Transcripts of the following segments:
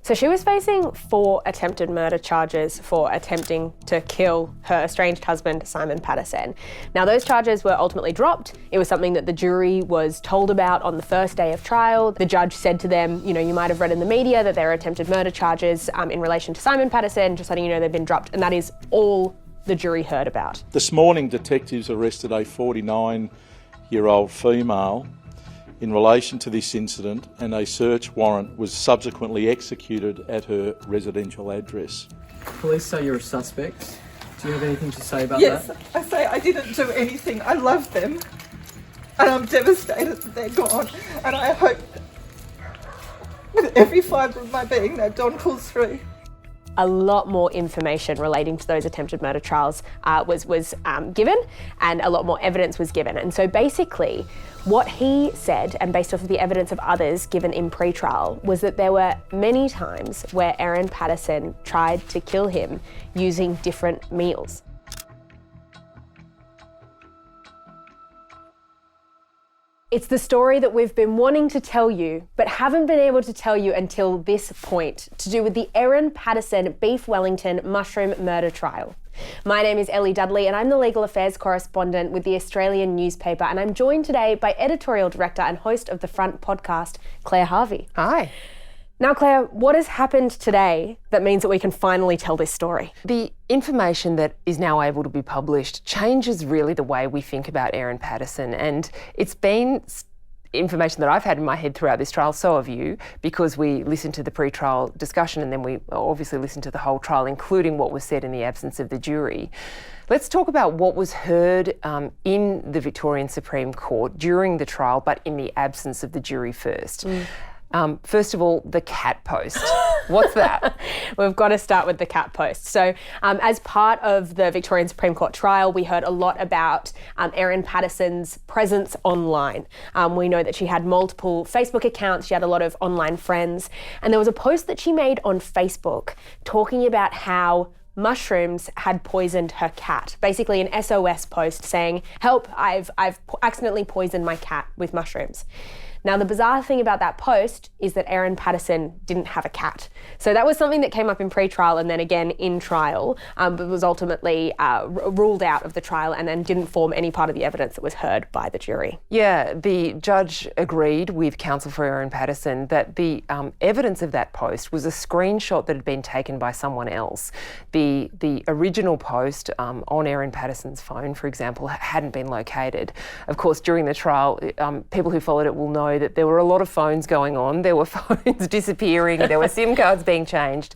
So she was facing 4 attempted murder charges for attempting to kill her estranged husband, Simon Patterson. Now, those charges were ultimately dropped. It was something that the jury was told about on the first day of trial. The judge said to them, you might have read in the media that there are attempted murder charges in relation to Simon Patterson, just letting you know they've been dropped. And that is all the jury heard about. This morning, detectives arrested a 49-year-old female in relation to this incident, and a search warrant was subsequently executed at her residential address. Police say you're a suspect. Do you have anything to say about that? Yes, I say I didn't do anything. I love them. And I'm devastated that they're gone. And I hope with every fibre of my being that Don pulls through. A lot more information relating to those attempted murder trials was given, and a lot more evidence was given. And so basically, what he said, and based off of the evidence of others given in pre-trial, was that there were many times where Erin Patterson tried to kill him using different meals. It's the story that we've been wanting to tell you, but haven't been able to tell you until this point, to do with the Erin Patterson Beef Wellington mushroom murder trial. My name is Ellie Dudley and I'm the legal affairs correspondent with the Australian newspaper, and I'm joined today by editorial director and host of The Front podcast, Claire Harvey. Hi. Now, Claire, what has happened today that means that we can finally tell this story? The information that is now able to be published changes really the way we think about Erin Patterson, and it's been information that I've had in my head throughout this trial, so have you, because we listened to the pre-trial discussion and then we obviously listened to the whole trial, including what was said in the absence of the jury. Let's talk about what was heard in the Victorian Supreme Court during the trial, but in the absence of the jury first. First of all, the cat post. What's that? We've got to start with the cat post. So as part of the Victorian Supreme Court trial, we heard a lot about Erin Patterson's presence online. We know that she had multiple Facebook accounts, she had a lot of online friends, and there was a post that she made on Facebook talking about how mushrooms had poisoned her cat. Basically an SOS post saying, "Help, I've accidentally poisoned my cat with mushrooms." Now, the bizarre thing about that post is that Erin Patterson didn't have a cat. So that was something that came up in pre-trial and then again in trial, but was ultimately ruled out of the trial and then didn't form any part of the evidence that was heard by the jury. Yeah, the judge agreed with counsel for Erin Patterson that the evidence of that post was a screenshot that had been taken by someone else. The original post on Erin Patterson's phone, for example, hadn't been located. Of course, during the trial, people who followed it will know that there were a lot of phones going on. There were phones disappearing, there were SIM cards being changed.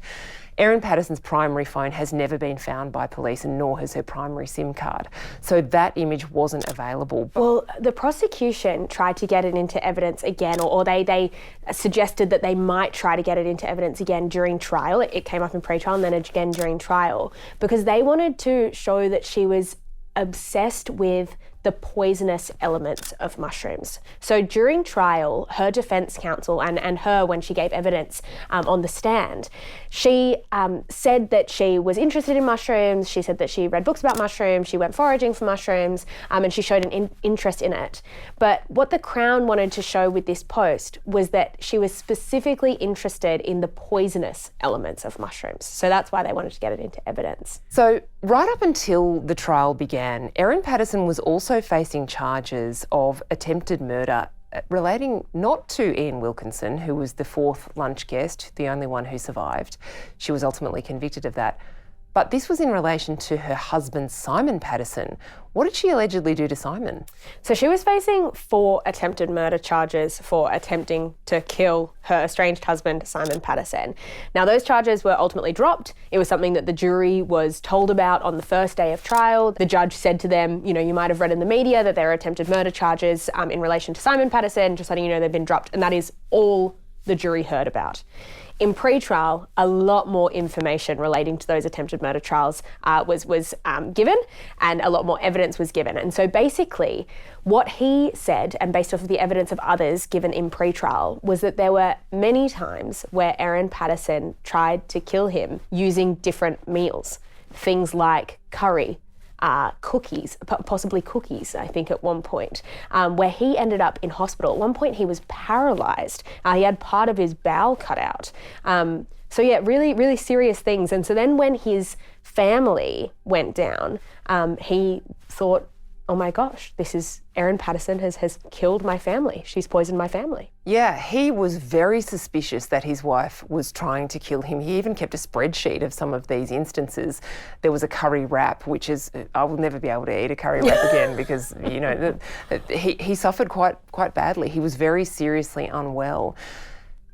Erin Patterson's primary phone has never been found by police, and nor has her primary SIM card. So that image wasn't available. Well, the prosecution tried to get it into evidence again, or they suggested that they might try to get it into evidence again during trial. It came up in pre-trial and then again during trial, because they wanted to show that she was obsessed with the poisonous elements of mushrooms. So during trial, her defence counsel and her, when she gave evidence on the stand, she said that she was interested in mushrooms. She said that she read books about mushrooms, she went foraging for mushrooms, and she showed an interest in it. But what the Crown wanted to show with this post was that she was specifically interested in the poisonous elements of mushrooms. So that's why they wanted to get it into evidence. So right up until the trial began, Erin Patterson was also facing charges of attempted murder relating not to Ian Wilkinson, who was the 4th lunch guest, the only one who survived. She was ultimately convicted of that. But this was in relation to her husband, Simon Patterson. What did she allegedly do to Simon? So she was facing 4 attempted murder charges for attempting to kill her estranged husband, Simon Patterson. Now, those charges were ultimately dropped. It was something that the jury was told about on the first day of trial. The judge said to them, you might have read in the media that there are attempted murder charges in relation to Simon Patterson, just letting you know they've been dropped. And that is all the jury heard about. In pre-trial, a lot more information relating to those attempted murder trials was given, and a lot more evidence was given. And so basically, what he said, and based off of the evidence of others given in pre-trial, was that there were many times where Erin Patterson tried to kill him using different meals. Things like curry, cookies, possibly cookies, I think at one point, where he ended up in hospital. At one point he was paralysed. He had part of his bowel cut out. So yeah, really, really serious things. And so then when his family went down, he thought, oh my gosh, this is Erin Patterson has killed my family. She's poisoned my family. Yeah, he was very suspicious that his wife was trying to kill him. He even kept a spreadsheet of some of these instances. There was a curry wrap, which is, I will never be able to eat a curry wrap again because, you know, he suffered quite badly. He was very seriously unwell.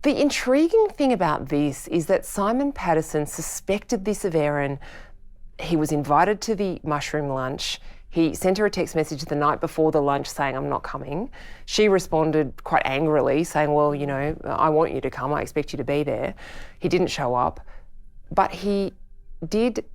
The intriguing thing about this is that Simon Patterson suspected this of Erin. He was invited to the mushroom lunch. He sent her a text message the night before the lunch saying, I'm not coming. She responded quite angrily saying, well, you know, I want you to come. I expect you to be there. He didn't show up, but he did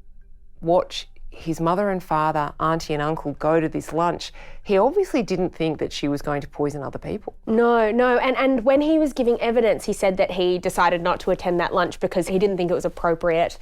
watch his mother and father, auntie and uncle go to this lunch. He obviously didn't think that she was going to poison other people. No. And when he was giving evidence, he said that he decided not to attend that lunch because he didn't think it was appropriate.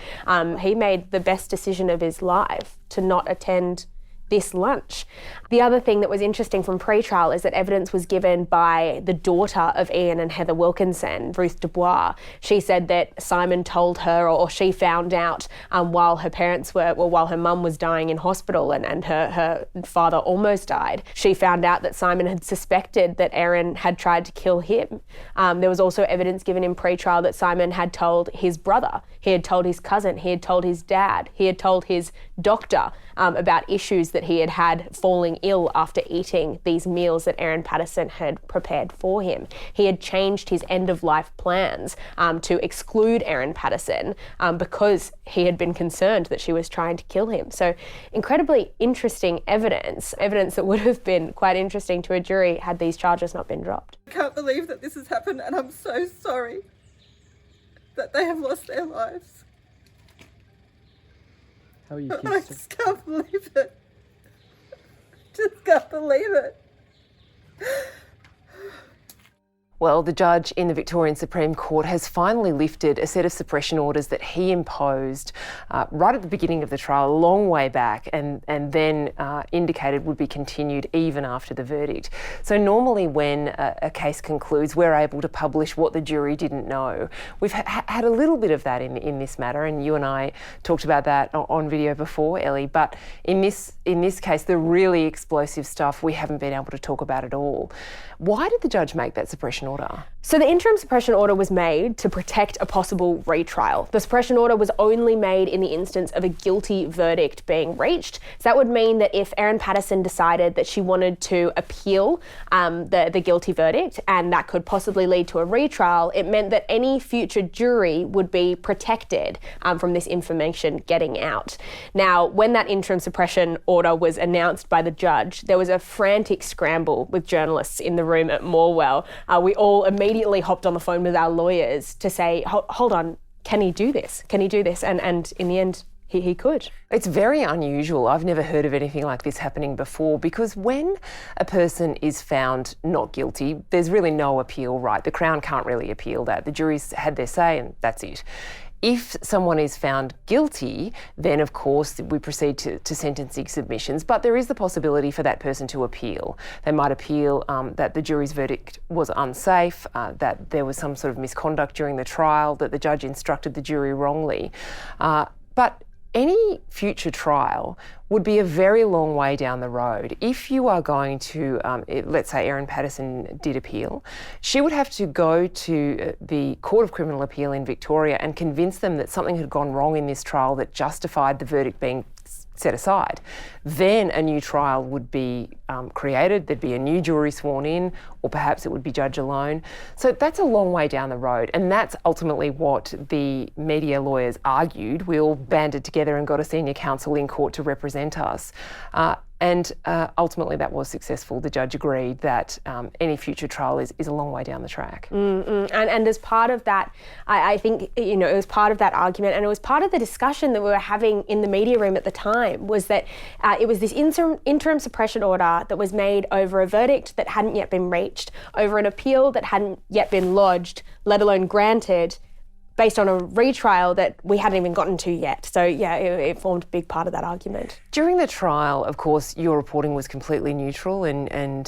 He made the best decision of his life to not attend this lunch. The other thing that was interesting from pre-trial is that evidence was given by the daughter of Ian and Heather Wilkinson, Ruth Dubois. She said that Simon told her, or she found out while her mum was dying in hospital and her father almost died. She found out that Simon had suspected that Erin had tried to kill him. There was also evidence given in pre-trial that Simon had told his brother, he had told his cousin, he had told his dad, he had told his doctor about issues that he had falling ill after eating these meals that Erin Patterson had prepared for him. He had changed his end-of-life plans to exclude Erin Patterson because he had been concerned that she was trying to kill him. So incredibly interesting evidence that would have been quite interesting to a jury had these charges not been dropped. I can't believe that this has happened, and I'm so sorry that they have lost their lives. How are you I kids? just can't believe it. Just can't believe it. Well, the judge in the Victorian Supreme Court has finally lifted a set of suppression orders that he imposed right at the beginning of the trial, a long way back, and then indicated would be continued even after the verdict. So normally when a case concludes, we're able to publish what the jury didn't know. We've had a little bit of that in this matter, and you and I talked about that on video before, Ellie, but in this case, the really explosive stuff we haven't been able to talk about at all. Why did the judge make that suppression order? So the interim suppression order was made to protect a possible retrial. The suppression order was only made in the instance of a guilty verdict being reached. So that would mean that if Erin Patterson decided that she wanted to appeal the guilty verdict, and that could possibly lead to a retrial, it meant that any future jury would be protected from this information getting out. Now, when that interim suppression order was announced by the judge, there was a frantic scramble with journalists in the room at Morwell. We all immediately hopped on the phone with our lawyers to say, hold on, can he do this? Can he do this? And in the end, he could. It's very unusual. I've never heard of anything like this happening before, because when a person is found not guilty, there's really no appeal right. The Crown can't really appeal that. The jury's had their say and that's it. If someone is found guilty, then of course we proceed to sentencing submissions, but there is the possibility for that person to appeal. They might appeal that the jury's verdict was unsafe, that there was some sort of misconduct during the trial, that the judge instructed the jury wrongly. But any future trial would be a very long way down the road. If you are going to, let's say Erin Patterson did appeal, she would have to go to the Court of Criminal Appeal in Victoria and convince them that something had gone wrong in this trial that justified the verdict being set aside. Then a new trial would be created, there'd be a new jury sworn in, or perhaps it would be judge alone. So that's a long way down the road, and that's ultimately what the media lawyers argued. We all banded together and got a senior counsel in court to represent us. And ultimately that was successful. The judge agreed that any future trial is a long way down the track. And as part of that, I think, it was part of that argument, and it was part of the discussion that we were having in the media room at the time, was that it was this interim suppression order that was made over a verdict that hadn't yet been reached, over an appeal that hadn't yet been lodged, let alone granted, based on a retrial that we hadn't even gotten to yet. So yeah, it formed a big part of that argument. During the trial, of course, your reporting was completely neutral, and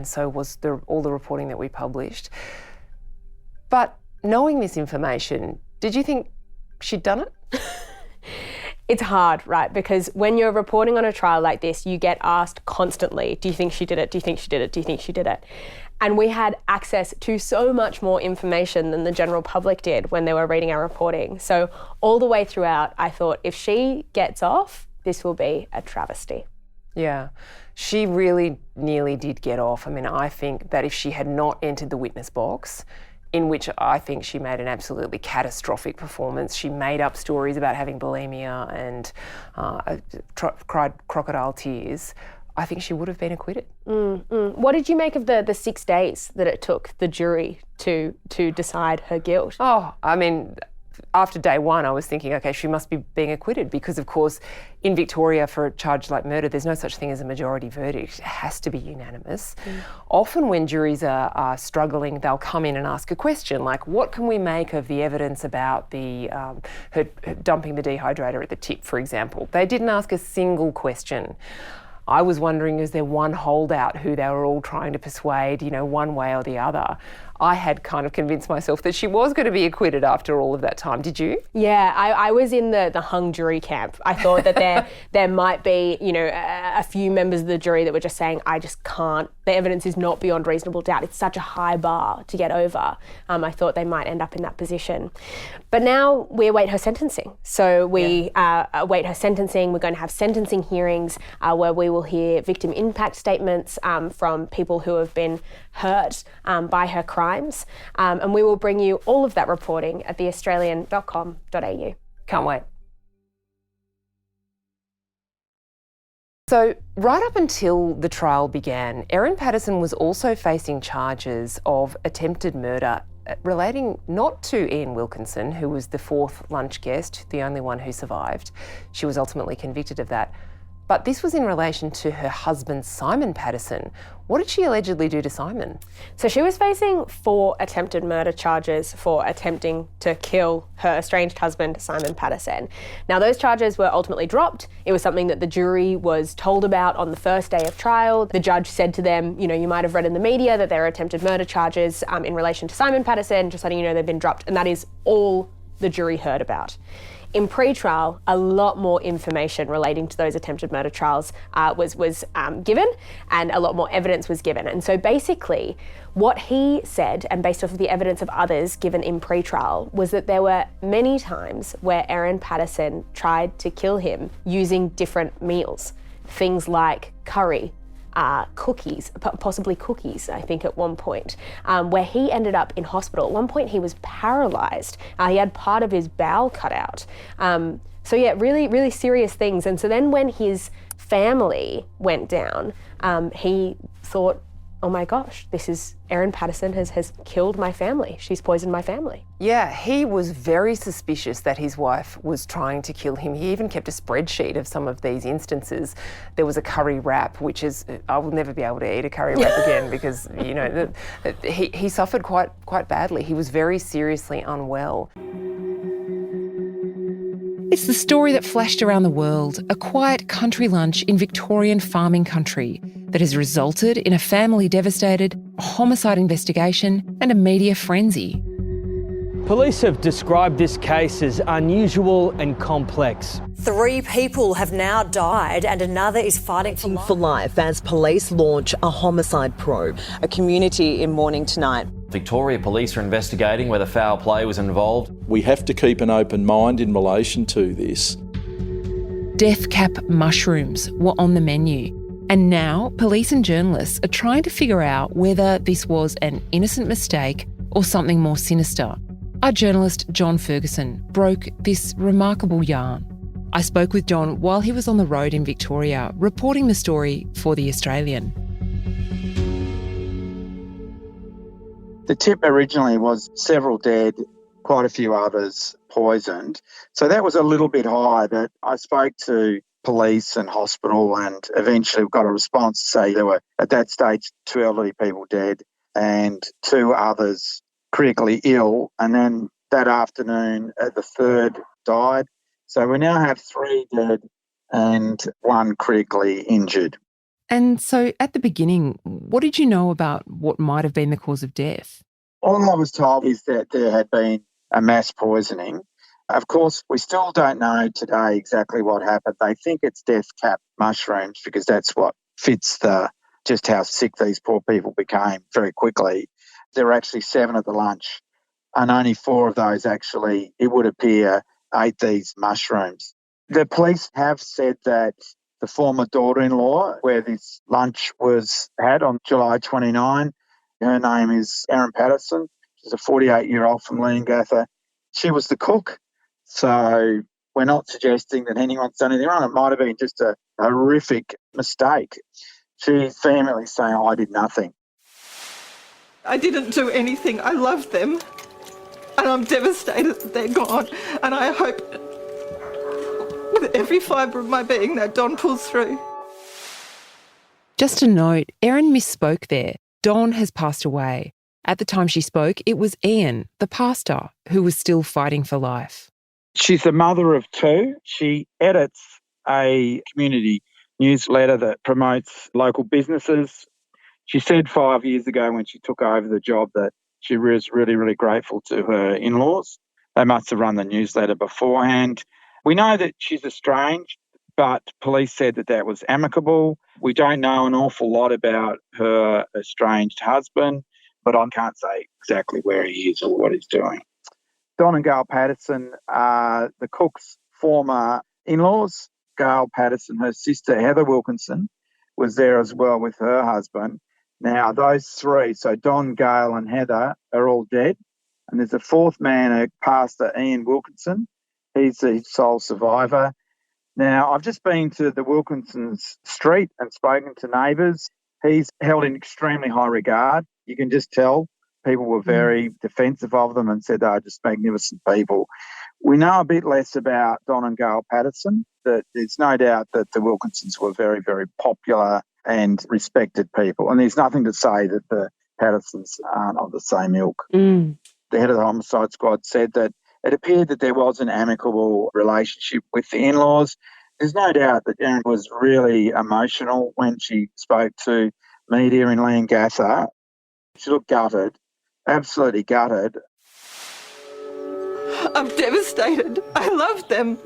so was all the reporting that we published. But knowing this information, did you think she'd done it? It's hard, right? Because when you're reporting on a trial like this, you get asked constantly, do you think she did it? Do you think she did it? Do you think she did it? And we had access to so much more information than the general public did when they were reading our reporting. So all the way throughout, I thought, if she gets off, this will be a travesty. Yeah, she really nearly did get off. I mean, I think that if she had not entered the witness box, in which I think she made an absolutely catastrophic performance. She made up stories about having bulimia and cried crocodile tears. I think she would have been acquitted. What did you make of the 6 days that it took the jury to decide her guilt? Oh, I mean, after day one, I was thinking, okay, she must be being acquitted because, of course, in Victoria for a charge like murder, there's no such thing as a majority verdict. It has to be unanimous. Often when juries are struggling, they'll come in and ask a question like, what can we make of the evidence about her dumping the dehydrator at the tip, for example? They didn't ask a single question. I was wondering, is there one holdout who they were all trying to persuade, one way or the other? I had kind of convinced myself that she was going to be acquitted after all of that time. Did you? Yeah, I was in the hung jury camp. I thought that there might be, a few members of the jury that were just saying, I just can't, the evidence is not beyond reasonable doubt. It's such a high bar to get over. I thought they might end up in that position. But now we await her sentencing. So we await her sentencing. We're going to have sentencing hearings where we will hear victim impact statements from people who have been hurt by her crimes. And we will bring you all of that reporting at theaustralian.com.au. Can't wait. So right up until the trial began, Erin Patterson was also facing charges of attempted murder relating not to Ian Wilkinson, who was the fourth lunch guest, the only one who survived. She was ultimately convicted of that. But this was in relation to her husband, Simon Patterson. What did she allegedly do to Simon? So she was facing 4 attempted murder charges for attempting to kill her estranged husband, Simon Patterson. Now, those charges were ultimately dropped. It was something that the jury was told about on the first day of trial. The judge said to them, you might have read in the media that there are attempted murder charges in relation to Simon Patterson, just letting you know they've been dropped. And that is all the jury heard about. In pre-trial, a lot more information relating to those attempted murder trials was given, and a lot more evidence was given. And so basically, what he said, and based off of the evidence of others given in pre-trial, was that there were many times where Erin Patterson tried to kill him using different meals. Things like curry, cookies, possibly cookies, I think at one point, where he ended up in hospital. At one point he was paralysed. He had part of his bowel cut out. So yeah, really, really serious things. And so then when his family went down, he thought, oh my gosh, Erin Patterson has killed my family. She's poisoned my family. Yeah, he was very suspicious that his wife was trying to kill him. He even kept a spreadsheet of some of these instances. There was a curry wrap, which is, I will never be able to eat a curry wrap again because, he suffered quite badly. He was very seriously unwell. It's the story that flashed around the world, a quiet country lunch in Victorian farming country that has resulted in a family devastated, a homicide investigation and a media frenzy. Police have described this case as unusual and complex. 3 people have now died and another is fighting for life as police launch a homicide probe. A community in mourning tonight. Victoria Police are investigating whether foul play was involved. We have to keep an open mind in relation to this. Death cap mushrooms were on the menu. And now police and journalists are trying to figure out whether this was an innocent mistake or something more sinister. Our journalist John Ferguson broke this remarkable yarn. I spoke with John while he was on the road in Victoria, reporting the story for The Australian. The tip originally was several dead, quite a few others poisoned. So that was a little bit high, but I spoke to police and hospital and eventually got a response to say there were, at that stage, 2 elderly people dead and 2 others critically ill. And then that afternoon, the third died. So we now have 3 dead and 1 critically injured. And so at the beginning, what did you know about what might have been the cause of death? All I was told is that there had been a mass poisoning. Of course, we still don't know today exactly what happened. They think it's death cap mushrooms because that's what fits just how sick these poor people became very quickly. There were actually 7 at the lunch, and only 4 of those actually, it would appear, ate these mushrooms. The police have said that the former daughter-in-law, where this lunch was had on July 29, her name is Erin Patterson. She's a 48-year-old from Leongatha. She was the cook. So we're not suggesting that anyone's done anything wrong. It might have been just a horrific mistake. She's vehemently saying, I did nothing. I didn't do anything. I love them. And I'm devastated that they're gone. And I hope with every fibre of my being that Don pulls through. Just a note, Erin misspoke there. Don has passed away. At the time she spoke, it was Ian, the pastor, who was still fighting for life. She's the mother of 2. She edits a community newsletter that promotes local businesses. She said 5 years ago when she took over the job that she was really, really grateful to her in-laws. They must have run the newsletter beforehand. We know that she's estranged, but police said that that was amicable. We don't know an awful lot about her estranged husband, but I can't say exactly where he is or what he's doing. Don and Gail Patterson are the cook's former in-laws. Gail Patterson, her sister Heather Wilkinson, was there as well with her husband. Now, those 3, so Don, Gail and Heather, are all dead. And there's a 4th man, a pastor, Ian Wilkinson. He's the sole survivor. Now, I've just been to the Wilkinson's street and spoken to neighbours. He's held in extremely high regard. You can just tell people were very defensive of them and said they are just magnificent people. We know a bit less about Don and Gail Patterson. That there's no doubt that the Wilkinsons were very, very popular and respected people. And there's nothing to say that the Pattersons aren't of the same ilk. The head of the homicide squad said that it appeared that there was an amicable relationship with the in-laws. There's no doubt that Erin was really emotional when she spoke to media in Leongatha. She looked gutted, absolutely gutted. I'm devastated. I love them.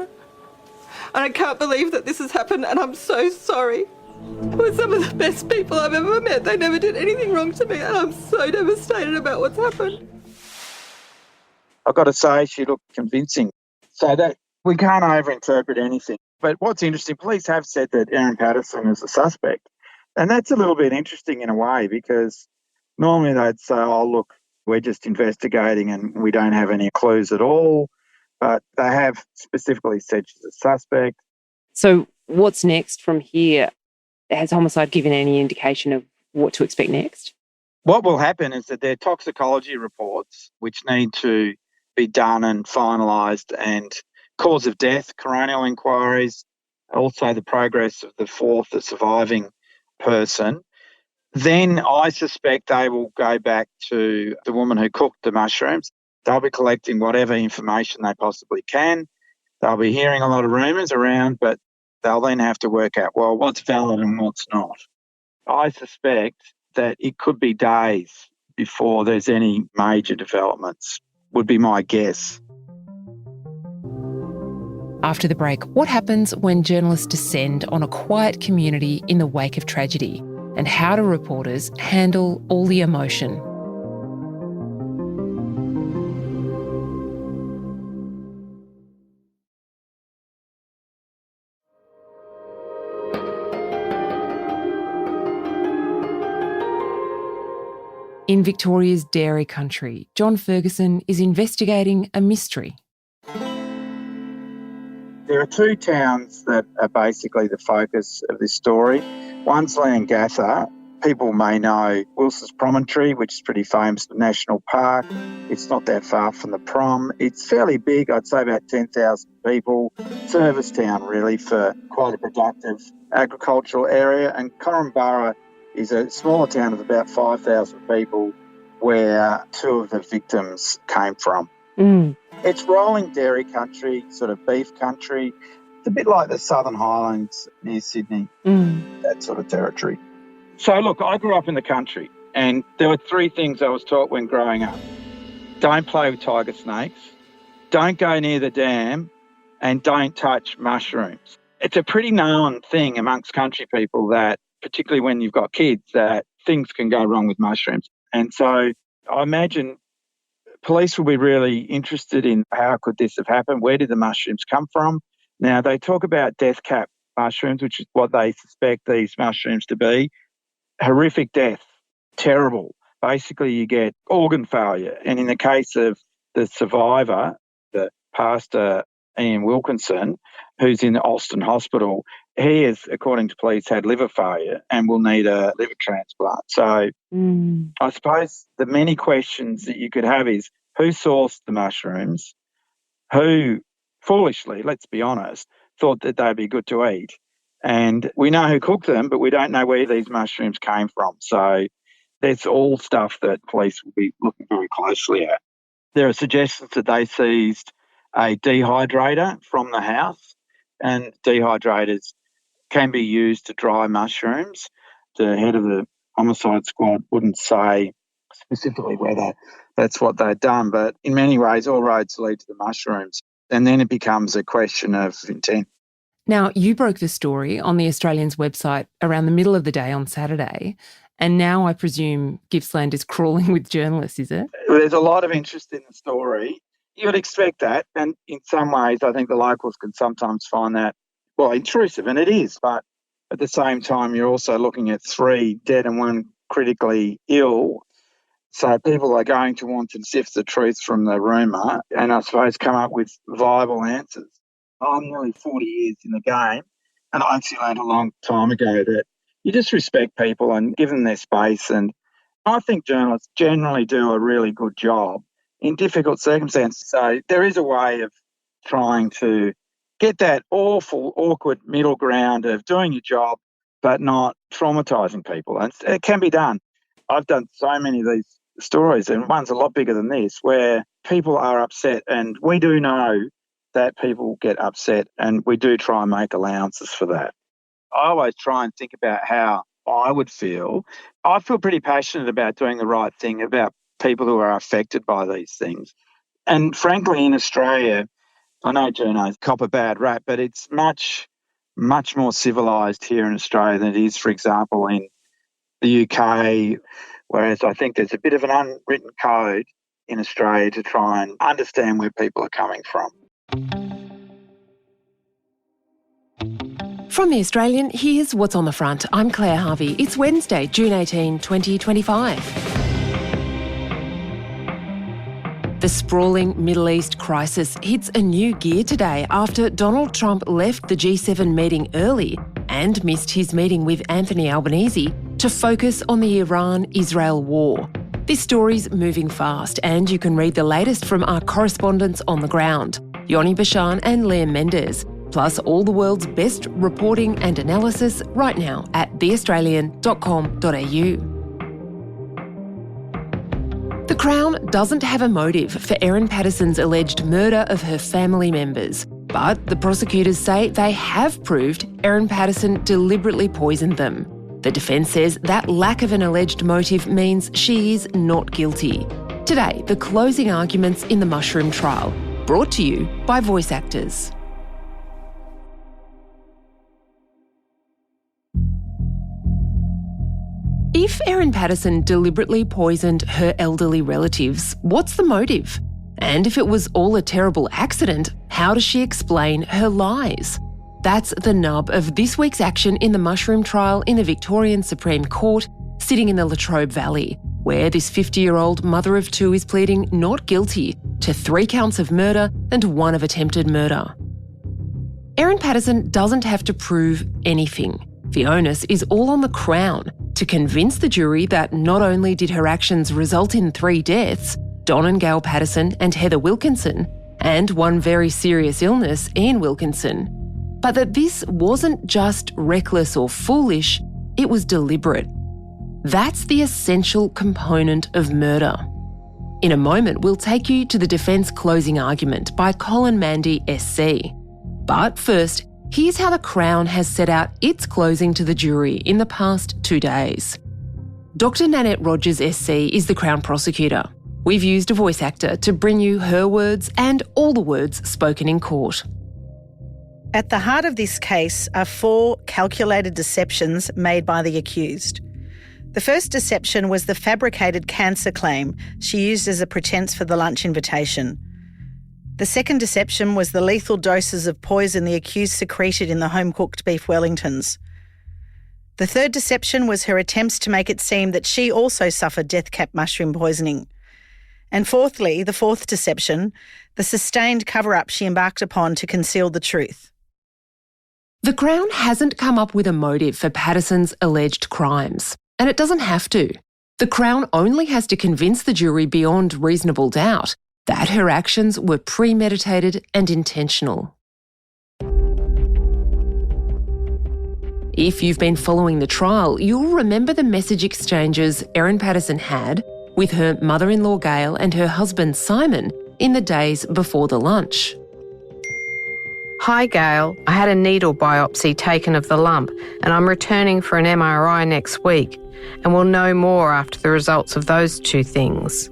And I can't believe that this has happened, and I'm so sorry. They were some of the best people I've ever met. They never did anything wrong to me, and I'm so devastated about what's happened. I've got to say, she looked convincing. So that we can't overinterpret anything. But what's interesting, police have said that Erin Patterson is a suspect. And that's a little bit interesting in a way because normally they'd say, oh, look, we're just investigating and we don't have any clues at all. But they have specifically said she's a suspect. So what's next from here? Has homicide given any indication of what to expect next? What will happen is that their toxicology reports, which need to be done and finalised, and cause of death, coronial inquiries, also the progress of the 4th, the surviving person. Then I suspect they will go back to the woman who cooked the mushrooms. They'll be collecting whatever information they possibly can. They'll be hearing a lot of rumours around, but they'll then have to work out, well, what's valid and what's not. I suspect that it could be days before there's any major developments, would be my guess. After the break, what happens when journalists descend on a quiet community in the wake of tragedy, and how do reporters handle all the emotion? In Victoria's dairy country, John Ferguson is investigating a mystery. There are 2 towns that are basically the focus of this story. One's Leongatha. People may know Wilson's Promontory, which is pretty famous, the national park. It's not that far from the prom. It's fairly big, I'd say about 10,000 people. Service town, really, for quite a productive agricultural area. And Corumburra is a smaller town of about 5,000 people where 2 of the victims came from. It's rolling dairy country, sort of beef country. It's a bit like the Southern Highlands near Sydney, that sort of territory. So, look, I grew up in the country, and there were three things I was taught when growing up. Don't play with tiger snakes, don't go near the dam, and don't touch mushrooms. It's a pretty known thing amongst country people that, particularly when you've got kids, that things can go wrong with mushrooms. And so I imagine police will be really interested in how could this have happened, where did the mushrooms come from? Now, they talk about death cap mushrooms, which is what they suspect these mushrooms to be. Horrific death, terrible. Basically, you get organ failure. And in the case of the survivor, the pastor Ian Wilkinson, who's in Alston Hospital, he has, according to police, had liver failure and will need a liver transplant. So I suppose the many questions that you could have is who sourced the mushrooms, who, foolishly, let's be honest, thought that they'd be good to eat. And we know who cooked them, but we don't know where these mushrooms came from. So that's all stuff that police will be looking very closely at. There are suggestions that they seized a dehydrator from the house, and dehydrators can be used to dry mushrooms. The head of the homicide squad wouldn't say specifically whether that's what they'd done, but in many ways all roads lead to the mushrooms, and then it becomes a question of intent. Now, you broke the story on the Australian's website around the middle of the day on Saturday, and now I presume Gippsland is crawling with journalists, is it? There's a lot of interest in the story. You would expect that, and in some ways I think the locals can sometimes find that, well, intrusive, and it is, but at the same time you're also looking at 3 dead and 1 critically ill. So people are going to want to sift the truth from the rumour and I suppose come up with viable answers. I'm nearly 40 years in the game, and I actually learned a long time ago that you just respect people and give them their space. And I think journalists generally do a really good job in difficult circumstances. So there is a way of trying to get that awful, awkward middle ground of doing your job but not traumatising people. And it can be done. I've done so many of these stories, and one's a lot bigger than this, where people are upset, and we do know that people get upset, and we do try and make allowances for that. I always try and think about how I would feel. I feel pretty passionate about doing the right thing, about people who are affected by these things. And frankly, in Australia, I know journos cop a bad rap, but it's much, much more civilised here in Australia than it is, for example, in the UK, whereas I think there's a bit of an unwritten code in Australia to try and understand where people are coming from. From The Australian, here's what's on the front. I'm Claire Harvey. It's Wednesday, June 18, 2025. The sprawling Middle East crisis hits a new gear today after Donald Trump left the G7 meeting early and missed his meeting with Anthony Albanese to focus on the Iran-Israel war. This story's moving fast, and you can read the latest from our correspondents on the ground, Yoni Bashan and Liam Mendes, plus all the world's best reporting and analysis right now at theaustralian.com.au. The Crown doesn't have a motive for Erin Patterson's alleged murder of her family members, but the prosecutors say they have proved Erin Patterson deliberately poisoned them. The defence says that lack of an alleged motive means she is not guilty. Today, the closing arguments in the mushroom trial, brought to you by Voice Actors. If Erin Patterson deliberately poisoned her elderly relatives, what's the motive? And if it was all a terrible accident, how does she explain her lies? That's the nub of this week's action in the mushroom trial in the Victorian Supreme Court, sitting in the Latrobe Valley, where this 50-year-old mother of 2 is pleading not guilty to 3 counts of murder and 1 of attempted murder. Erin Patterson doesn't have to prove anything. The onus is all on the Crown to convince the jury that not only did her actions result in 3 deaths, Don and Gail Patterson and Heather Wilkinson, and 1 very serious illness, Ian Wilkinson, but that this wasn't just reckless or foolish, it was deliberate. That's the essential component of murder. In a moment, we'll take you to the defence closing argument by Colin Mandy SC. But first, here's how the Crown has set out its closing to the jury in the past 2 days. Dr Nanette Rogers SC is the Crown prosecutor. We've used a voice actor to bring you her words and all the words spoken in court. At the heart of this case are 4 calculated deceptions made by the accused. The first deception was the fabricated cancer claim she used as a pretence for the lunch invitation. The second deception was the lethal doses of poison the accused secreted in the home-cooked beef Wellingtons. The third deception was her attempts to make it seem that she also suffered death cap mushroom poisoning. And fourthly, the fourth deception, the sustained cover-up she embarked upon to conceal the truth. The Crown hasn't come up with a motive for Patterson's alleged crimes, and it doesn't have to. The Crown only has to convince the jury beyond reasonable doubt that her actions were premeditated and intentional. If you've been following the trial, you'll remember the message exchanges Erin Patterson had with her mother-in-law Gail and her husband Simon in the days before the lunch. Hi Gail, I had a needle biopsy taken of the lump and I'm returning for an MRI next week and we'll know more after the results of those 2 things.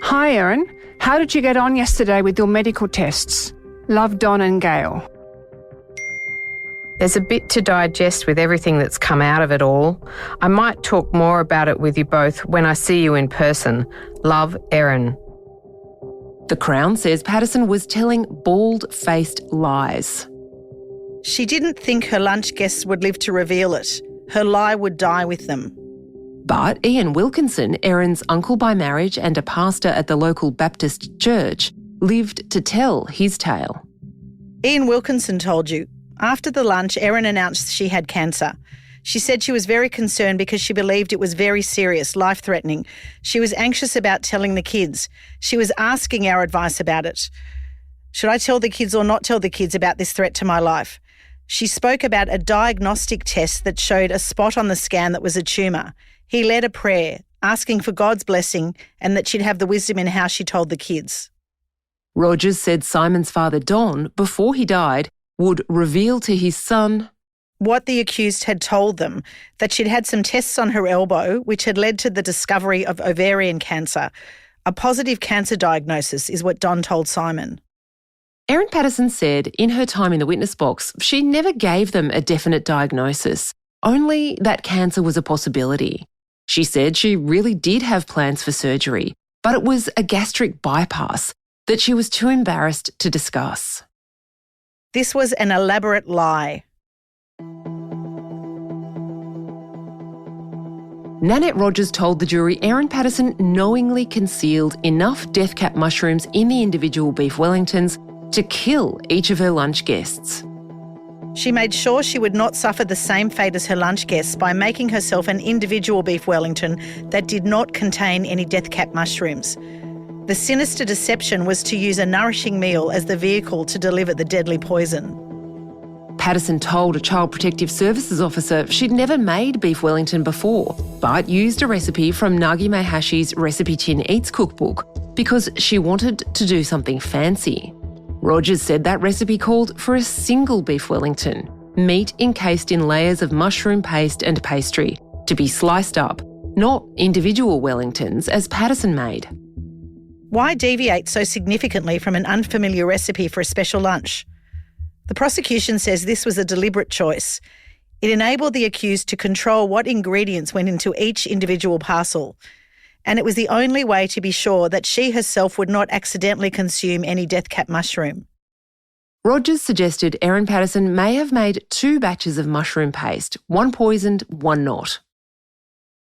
Hi Erin, how did you get on yesterday with your medical tests? Love, Don and Gail. There's a bit to digest with everything that's come out of it all. I might talk more about it with you both when I see you in person. Love, Erin. The Crown says Patterson was telling bald-faced lies. She didn't think her lunch guests would live to reveal it. Her lie would die with them. But Ian Wilkinson, Erin's uncle by marriage and a pastor at the local Baptist church, lived to tell his tale. Ian Wilkinson told you, after the lunch, Erin announced she had cancer. She said she was very concerned because she believed it was very serious, life-threatening. She was anxious about telling the kids. She was asking our advice about it. Should I tell the kids or not tell the kids about this threat to my life? She spoke about a diagnostic test that showed a spot on the scan that was a tumour. He led a prayer, asking for God's blessing and that she'd have the wisdom in how she told the kids. Rogers said Simon's father, Don, before he died, would reveal to his son what the accused had told them, that she'd had some tests on her elbow which had led to the discovery of ovarian cancer. A positive cancer diagnosis is what Don told Simon. Erin Patterson said in her time in the witness box, she never gave them a definite diagnosis, only that cancer was a possibility. She said she really did have plans for surgery, but it was a gastric bypass that she was too embarrassed to discuss. This was an elaborate lie. Nanette Rogers told the jury Erin Patterson knowingly concealed enough death cap mushrooms in the individual beef Wellingtons to kill each of her lunch guests. She made sure she would not suffer the same fate as her lunch guests by making herself an individual beef Wellington that did not contain any death cap mushrooms. The sinister deception was to use a nourishing meal as the vehicle to deliver the deadly poison. Patterson told a Child Protective Services officer she'd never made beef Wellington before, but used a recipe from Nagi Mahashi's Recipe Tin Eats cookbook because she wanted to do something fancy. Rogers said that recipe called for a single beef Wellington, meat encased in layers of mushroom paste and pastry, to be sliced up, not individual Wellingtons as Patterson made. Why deviate so significantly from an unfamiliar recipe for a special lunch? The prosecution says this was a deliberate choice. It enabled the accused to control what ingredients went into each individual parcel, and it was the only way to be sure that she herself would not accidentally consume any death cap mushroom. Rogers suggested Erin Patterson may have made 2 batches of mushroom paste, one poisoned, one not.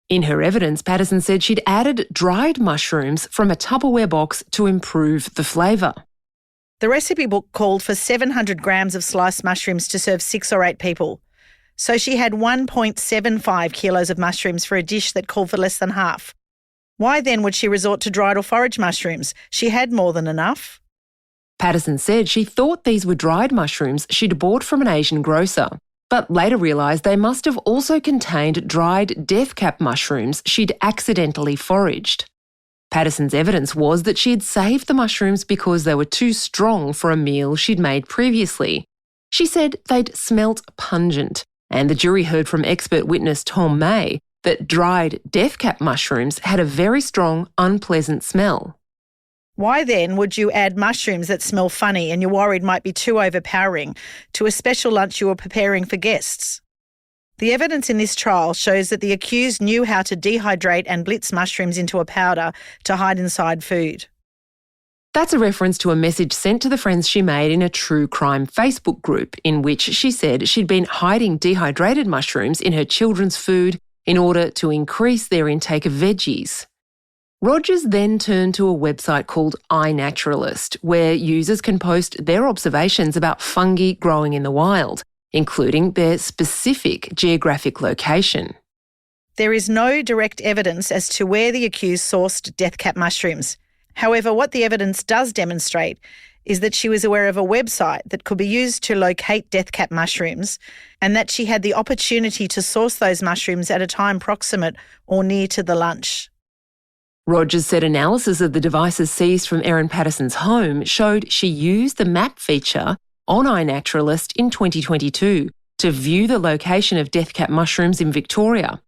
In her evidence, Patterson said she'd added dried mushrooms from a Tupperware box to improve the flavour. The recipe book called for 700 grams of sliced mushrooms to serve 6 or 8 people. So she had 1.75 kilos of mushrooms for a dish that called for less than half. Why then would she resort to dried or forage mushrooms? She had more than enough. Patterson said she thought these were dried mushrooms she'd bought from an Asian grocer, but later realised they must have also contained dried death cap mushrooms she'd accidentally foraged. Patterson's evidence was that she had saved the mushrooms because they were too strong for a meal she'd made previously. She said they'd smelt pungent, and the jury heard from expert witness Tom May that dried death cap mushrooms had a very strong, unpleasant smell. Why then would you add mushrooms that smell funny and you're worried might be too overpowering to a special lunch you were preparing for guests? The evidence in this trial shows that the accused knew how to dehydrate and blitz mushrooms into a powder to hide inside food. That's a reference to a message sent to the friends she made in a true crime Facebook group in which she said she'd been hiding dehydrated mushrooms in her children's food in order to increase their intake of veggies. Rogers then turned to a website called iNaturalist, where users can post their observations about fungi growing in the wild, including their specific geographic location. There is no direct evidence as to where the accused sourced death cap mushrooms. However, what the evidence does demonstrate is that she was aware of a website that could be used to locate death cap mushrooms and that she had the opportunity to source those mushrooms at a time proximate or near to the lunch. Rogers said analysis of the devices seized from Erin Patterson's home showed she used the map feature on iNaturalist in 2022 to view the location of death cap mushrooms in Victoria.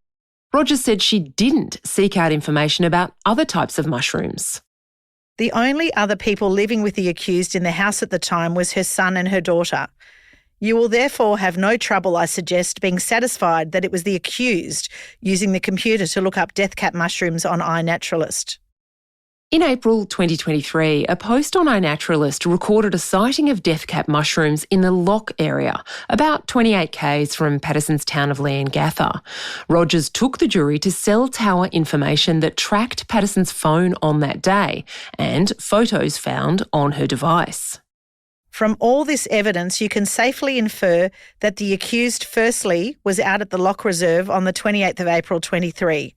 Rogers said she didn't seek out information about other types of mushrooms. The only other people living with the accused in the house at the time was her son and her daughter. You will therefore have no trouble, I suggest, being satisfied that it was the accused using the computer to look up death cap mushrooms on iNaturalist. In April 2023, a post on iNaturalist recorded a sighting of death cap mushrooms in the Lock area, about 28 k's from Patterson's town of Leongatha. Rogers took the jury to cell tower information that tracked Patterson's phone on that day and photos found on her device. From all this evidence, you can safely infer that the accused firstly was out at the Lock Reserve on the 28th of April 23.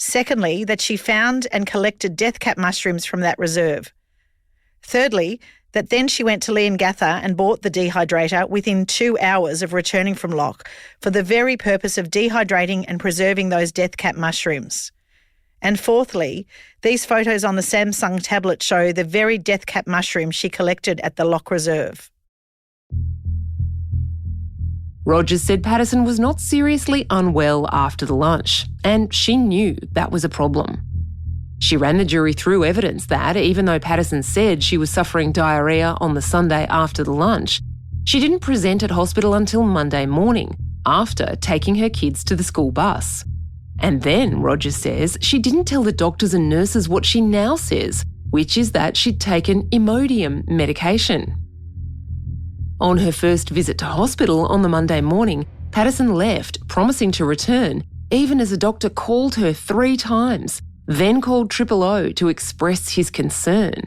Secondly, that she found and collected death cap mushrooms from that reserve. Thirdly, that then she went to Leongatha and bought the dehydrator within 2 hours of returning from Lock for the very purpose of dehydrating and preserving those death cap mushrooms. And fourthly, these photos on the Samsung tablet show the very death cap mushrooms she collected at the Lock Reserve. Rogers said Patterson was not seriously unwell after the lunch, and she knew that was a problem. She ran the jury through evidence that, even though Patterson said she was suffering diarrhoea on the Sunday after the lunch, she didn't present at hospital until Monday morning, after taking her kids to the school bus. And then, Rogers says, she didn't tell the doctors and nurses what she now says, which is that she'd taken Imodium medication. On her first visit to hospital on the Monday morning, Patterson left, promising to return, even as a doctor called her 3 times, then called 000 to express his concern.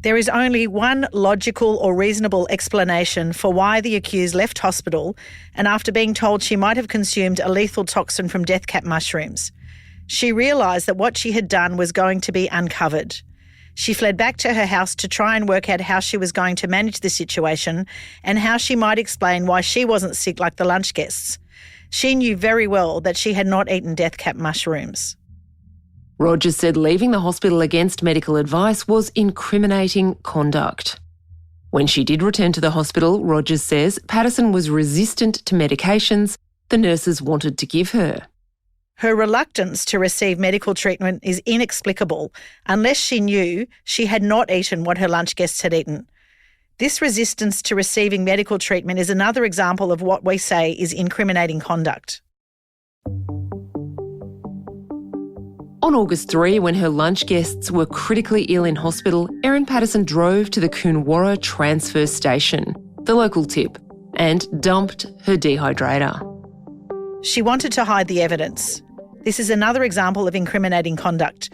There is only one logical or reasonable explanation for why the accused left hospital and after being told she might have consumed a lethal toxin from death cap mushrooms. She realised that what she had done was going to be uncovered. She fled back to her house to try and work out how she was going to manage the situation and how she might explain why she wasn't sick like the lunch guests. She knew very well that she had not eaten death cap mushrooms. Rogers said leaving the hospital against medical advice was incriminating conduct. When she did return to the hospital, Rogers says Patterson was resistant to medications the nurses wanted to give her. Her reluctance to receive medical treatment is inexplicable unless she knew she had not eaten what her lunch guests had eaten. This resistance to receiving medical treatment is another example of what we say is incriminating conduct. On August 3, when her lunch guests were critically ill in hospital, Erin Patterson drove to the Coonawarra transfer station, the local tip, and dumped her dehydrator. She wanted to hide the evidence. This is another example of incriminating conduct.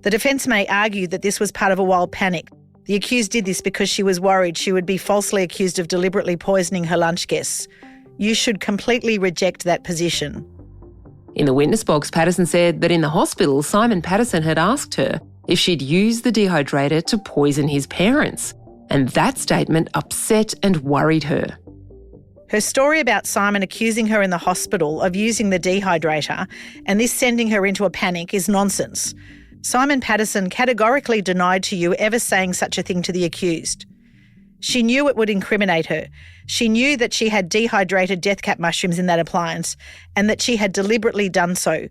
The defence may argue that this was part of a wild panic. The accused did this because she was worried she would be falsely accused of deliberately poisoning her lunch guests. You should completely reject that position. In the witness box, Patterson said that in the hospital, Simon Patterson had asked her if she'd used the dehydrator to poison his parents, and that statement upset and worried her. Her story about Simon accusing her in the hospital of using the dehydrator and this sending her into a panic is nonsense. Simon Patterson categorically denied to you ever saying such a thing to the accused. She knew it would incriminate her. She knew that she had dehydrated death cap mushrooms in that appliance and that she had deliberately done so.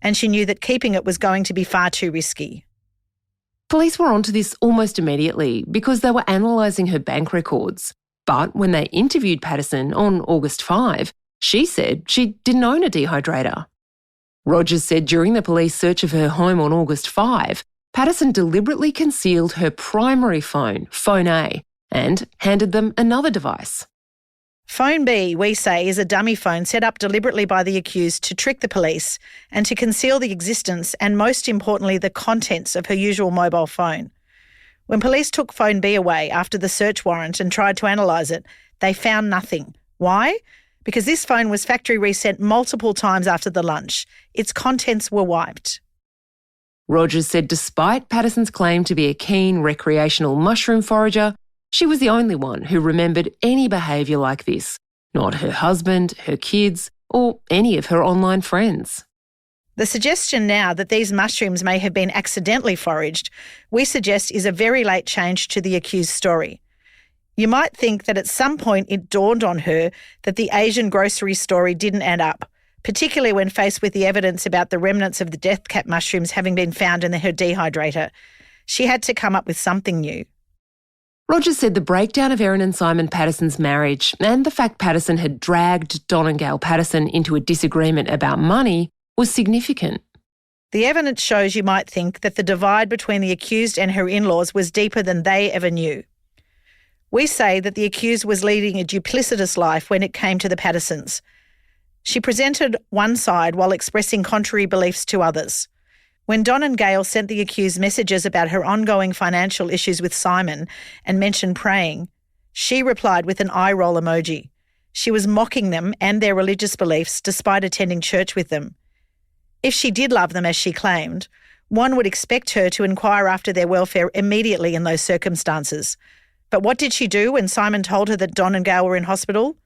And she knew that keeping it was going to be far too risky. Police were onto this almost immediately because they were analysing her bank records. But when they interviewed Patterson on August 5, she said she didn't own a dehydrator. Rogers said during the police search of her home on August 5, Patterson deliberately concealed her primary phone, Phone A, and handed them another device. Phone B, we say, is a dummy phone set up deliberately by the accused to trick the police and to conceal the existence and, most importantly, the contents of her usual mobile phone. When police took Phone B away after the search warrant and tried to analyse it, they found nothing. Why? Because this phone was factory reset multiple times after the lunch. Its contents were wiped. Rogers said despite Patterson's claim to be a keen recreational mushroom forager, she was the only one who remembered any behaviour like this, not her husband, her kids, or any of her online friends. The suggestion now that these mushrooms may have been accidentally foraged, we suggest is a very late change to the accused story. You might think that at some point it dawned on her that the Asian grocery story didn't add up, particularly when faced with the evidence about the remnants of the death cap mushrooms having been found in her dehydrator. She had to come up with something new. Rogers said the breakdown of Erin and Simon Patterson's marriage and the fact Patterson had dragged Don and Gail Patterson into a disagreement about money was significant. The evidence shows you might think that the divide between the accused and her in-laws was deeper than they ever knew. We say that the accused was leading a duplicitous life when it came to the Pattersons. She presented one side while expressing contrary beliefs to others. When Don and Gail sent the accused messages about her ongoing financial issues with Simon and mentioned praying, she replied with an eye roll emoji. She was mocking them and their religious beliefs despite attending church with them. If she did love them as she claimed, one would expect her to inquire after their welfare immediately in those circumstances. But what did she do when Simon told her that Don and Gail were in hospital?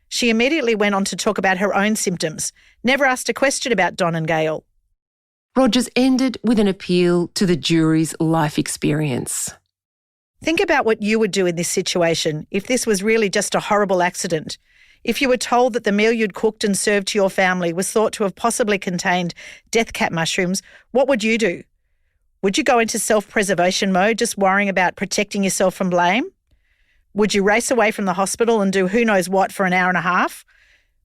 She immediately went on to talk about her own symptoms, never asked a question about Don and Gail. Rogers ended with an appeal to the jury's life experience. Think about what you would do in this situation if this was really just a horrible accident. If you were told that the meal you'd cooked and served to your family was thought to have possibly contained death cap mushrooms, what would you do? Would you go into self-preservation mode, just worrying about protecting yourself from blame? Would you race away from the hospital and do who knows what for an hour and a half?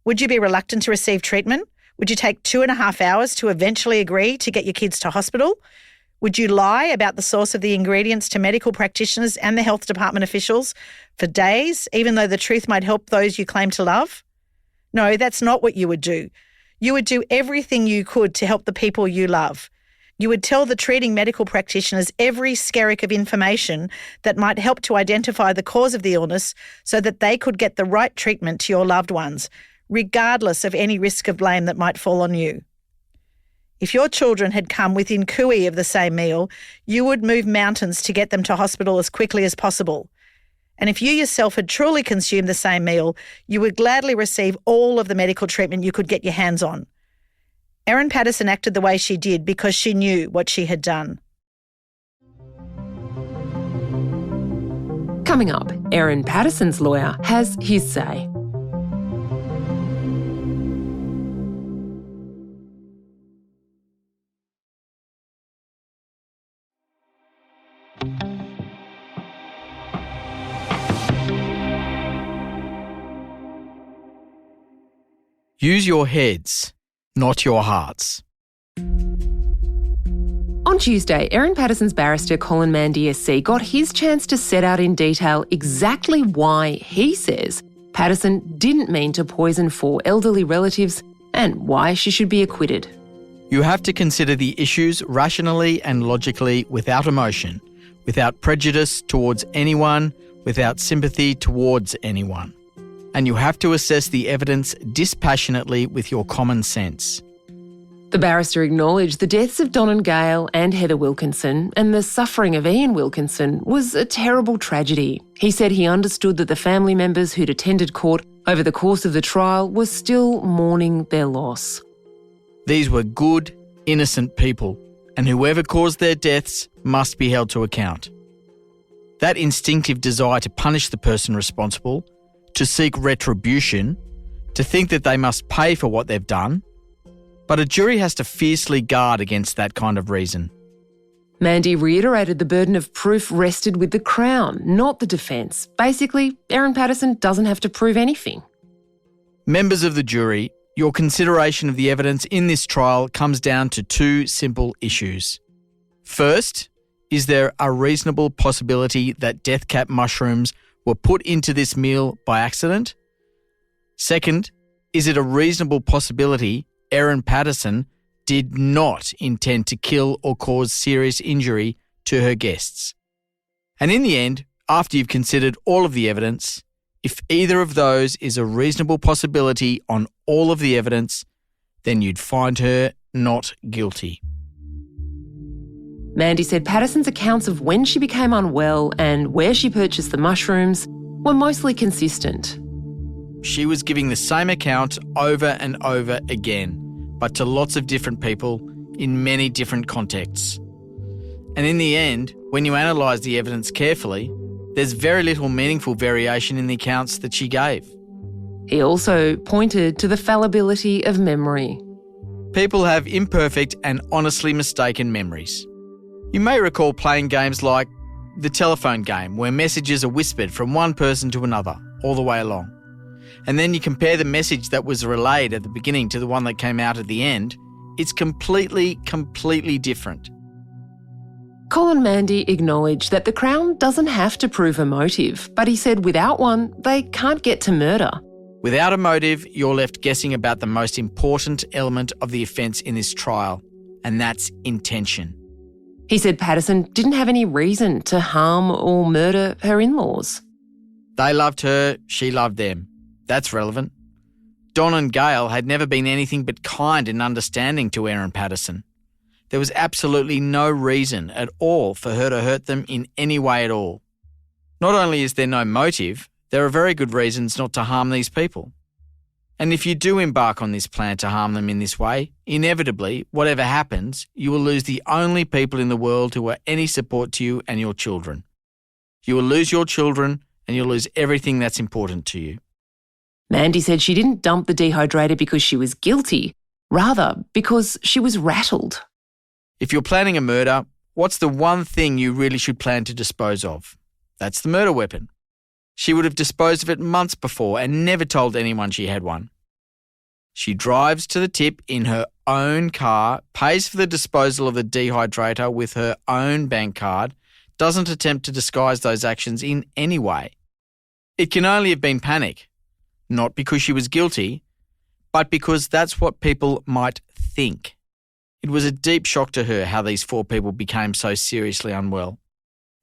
Would you be reluctant to receive treatment? Would you take 2.5 hours to eventually agree to get your kids to hospital? Would you lie about the source of the ingredients to medical practitioners and the health department officials for days, even though the truth might help those you claim to love? No, that's not what you would do. You would do everything you could to help the people you love. You would tell the treating medical practitioners every skerrick of information that might help to identify the cause of the illness so that they could get the right treatment to your loved ones, regardless of any risk of blame that might fall on you. If your children had come within cooey of the same meal, you would move mountains to get them to hospital as quickly as possible. And if you yourself had truly consumed the same meal, you would gladly receive all of the medical treatment you could get your hands on. Erin Patterson acted the way she did because she knew what she had done. Coming up, Erin Patterson's lawyer has his say. Use your heads, not your hearts. On Tuesday, Erin Patterson's barrister Colin Mandy SC got his chance to set out in detail exactly why he says Patterson didn't mean to poison 4 elderly relatives and why she should be acquitted. You have to consider the issues rationally and logically without emotion, without prejudice towards anyone, without sympathy towards anyone. And you have to assess the evidence dispassionately with your common sense. The barrister acknowledged the deaths of Don and Gail and Heather Wilkinson and the suffering of Ian Wilkinson was a terrible tragedy. He said he understood that the family members who'd attended court over the course of the trial were still mourning their loss. These were good, innocent people, and whoever caused their deaths must be held to account. That instinctive desire to punish the person responsible, to seek retribution, to think that they must pay for what they've done. But a jury has to fiercely guard against that kind of reason. Mandy reiterated the burden of proof rested with the Crown, not the defence. Basically, Erin Patterson doesn't have to prove anything. Members of the jury, your consideration of the evidence in this trial comes down to two simple issues. First, is there a reasonable possibility that death cap mushrooms were put into this meal by accident? Second, is it a reasonable possibility Erin Patterson did not intend to kill or cause serious injury to her guests? And in the end, after you've considered all of the evidence, if either of those is a reasonable possibility on all of the evidence, then you'd find her not guilty. Mandy said Patterson's accounts of when she became unwell and where she purchased the mushrooms were mostly consistent. She was giving the same account over and over again, but to lots of different people in many different contexts. And in the end, when you analyse the evidence carefully, there's very little meaningful variation in the accounts that she gave. He also pointed to the fallibility of memory. People have imperfect and honestly mistaken memories. You may recall playing games like the telephone game, where messages are whispered from one person to another all the way along. And then you compare the message that was relayed at the beginning to the one that came out at the end. It's completely different. Colin Mandy acknowledged that the Crown doesn't have to prove a motive, but he said without one, they can't get to murder. Without a motive, you're left guessing about the most important element of the offence in this trial, and that's intention. He said Patterson didn't have any reason to harm or murder her in-laws. They loved her, she loved them. That's relevant. Don and Gail had never been anything but kind and understanding to Erin Patterson. There was absolutely no reason at all for her to hurt them in any way at all. Not only is there no motive, there are very good reasons not to harm these people. And if you do embark on this plan to harm them in this way, inevitably, whatever happens, you will lose the only people in the world who are any support to you and your children. You will lose your children and you'll lose everything that's important to you. Mandy said she didn't dump the dehydrator because she was guilty, rather because she was rattled. If you're planning a murder, what's the one thing you really should plan to dispose of? That's the murder weapon. She would have disposed of it months before and never told anyone she had one. She drives to the tip in her own car, pays for the disposal of the dehydrator with her own bank card, doesn't attempt to disguise those actions in any way. It can only have been panic, not because she was guilty, but because that's what people might think. It was a deep shock to her how these four people became so seriously unwell.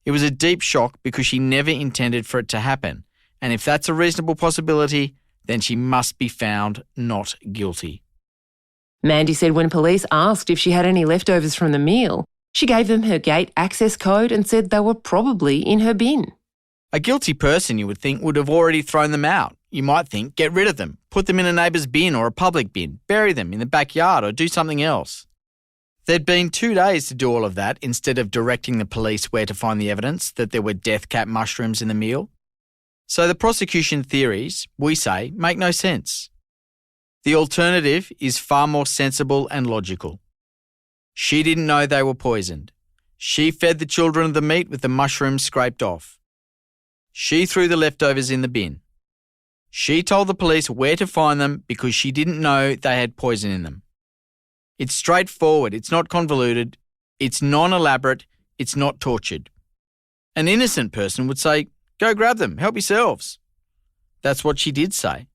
It was a deep shock because she never intended for it to happen, and if that's a reasonable possibility, then she must be found not guilty. Mandy said when police asked if she had any leftovers from the meal, she gave them her gate access code and said they were probably in her bin. A guilty person, you would think, would have already thrown them out. You might think, get rid of them, put them in a neighbour's bin or a public bin, bury them in the backyard or do something else. There'd been 2 days to do all of that instead of directing the police where to find the evidence that there were death cap mushrooms in the meal. So the prosecution theories, we say, make no sense. The alternative is far more sensible and logical. She didn't know they were poisoned. She fed the children the meat with the mushrooms scraped off. She threw the leftovers in the bin. She told the police where to find them because she didn't know they had poison in them. It's straightforward, it's not convoluted, it's non-elaborate, it's not tortured. An innocent person would say, go grab them, help yourselves. That's what she did say.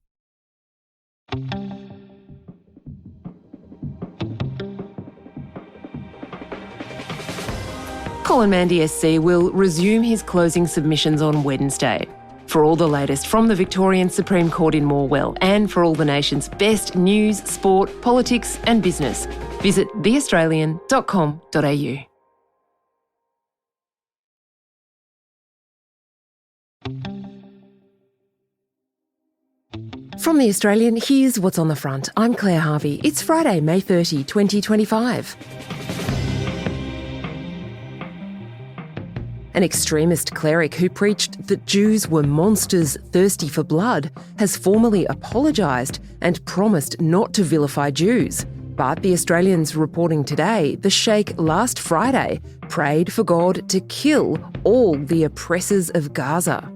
Colin Mandy SC will resume his closing submissions on Wednesday. For all the latest from the Victorian Supreme Court in Morwell and for all the nation's best news, sport, politics and business, visit theaustralian.com.au. From The Australian, here's what's on the front. I'm Claire Harvey. It's Friday, May 30, 2025. An extremist cleric who preached that Jews were monsters thirsty for blood has formally apologised and promised not to vilify Jews. But the Australians reporting today the sheikh last Friday prayed for God to kill all the oppressors of Gaza.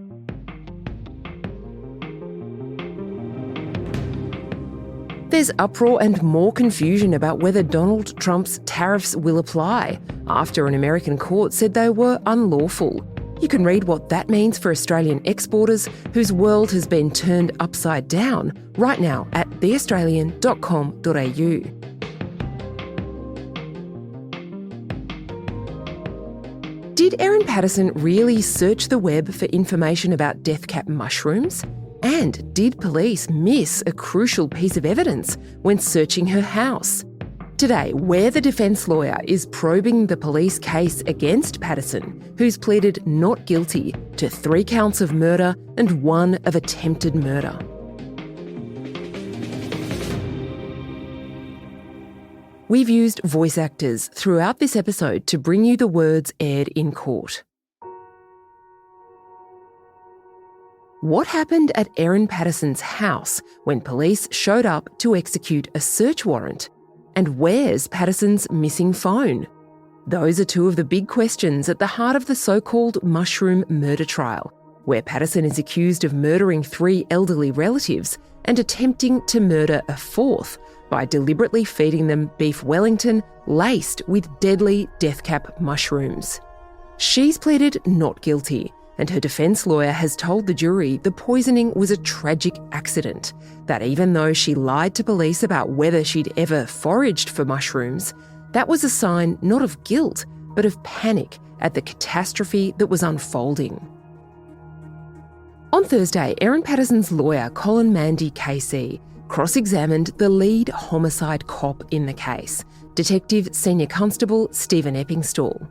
There's uproar and more confusion about whether Donald Trump's tariffs will apply after an American court said they were unlawful. You can read what that means for Australian exporters whose world has been turned upside down right now at theaustralian.com.au. Did Erin Patterson really search the web for information about death cap mushrooms? And did police miss a crucial piece of evidence when searching her house? Today, where the defence lawyer is probing the police case against Patterson, who's pleaded not guilty to 3 counts of murder and 1 of attempted murder. We've used voice actors throughout this episode to bring you the words aired in court. What happened at Erin Patterson's house when police showed up to execute a search warrant? And where's Patterson's missing phone? Those are 2 of the big questions at the heart of the so-called mushroom murder trial, where Patterson is accused of murdering 3 elderly relatives and attempting to murder a 4th by deliberately feeding them beef Wellington laced with deadly death cap mushrooms. She's pleaded not guilty, and her defence lawyer has told the jury the poisoning was a tragic accident, that even though she lied to police about whether she'd ever foraged for mushrooms, that was a sign not of guilt, but of panic at the catastrophe that was unfolding. On Thursday, Erin Patterson's lawyer, Colin Mandy KC, cross-examined the lead homicide cop in the case, Detective Senior Constable Stephen Eppingstall.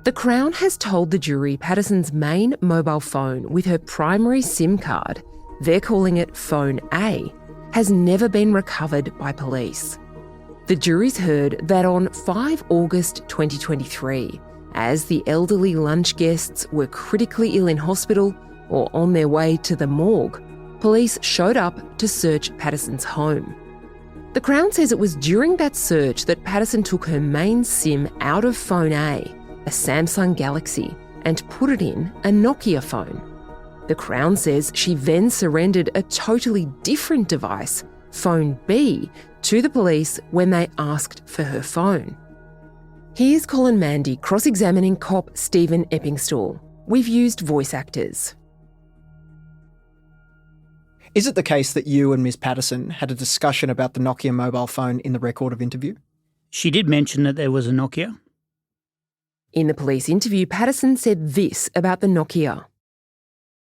The Crown has told the jury Patterson's main mobile phone with her primary SIM card, they're calling it Phone A, has never been recovered by police. The jury's heard that on 5 August 2023, as the elderly lunch guests were critically ill in hospital or on their way to the morgue, police showed up to search Patterson's home. The Crown says it was during that search that Patterson took her main SIM out of Phone A, a Samsung Galaxy, and put it in a Nokia phone. The Crown says she then surrendered a totally different device, Phone B, to the police when they asked for her phone. Here's Colin Mandy cross-examining cop Stephen Eppingstall. We've used voice actors. Is it the case that you and Ms Patterson had a discussion about the Nokia mobile phone in the record of interview? She did mention that there was a Nokia. In the police interview, Patterson said this about the Nokia.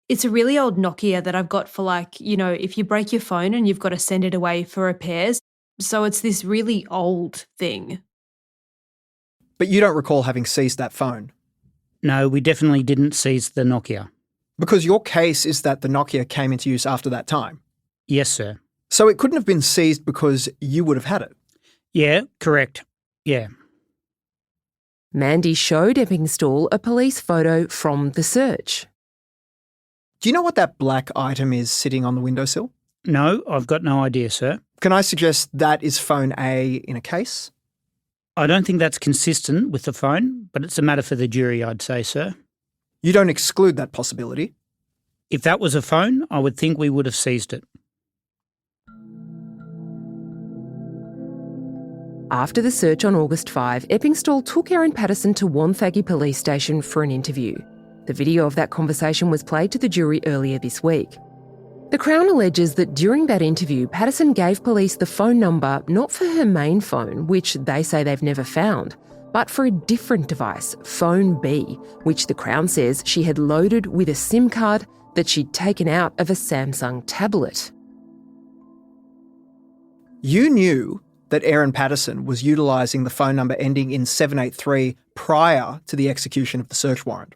It's a really old Nokia that I've got for if you break your phone and you've got to send it away for repairs. So it's this really old thing. But you don't recall having seized that phone? No, we definitely didn't seize the Nokia. Because your case is that the Nokia came into use after that time? Yes, sir. So it couldn't have been seized because you would have had it? Yeah, correct. Yeah. Mandy showed Eppingstall a police photo from the search. Do you know what that black item is sitting on the windowsill? No, I've got no idea, sir. Can I suggest that is Phone A in a case? I don't think that's consistent with the phone, but it's a matter for the jury, I'd say, sir. You don't exclude that possibility? If that was a phone, I would think we would have seized it. After the search on August 5, Eppingstall took Erin Patterson to Wonthaggi Police Station for an interview. The video of that conversation was played to the jury earlier this week. The Crown alleges that during that interview, Patterson gave police the phone number not for her main phone, which they say they've never found, but for a different device, Phone B, which the Crown says she had loaded with a SIM card that she'd taken out of a Samsung tablet. You knew that Erin Patterson was utilising the phone number ending in 783 prior to the execution of the search warrant?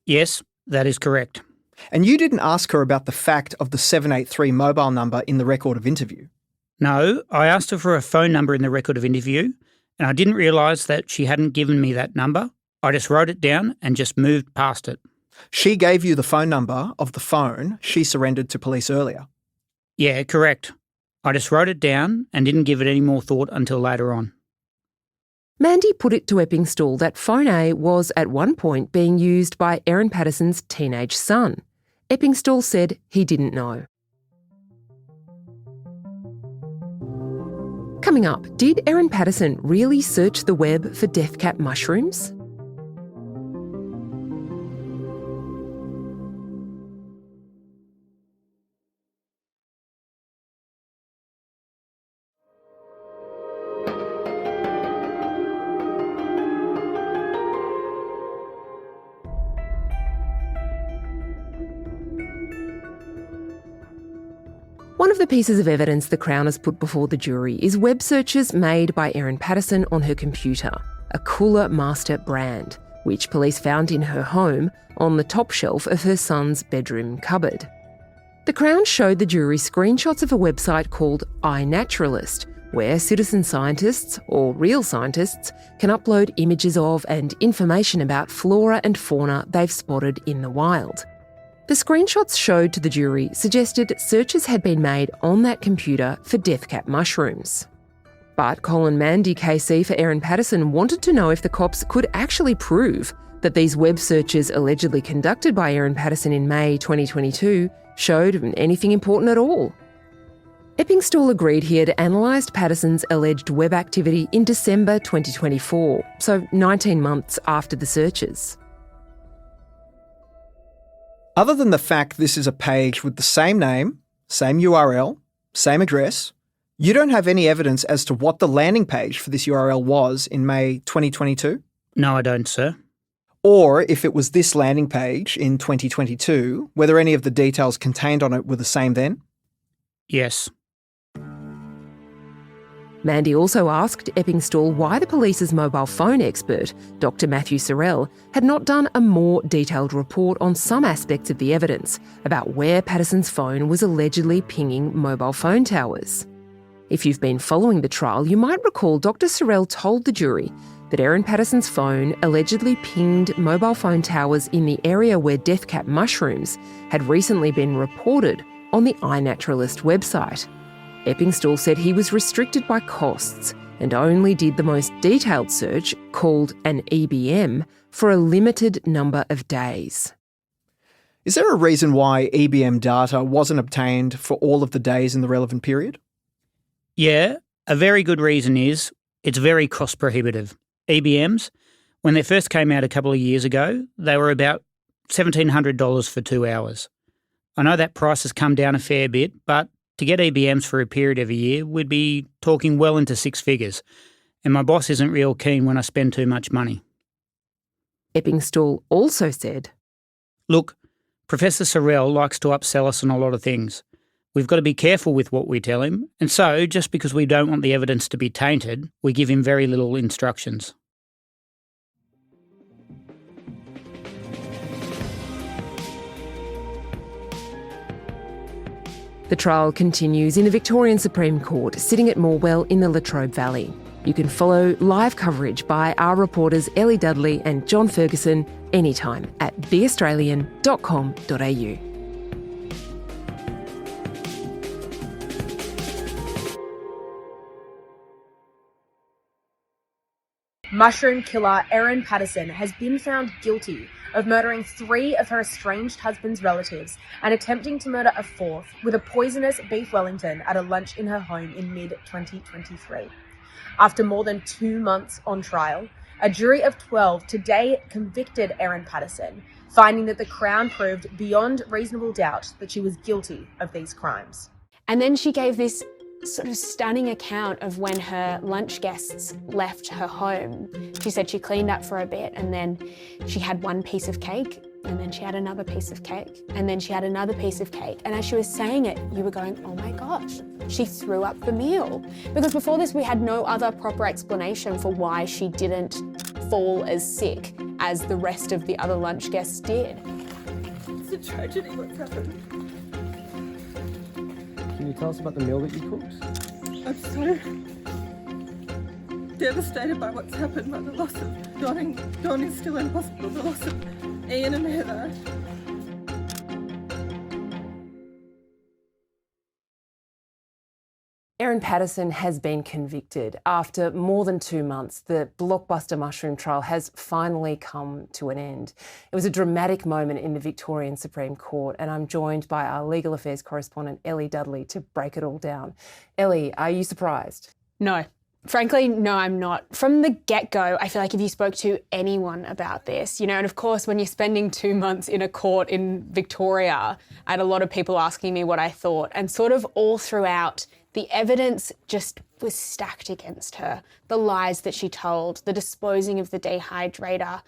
Yes, that is correct. And you didn't ask her about the fact of the 783 mobile number in the record of interview? No, I asked her for a phone number in the record of interview, and I didn't realise that she hadn't given me that number, I just wrote it down and just moved past it. She gave you the phone number of the phone she surrendered to police earlier. Yeah, correct. I just wrote it down and didn't give it any more thought until later on. Mandy put it to Eppingstall that phone A was at one point being used by Erin Patterson's teenage son. Eppingstall said he didn't know. Coming up, did Erin Patterson really search the web for death cap mushrooms? One of the pieces of evidence the Crown has put before the jury is web searches made by Erin Patterson on her computer, a Cooler Master brand, which police found in her home on the top shelf of her son's bedroom cupboard. The Crown showed the jury screenshots of a website called iNaturalist, where citizen scientists, or real scientists, can upload images of and information about flora and fauna they've spotted in the wild. The screenshots showed to the jury suggested searches had been made on that computer for death cap mushrooms. But Colin Mandy KC for Erin Patterson wanted to know if the cops could actually prove that these web searches allegedly conducted by Erin Patterson in May 2022 showed anything important at all. Eppingstall agreed he had analysed Patterson's alleged web activity in December 2024, so 19 months after the searches. Other than the fact this is a page with the same name, same URL, same address, you don't have any evidence as to what the landing page for this URL was in May 2022? No, I don't, sir. Or if it was this landing page in 2022, whether any of the details contained on it were the same then? Yes. Mandy also asked Eppingstall why the police's mobile phone expert, Dr Matthew Sorrell, had not done a more detailed report on some aspects of the evidence about where Patterson's phone was allegedly pinging mobile phone towers. If you've been following the trial, you might recall Dr Sorrell told the jury that Erin Patterson's phone allegedly pinged mobile phone towers in the area where death cap mushrooms had recently been reported on the iNaturalist website. Eppingstall said he was restricted by costs and only did the most detailed search, called an EBM, for a limited number of days. Is there a reason why EBM data wasn't obtained for all of the days in the relevant period? Yeah, a very good reason is it's very cost prohibitive. EBMs, when they first came out a couple of years ago, they were about $1,700 for 2 hours. I know that price has come down a fair bit, but to get EBMs for a period of a year, we'd be talking well into six figures. And my boss isn't real keen when I spend too much money. Eppingstall also said, "Look, Professor Sorrell likes to upsell us on a lot of things. We've got to be careful with what we tell him, and so, just because we don't want the evidence to be tainted, we give him very little instructions." The trial continues in the Victorian Supreme Court, sitting at Morwell in the Latrobe Valley. You can follow live coverage by our reporters Ellie Dudley and John Ferguson anytime at theaustralian.com.au. Mushroom killer Erin Patterson has been found guilty of murdering 3 of her estranged husband's relatives and attempting to murder a 4th with a poisonous beef Wellington at a lunch in her home in mid-2023. After more than 2 months on trial, a jury of 12 today convicted Erin Patterson, finding that the Crown proved beyond reasonable doubt that she was guilty of these crimes. And then she gave this sort of stunning account of when her lunch guests left her home. She said she cleaned up for a bit and then she had one piece of cake and then she had another piece of cake and then she had another piece of cake. And as she was saying it, you were going, oh my gosh, she threw up the meal. Because before this, we had no other proper explanation for why she didn't fall as sick as the rest of the other lunch guests did. It's a tragedy what's happened. Can you tell us about the meal that you cooked? I'm so devastated by what's happened, by the loss of Don is still in hospital. The loss of Ian and Heather. Erin Patterson has been convicted. After more than 2 months, the blockbuster mushroom trial has finally come to an end. It was a dramatic moment in the Victorian Supreme Court, and I'm joined by our legal affairs correspondent, Ellie Dudley, to break it all down. Ellie, are you surprised? No. Frankly, no, I'm not. From the get-go, I feel like if you spoke to anyone about this, and of course, when you're spending 2 months in a court in Victoria, I had a lot of people asking me what I thought, and sort of all throughout, the evidence just was stacked against her. The lies that she told, the disposing of the dehydrator,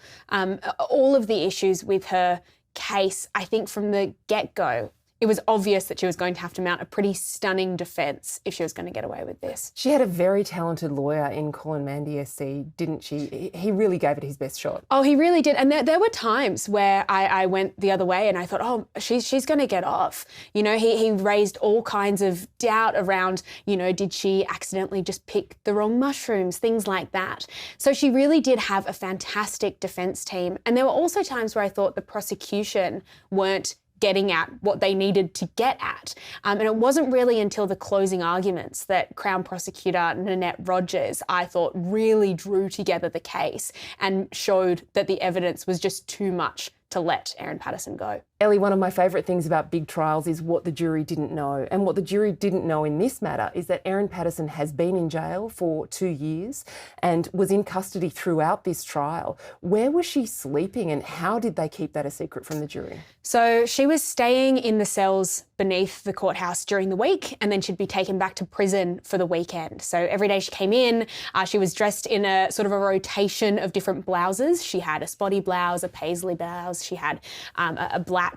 all of the issues with her case, I think from the get-go, it was obvious that she was going to have to mount a pretty stunning defence if she was going to get away with this. She had a very talented lawyer in Colin Mandy SC, didn't she? He really gave it his best shot. Oh, he really did. And there were times where I went the other way and I thought, oh, she's going to get off. He raised all kinds of doubt around, did she accidentally just pick the wrong mushrooms, things like that. So she really did have a fantastic defence team. And there were also times where I thought the prosecution weren't getting at what they needed to get at. And it wasn't really until the closing arguments that Crown Prosecutor Nanette Rogers, I thought, really drew together the case and showed that the evidence was just too much to let Erin Patterson go. Ellie, one of my favourite things about big trials is what the jury didn't know. And what the jury didn't know in this matter is that Erin Patterson has been in jail for 2 years and was in custody throughout this trial. Where was she sleeping and how did they keep that a secret from the jury? So she was staying in the cells beneath the courthouse during the week and then she'd be taken back to prison for the weekend. So every day she came in, she was dressed in a sort of a rotation of different blouses. She had a spotty blouse, a paisley blouse, she had a black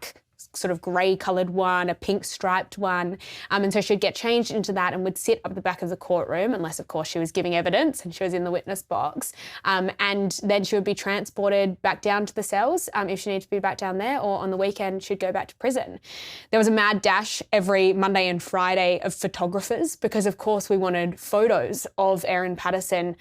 sort of grey coloured one, a pink striped one. And so she'd get changed into that and would sit up the back of the courtroom, unless of course she was giving evidence and she was in the witness box. And then she would be transported back down to the cells if she needed to be back down there, or on the weekend she'd go back to prison. There was a mad dash every Monday and Friday of photographers because of course we wanted photos of Erin Patterson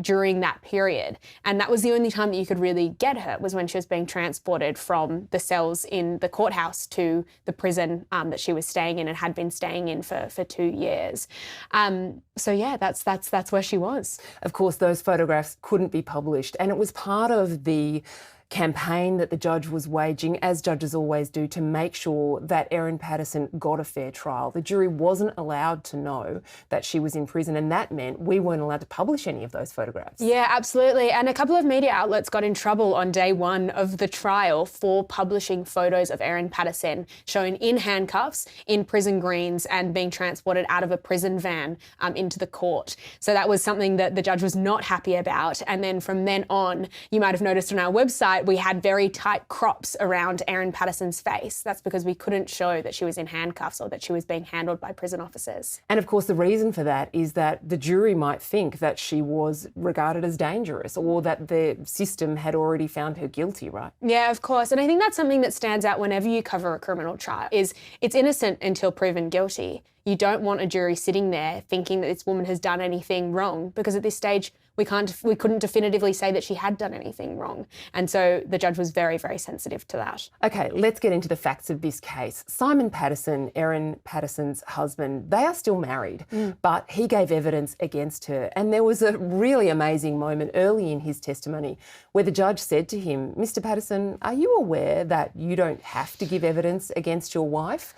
during that period. And that was the only time that you could really get her, was when she was being transported from the cells in the courthouse to the prison that she was staying in and had been staying in for 2 years. So yeah, that's where she was. Of course, those photographs couldn't be published, and it was part of the campaign that the judge was waging, as judges always do, to make sure that Erin Patterson got a fair trial. The jury wasn't allowed to know that she was in prison, and that meant we weren't allowed to publish any of those photographs. Yeah, absolutely. And a couple of media outlets got in trouble on day one of the trial for publishing photos of Erin Patterson shown in handcuffs, in prison greens, and being transported out of a prison van into the court. So that was something that the judge was not happy about. And then from then on, you might have noticed on our website, we had very tight crops around Erin Patterson's face. That's because we couldn't show that she was in handcuffs or that she was being handled by prison officers. And of course, the reason for that is that the jury might think that she was regarded as dangerous or that the system had already found her guilty, right? Yeah, of course. And I think that's something that stands out whenever you cover a criminal trial, is it's innocent until proven guilty. You don't want a jury sitting there thinking that this woman has done anything wrong, because at this stage we couldn't definitively say that she had done anything wrong. And so the judge was very, very sensitive to that. Okay, let's get into the facts of this case. Simon Patterson, Erin Patterson's husband, they are still married, but he gave evidence against her. And there was a really amazing moment early in his testimony where the judge said to him, Mr. Patterson, are you aware that you don't have to give evidence against your wife?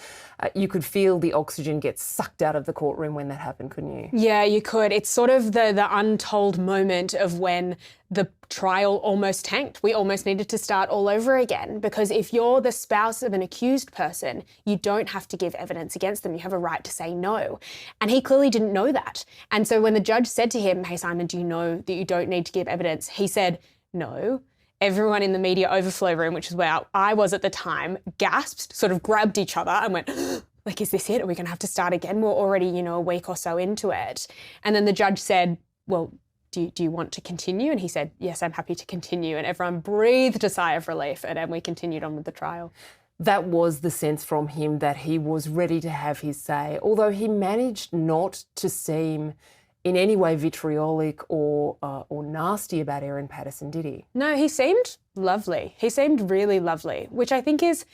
You could feel the oxygen get sucked out of the courtroom when that happened, couldn't you? Yeah, you could. It's sort of the untold moment of when the trial almost tanked. We almost needed to start all over again, because if you're the spouse of an accused person, you don't have to give evidence against them. You have a right to say no. And he clearly didn't know that. And so when the judge said to him, hey, Simon, do you know that you don't need to give evidence? He said, no. Everyone in the media overflow room, which is where I was at the time, gasped, sort of grabbed each other and went, like, is this it? Are we going to have to start again? We're already, a week or so into it. And then the judge said, well, do you want to continue? And he said, yes, I'm happy to continue. And everyone breathed a sigh of relief, and then we continued on with the trial. That was the sense from him, that he was ready to have his say, although he managed not to seem in any way vitriolic or nasty about Erin Patterson, did he? No, he seemed lovely. He seemed really lovely, which I think it's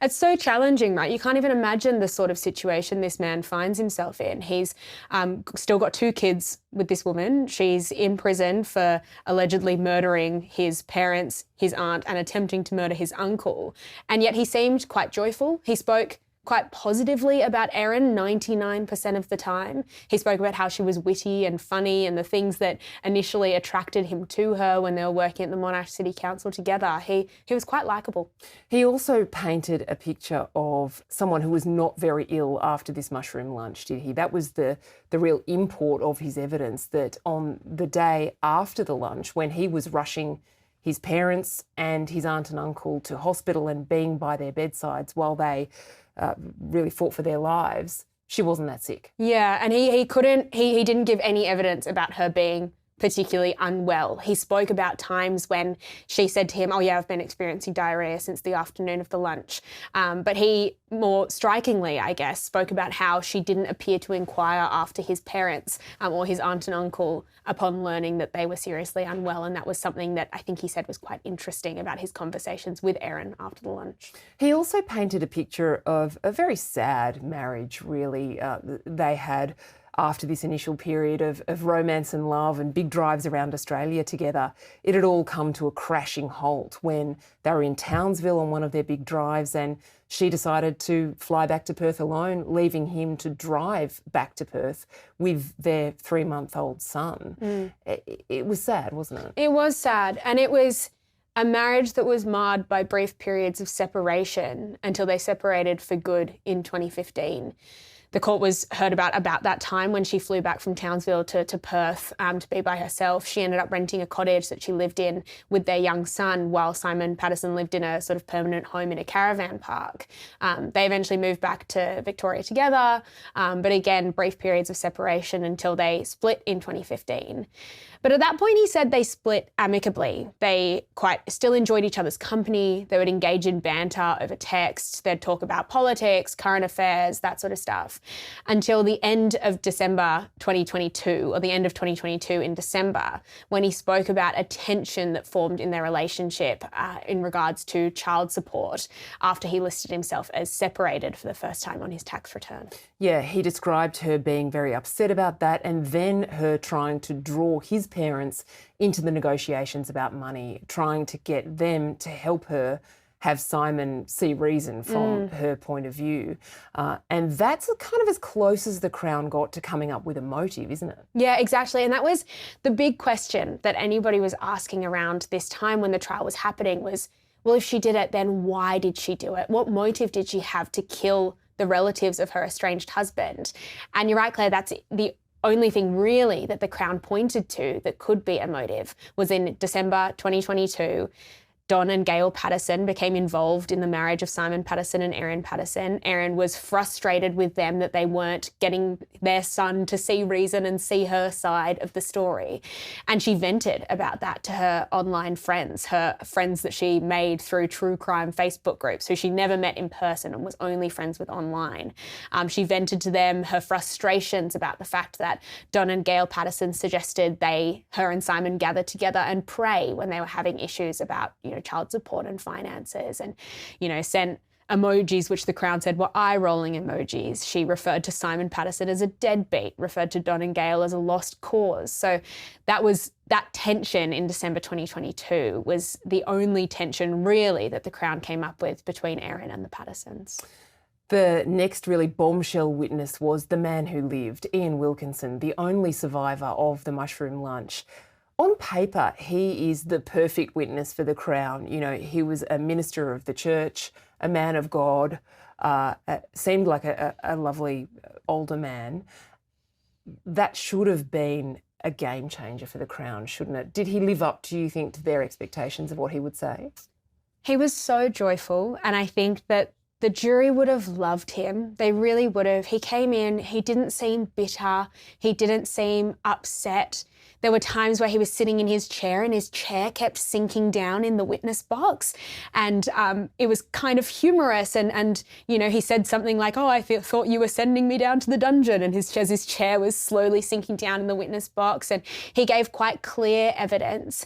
so challenging, right? You can't even imagine the sort of situation this man finds himself in. He's still got 2 kids with this woman. She's in prison for allegedly murdering his parents, his aunt, and attempting to murder his uncle. And yet he seemed quite joyful. He spoke quite positively about Erin 99% of the time. He spoke about how she was witty and funny and the things that initially attracted him to her when they were working at the Monash City Council together. He was quite likeable. He also painted a picture of someone who was not very ill after this mushroom lunch, did he? That was the real import of his evidence, that on the day after the lunch, when he was rushing his parents and his aunt and uncle to hospital and being by their bedsides while they really fought for their lives, she wasn't that sick. Yeah, and he didn't give any evidence about her being particularly unwell. He spoke about times when she said to him, "Oh yeah, I've been experiencing diarrhea since the afternoon of the lunch." But he, more strikingly, I guess, spoke about how she didn't appear to inquire after his parents or his aunt and uncle upon learning that they were seriously unwell. And that was something that I think he said was quite interesting about his conversations with Erin after the lunch. He also painted a picture of a very sad marriage, really. They had, after this initial period of romance and love and big drives around Australia together, it had all come to a crashing halt when they were in Townsville on one of their big drives, and she decided to fly back to Perth alone, leaving him to drive back to Perth with their 3-month-old son. It was sad, wasn't it? It was sad, and it was a marriage that was marred by brief periods of separation until they separated for good in 2015. The court was heard about that time when she flew back from Townsville to Perth to be by herself. She ended up renting a cottage that she lived in with their young son, while Simon Patterson lived in a sort of permanent home in a caravan park. They eventually moved back to Victoria together, but again, brief periods of separation until they split in 2015. But at that point, he said they split amicably. They still enjoyed each other's company. They would engage in banter over text. They'd talk about politics, current affairs, that sort of stuff, until the end of December 2022, or the end of 2022 in December, when he spoke about a tension that formed in their relationship in regards to child support after he listed himself as separated for the first time on his tax return. Yeah, he described her being very upset about that, and then her trying to draw his parents into the negotiations about money, trying to get them to help her have Simon see reason from her point of view. And that's kind of as close as the Crown got to coming up with a motive, isn't it? Yeah, exactly. And that was the big question that anybody was asking around this time when the trial was happening was, well, if she did it, then why did she do it? What motive did she have to kill the relatives of her estranged husband? And you're right, Claire, that's the only thing really that the Crown pointed to that could be a motive was in December 2022. Don and Gail Patterson became involved in the marriage of Simon Patterson and Erin Patterson. Erin was frustrated with them that they weren't getting their son to see reason and see her side of the story. And she vented about that to her online friends, her friends that she made through true crime Facebook groups, who she never met in person and was only friends with online. She vented to them her frustrations about the fact that Don and Gail Patterson suggested her and Simon gather together and pray when they were having issues about, child support and finances, and, sent emojis which the Crown said were eye-rolling emojis. She referred to Simon Patterson as a deadbeat, referred to Don and Gail as a lost cause. So that tension in December 2022 was the only tension really that the Crown came up with between Erin and the Pattersons. The next really bombshell witness was the man who lived, Ian Wilkinson, the only survivor of the mushroom lunch. On paper, he is the perfect witness for the Crown. He was a minister of the church, a man of God, seemed like a lovely older man. That should have been a game changer for the Crown, shouldn't it? Did he live up, do you think, to their expectations of what he would say? He was so joyful, and I think that The jury would have loved him. They really would have. He came in, he didn't seem bitter, he didn't seem upset. There were times where he was sitting in his chair and his chair kept sinking down in the witness box. And it was kind of humorous. And you know, he said something like, oh, I thought you were sending me down to the dungeon. And his chair was slowly sinking down in the witness box. And he gave quite clear evidence.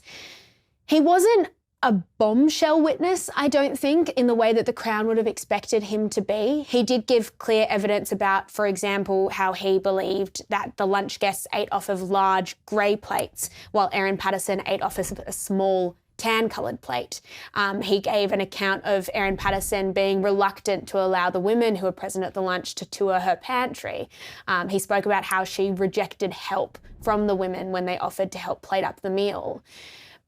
He wasn't a bombshell witness, I don't think, in the way that the Crown would have expected him to be. He did give clear evidence about, for example, how he believed that the lunch guests ate off of large grey plates while Erin Patterson ate off of a small tan-coloured plate. He gave an account of Erin Patterson being reluctant to allow the women who were present at the lunch to tour her pantry. He spoke about how she rejected help from the women when they offered to help plate up the meal.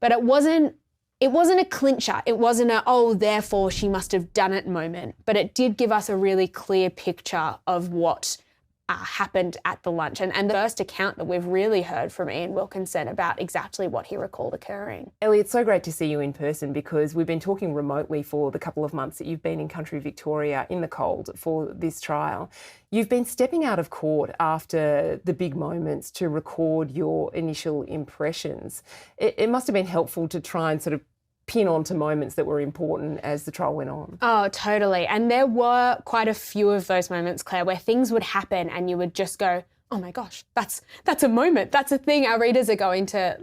But it wasn't a clincher. It wasn't a, oh, therefore she must have done it moment. But it did give us a really clear picture of what happened at the lunch. And the first account that we've really heard from Ian Wilkinson about exactly what he recalled occurring. Ellie, it's so great to see you in person because we've been talking remotely for the couple of months that you've been in country Victoria in the cold for this trial. You've been stepping out of court after the big moments to record your initial impressions. It must have been helpful to try and sort of pin onto moments that were important as the trial went on. Oh, totally. And there were quite a few of those moments, Claire, where things would happen and you would just go, oh my gosh, that's a moment. That's a thing our readers are going to,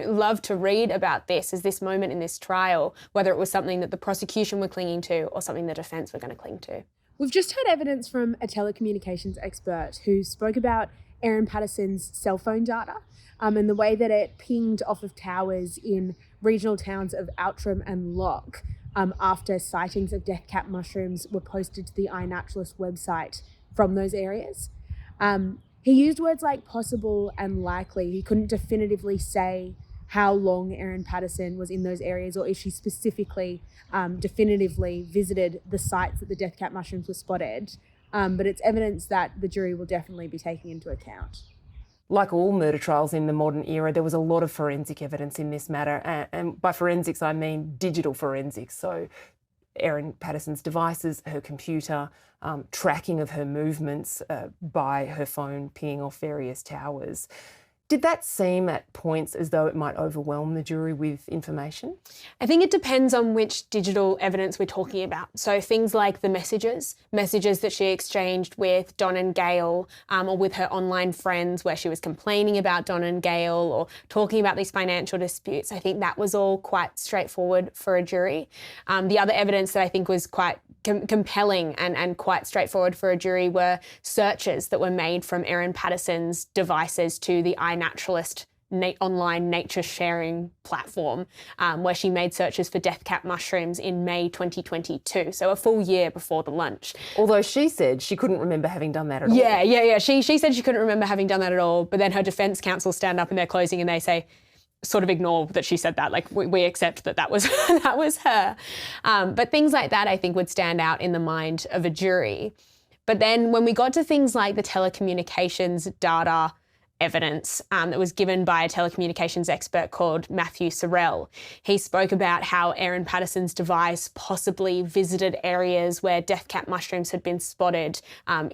love to read about this, is this moment in this trial, whether it was something that the prosecution were clinging to or something the defence were going to cling to. We've just heard evidence from a telecommunications expert who spoke about Erin Patterson's cell phone data and the way that it pinged off of towers in regional towns of Outram and Lock after sightings of death cap mushrooms were posted to the iNaturalist website from those areas. He used words like possible and likely. He couldn't definitively say how long Erin Patterson was in those areas or if she specifically definitively visited the sites that the death cap mushrooms were spotted. But it's evidence that the jury will definitely be taking into account. Like all murder trials in the modern era, there was a lot of forensic evidence in this matter. And by forensics, I mean digital forensics. So Erin Patterson's devices, her computer, tracking of her movements by her phone pinging off various towers. Did that seem at points as though it might overwhelm the jury with information? I think it depends on which digital evidence we're talking about. So things like the messages that she exchanged with Don and Gail or with her online friends where she was complaining about Don and Gail or talking about these financial disputes. I think that was all quite straightforward for a jury. The other evidence that I think was quite compelling and quite straightforward for a jury were searches that were made from Erin Patterson's devices to the iNaturalist online nature sharing platform where she made searches for death cap mushrooms in May 2022, so a full year before the lunch. Although she said she couldn't remember having done that at all. Yeah. She said she couldn't remember having done that at all, but then her defence counsel stand up in their closing and they say, sort of ignore that she said that, like we accept that was that was her. But things like that I think would stand out in the mind of a jury. But then when we got to things like the telecommunications data evidence that was given by a telecommunications expert called Matthew Sorrell. He spoke about how Erin Patterson's device possibly visited areas where death cap mushrooms had been spotted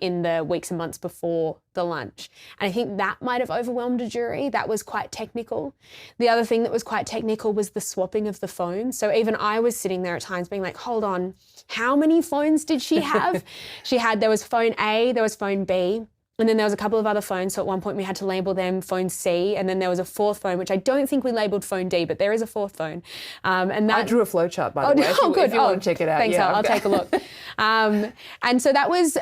in the weeks and months before the lunch. And I think that might have overwhelmed a jury. That was quite technical. The other thing that was quite technical was the swapping of the phones. So even I was sitting there at times being like, hold on, how many phones did she have? There was phone A, there was phone B, and then there was a couple of other phones. So at one point we had to label them phone C, and then there was a fourth phone, which I don't think we labelled phone D, but there is a fourth phone. And that, I drew a flowchart, by the way. Good. If you want to check it out. Thanks, I'll take a look. And so that was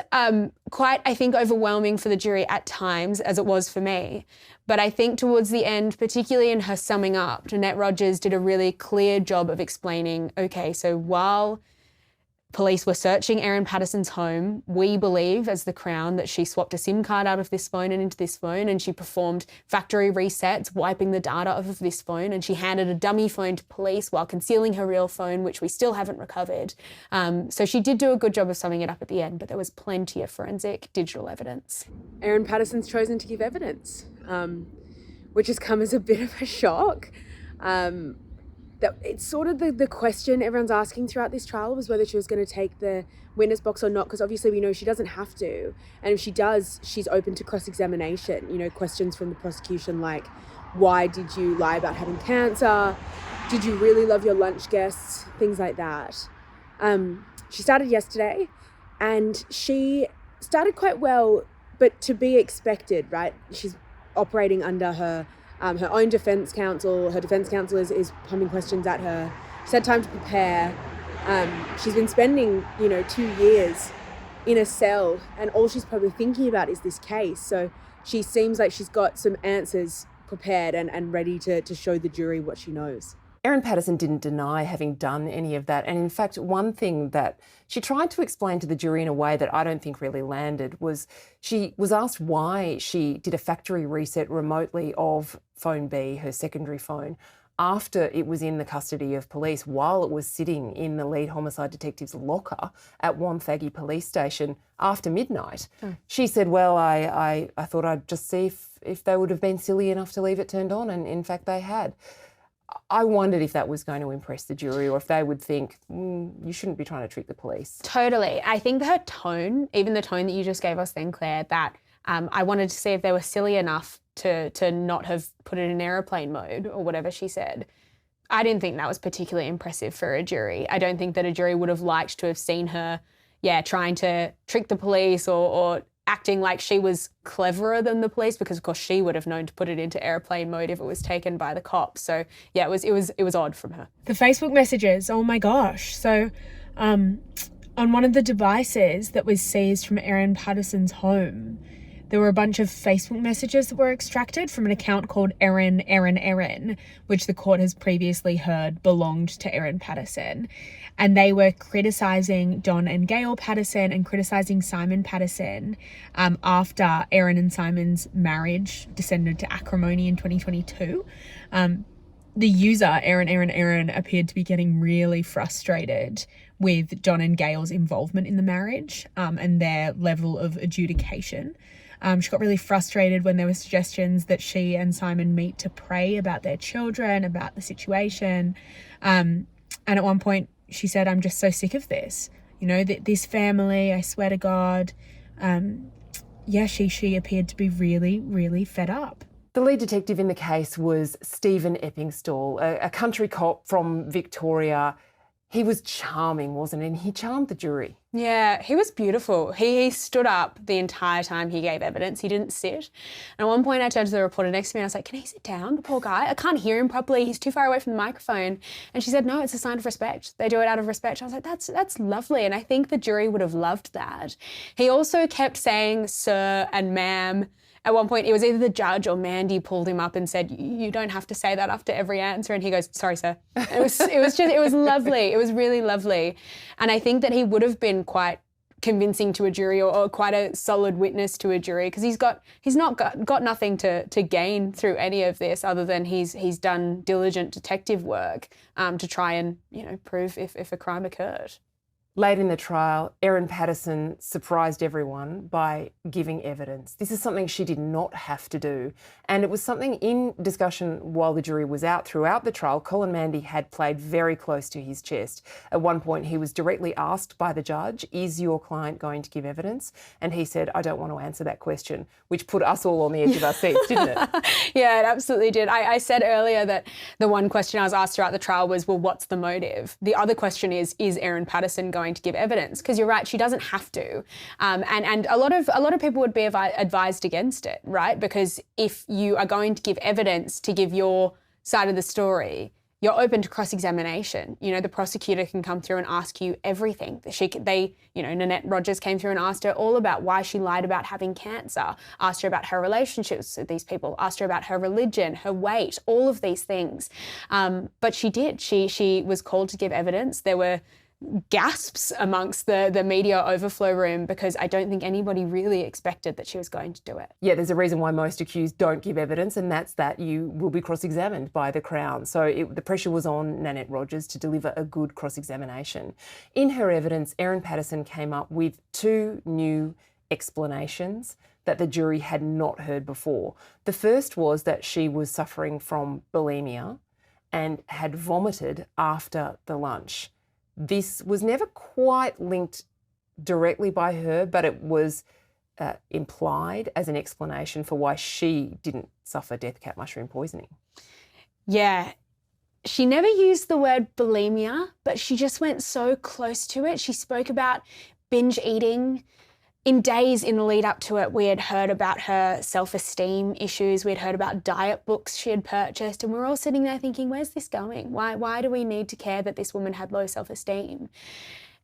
quite, I think, overwhelming for the jury at times, as it was for me. But I think towards the end, particularly in her summing up, Jeanette Rogers did a really clear job of explaining, okay, so while police were searching Erin Patterson's home, we believe, as the Crown, that she swapped a SIM card out of this phone and into this phone, and she performed factory resets, wiping the data off of this phone, and she handed a dummy phone to police while concealing her real phone, which we still haven't recovered. So she did do a good job of summing it up at the end, but there was plenty of forensic digital evidence. Erin Patterson's chosen to give evidence, which has come as a bit of a shock. it's sort of the question everyone's asking throughout this trial was whether she was going to take the witness box or not, because obviously we know she doesn't have to, and if she does, she's open to cross-examination. You know, questions from the prosecution like, why did you lie about having cancer? Did you really love your lunch guests? Things like that. She started yesterday, and she started quite well, but to be expected, right? She's operating under her own defence counsel. Her defence counsel is pumping questions at her. She's had time to prepare. She's been spending, 2 years in a cell, and all she's probably thinking about is this case. So she seems like she's got some answers prepared and ready to show the jury what she knows. Erin Patterson didn't deny having done any of that. And in fact, one thing that she tried to explain to the jury in a way that I don't think really landed was she was asked why she did a factory reset remotely of phone B, her secondary phone, after it was in the custody of police, while it was sitting in the lead homicide detective's locker at Wonthaggi police station after midnight. She said, well, I thought I'd just see if they would have been silly enough to leave it turned on, and in fact they had. I wondered if that was going to impress the jury, or if they would think, you shouldn't be trying to trick the police. Totally. I think her tone, even the tone that you just gave us then, Claire, that I wanted to see if they were silly enough to not have put it in aeroplane mode or whatever she said. I didn't think that was particularly impressive for a jury. I don't think that a jury would have liked to have seen her, trying to trick the police or acting like she was cleverer than the police, because of course she would have known to put it into airplane mode if it was taken by the cops. So it was odd from her. The Facebook messages, oh my gosh. So on one of the devices that was seized from Erin Patterson's home, there were a bunch of Facebook messages that were extracted from an account called Erin, which the court has previously heard belonged to Erin Patterson. And they were criticising Don and Gail Patterson and criticising Simon Patterson after Erin and Simon's marriage descended to acrimony in 2022. The user, Erin, appeared to be getting really frustrated with Don and Gail's involvement in the marriage and their level of adjudication. She got really frustrated when there were suggestions that she and Simon meet to pray about their children, about the situation. And at one point she said, I'm just so sick of this. This family, I swear to God. She appeared to be really, really fed up. The lead detective in the case was Stephen Eppingstall, a country cop from Victoria. He was charming, wasn't he? And he charmed the jury. Yeah, he was beautiful. He stood up the entire time he gave evidence. He didn't sit. And at one point I turned to the reporter next to me and I was like, can he sit down, the poor guy? I can't hear him properly. He's too far away from the microphone. And she said, no, it's a sign of respect. They do it out of respect. I was like, that's lovely. And I think the jury would have loved that. He also kept saying sir and ma'am. At one point, it was either the judge or Mandy pulled him up and said, you don't have to say that after every answer. And he goes, sorry, sir. It was lovely. It was really lovely. And I think that he would have been quite convincing to a jury or quite a solid witness to a jury, because he's not got nothing to gain through any of this other than he's done diligent detective work to try and, prove if a crime occurred. Late in the trial, Erin Patterson surprised everyone by giving evidence. This is something she did not have to do. And it was something in discussion while the jury was out throughout the trial. Colin Mandy had played very close to his chest. At one point, he was directly asked by the judge, is your client going to give evidence? And he said, I don't want to answer that question, which put us all on the edge of our seats, didn't it? Yeah, it absolutely did. I said earlier that the one question I was asked throughout the trial was, well, what's the motive? The other question is Erin Patterson going to give evidence? Because you're right, she doesn't have to. And a lot of people would be advised against it, right? Because if you are going to give evidence to give your side of the story, you're open to cross-examination. The prosecutor can come through and ask you everything. Nanette Rogers came through and asked her all about why she lied about having cancer, asked her about her relationships with these people, asked her about her religion, her weight, all of these things. But she did. She was called to give evidence. There were gasps amongst the media overflow room because I don't think anybody really expected that she was going to do it. Yeah, there's a reason why most accused don't give evidence, and that's that you will be cross-examined by the Crown. So the pressure was on Nanette Rogers to deliver a good cross-examination. In her evidence, Erin Patterson came up with 2 new explanations that the jury had not heard before. The first was that she was suffering from bulimia, and had vomited after the lunch. This was never quite linked directly by her, but it was implied as an explanation for why she didn't suffer death cap mushroom poisoning. Yeah. She never used the word bulimia, but she just went so close to it. She spoke about binge eating. In days in the lead up to it, we had heard about her self-esteem issues. We had heard about diet books she had purchased, and we were all sitting there thinking, where's this going? Why do we need to care that this woman had low self-esteem?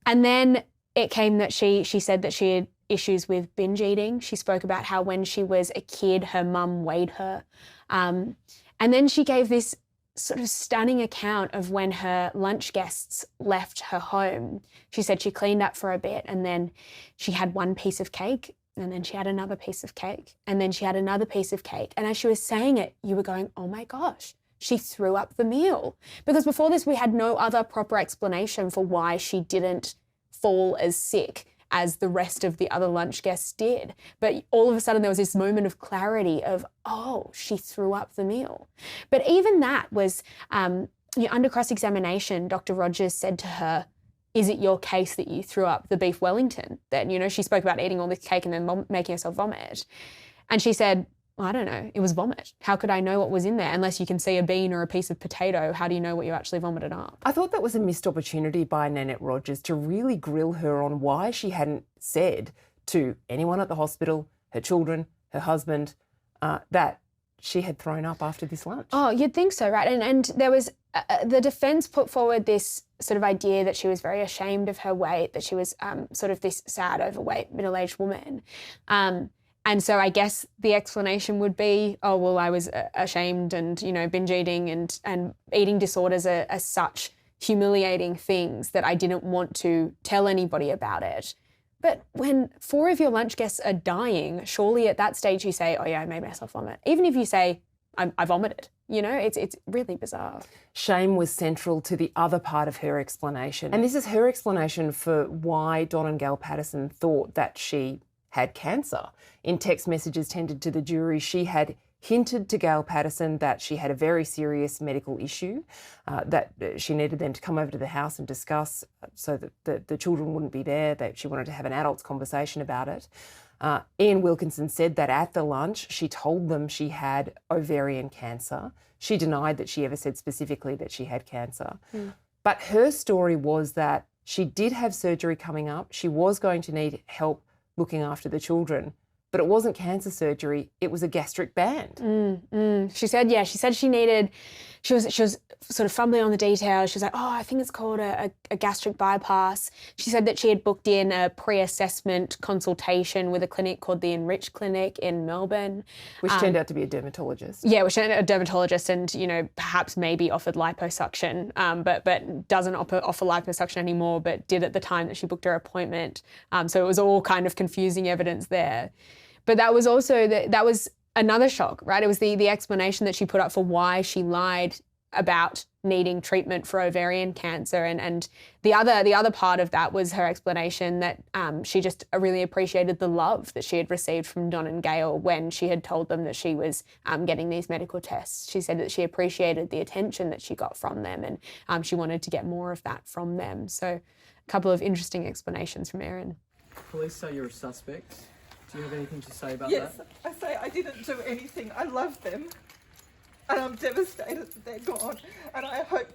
And then it came that she said that she had issues with binge eating. She spoke about how when she was a kid, her mum weighed her. And then she gave this sort of stunning account of when her lunch guests left her home. She said she cleaned up for a bit and then she had one piece of cake and then she had another piece of cake and then she had another piece of cake. And as she was saying it, you were going, oh my gosh, she threw up the meal. Because before this, we had no other proper explanation for why she didn't fall as sick as the rest of the other lunch guests did. But all of a sudden there was this moment of clarity of, oh, she threw up the meal. But even that was, under cross-examination, Dr. Rogers said to her, is it your case that you threw up the beef Wellington? Then, she spoke about eating all this cake and then making herself vomit. And she said, I don't know, it was vomit. How could I know what was in there? Unless you can see a bean or a piece of potato, how do you know what you actually vomited up? I thought that was a missed opportunity by Nanette Rogers to really grill her on why she hadn't said to anyone at the hospital, her children, her husband, that she had thrown up after this lunch. Oh, you'd think so, right? And there was, the defence put forward this sort of idea that she was very ashamed of her weight, that she was sort of this sad, overweight, middle-aged woman. And so I guess the explanation would be, oh, well, I was ashamed and, binge eating and eating disorders are such humiliating things that I didn't want to tell anybody about it. But when 4 of your lunch guests are dying, surely at that stage you say, oh yeah, I made myself vomit. Even if you say, I vomited, it's really bizarre. Shame was central to the other part of her explanation. And this is her explanation for why Don and Gail Patterson thought that she had cancer. In text messages tendered to the jury, she had hinted to Gail Patterson that she had a very serious medical issue, that she needed them to come over to the house and discuss so that the children wouldn't be there, that she wanted to have an adult's conversation about it. Ian Wilkinson said that at the lunch, she told them she had ovarian cancer. She denied that she ever said specifically that she had cancer. But her story was that she did have surgery coming up. She was going to need help looking after the children, but it wasn't cancer surgery, it was a gastric band. She said she was sort of fumbling on the details. She was like, oh, I think it's called a gastric bypass. She said that she had booked in a pre-assessment consultation with a clinic called the Enrich Clinic in Melbourne. Which turned out to be a dermatologist. Yeah, which turned out a dermatologist and, perhaps maybe offered liposuction, but doesn't offer liposuction anymore, but did at the time that she booked her appointment. So it was all kind of confusing evidence there. But that was also, that was another shock, right? It was the explanation that she put up for why she lied about needing treatment for ovarian cancer. And the other part of that was her explanation that she just really appreciated the love that she had received from Don and Gail when she had told them that she was getting these medical tests. She said that she appreciated the attention that she got from them and she wanted to get more of that from them. So a couple of interesting explanations from Erin. Police say you're a suspect. Do you have anything to say about Yes, that? I say I didn't do anything. I love them. And I'm devastated that they're gone. And I hope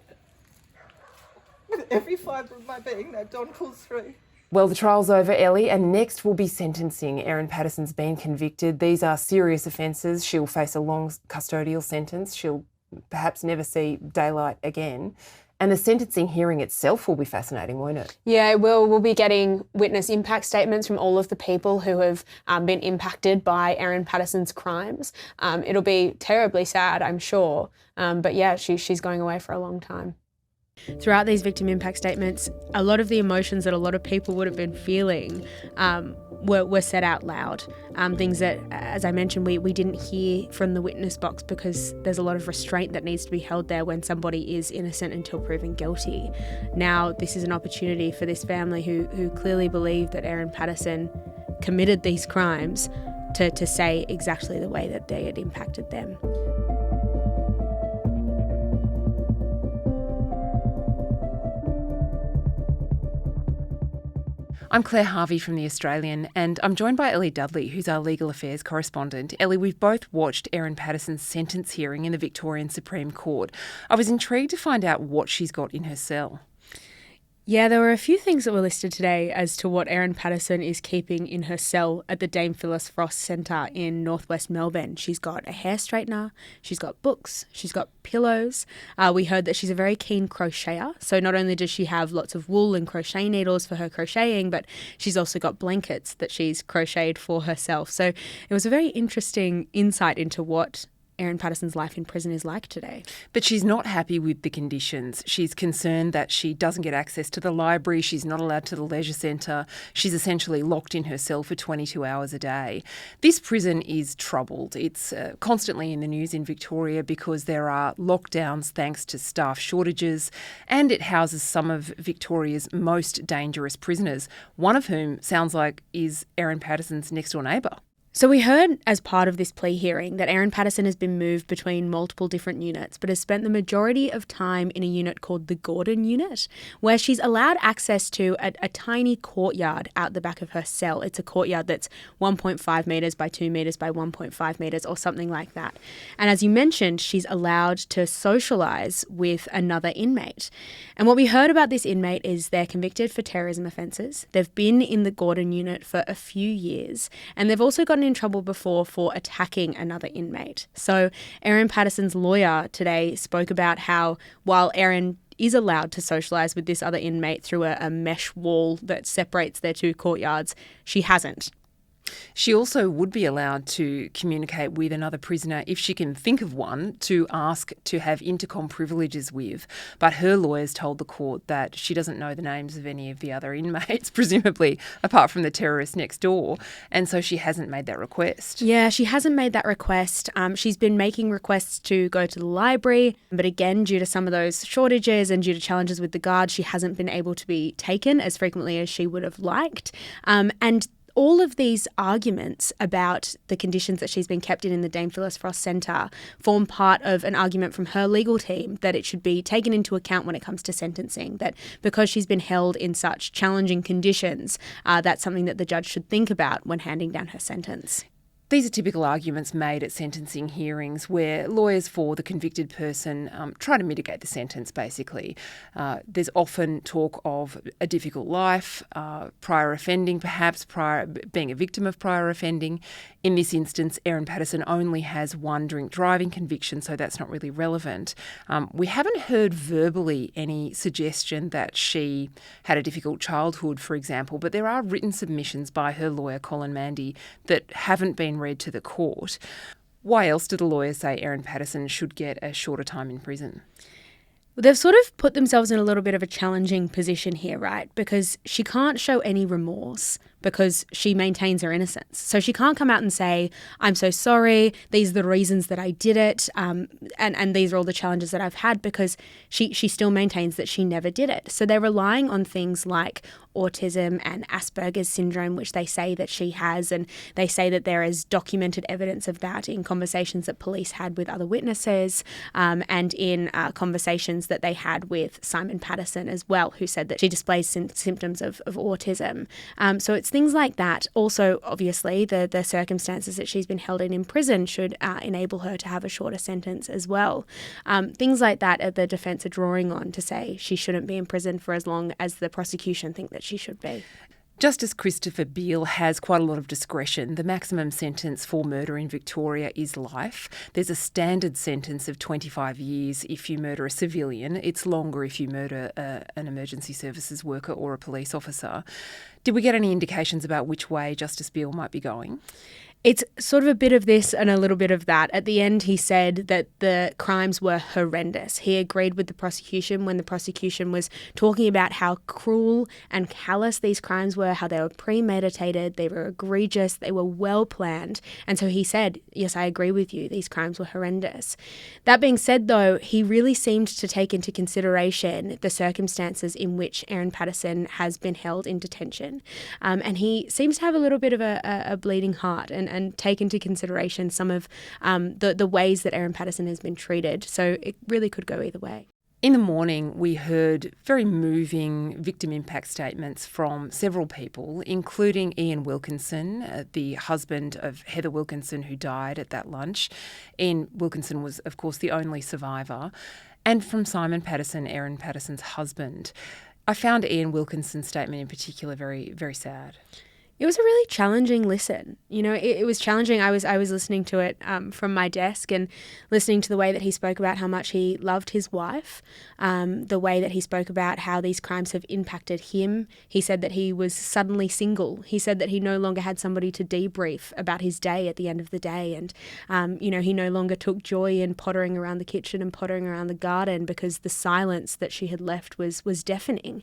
with every fibre of my being that Don pulls through. Well, the trial's over, Ellie, and next will be sentencing. Erin Patterson's been convicted. These are serious offences. She'll face a long custodial sentence. She'll perhaps never see daylight again. And the sentencing hearing itself will be fascinating, won't it? Yeah, it will. We'll be getting witness impact statements from all of the people who have been impacted by Erin Patterson's crimes. It'll be terribly sad, I'm sure. But yeah, she's going away for a long time. Throughout these victim impact statements, a lot of the emotions that a lot of people would have been feeling were said out loud. Things that, as I mentioned, we didn't hear from the witness box because there's a lot of restraint that needs to be held there when somebody is innocent until proven guilty. Now, this is an opportunity for this family who clearly believe that Erin Patterson committed these crimes to say exactly the way that they had impacted them. I'm Claire Harvey from The Australian, and I'm joined by Ellie Dudley, who's our legal affairs correspondent. Ellie, we've both watched Erin Patterson's sentence hearing in the Victorian Supreme Court. I was intrigued to find out what she's got in her cell. Yeah, there were a few things that were listed today as to what Erin Patterson is keeping in her cell at the Dame Phyllis Frost Centre in northwest Melbourne. She's got a hair straightener, she's got books, she's got pillows. We heard that she's a very keen crocheter. So not only does she have lots of wool and crochet needles for her crocheting, but she's also got blankets that she's crocheted for herself. So it was a very interesting insight into what Erin Patterson's life in prison is like today. But she's not happy with the conditions. She's concerned that she doesn't get access to the library, she's not allowed to the leisure centre, she's essentially locked in her cell for 22 hours a day. This prison is troubled. It's constantly in the news in Victoria because there are lockdowns thanks to staff shortages, and it houses some of Victoria's most dangerous prisoners, one of whom sounds like is Erin Patterson's next door neighbour. So we heard as part of this plea hearing that Erin Patterson has been moved between multiple different units, but has spent the majority of time in a unit called the Gordon unit, where she's allowed access to a tiny courtyard out the back of her cell. It's a courtyard that's 1.5 metres by 2 metres by 1.5 metres or something like that. And as you mentioned, she's allowed to socialise with another inmate. And what we heard about this inmate is they're convicted for terrorism offences. They've been in the Gordon unit for a few years, and they've also gotten in trouble before for attacking another inmate. So Erin Patterson's lawyer today spoke about how while Erin is allowed to socialise with this other inmate through a mesh wall that separates their two courtyards, she hasn't. She also would be allowed to communicate with another prisoner if she can think of one to ask to have intercom privileges with. But her lawyers told the court that she doesn't know the names of any of the other inmates, presumably apart from the terrorist next door. And so she hasn't made that request. Yeah, she hasn't made that request. She's been making requests to go to the library. But again, due to some of those shortages and due to challenges with the guards, she hasn't been able to be taken as frequently as she would have liked. And all of these arguments about the conditions that she's been kept in the Dame Phyllis Frost Centre form part of an argument from her legal team that it should be taken into account when it comes to sentencing, that because she's been held in such challenging conditions, that's something that the judge should think about when handing down her sentence. These are typical arguments made at sentencing hearings where lawyers for the convicted person try to mitigate the sentence, basically. There's often talk of a difficult life, prior offending perhaps, being a victim of prior offending. In this instance, Erin Patterson only has one drink driving conviction, so that's not really relevant. We haven't heard verbally any suggestion that she had a difficult childhood, for example, but there are written submissions by her lawyer, Colin Mandy, that haven't been read to the court. Why else do the lawyers say Erin Patterson should get a shorter time in prison? They've sort of put themselves in a little bit of a challenging position here, right? Because she can't show any remorse because she maintains her innocence. So she can't come out and say, I'm so sorry, these are the reasons that I did it, and these are all the challenges that I've had, because she still maintains that she never did it. So they're relying on things like autism and Asperger's syndrome, which they say that she has, and they say that there is documented evidence of that in conversations that police had with other witnesses, and in conversations that they had with Simon Patterson as well, who said that she displays symptoms of autism. So it's things like that. Also, obviously, the circumstances that she's been held in prison should enable her to have a shorter sentence as well. Things like that the defence are drawing on to say she shouldn't be in prison for as long as the prosecution think that she should be. Justice Christopher Beale has quite a lot of discretion. The maximum sentence for murder in Victoria is life. There's a standard sentence of 25 years if you murder a civilian. It's longer if you murder an emergency services worker or a police officer. Did we get any indications about which way Justice Beale might be going? It's sort of a bit of this and a little bit of that. At the end, he said that the crimes were horrendous. He agreed with the prosecution when the prosecution was talking about how cruel and callous these crimes were, how they were premeditated, they were egregious, they were well planned. And so he said, yes, I agree with you, these crimes were horrendous. That being said, though, he really seemed to take into consideration the circumstances in which Erin Patterson has been held in detention. And he seems to have a little bit of a bleeding heart and take into consideration some of the ways that Erin Patterson has been treated. So it really could go either way. In the morning, we heard very moving victim impact statements from several people, including Ian Wilkinson, the husband of Heather Wilkinson, who died at that lunch. Ian Wilkinson was, of course, the only survivor, and from Simon Patterson, Erin Patterson's husband. I found Ian Wilkinson's statement in particular very, very sad. It was a really challenging listen. You know, it was challenging. I was listening to it from my desk and listening to the way that he spoke about how much he loved his wife, the way that he spoke about how these crimes have impacted him. He said that he was suddenly single. He said that he no longer had somebody to debrief about his day at the end of the day. And, you know, he no longer took joy in pottering around the kitchen and pottering around the garden because the silence that she had left was deafening.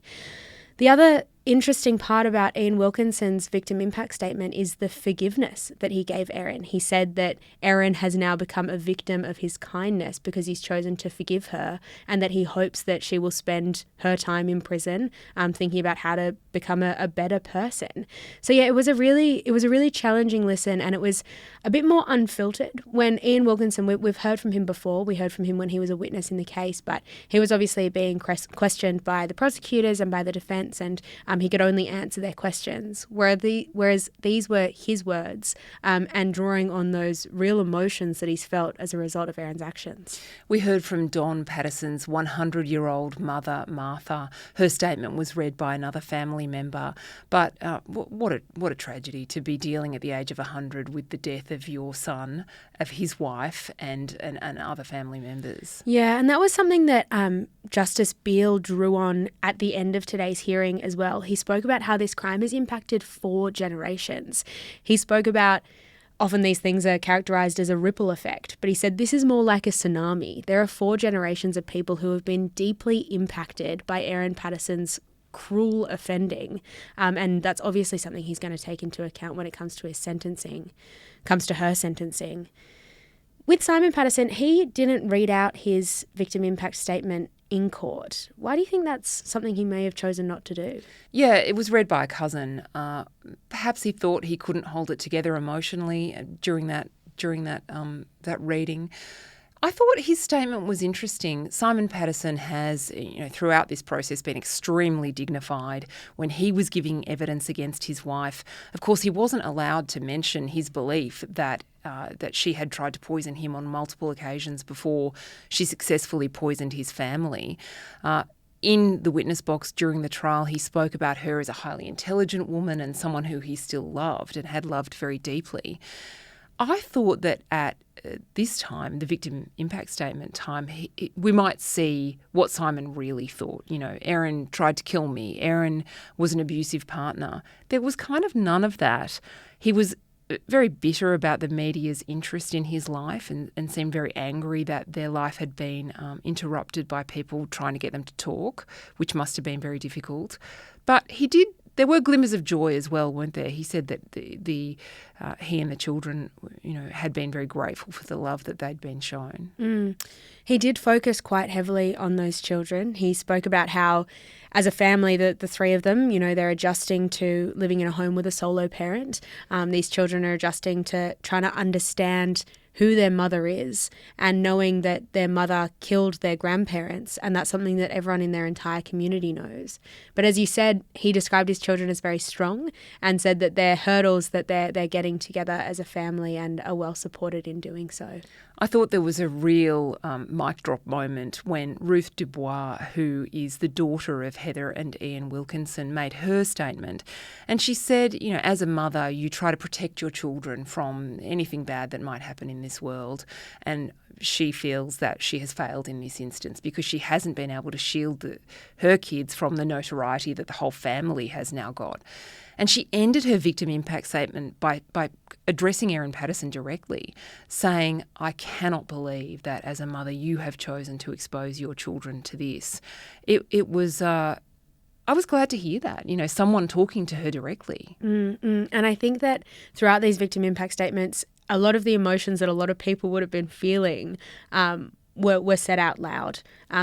The other interesting part about Ian Wilkinson's victim impact statement is the forgiveness that he gave Erin. He said that Erin has now become a victim of his kindness because he's chosen to forgive her, and that he hopes that she will spend her time in prison thinking about how to become a better person. So yeah, it was a really challenging listen, and it was a bit more unfiltered. When Ian Wilkinson, we've heard from him before, we heard from him when he was a witness in the case, but he was obviously being questioned by the prosecutors and by the defence, and he could only answer their questions, whereas these were his words and drawing on those real emotions that he's felt as a result of Erin's actions. We heard from Don Patterson's 100-year-old mother, Martha. Her statement was read by another family member. But what a tragedy to be dealing at the age of 100 with the death of your son, of his wife, and other family members. Yeah, and that was something that Justice Beale drew on at the end of today's hearing as well. He spoke about how this crime has impacted 4 generations. He spoke about often these things are characterised as a ripple effect, but he said this is more like a tsunami. There are 4 generations of people who have been deeply impacted by Erin Patterson's cruel offending, and that's obviously something he's going to take into account when it comes to her sentencing. With Simon Patterson, he didn't read out his victim impact statement in court. Why do you think that's something he may have chosen not to do? Yeah, it was read by a cousin. Perhaps he thought he couldn't hold it together emotionally during that reading. I thought his statement was interesting. Simon Patterson has, throughout this process been extremely dignified. When he was giving evidence against his wife, of course, he wasn't allowed to mention his belief that she had tried to poison him on multiple occasions before she successfully poisoned his family. In the witness box during the trial, he spoke about her as a highly intelligent woman and someone who he still loved and had loved very deeply. I thought that at this time, the victim impact statement time, we might see what Simon really thought. Erin tried to kill me. Erin was an abusive partner. There was kind of none of that. He was very bitter about the media's interest in his life and seemed very angry that their life had been interrupted by people trying to get them to talk, which must have been very difficult. But there were glimmers of joy as well, weren't there? He said that he and the children, had been very grateful for the love that they'd been shown. He did focus quite heavily on those children. He spoke about how, as a family, the 3 of them, they're adjusting to living in a home with a solo parent. These children are adjusting to trying to understand who their mother is and knowing that their mother killed their grandparents, and that's something that everyone in their entire community knows. But as you said, he described his children as very strong and said that they're hurdles that they're getting together as a family and are well supported in doing so. I thought there was a real mic drop moment when Ruth Dubois, who is the daughter of Heather and Ian Wilkinson, made her statement. And she said, as a mother, you try to protect your children from anything bad that might happen in this world. And she feels that she has failed in this instance because she hasn't been able to shield her kids from the notoriety that the whole family has now got. And she ended her victim impact statement by addressing Erin Patterson directly, saying, I cannot believe that as a mother you have chosen to expose your children to this. It was... I was glad to hear that, someone talking to her directly. And I think that throughout these victim impact statements, a lot of the emotions that a lot of people would have been feeling were said out loud.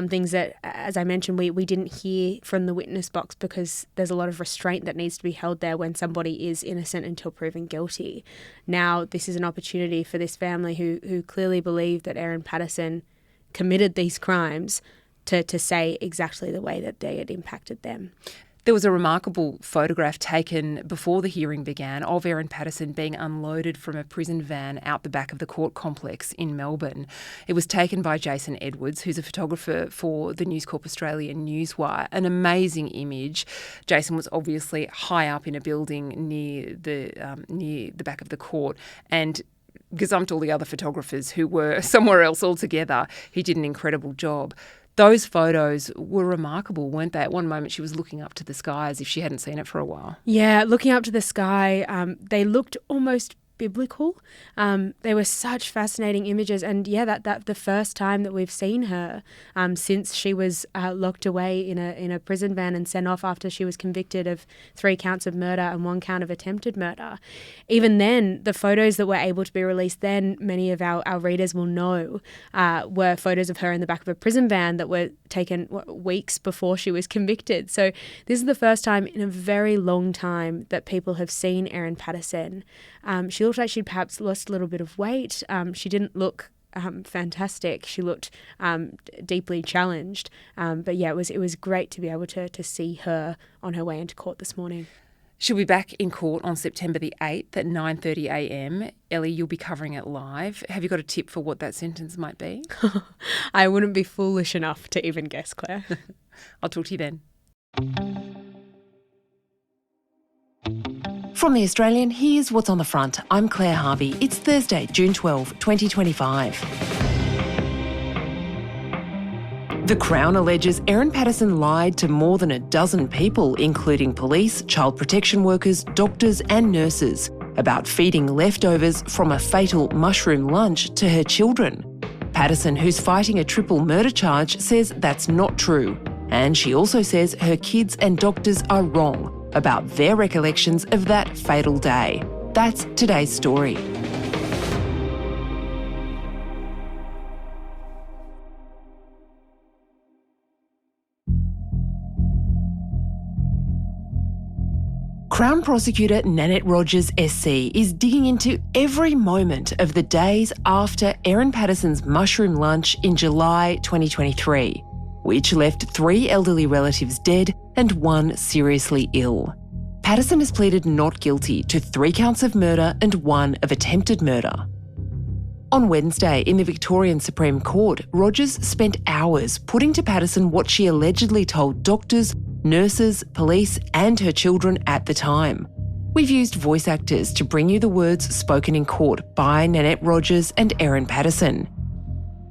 Things that, as I mentioned, we didn't hear from the witness box because there's a lot of restraint that needs to be held there when somebody is innocent until proven guilty. Now, this is an opportunity for this family who clearly believe that Erin Patterson committed these crimes to say exactly the way that they had impacted them. There was a remarkable photograph taken before the hearing began of Erin Patterson being unloaded from a prison van out the back of the court complex in Melbourne. It was taken by Jason Edwards, who's a photographer for the News Corp Australia Newswire. An amazing image. Jason was obviously high up in a building near the back of the court, and gazumped all the other photographers who were somewhere else altogether. He did an incredible job. Those photos were remarkable, weren't they? At one moment she was looking up to the sky as if she hadn't seen it for a while. Yeah, looking up to the sky, they looked almost biblical. They were such fascinating images, and that the first time that we've seen her since she was locked away in a prison van and sent off after she was convicted of 3 counts of murder and 1 count of attempted murder. Even then, the photos that were able to be released then, many of our readers will know, were photos of her in the back of a prison van that were taken weeks before she was convicted. So this is the first time in a very long time that people have seen Erin Patterson. She looked like she'd perhaps lost a little bit of weight. She didn't look fantastic. She looked deeply challenged. But yeah, it was great to be able to see her on her way into court this morning. She'll be back in court on September the 8th at 9:30am. Ellie, you'll be covering it live. Have you got a tip for what that sentence might be? I wouldn't be foolish enough to even guess, Claire. I'll talk to you then. From The Australian, here's what's on the front. I'm Claire Harvey. It's Thursday, June 12, 2025. The Crown alleges Erin Patterson lied to more than a dozen people, including police, child protection workers, doctors and nurses, about feeding leftovers from a fatal mushroom lunch to her children. Patterson, who's fighting a triple murder charge, says that's not true. And she also says her kids and doctors are wrong about their recollections of that fatal day. That's today's story. Crown Prosecutor Nanette Rogers SC is digging into every moment of the days after Erin Patterson's mushroom lunch in July 2023, which left 3 elderly relatives dead and 1 seriously ill. Patterson has pleaded not guilty to 3 counts of murder and 1 of attempted murder. On Wednesday, in the Victorian Supreme Court, Rogers spent hours putting to Patterson what she allegedly told doctors, nurses, police and her children at the time. We've used voice actors to bring you the words spoken in court by Nanette Rogers and Erin Patterson.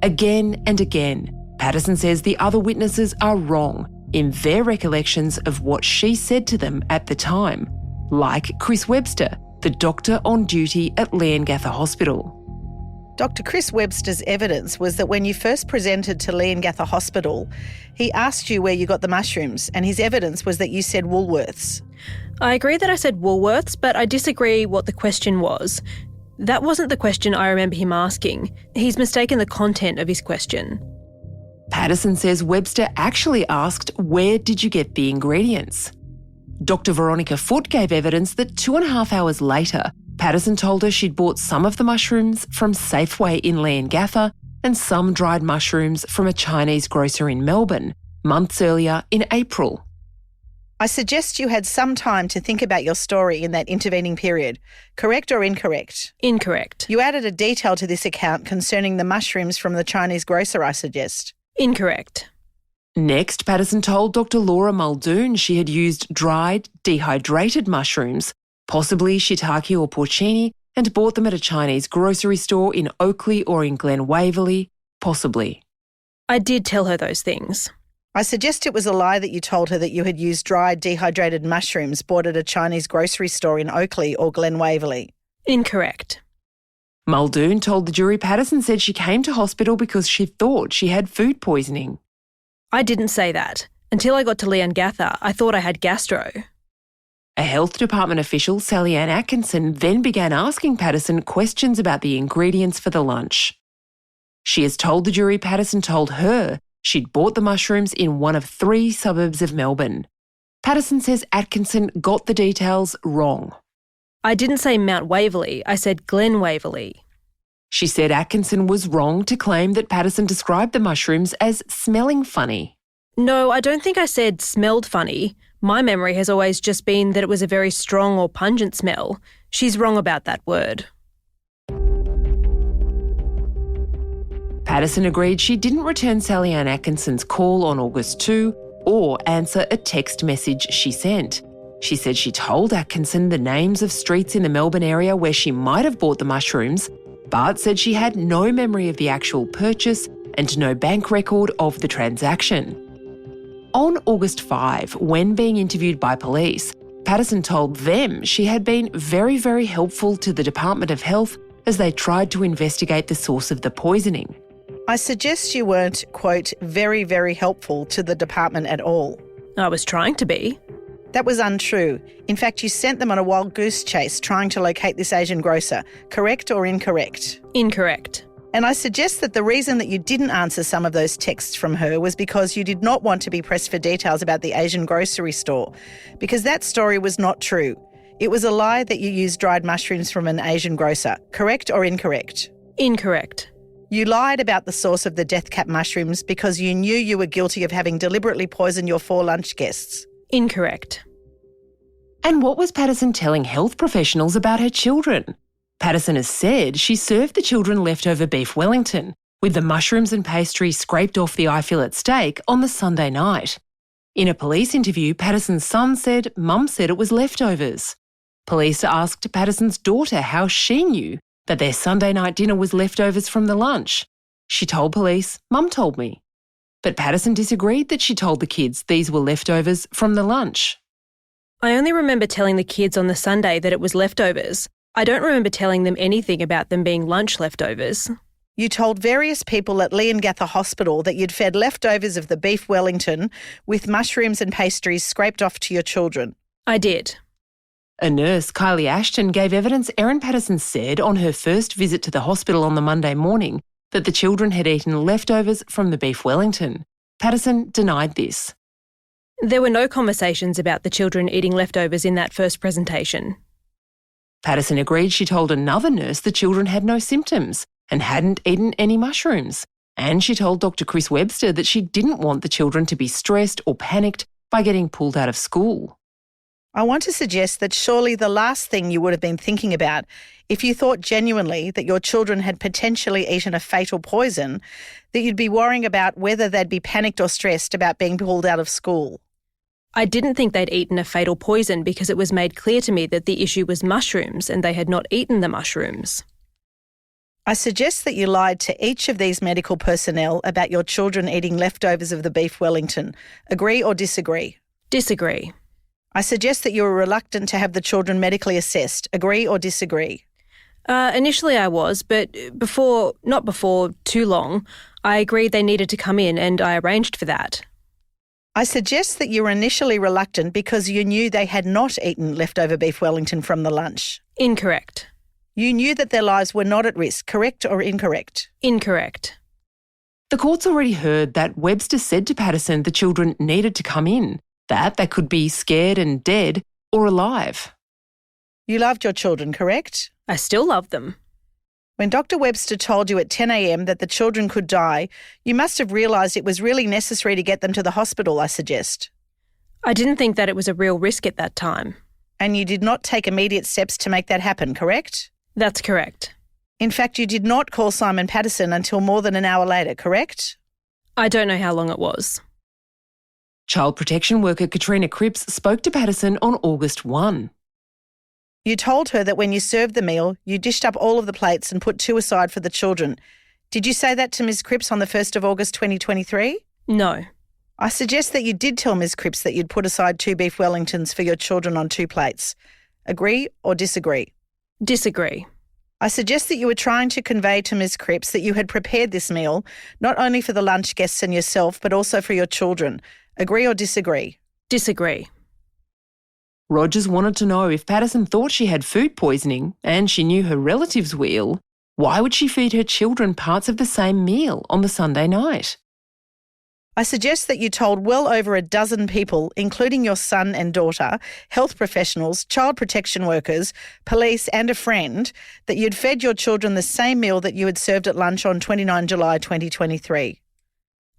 Again and again, Patterson says the other witnesses are wrong in their recollections of what she said to them at the time, like Chris Webster, the doctor on duty at Leongatha Hospital. Dr. Chris Webster's evidence was that when you first presented to Leongatha Hospital, he asked you where you got the mushrooms, and his evidence was that you said Woolworths. I agree that I said Woolworths, but I disagree what the question was. That wasn't the question I remember him asking. He's mistaken the content of his question. Patterson says Webster actually asked, where did you get the ingredients? Dr. Veronica Foote gave evidence that 2.5 hours later, Patterson told her she'd bought some of the mushrooms from Safeway in Leongatha and some dried mushrooms from a Chinese grocer in Melbourne, months earlier in April. I suggest you had some time to think about your story in that intervening period. Correct or incorrect? Incorrect. You added a detail to this account concerning the mushrooms from the Chinese grocer, I suggest. Incorrect. Next, Patterson told Dr. Laura Muldoon she had used dried, dehydrated mushrooms, possibly shiitake or porcini, and bought them at a Chinese grocery store in Oakley or in Glen Waverley, possibly. I did tell her those things. I suggest it was a lie that you told her that you had used dried, dehydrated mushrooms bought at a Chinese grocery store in Oakley or Glen Waverley. Incorrect. Muldoon told the jury Patterson said she came to hospital because she thought she had food poisoning. I didn't say that. Until I got to Leongatha, I thought I had gastro. A health department official, Sally Ann Atkinson, then began asking Patterson questions about the ingredients for the lunch. She has told the jury Patterson told her she'd bought the mushrooms in one of 3 suburbs of Melbourne. Patterson says Atkinson got the details wrong. I didn't say Mount Waverley, I said Glen Waverley. She said Atkinson was wrong to claim that Patterson described the mushrooms as smelling funny. No, I don't think I said smelled funny. My memory has always just been that it was a very strong or pungent smell. She's wrong about that word. Patterson agreed she didn't return Sally Ann Atkinson's call on August 2 or answer a text message she sent. She said she told Atkinson the names of streets in the Melbourne area where she might have bought the mushrooms, but said she had no memory of the actual purchase and no bank record of the transaction. On August 5, when being interviewed by police, Patterson told them she had been very, very helpful to the Department of Health as they tried to investigate the source of the poisoning. I suggest you weren't, quote, very, very helpful to the department at all. I was trying to be. That was untrue. In fact, you sent them on a wild goose chase trying to locate this Asian grocer. Correct or incorrect? Incorrect. And I suggest that the reason that you didn't answer some of those texts from her was because you did not want to be pressed for details about the Asian grocery store, because that story was not true. It was a lie that you used dried mushrooms from an Asian grocer. Correct or incorrect? Incorrect. You lied about the source of the death cap mushrooms because you knew you were guilty of having deliberately poisoned your 4 lunch guests. Incorrect. And what was Patterson telling health professionals about her children? Patterson has said she served the children leftover beef Wellington, with the mushrooms and pastry scraped off the eye fillet steak on the Sunday night. In a police interview, Patterson's son said Mum said it was leftovers. Police asked Patterson's daughter how she knew that their Sunday night dinner was leftovers from the lunch. She told police, Mum told me. But Patterson disagreed that she told the kids these were leftovers from the lunch. I only remember telling the kids on the Sunday that it was leftovers. I don't remember telling them anything about them being lunch leftovers. You told various people at Leongatha Hospital that you'd fed leftovers of the beef Wellington with mushrooms and pastries scraped off to your children. I did. A nurse, Kylie Ashton, gave evidence Erin Patterson said on her first visit to the hospital on the Monday morning that the children had eaten leftovers from the beef Wellington. Patterson denied this. There were no conversations about the children eating leftovers in that first presentation. Patterson agreed she told another nurse the children had no symptoms and hadn't eaten any mushrooms. And she told Dr. Chris Webster that she didn't want the children to be stressed or panicked by getting pulled out of school. I want to suggest that surely the last thing you would have been thinking about, if you thought genuinely that your children had potentially eaten a fatal poison, that you'd be worrying about whether they'd be panicked or stressed about being pulled out of school. I didn't think they'd eaten a fatal poison because it was made clear to me that the issue was mushrooms and they had not eaten the mushrooms. I suggest that you lied to each of these medical personnel about your children eating leftovers of the beef Wellington. Agree or disagree? Disagree. I suggest that you were reluctant to have the children medically assessed. Agree or disagree? Initially I was, but not before too long, I agreed they needed to come in and I arranged for that. I suggest that you were initially reluctant because you knew they had not eaten leftover beef Wellington from the lunch. Incorrect. You knew that their lives were not at risk. Correct or incorrect? Incorrect. The court's already heard that Webster said to Patterson the children needed to come in, that they could be scared and dead or alive. You loved your children, correct? I still love them. When Dr. Webster told you at 10 a.m. that the children could die, you must have realised it was really necessary to get them to the hospital, I suggest. I didn't think that it was a real risk at that time. And you did not take immediate steps to make that happen, correct? That's correct. In fact, you did not call Simon Patterson until more than an hour later, correct? I don't know how long it was. Child protection worker Katrina Cripps spoke to Patterson on August 1. You told her that when you served the meal, you dished up all of the plates and put 2 aside for the children. Did you say that to Ms. Cripps on the 1st of August 2023? No. I suggest that you did tell Ms. Cripps that you'd put aside 2 beef Wellingtons for your children on 2 plates. Agree or disagree? Disagree. I suggest that you were trying to convey to Ms. Cripps that you had prepared this meal, not only for the lunch guests and yourself, but also for your children. Agree or disagree? Disagree. Rogers wanted to know if Patterson thought she had food poisoning and she knew her relatives were ill, why would she feed her children parts of the same meal on the Sunday night? I suggest that you told well over a dozen people, including your son and daughter, health professionals, child protection workers, police and a friend, that you'd fed your children the same meal that you had served at lunch on 29 July 2023.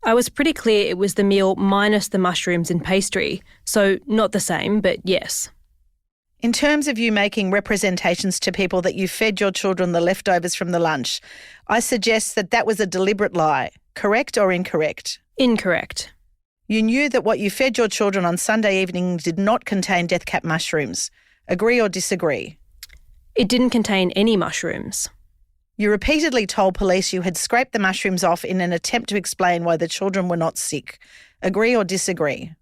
I was pretty clear it was the meal minus the mushrooms and pastry, so not the same, but yes. In terms of you making representations to people that you fed your children the leftovers from the lunch, I suggest that that was a deliberate lie. Correct or incorrect? Incorrect. You knew that what you fed your children on Sunday evening did not contain death cap mushrooms. Agree or disagree? It didn't contain any mushrooms. You repeatedly told police you had scraped the mushrooms off in an attempt to explain why the children were not sick. Agree or disagree?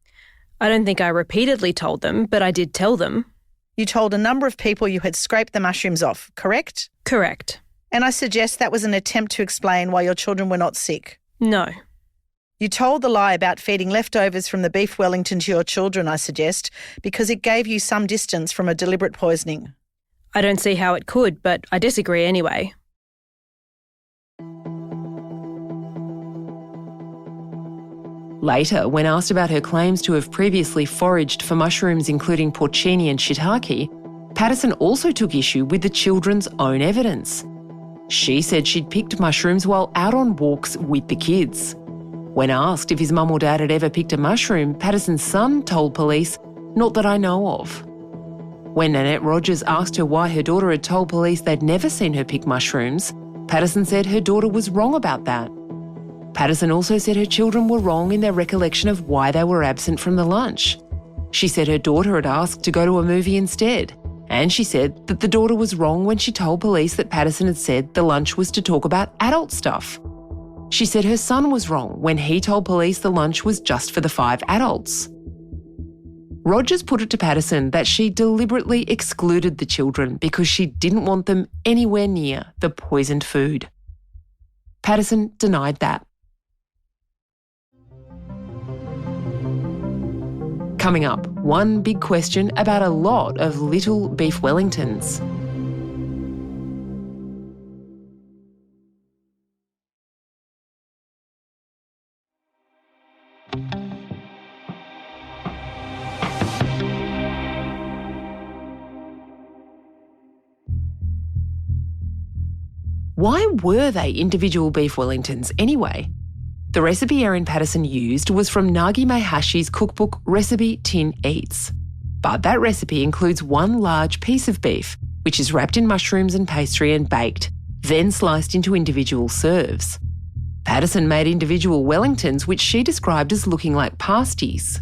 I don't think I repeatedly told them, but I did tell them. You told a number of people you had scraped the mushrooms off, correct? Correct. And I suggest that was an attempt to explain why your children were not sick. No. You told the lie about feeding leftovers from the beef Wellington to your children, I suggest, because it gave you some distance from a deliberate poisoning. I don't see how it could, but I disagree anyway. Later, when asked about her claims to have previously foraged for mushrooms including porcini and shiitake, Patterson also took issue with the children's own evidence. She said she'd picked mushrooms while out on walks with the kids. When asked if his mum or dad had ever picked a mushroom, Patterson's son told police, "Not that I know of." When Nanette Rogers asked her why her daughter had told police they'd never seen her pick mushrooms, Patterson said her daughter was wrong about that. Patterson also said her children were wrong in their recollection of why they were absent from the lunch. She said her daughter had asked to go to a movie instead, and she said that the daughter was wrong when she told police that Patterson had said the lunch was to talk about adult stuff. She said her son was wrong when he told police the lunch was just for the 5 adults. Rogers put it to Patterson that she deliberately excluded the children because she didn't want them anywhere near the poisoned food. Patterson denied that. Coming up, one big question about a lot of little beef Wellingtons. Why were they individual beef Wellingtons anyway? The recipe Erin Patterson used was from Nagi Mahashi's cookbook Recipe Tin Eats. But that recipe includes one large piece of beef, which is wrapped in mushrooms and pastry and baked, then sliced into individual serves. Patterson made individual Wellingtons, which she described as looking like pasties.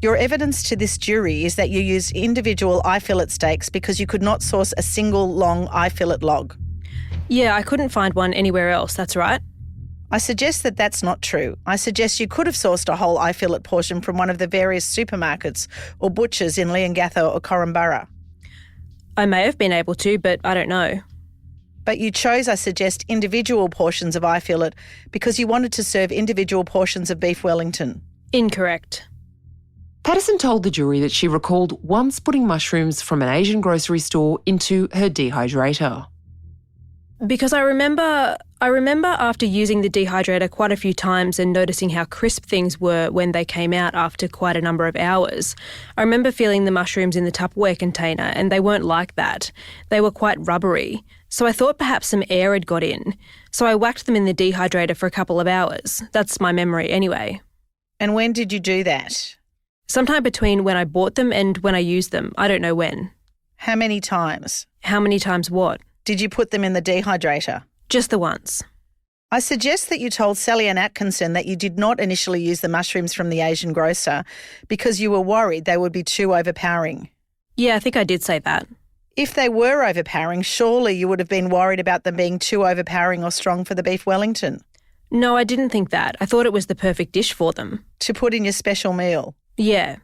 Your evidence to this jury is that you used individual eye fillet steaks because you could not source a single long eye fillet log. Yeah, I couldn't find one anywhere else, that's right. I suggest that that's not true. I suggest you could have sourced a whole eye fillet portion from one of the various supermarkets or butchers in Leongatha or Korumburra. I may have been able to, but I don't know. But you chose, I suggest, individual portions of eye fillet because you wanted to serve individual portions of beef Wellington. Incorrect. Patterson told the jury that she recalled once putting mushrooms from an Asian grocery store into her dehydrator. Because I remember after using the dehydrator quite a few times and noticing how crisp things were when they came out after quite a number of hours. I remember feeling the mushrooms in the Tupperware container and they weren't like that. They were quite rubbery. So I thought perhaps some air had got in. So I whacked them in the dehydrator for a couple of hours. That's my memory anyway. And when did you do that? Sometime between when I bought them and when I used them. I don't know when. How many times? How many times what? Did you put them in the dehydrator? Just the once. I suggest that you told Sally Ann Atkinson that you did not initially use the mushrooms from the Asian grocer because you were worried they would be too overpowering. Yeah, I think I did say that. If they were overpowering, surely you would have been worried about them being too overpowering or strong for the beef Wellington. No, I didn't think that. I thought it was the perfect dish for them. To put in your special meal? Yeah.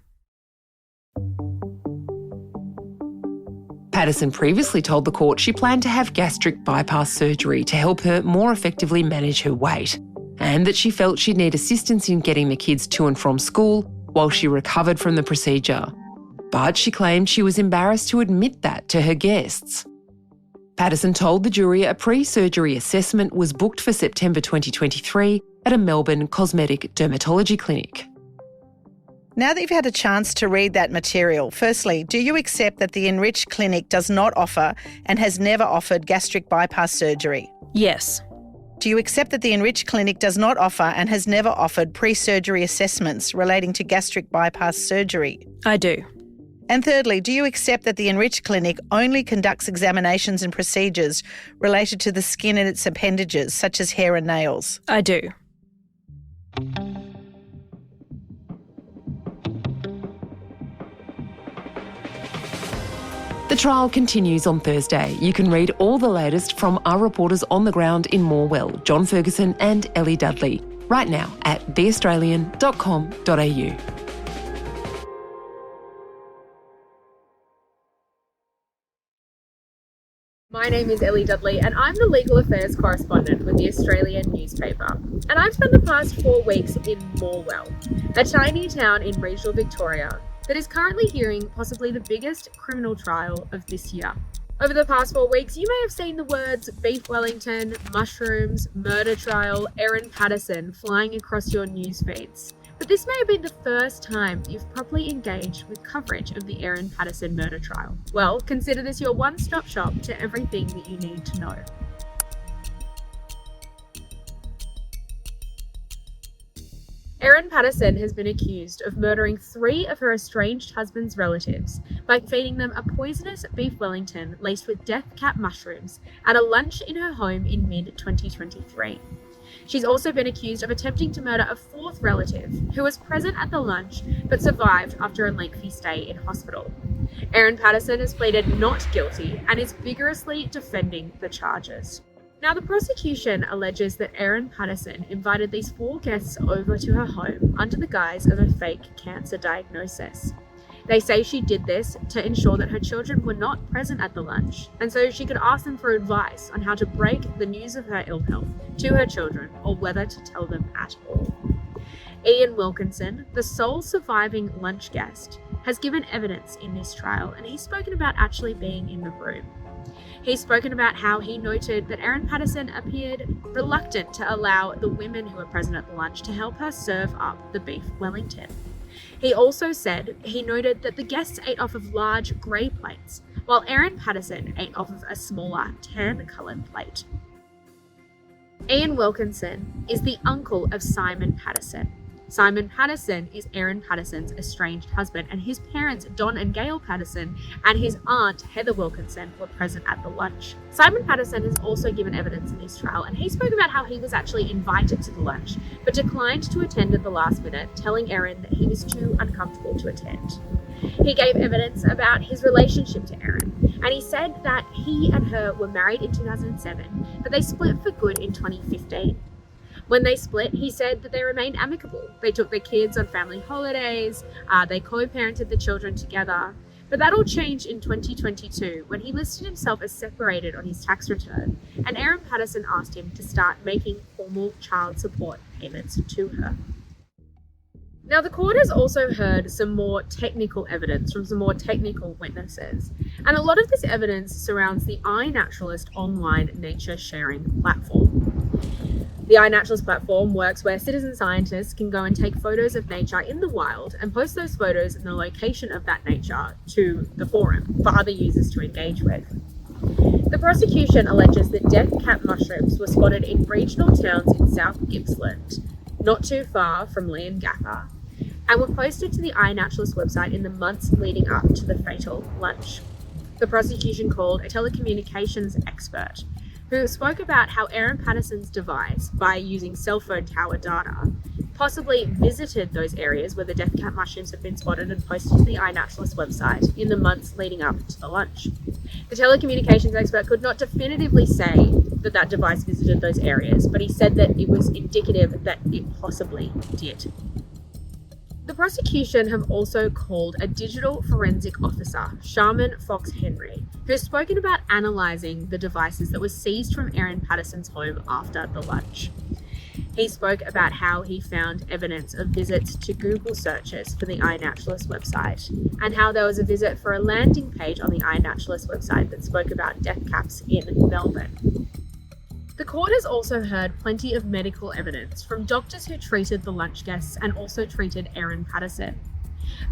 Patterson previously told the court she planned to have gastric bypass surgery to help her more effectively manage her weight, and that she felt she'd need assistance in getting the kids to and from school while she recovered from the procedure. But she claimed she was embarrassed to admit that to her guests. Patterson told the jury a pre-surgery assessment was booked for September 2023 at a Melbourne cosmetic dermatology clinic. Now that you've had a chance to read that material, firstly, do you accept that the Enriched Clinic does not offer and has never offered gastric bypass surgery? Yes. Do you accept that the Enriched Clinic does not offer and has never offered pre-surgery assessments relating to gastric bypass surgery? I do. And thirdly, do you accept that the Enriched Clinic only conducts examinations and procedures related to the skin and its appendages, such as hair and nails? I do. The trial continues on Thursday. You can read all the latest from our reporters on the ground in Morwell, John Ferguson and Ellie Dudley, right now at theaustralian.com.au. My name is Ellie Dudley and I'm the legal affairs correspondent with the Australian newspaper. And I've spent the past 4 weeks in Morwell, a tiny town in regional Victoria that is currently hearing possibly the biggest criminal trial of this year. Over the past 4 weeks, you may have seen the words Beef Wellington, mushrooms, murder trial, Erin Patterson flying across your news feeds. But this may have been the first time you've properly engaged with coverage of the Erin Patterson murder trial. Well, consider this your one-stop shop to everything that you need to know. Erin Patterson has been accused of murdering 3 of her estranged husband's relatives by feeding them a poisonous beef Wellington laced with death cap mushrooms at a lunch in her home in mid-2023. She's also been accused of attempting to murder a 4th relative who was present at the lunch but survived after a lengthy stay in hospital. Erin Patterson has pleaded not guilty and is vigorously defending the charges. Now, the prosecution alleges that Erin Patterson invited these 4 guests over to her home under the guise of a fake cancer diagnosis. They say she did this to ensure that her children were not present at the lunch, and so she could ask them for advice on how to break the news of her ill health to her children or whether to tell them at all. Ian Wilkinson, the sole surviving lunch guest, has given evidence in this trial, and he's spoken about actually being in the room. He's spoken about how he noted that Erin Patterson appeared reluctant to allow the women who were present at the lunch to help her serve up the beef Wellington. He also said he noted that the guests ate off of large grey plates, while Erin Patterson ate off of a smaller tan-coloured plate. Ian Wilkinson is the uncle of Simon Patterson. Simon Patterson is Erin Patterson's estranged husband, and his parents, Don and Gail Patterson, and his aunt, Heather Wilkinson, were present at the lunch. Simon Patterson has also given evidence in this trial, and he spoke about how he was actually invited to the lunch, but declined to attend at the last minute, telling Erin that he was too uncomfortable to attend. He gave evidence about his relationship to Erin, and he said that he and her were married in 2007, but they split for good in 2015. When they split, he said that they remained amicable. They took their kids on family holidays, they co-parented the children together. But that all changed in 2022 when he listed himself as separated on his tax return, and Erin Patterson asked him to start making formal child support payments to her. Now, the court has also heard some more technical evidence from some more technical witnesses, and a lot of this evidence surrounds the iNaturalist online nature sharing platform. The iNaturalist platform works where citizen scientists can go and take photos of nature in the wild and post those photos and the location of that nature to the forum for other users to engage with. The prosecution alleges that death cap mushrooms were spotted in regional towns in South Gippsland, not too far from Leongatha, and were posted to the iNaturalist website in the months leading up to the fatal lunch. The prosecution called a telecommunications expert who spoke about how Erin Patterson's device, by using cell phone tower data, possibly visited those areas where the death cap mushrooms had been spotted and posted to the iNaturalist website in the months leading up to the lunch. The telecommunications expert could not definitively say that that device visited those areas, but he said that it was indicative that it possibly did. The prosecution have also called a digital forensic officer, Sharman Fox Henry, who has spoken about analysing the devices that were seized from Erin Patterson's home after the lunch. He spoke about how he found evidence of visits to Google searches for the iNaturalist website, and how there was a visit for a landing page on the iNaturalist website that spoke about death caps in Melbourne. The court has also heard plenty of medical evidence from doctors who treated the lunch guests and also treated Erin Patterson.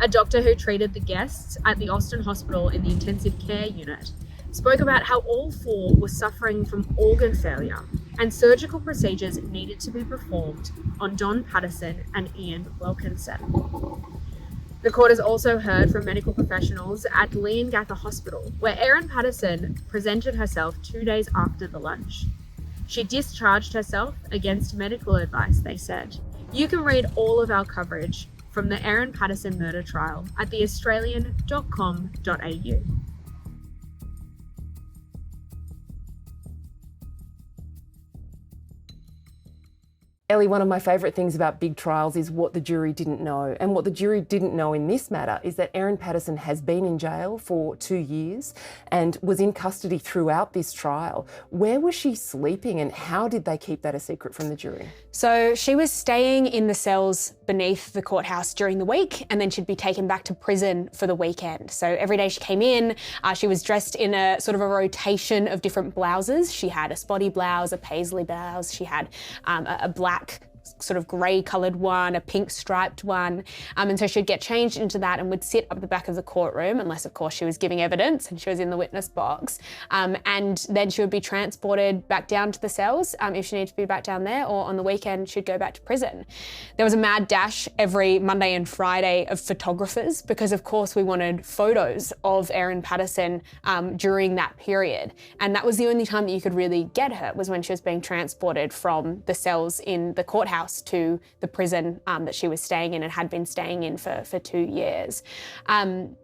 A doctor who treated the guests at the Austin Hospital in the intensive care unit spoke about how all four were suffering from organ failure and surgical procedures needed to be performed on Don Patterson and Ian Wilkinson. The court has also heard from medical professionals at Leongatha Hospital, where Erin Patterson presented herself 2 days after the lunch. She discharged herself against medical advice, they said. You can read all of our coverage from the Erin Patterson murder trial at theaustralian.com.au. Ellie, one of my favourite things about big trials is what the jury didn't know. And what the jury didn't know in this matter is that Erin Patterson has been in jail for 2 years and was in custody throughout this trial. Where was she sleeping and how did they keep that a secret from the jury? So she was staying in the cells beneath the courthouse during the week, and then she'd be taken back to prison for the weekend. So every day she came in, she was dressed in a sort of a rotation of different blouses. She had a spotty blouse, a paisley blouse, she had a black sort of grey coloured one, a pink striped one. And so she'd get changed into that and would sit up the back of the courtroom, unless of course she was giving evidence and she was in the witness box. And then she would be transported back down to the cells if she needed to be back down there, or on the weekend she'd go back to prison. There was a mad dash every Monday and Friday of photographers because of course we wanted photos of Erin Patterson during that period. And that was the only time that you could really get her, was when she was being transported from the cells in the courthouse to the prison that she was staying in and had been staying in for 2 years.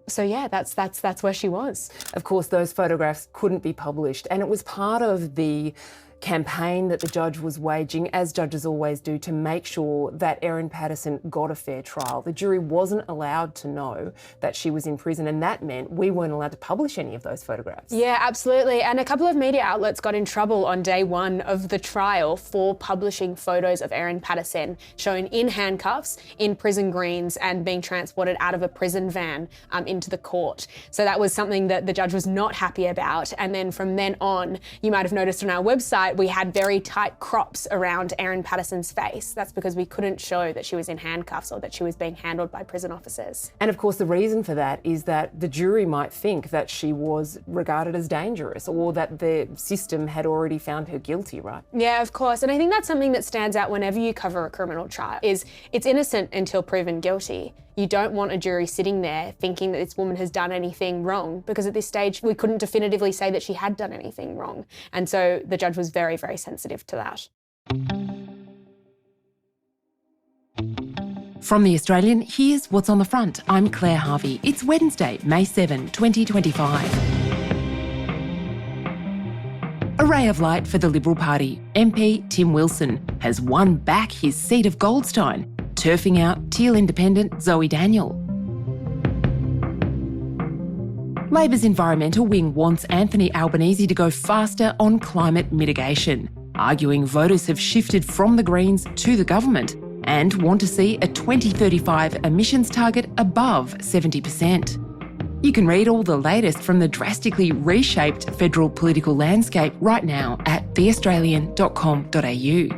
So yeah, that's where she was. Of course, those photographs couldn't be published, and it was part of the campaign that the judge was waging, as judges always do, to make sure that Erin Patterson got a fair trial. The jury wasn't allowed to know that she was in prison, and that meant we weren't allowed to publish any of those photographs. Yeah, absolutely. And a couple of media outlets got in trouble on day one of the trial for publishing photos of Erin Patterson shown in handcuffs, in prison greens, and being transported out of a prison van into the court. So that was something that the judge was not happy about. And then from then on, you might have noticed on our website, we had very tight crops around Erin Patterson's face. That's because we couldn't show that she was in handcuffs or that she was being handled by prison officers. And of course, the reason for that is that the jury might think that she was regarded as dangerous, or that the system had already found her guilty, right? Yeah, of course. And I think that's something that stands out whenever you cover a criminal trial, is it's innocent until proven guilty. You don't want a jury sitting there thinking that this woman has done anything wrong, because at this stage we couldn't definitively say that she had done anything wrong. And so the judge was very, very sensitive to that. From The Australian, here's what's on the front. I'm Claire Harvey. It's Wednesday, May 7, 2025. A ray of light for the Liberal Party. MP Tim Wilson has won back his seat of Goldstein, turfing out Teal independent Zoe Daniel. Labor's environmental wing wants Anthony Albanese to go faster on climate mitigation, arguing voters have shifted from the Greens to the government and want to see a 2035 emissions target above 70%. You can read all the latest from the drastically reshaped federal political landscape right now at theaustralian.com.au.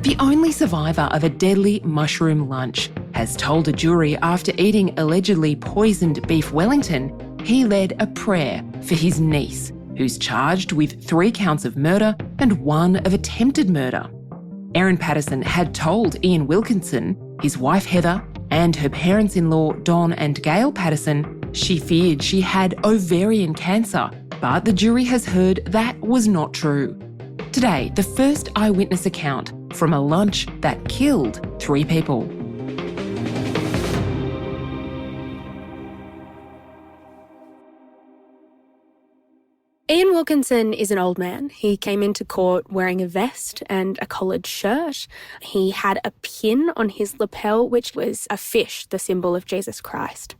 The only survivor of a deadly mushroom lunch has told a jury after eating allegedly poisoned beef Wellington, he led a prayer for his niece, who's charged with 3 counts of murder and 1 of attempted murder. Erin Patterson had told Ian Wilkinson, his wife Heather, and her parents-in-law Don and Gail Patterson she feared she had ovarian cancer, but the jury has heard that was not true. Today, the first eyewitness account from a lunch that killed 3 people. Ian Wilkinson is an old man. He came into court wearing a vest and a collared shirt. He had a pin on his lapel, which was a fish, the symbol of Jesus Christ.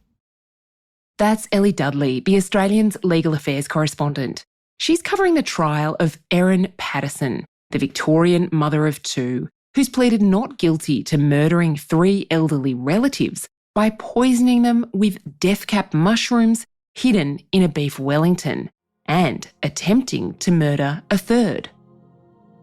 That's Ellie Dudley, The Australian's legal affairs correspondent. She's covering the trial of Erin Patterson, the Victorian mother of 2, who's pleaded not guilty to murdering 3 elderly relatives by poisoning them with death cap mushrooms hidden in a beef Wellington. and attempting to murder a third.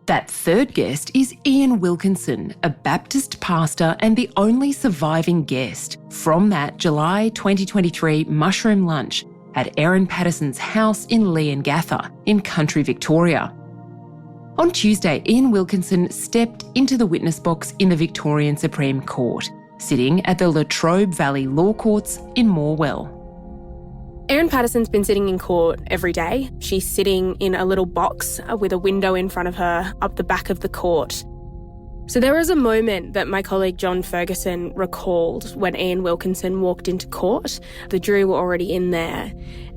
That third guest is Ian Wilkinson, a Baptist pastor and the only surviving guest from that July 2023 mushroom lunch at Erin Patterson's house in Leongatha in country Victoria. On Tuesday, Ian Wilkinson stepped into the witness box in the Victorian Supreme Court, sitting at the Latrobe Valley Law Courts in Morwell. Erin Patterson's been sitting in court every day. She's sitting in a little box with a window in front of her up the back of the court. So there was a moment that my colleague John Ferguson recalled when Ian Wilkinson walked into court. The jury were already in there,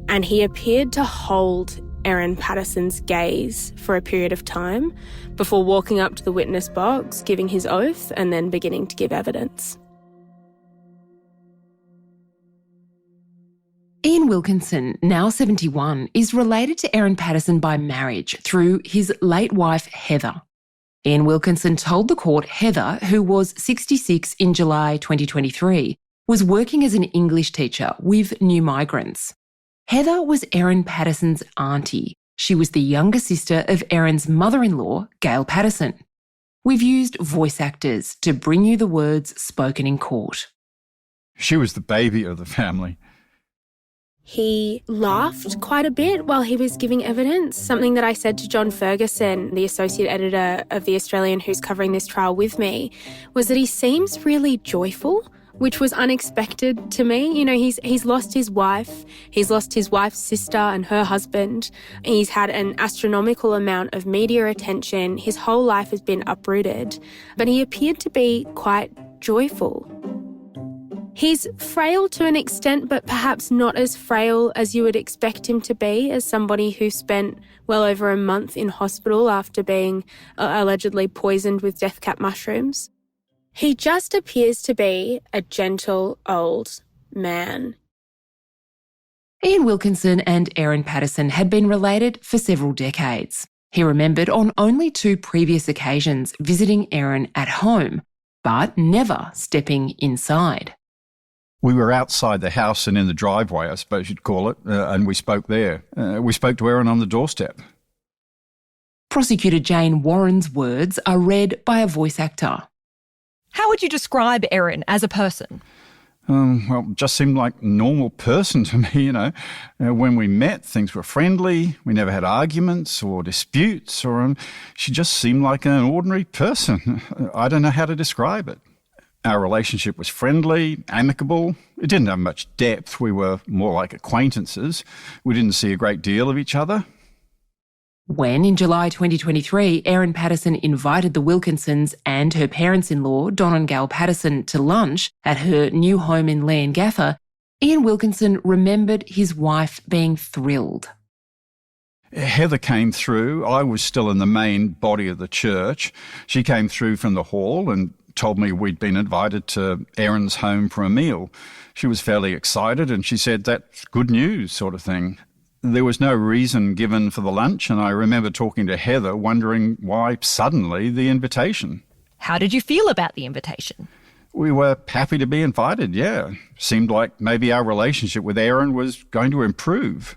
and he appeared to hold Erin Patterson's gaze for a period of time before walking up to the witness box, giving his oath, and then beginning to give evidence. Ian Wilkinson, now 71, is related to Erin Patterson by marriage through his late wife, Heather. Ian Wilkinson told the court Heather, who was 66 in July 2023, was working as an English teacher with new migrants. Heather was Erin Patterson's auntie. She was the younger sister of Erin's mother-in-law, Gail Patterson. We've used voice actors to bring you the words spoken in court. She was the baby of the family. He laughed quite a bit while he was giving evidence. Something that I said to John Ferguson, the associate editor of The Australian who's covering this trial with me, was that he seems really joyful, which was unexpected to me. You know, he's lost his wife, he's lost his wife's sister and her husband. He's had an astronomical amount of media attention. His whole life has been uprooted, but he appeared to be quite joyful. He's frail to an extent, but perhaps not as frail as you would expect him to be as somebody who spent well over a month in hospital after being allegedly poisoned with death cap mushrooms. He just appears to be a gentle old man. Ian Wilkinson and Erin Patterson had been related for several decades. He remembered on only 2 previous occasions visiting Erin at home, but never stepping inside. We were outside the house and in the driveway, I suppose you'd call it, and we spoke there. We spoke to Erin on the doorstep. Prosecutor Jane Warren's words are read by a voice actor. How would you describe Erin as a person? Well, just seemed like a normal person to me, you know. When we met, things were friendly. We never had arguments or disputes, or she just seemed like an ordinary person. I don't know how to describe it. Our relationship was friendly, amicable. It didn't have much depth. We were more like acquaintances. We didn't see a great deal of each other. When, in July 2023, Erin Patterson invited the Wilkinsons and her parents-in-law, Don and Gail Patterson, to lunch at her new home in Leongatha, Ian Wilkinson remembered his wife being thrilled. Heather came through. I was still in the main body of the church. She came through from the hall and told me we'd been invited to Erin's home for a meal. She was fairly excited and she said, "That's good news," sort of thing. There was no reason given for the lunch, and I remember talking to Heather wondering why suddenly the invitation. How did you feel about the invitation? We were happy to be invited, yeah. Seemed like maybe our relationship with Erin was going to improve.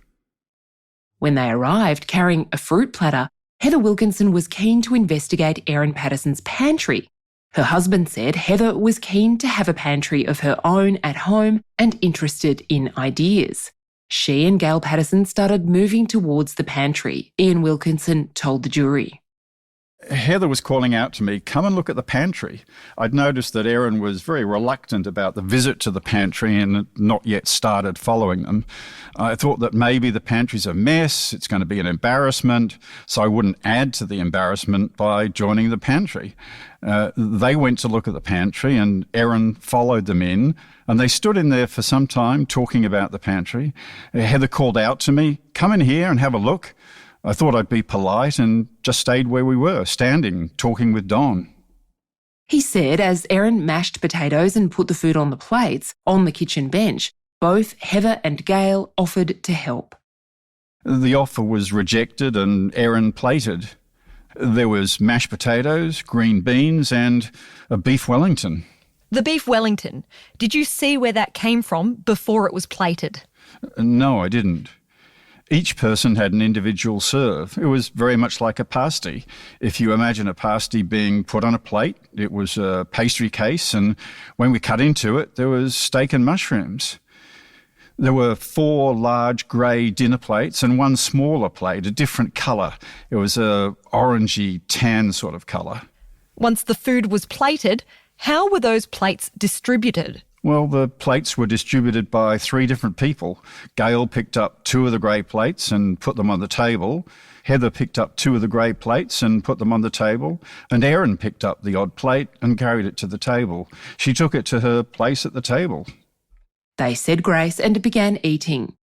When they arrived carrying a fruit platter, Heather Wilkinson was keen to investigate Erin Patterson's pantry. Her husband said Heather was keen to have a pantry of her own at home and interested in ideas. She and Gail Patterson started moving towards the pantry, Ian Wilkinson told the jury. Heather was calling out to me, "Come and look at the pantry." I'd noticed that Erin was very reluctant about the visit to the pantry and had not yet started following them. I thought that maybe the pantry's a mess, it's going to be an embarrassment, so I wouldn't add to the embarrassment by joining the pantry. They went to look at the pantry and Erin followed them in, and they stood in there for some time talking about the pantry. Heather called out to me, "Come in here and have a look." I thought I'd be polite and just stayed where we were, standing, talking with Don. He said as Erin mashed potatoes and put the food on the plates on the kitchen bench, both Heather and Gail offered to help. The offer was rejected and Erin plated. There was mashed potatoes, green beans and a beef Wellington. The beef Wellington, did you see where that came from before it was plated? No, I didn't. Each person had an individual serve. It was very much like a pasty. If you imagine a pasty being put on a plate, it was a pastry case, and when we cut into it, there was steak and mushrooms. There were 4 large grey dinner plates and 1 smaller plate, a different colour. It was a orangey tan sort of colour. Once the food was plated, how were those plates distributed? Well, the plates were distributed by 3 different people. Gail picked up 2 of the grey plates and put them on the table. Heather picked up 2 of the grey plates and put them on the table. And Erin picked up the odd plate and carried it to the table. She took it to her place at the table. They said grace and began eating.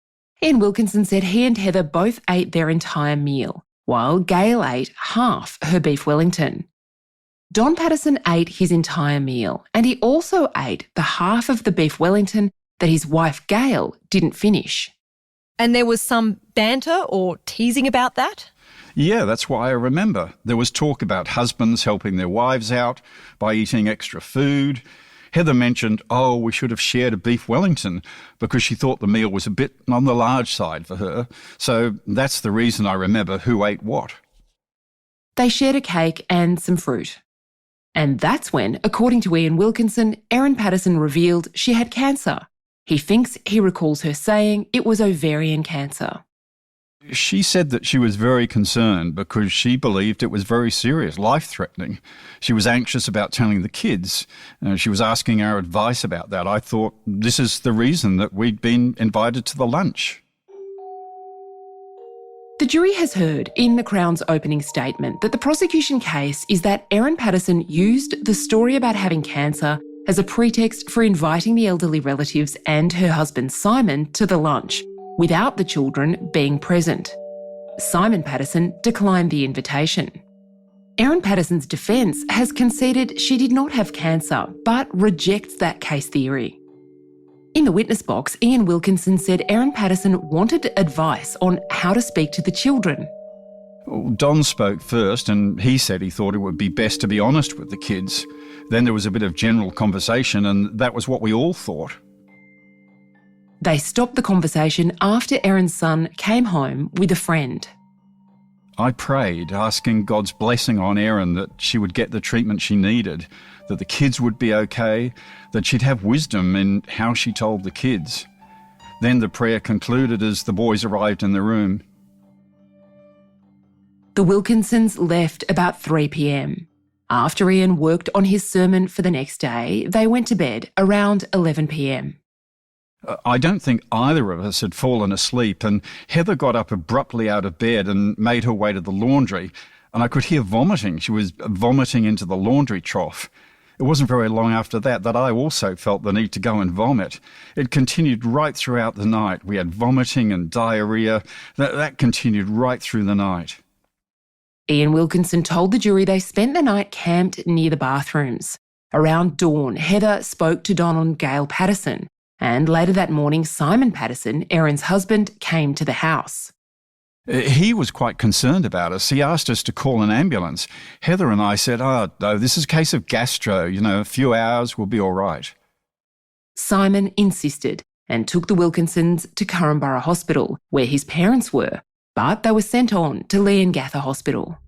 Ian Wilkinson said he and Heather both ate their entire meal, while Gail ate half her beef Wellington. Don Patterson ate his entire meal, and he also ate the half of the beef Wellington that his wife Gail didn't finish. And there was some banter or teasing about that? Yeah, that's why I remember. There was talk about husbands helping their wives out by eating extra food. Heather mentioned, we should have shared a beef Wellington because she thought the meal was a bit on the large side for her. So that's the reason I remember who ate what. They shared a cake and some fruit. And that's when, according to Ian Wilkinson, Erin Patterson revealed she had cancer. He thinks he recalls her saying it was ovarian cancer. She said that she was very concerned because she believed it was very serious, life-threatening. She was anxious about telling the kids. She was asking our advice about that. I thought this is the reason that we'd been invited to the lunch. The jury has heard in the Crown's opening statement that the prosecution case is that Erin Patterson used the story about having cancer as a pretext for inviting the elderly relatives and her husband Simon to the lunch, without the children being present. Simon Patterson declined the invitation. Erin Patterson's defence has conceded she did not have cancer, but rejects that case theory. In the witness box, Ian Wilkinson said Erin Patterson wanted advice on how to speak to the children. Don spoke first and he said he thought it would be best to be honest with the kids. Then there was a bit of general conversation and that was what we all thought. They stopped the conversation after Erin's son came home with a friend. I prayed, asking God's blessing on Erin that she would get the treatment she needed, that the kids would be okay, that she'd have wisdom in how she told the kids. Then the prayer concluded as the boys arrived in the room. The Wilkinsons left about 3 p.m. After Ian worked on his sermon for the next day, they went to bed around 11 p.m. I don't think either of us had fallen asleep, and Heather got up abruptly out of bed and made her way to the laundry, and I could hear vomiting. She was vomiting into the laundry trough. It wasn't very long after that I also felt the need to go and vomit. It continued right throughout the night. We had vomiting and diarrhoea. That continued right through the night. Ian Wilkinson told the jury they spent the night camped near the bathrooms. Around dawn, Heather spoke to Don and Gail Patterson, and later that morning, Simon Patterson, Erin's husband, came to the house. He was quite concerned about us. He asked us to call an ambulance. Heather and I said, no, this is a case of gastro. A few hours will be all right. Simon insisted and took the Wilkinsons to Currumborough Hospital, where his parents were, but they were sent on to Leongatha Hospital.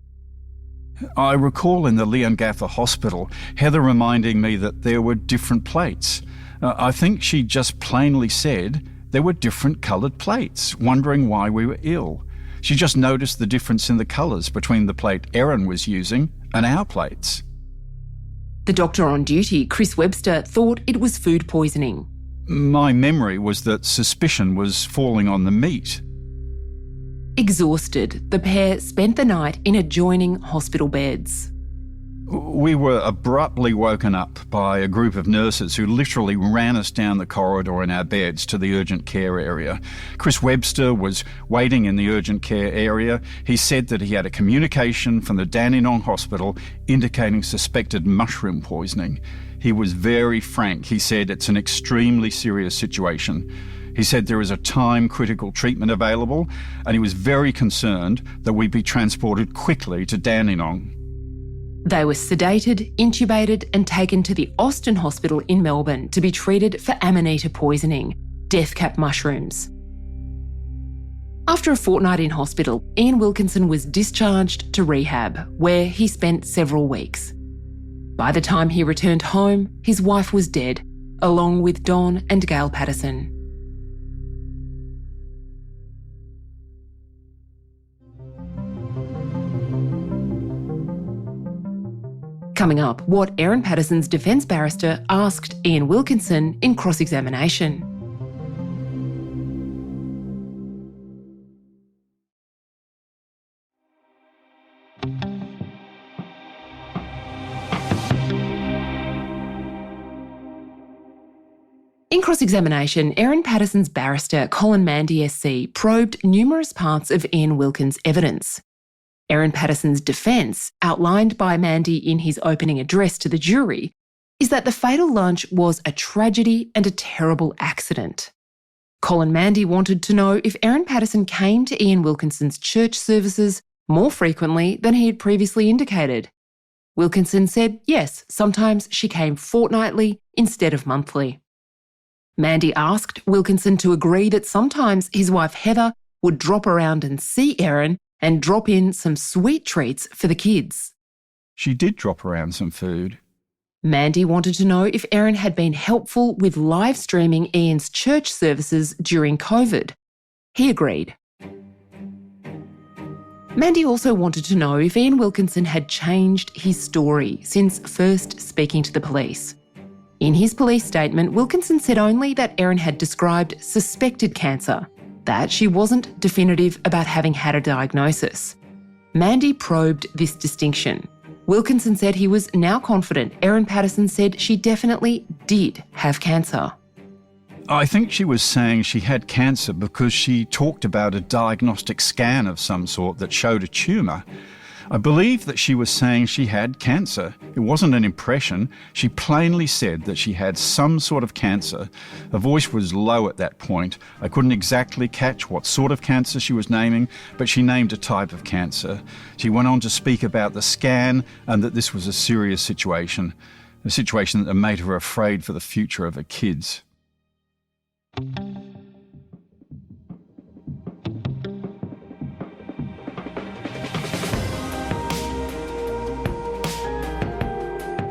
I recall in the Leongatha Hospital, Heather reminding me that there were different plates. I think she just plainly said there were different coloured plates, wondering why we were ill. She just noticed the difference in the colours between the plate Erin was using and our plates. The doctor on duty, Chris Webster, thought it was food poisoning. My memory was that suspicion was falling on the meat. Exhausted, the pair spent the night in adjoining hospital beds. We were abruptly woken up by a group of nurses who literally ran us down the corridor in our beds to the urgent care area. Chris Webster was waiting in the urgent care area. He said that he had a communication from the Dandenong Hospital indicating suspected mushroom poisoning. He was very frank. He said it's an extremely serious situation. He said there is a time-critical treatment available, and he was very concerned that we be transported quickly to Dandenong. They were sedated, intubated and taken to the Austin Hospital in Melbourne to be treated for amanita poisoning, death cap mushrooms. After a fortnight in hospital, Ian Wilkinson was discharged to rehab, where he spent several weeks. By the time he returned home, his wife was dead, along with Don and Gail Patterson. Coming up, what Erin Patterson's defence barrister asked Ian Wilkinson in cross-examination. In cross-examination, Erin Patterson's barrister, Colin Mandy SC, probed numerous parts of Ian Wilkins's evidence. Erin Patterson's defence, outlined by Mandy in his opening address to the jury, is that the fatal lunch was a tragedy and a terrible accident. Colin Mandy wanted to know if Erin Patterson came to Ian Wilkinson's church services more frequently than he had previously indicated. Wilkinson said yes, sometimes she came fortnightly instead of monthly. Mandy asked Wilkinson to agree that sometimes his wife Heather would drop around and see Erin and drop in some sweet treats for the kids. She did drop around some food. Mandy wanted to know if Erin had been helpful with live streaming Ian's church services during COVID. He agreed. Mandy also wanted to know if Ian Wilkinson had changed his story since first speaking to the police. In his police statement, Wilkinson said only that Erin had described suspected cancer, that she wasn't definitive about having had a diagnosis. Mandy probed this distinction. Wilkinson said he was now confident Erin Patterson said she definitely did have cancer. I think she was saying she had cancer because she talked about a diagnostic scan of some sort that showed a tumour. I believe that she was saying she had cancer. It wasn't an impression. She plainly said that she had some sort of cancer. Her voice was low at that point. I couldn't exactly catch what sort of cancer she was naming, but she named a type of cancer. She went on to speak about the scan and that this was a serious situation, a situation that made her afraid for the future of her kids.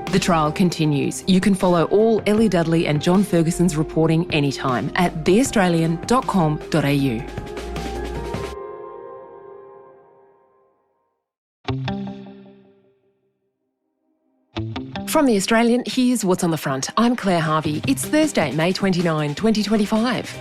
The trial continues. You can follow all Ellie Dudley and John Ferguson's reporting anytime at theaustralian.com.au. From The Australian, here's what's on the front. I'm Claire Harvey. It's Thursday, May 29, 2025.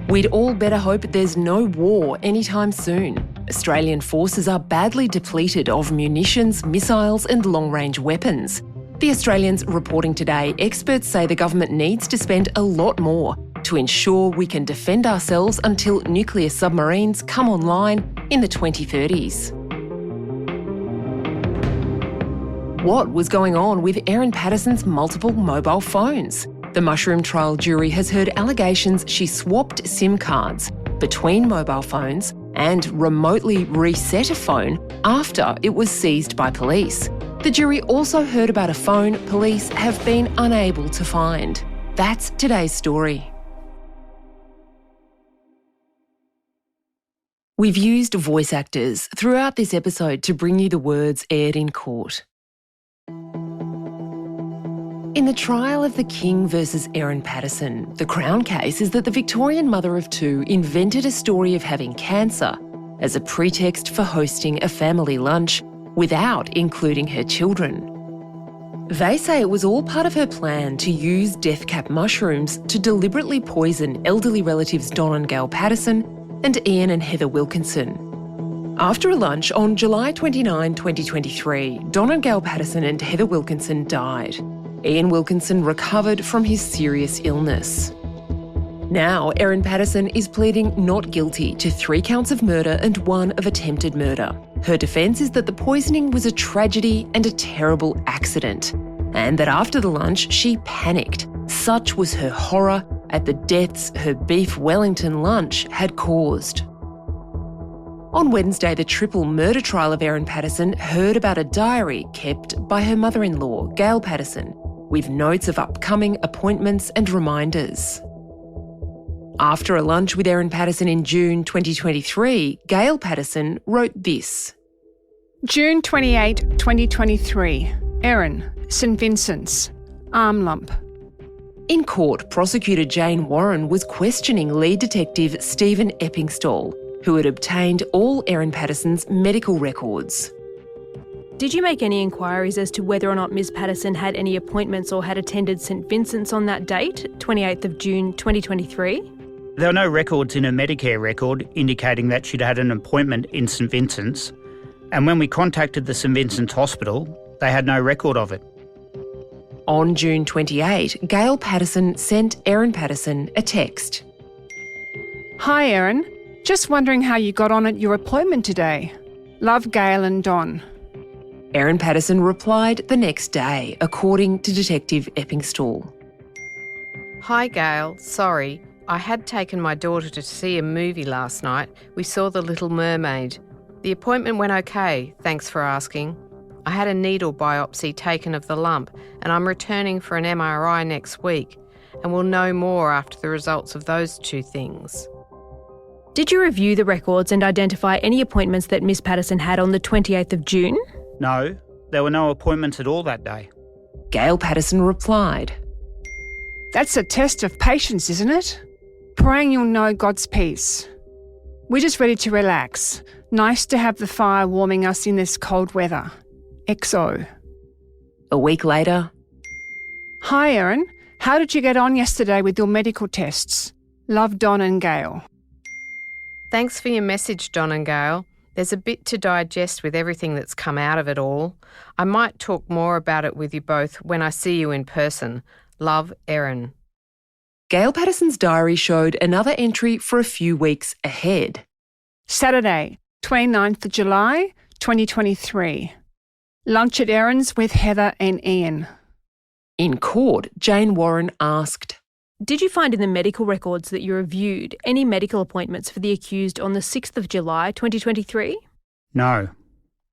We'd all better hope there's no war anytime soon. Australian forces are badly depleted of munitions, missiles and long-range weapons. The Australian's reporting today, experts say the government needs to spend a lot more to ensure we can defend ourselves until nuclear submarines come online in the 2030s. What was going on with Erin Patterson's multiple mobile phones? The mushroom trial jury has heard allegations she swapped SIM cards between mobile phones and remotely reset a phone after it was seized by police. The jury also heard about a phone police have been unable to find. That's today's story. We've used voice actors throughout this episode to bring you the words aired in court. In the trial of the King versus Erin Patterson, the Crown case is that the Victorian mother of two invented a story of having cancer as a pretext for hosting a family lunch without including her children. They say it was all part of her plan to use death cap mushrooms to deliberately poison elderly relatives Don and Gail Patterson and Ian and Heather Wilkinson. After a lunch on July 29, 2023, Don and Gail Patterson and Heather Wilkinson died. Ian Wilkinson recovered from his serious illness. Now, Erin Patterson is pleading not guilty to 3 counts of murder and 1 of attempted murder. Her defence is that the poisoning was a tragedy and a terrible accident, and that after the lunch she panicked. Such was her horror at the deaths her beef Wellington lunch had caused. On Wednesday, the triple murder trial of Erin Patterson heard about a diary kept by her mother-in-law, Gail Patterson, with notes of upcoming appointments and reminders. After a lunch with Erin Patterson in June 2023, Gail Patterson wrote this. June 28, 2023. Erin, St Vincent's. Arm lump. In court, prosecutor Jane Warren was questioning lead detective Stephen Eppingstall, who had obtained all Erin Patterson's medical records. Did you make any inquiries as to whether or not Ms Patterson had any appointments or had attended St Vincent's on that date, 28th of June 2023? There were no records in her Medicare record indicating that she'd had an appointment in St Vincent's, and when we contacted the St Vincent's Hospital, they had no record of it. On June 28, Gail Patterson sent Erin Patterson a text. Hi Erin, just wondering how you got on at your appointment today. Love, Gail and Don. Erin Patterson replied the next day, according to Detective Eppingstall. Hi Gail, sorry. I had taken my daughter to see a movie last night. We saw The Little Mermaid. The appointment went okay, thanks for asking. I had a needle biopsy taken of the lump and I'm returning for an MRI next week and we'll know more after the results of those two things. Did you review the records and identify any appointments that Ms Patterson had on the 28th of June? No, there were no appointments at all that day. Gail Patterson replied. That's a test of patience, isn't it? Praying you'll know God's peace. We're just ready to relax. Nice to have the fire warming us in this cold weather. XO. A week later. Hi Erin, how did you get on yesterday with your medical tests? Love, Don and Gail. Thanks for your message, Don and Gail. There's a bit to digest with everything that's come out of it all. I might talk more about it with you both when I see you in person. Love, Erin. Gail Patterson's diary showed another entry for a few weeks ahead. Saturday, 29th of July, 2023. Lunch at Erin's with Heather and Ian. In court, Jane Warren asked, Did you find in the medical records that you reviewed any medical appointments for the accused on the 6th of July 2023? No.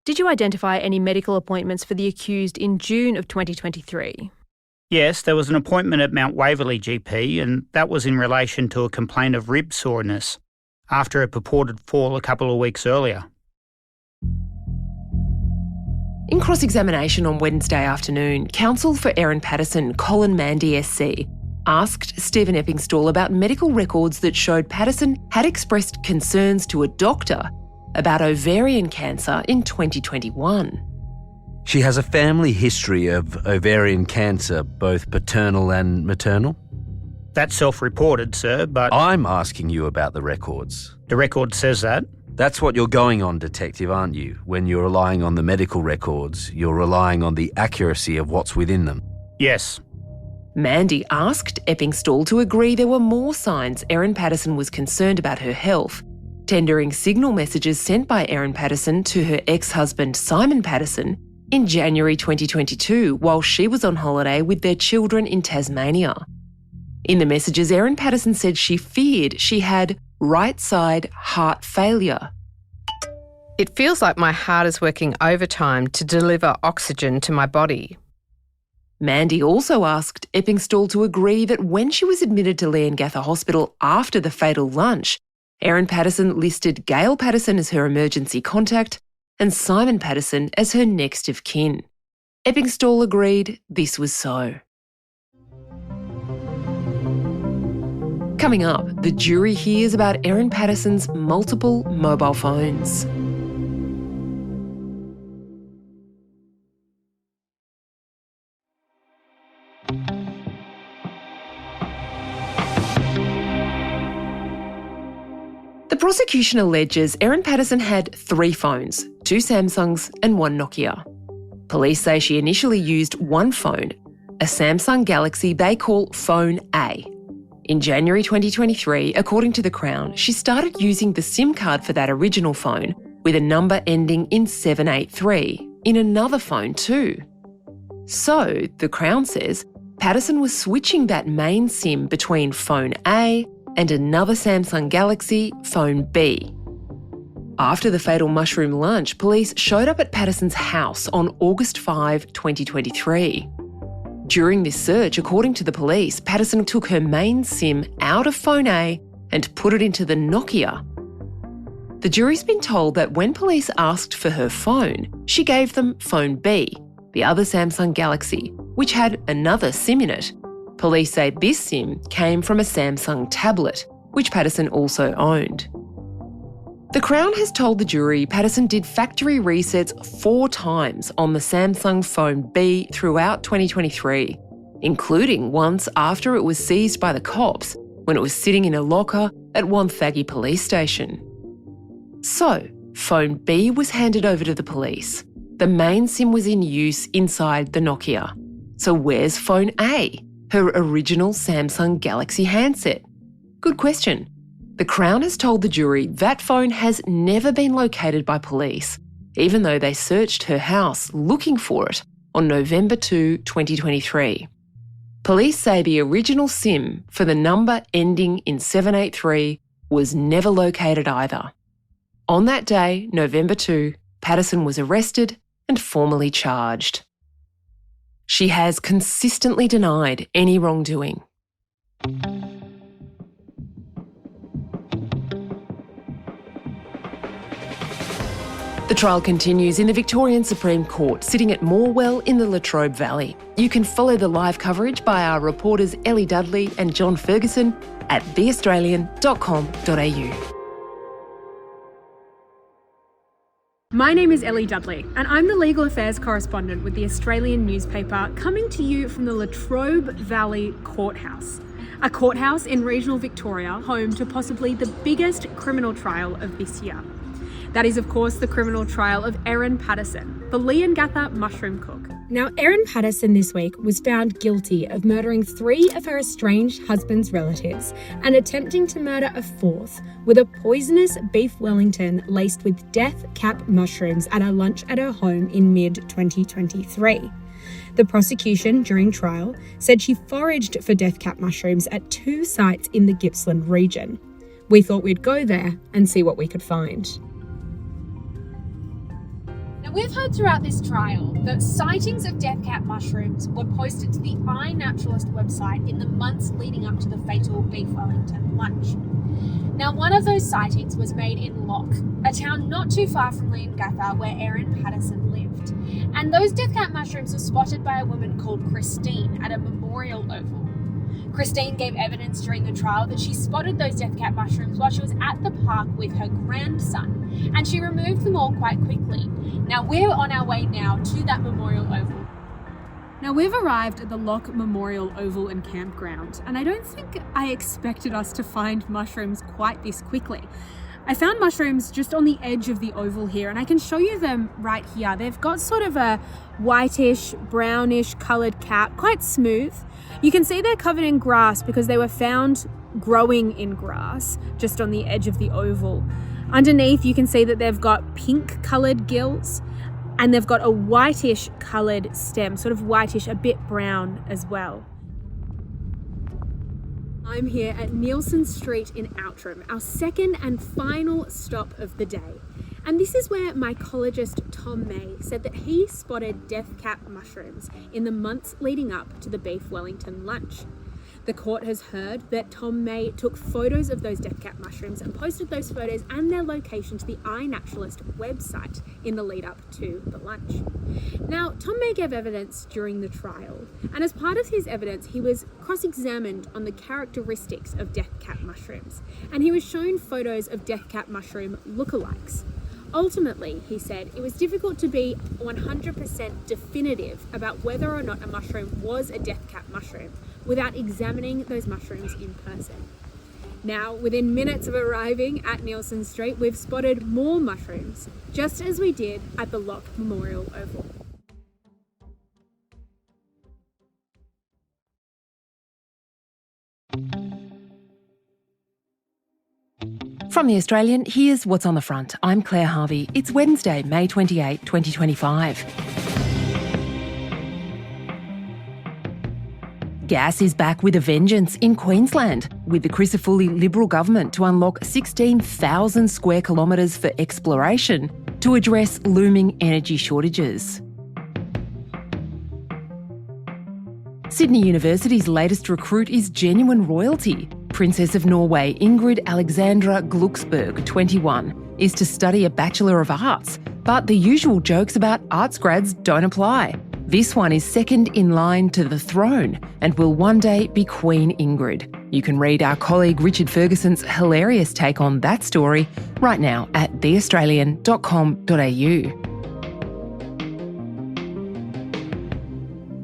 Did you identify any medical appointments for the accused in June of 2023? Yes, there was an appointment at Mount Waverley GP and that was in relation to a complaint of rib soreness after a purported fall a couple of weeks earlier. In cross-examination on Wednesday afternoon, counsel for Erin Patterson, Colin Mandy SC, asked Stephen Eppingstall about medical records that showed Patterson had expressed concerns to a doctor about ovarian cancer in 2021. She has a family history of ovarian cancer, both paternal and maternal? That's self-reported, sir, but... I'm asking you about the records. The record says that. That's what you're going on, Detective, aren't you? When you're relying on the medical records, you're relying on the accuracy of what's within them. Yes. Mandy asked Eppingstall to agree there were more signs Erin Patterson was concerned about her health, tendering signal messages sent by Erin Patterson to her ex-husband Simon Patterson in January 2022 while she was on holiday with their children in Tasmania. In the messages, Erin Patterson said she feared she had right-side heart failure. It feels like my heart is working overtime to deliver oxygen to my body. Mandy also asked Eppingstall to agree that when she was admitted to Leongatha Hospital after the fatal lunch, Erin Patterson listed Gail Patterson as her emergency contact and Simon Patterson as her next of kin. Eppingstall agreed this was so. Coming up, the jury hears about Erin Patterson's multiple mobile phones. The prosecution alleges Erin Patterson had 3 phones, 2 Samsungs and 1 Nokia. Police say she initially used one phone, a Samsung Galaxy they call Phone A. In January 2023, according to The Crown, she started using the SIM card for that original phone with a number ending in 783 in another phone too. So, The Crown says, Patterson was switching that main SIM between Phone A and another Samsung Galaxy, Phone B. After the fatal mushroom lunch, police showed up at Patterson's house on August 5, 2023. During this search, according to the police, Patterson took her main SIM out of Phone A and put it into the Nokia. The jury's been told that when police asked for her phone, she gave them phone B, the other Samsung Galaxy, which had another SIM in it. Police say this SIM came from a Samsung tablet, which Patterson also owned. The Crown has told the jury Patterson did factory resets 4 times on the Samsung phone B throughout 2023, including once after it was seized by the cops when it was sitting in a locker at Wonthaggi police station. So, phone B was handed over to the police. The main SIM was in use inside the Nokia. So where's phone A, her original Samsung Galaxy handset? Good question. The Crown has told the jury that phone has never been located by police, even though they searched her house looking for it on November 2, 2023. Police say the original SIM for the number ending in 783 was never located either. On that day, November 2, Patterson was arrested and formally charged. She has consistently denied any wrongdoing. The trial continues in the Victorian Supreme Court, sitting at Morwell in the Latrobe Valley. You can follow the live coverage by our reporters Ellie Dudley and John Ferguson at theaustralian.com.au. My name is Ellie Dudley, and I'm the legal affairs correspondent with the Australian newspaper, coming to you from the Latrobe Valley Courthouse, a courthouse in regional Victoria, home to possibly the biggest criminal trial of this year. That is, of course, the criminal trial of Erin Patterson, the Leongatha mushroom cook. Now, Erin Patterson this week was found guilty of murdering 3 of her estranged husband's relatives and attempting to murder a 4th with a poisonous beef Wellington laced with death cap mushrooms at a lunch at her home in mid-2023. The prosecution, during trial, said she foraged for death cap mushrooms at 2 sites in the Gippsland region. We thought we'd go there and see what we could find. We've heard throughout this trial that sightings of death cap mushrooms were posted to the iNaturalist website in the months leading up to the fatal beef Wellington lunch. Now, one of those sightings was made in Lock, a town not too far from Leongatha where Erin Patterson lived. And those death cap mushrooms were spotted by a woman called Christine at a memorial oval. Christine gave evidence during the trial that she spotted those death cap mushrooms while she was at the park with her grandson, and she removed them all quite quickly. Now, we're on our way now to that memorial oval. Now, we've arrived at the Lock Memorial Oval and Campground, and I don't think I expected us to find mushrooms quite this quickly. I found mushrooms just on the edge of the oval here, and I can show you them right here. They've got sort of a whitish, brownish coloured cap, quite smooth. You can see they're covered in grass because they were found growing in grass just on the edge of the oval. Underneath, you can see that they've got pink coloured gills and they've got a whitish coloured stem, sort of whitish, a bit brown as well. I'm here at Nielsen Street in Outram, our second and final stop of the day. And this is where mycologist Tom May said that he spotted death cap mushrooms in the months leading up to the beef Wellington lunch. The court has heard that Tom May took photos of those death cap mushrooms and posted those photos and their location to the iNaturalist website in the lead up to the lunch. Now, Tom May gave evidence during the trial, and as part of his evidence, he was cross-examined on the characteristics of death cap mushrooms, and he was shown photos of death cap mushroom lookalikes. Ultimately, he said, it was difficult to be 100% definitive about whether or not a mushroom was a death cap mushroom without examining those mushrooms in person. Now, within minutes of arriving at Nielsen Street, we've spotted more mushrooms, just as we did at the Lock Memorial Oval. From The Australian, here's what's on the front. I'm Claire Harvey. It's Wednesday, May 28, 2025. Gas is back with a vengeance in Queensland, with the Crisafulli Liberal government to unlock 16,000 square kilometres for exploration to address looming energy shortages. Sydney University's latest recruit is genuine royalty. Princess of Norway Ingrid Alexandra Glucksberg, 21, is to study a Bachelor of Arts, but the usual jokes about arts grads don't apply. This one is second in line to the throne and will one day be Queen Ingrid. You can read our colleague Richard Ferguson's hilarious take on that story right now at theaustralian.com.au.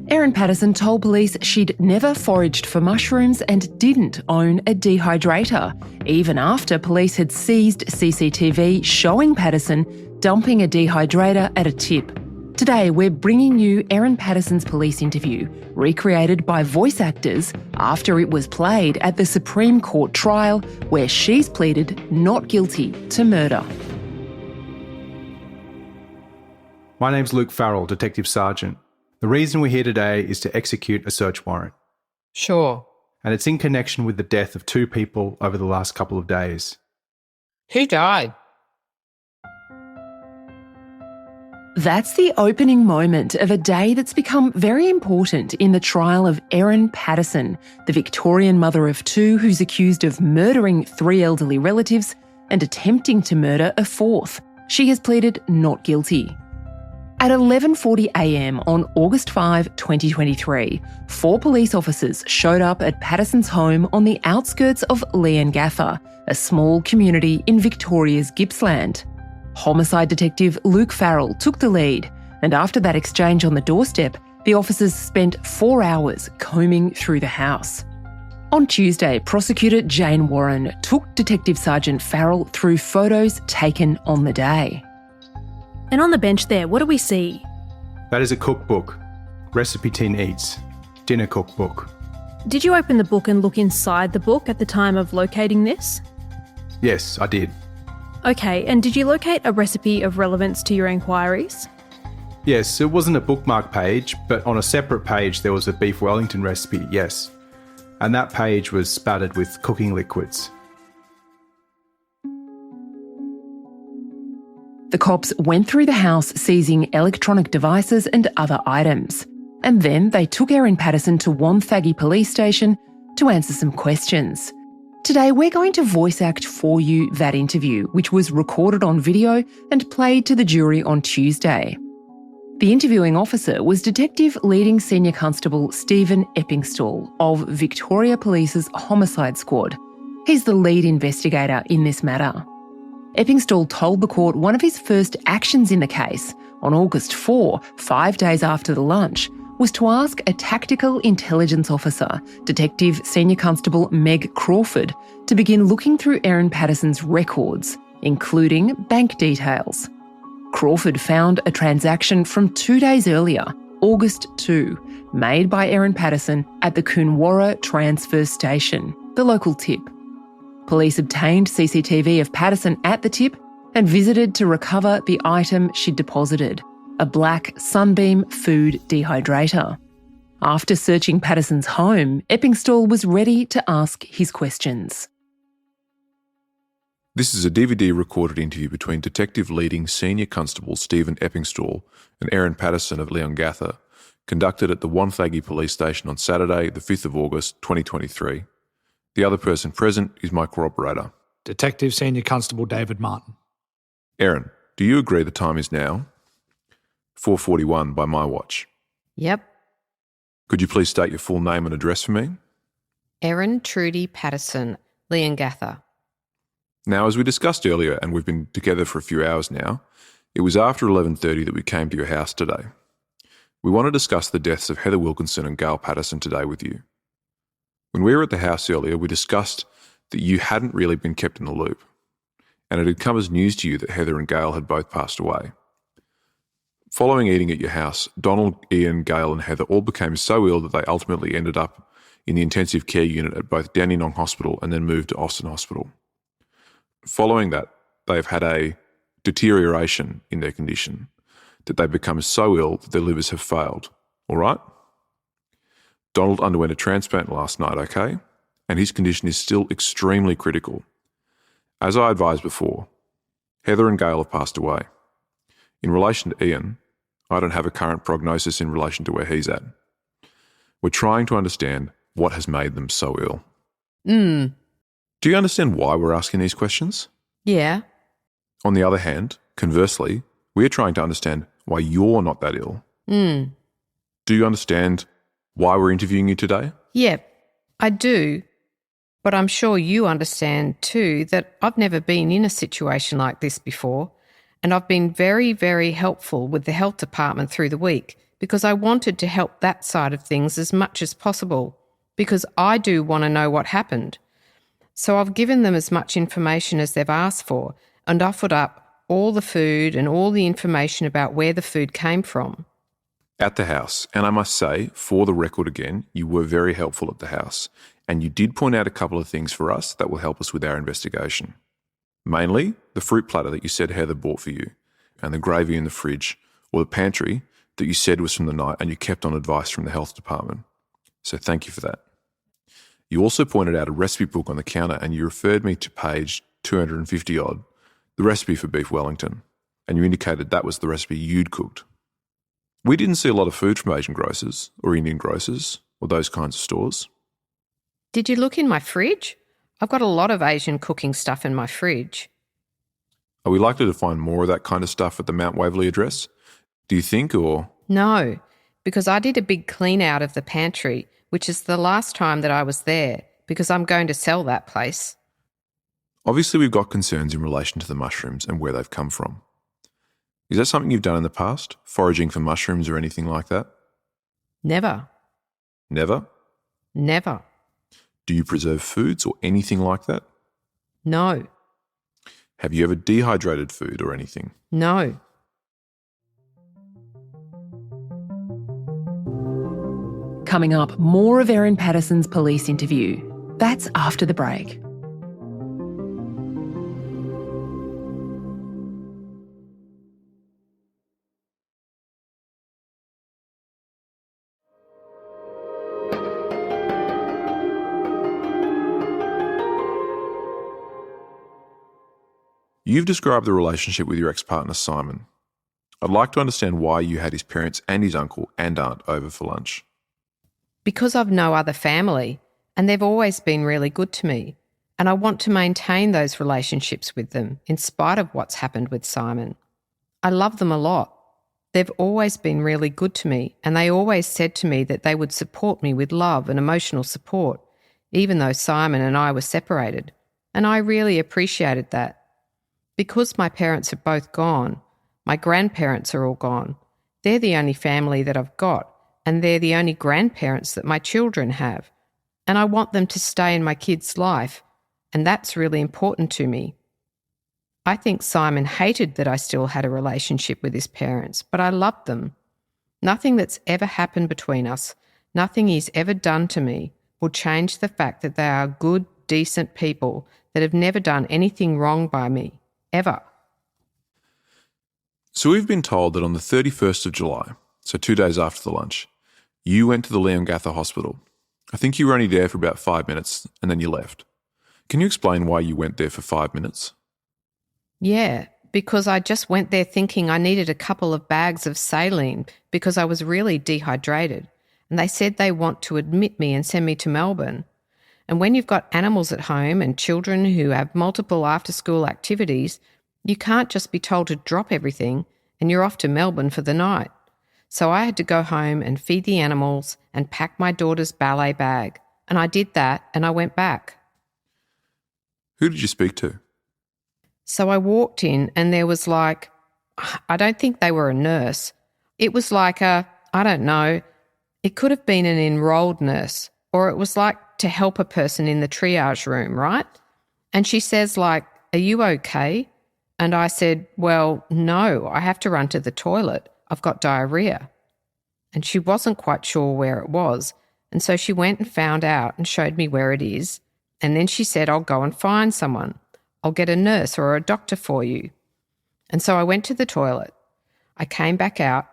Erin Patterson told police she'd never foraged for mushrooms and didn't own a dehydrator, even after police had seized CCTV showing Patterson dumping a dehydrator at a tip. Today, we're bringing you Erin Patterson's police interview, recreated by voice actors after it was played at the Supreme Court trial where she's pleaded not guilty to murder. My name's Luke Farrell, Detective Sergeant. The reason we're here today is to execute a search warrant. Sure. And it's in connection with the death of 2 people over the last couple of days. Who died? That's the opening moment of a day that's become very important in the trial of Erin Patterson, the Victorian mother of 2 who's accused of murdering 3 elderly relatives and attempting to murder a 4th. She has pleaded not guilty. At 11:40am on August 5, 2023, 4 police officers showed up at Patterson's home on the outskirts of Leongatha, a small community in Victoria's Gippsland. Homicide detective Luke Farrell took the lead, and after that exchange on the doorstep, the officers spent 4 hours combing through the house. On Tuesday, prosecutor Jane Warren took Detective Sergeant Farrell through photos taken on the day. And on the bench there, what do we see? That is a cookbook. Recipe Tin Eats. Dinner cookbook. Did you open the book and look inside the book at the time of locating this? Yes, I did. Okay, and did you locate a recipe of relevance to your inquiries? Yes, it wasn't a bookmark page, but on a separate page there was a beef Wellington recipe, yes. And that page was spattered with cooking liquids. The cops went through the house seizing electronic devices and other items. And then they took Erin Patterson to Wonthaggi Police Station to answer some questions. Today we're going to voice act for you that interview, which was recorded on video and played to the jury on Tuesday. The interviewing officer was Detective Leading Senior Constable Stephen Eppingstall of Victoria Police's Homicide Squad. He's the lead investigator in this matter. Eppingstall told the court one of his first actions in the case, on August 4, 5 days after the lunch, was to ask a tactical intelligence officer, Detective Senior Constable Meg Crawford, to begin looking through Erin Patterson's records, including bank details. Crawford found a transaction from 2 days earlier, August 2, made by Erin Patterson at the Coonawarra Transfer Station, the local tip. Police obtained CCTV of Patterson at the tip and visited to recover the item she'd deposited, a black Sunbeam food dehydrator. After searching Patterson's home, Eppingstall was ready to ask his questions. This is a DVD recorded interview between Detective Leading Senior Constable Stephen Eppingstall and Erin Patterson of Leongatha, conducted at the Wonthaggi Police Station on Saturday, the 5th of August, 2023. The other person present is my corroborator. Detective Senior Constable David Martin. Erin, do you agree the time is now 4:41 by my watch? Yep. Could you please state your full name and address for me? Erin Trudy Patterson, Leongatha. Now, as we discussed earlier, and we've been together for a few hours now, it was after 11:30 that we came to your house today. We want to discuss the deaths of Heather Wilkinson and Gail Patterson today with you. When we were at the house earlier, we discussed that you hadn't really been kept in the loop, and it had come as news to you that Heather and Gail had both passed away. Following eating at your house, Donald, Ian, Gail and Heather all became so ill that they ultimately ended up in the intensive care unit at both Dandenong Hospital and then moved to Austin Hospital. Following that, they have had a deterioration in their condition, that they've become so ill that their livers have failed. All right? Donald underwent a transplant last night, okay? And his condition is still extremely critical. As I advised before, Heather and Gail have passed away. In relation to Ian, I don't have a current prognosis in relation to where he's at. We're trying to understand what has made them so ill. Do you understand why we're asking these questions? Yeah. On the other hand, conversely, we're trying to understand why you're not that ill. Do you understand why we're interviewing you today? Yep, I do. But I'm sure you understand too that I've never been in a situation like this before, and I've been very, very helpful with the health department through the week because I wanted to help that side of things as much as possible because I do want to know what happened. So I've given them as much information as they've asked for and offered up all the food and all the information about where the food came from. At the house, and I must say, for the record again, you were very helpful at the house, and you did point out a couple of things for us that will help us with our investigation. Mainly, the fruit platter that you said Heather bought for you, and the gravy in the fridge, or the pantry that you said was from the night and you kept on advice from the health department. So thank you for that. You also pointed out a recipe book on the counter and you referred me to page 250 odd, the recipe for beef Wellington, and you indicated that was the recipe you'd cooked. We didn't see a lot of food from Asian grocers or Indian grocers or those kinds of stores. Did you look in my fridge? I've got a lot of Asian cooking stuff in my fridge. Are we likely to find more of that kind of stuff at the Mount Waverley address? Do you think, or...? No, because I did a big clean out of the pantry, which is the last time that I was there, because I'm going to sell that place. Obviously, we've got concerns in relation to the mushrooms and where they've come from. Is that something you've done in the past, foraging for mushrooms or anything like that? Never. Never? Never. Do you preserve foods or anything like that? No. Have you ever dehydrated food or anything? No. Coming up, more of Erin Patterson's police interview. That's after the break. You've described the relationship with your ex-partner Simon. I'd like to understand why you had his parents and his uncle and aunt over for lunch. Because I've no other family, and they've always been really good to me, and I want to maintain those relationships with them in spite of what's happened with Simon. I love them a lot. They've always been really good to me, and they always said to me that they would support me with love and emotional support, even though Simon and I were separated, and I really appreciated that. Because my parents are both gone, my grandparents are all gone. They're the only family that I've got, and they're the only grandparents that my children have. And I want them to stay in my kids' life, and that's really important to me. I think Simon hated that I still had a relationship with his parents, but I loved them. Nothing that's ever happened between us, nothing he's ever done to me, will change the fact that they are good, decent people that have never done anything wrong by me. Ever. So we've been told that on the 31st of July, so 2 days after the lunch, you went to the Leongatha Hospital. I think you were only there for about 5 minutes and then you left. Can you explain why you went there for 5 minutes? Yeah, because I just went there thinking I needed a couple of bags of saline because I was really dehydrated. And they said they want to admit me and send me to Melbourne. And when you've got animals at home and children who have multiple after-school activities, you can't just be told to drop everything and you're off to Melbourne for the night. So I had to go home and feed the animals and pack my daughter's ballet bag. And I did that and I went back. Who did you speak to? So I walked in and there was like, I don't think they were a nurse. It was like I don't know, it could have been an enrolled nurse, or it was like to help a person in the triage room, right? And she says like, are you okay? And I said, well, no, I have to run to the toilet. I've got diarrhea. And she wasn't quite sure where it was. And so she went and found out and showed me where it is. And then she said, I'll go and find someone. I'll get a nurse or a doctor for you. And so I went to the toilet. I came back out.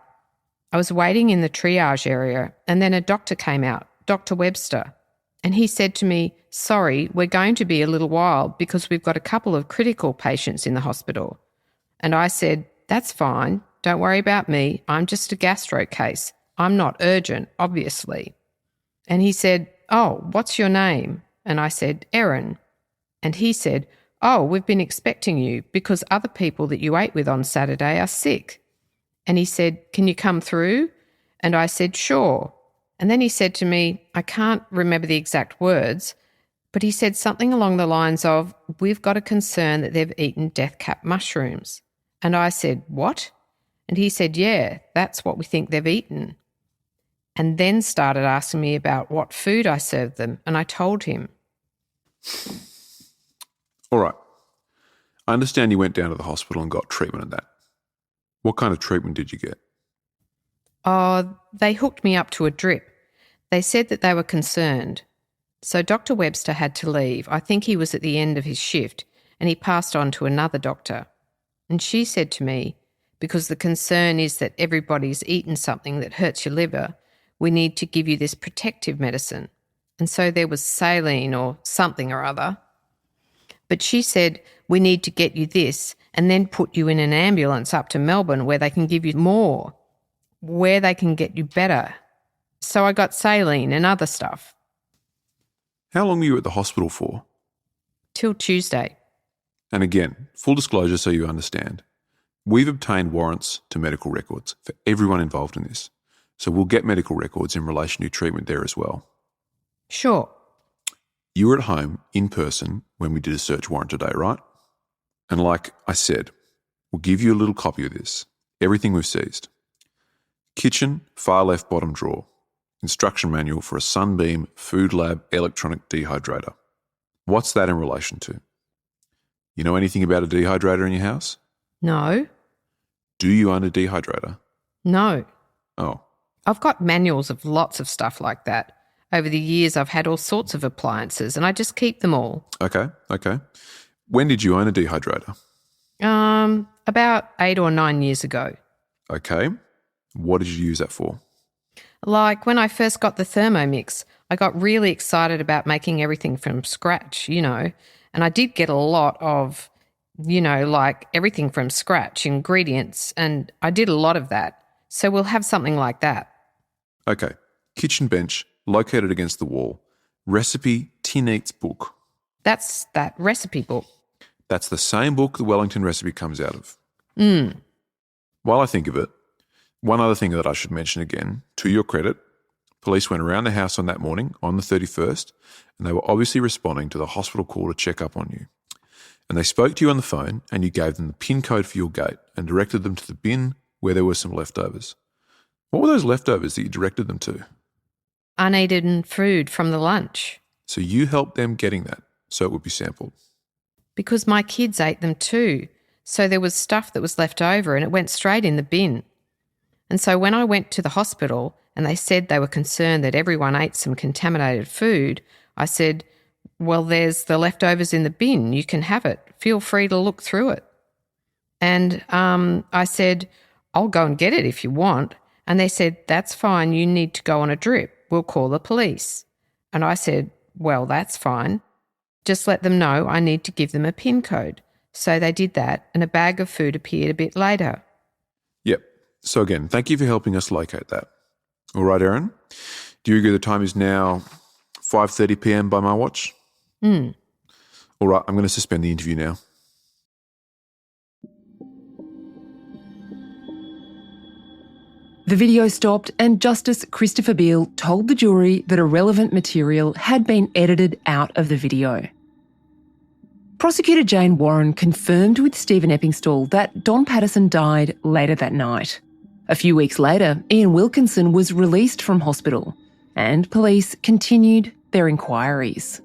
I was waiting in the triage area and then a doctor came out, Dr. Webster. And he said to me, sorry, we're going to be a little while because we've got a couple of critical patients in the hospital. And I said, that's fine. Don't worry about me. I'm just a gastro case. I'm not urgent, obviously. And he said, oh, what's your name? And I said, Erin. And he said, "Oh, we've been expecting you because other people that you ate with on Saturday are sick." And he said, "Can you come through?" And I said, "Sure." And then he said to me, I can't remember the exact words, but he said something along the lines of, "We've got a concern that they've eaten death cap mushrooms." And I said, "What?" And he said, "Yeah, that's what we think they've eaten." And then started asking me about what food I served them, and I told him. All right. I understand you went down to the hospital and got treatment and that. What kind of treatment did you get? Oh, they hooked me up to a drip. They said that they were concerned. So Dr. Webster had to leave. I think he was at the end of his shift, and he passed on to another doctor. And she said to me, because the concern is that everybody's eaten something that hurts your liver, we need to give you this protective medicine. And so there was saline or something or other. But she said, we need to get you this and then put you in an ambulance up to Melbourne where they can give you more, where they can get you better. So I got saline and other stuff. How long were you at the hospital for? Till Tuesday. And again, full disclosure so you understand. We've obtained warrants to medical records for everyone involved in this. So we'll get medical records in relation to treatment there as well. Sure. You were at home in person when we did a search warrant today, right? And like I said, we'll give you a little copy of this. Everything we've seized. Kitchen, far left bottom drawer. Instruction manual for a Sunbeam Food Lab electronic dehydrator. What's that in relation to? You know anything about a dehydrator in your house? No. Do you own a dehydrator? No. Oh. I've got manuals of lots of stuff like that. Over the years, I've had all sorts of appliances and I just keep them all. Okay. When did you own a dehydrator? About 8 or 9 years ago. Okay. What did you use that for? Like when I first got the Thermomix, I got really excited about making everything from scratch, and I did get a lot of, like everything from scratch, ingredients, and I did a lot of that. So we'll have something like that. Okay. Kitchen bench, located against the wall. Recipe Tin Eats book. That's that recipe book. That's the same book the Wellington recipe comes out of. While I think of it, one other thing that I should mention again, to your credit, police went around the house on that morning, on the 31st, and they were obviously responding to the hospital call to check up on you. And they spoke to you on the phone and you gave them the PIN code for your gate and directed them to the bin where there were some leftovers. What were those leftovers that you directed them to? Uneaten food from the lunch. So you helped them getting that, so it would be sampled. Because my kids ate them too. So there was stuff that was left over and it went straight in the bin. And so when I went to the hospital and they said they were concerned that everyone ate some contaminated food, I said, well, there's the leftovers in the bin. You can have it. Feel free to look through it. And I said, I'll go and get it if you want. And they said, that's fine. You need to go on a drip. We'll call the police. And I said, well, that's fine. Just let them know I need to give them a PIN code. So they did that and a bag of food appeared a bit later. Yep. So again, thank you for helping us locate that. All right, Erin. Do you agree the time is now 5:30 p.m. by my watch? All right, I'm going to suspend the interview now. The video stopped and Justice Christopher Beale told the jury that irrelevant material had been edited out of the video. Prosecutor Jane Warren confirmed with Stephen Eppingstall that Don Patterson died later that night. A few weeks later, Ian Wilkinson was released from hospital and police continued their inquiries.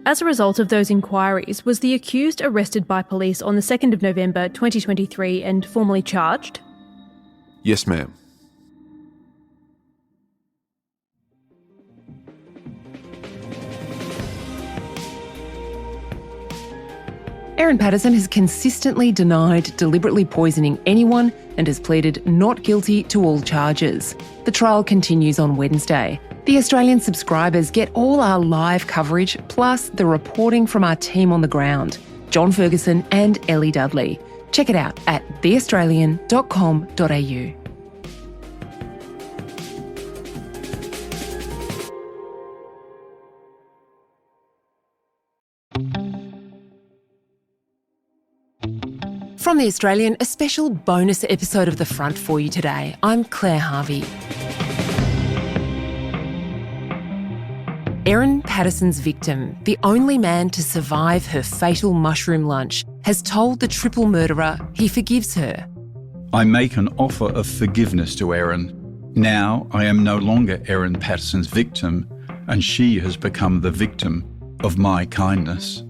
As a result of those inquiries, was the accused arrested by police on the 2nd of November 2023 and formally charged? Yes, ma'am. Erin Patterson has consistently denied deliberately poisoning anyone and has pleaded not guilty to all charges. The trial continues on Wednesday. The Australian subscribers get all our live coverage, plus the reporting from our team on the ground, John Ferguson and Ellie Dudley. Check it out at theaustralian.com.au. From The Australian, a special bonus episode of The Front for you today. I'm Claire Harvey. Erin Patterson's victim, the only man to survive her fatal mushroom lunch, has told the triple murderer he forgives her. I make an offer of forgiveness to Erin. Now I am no longer Erin Patterson's victim, and she has become the victim of my kindness.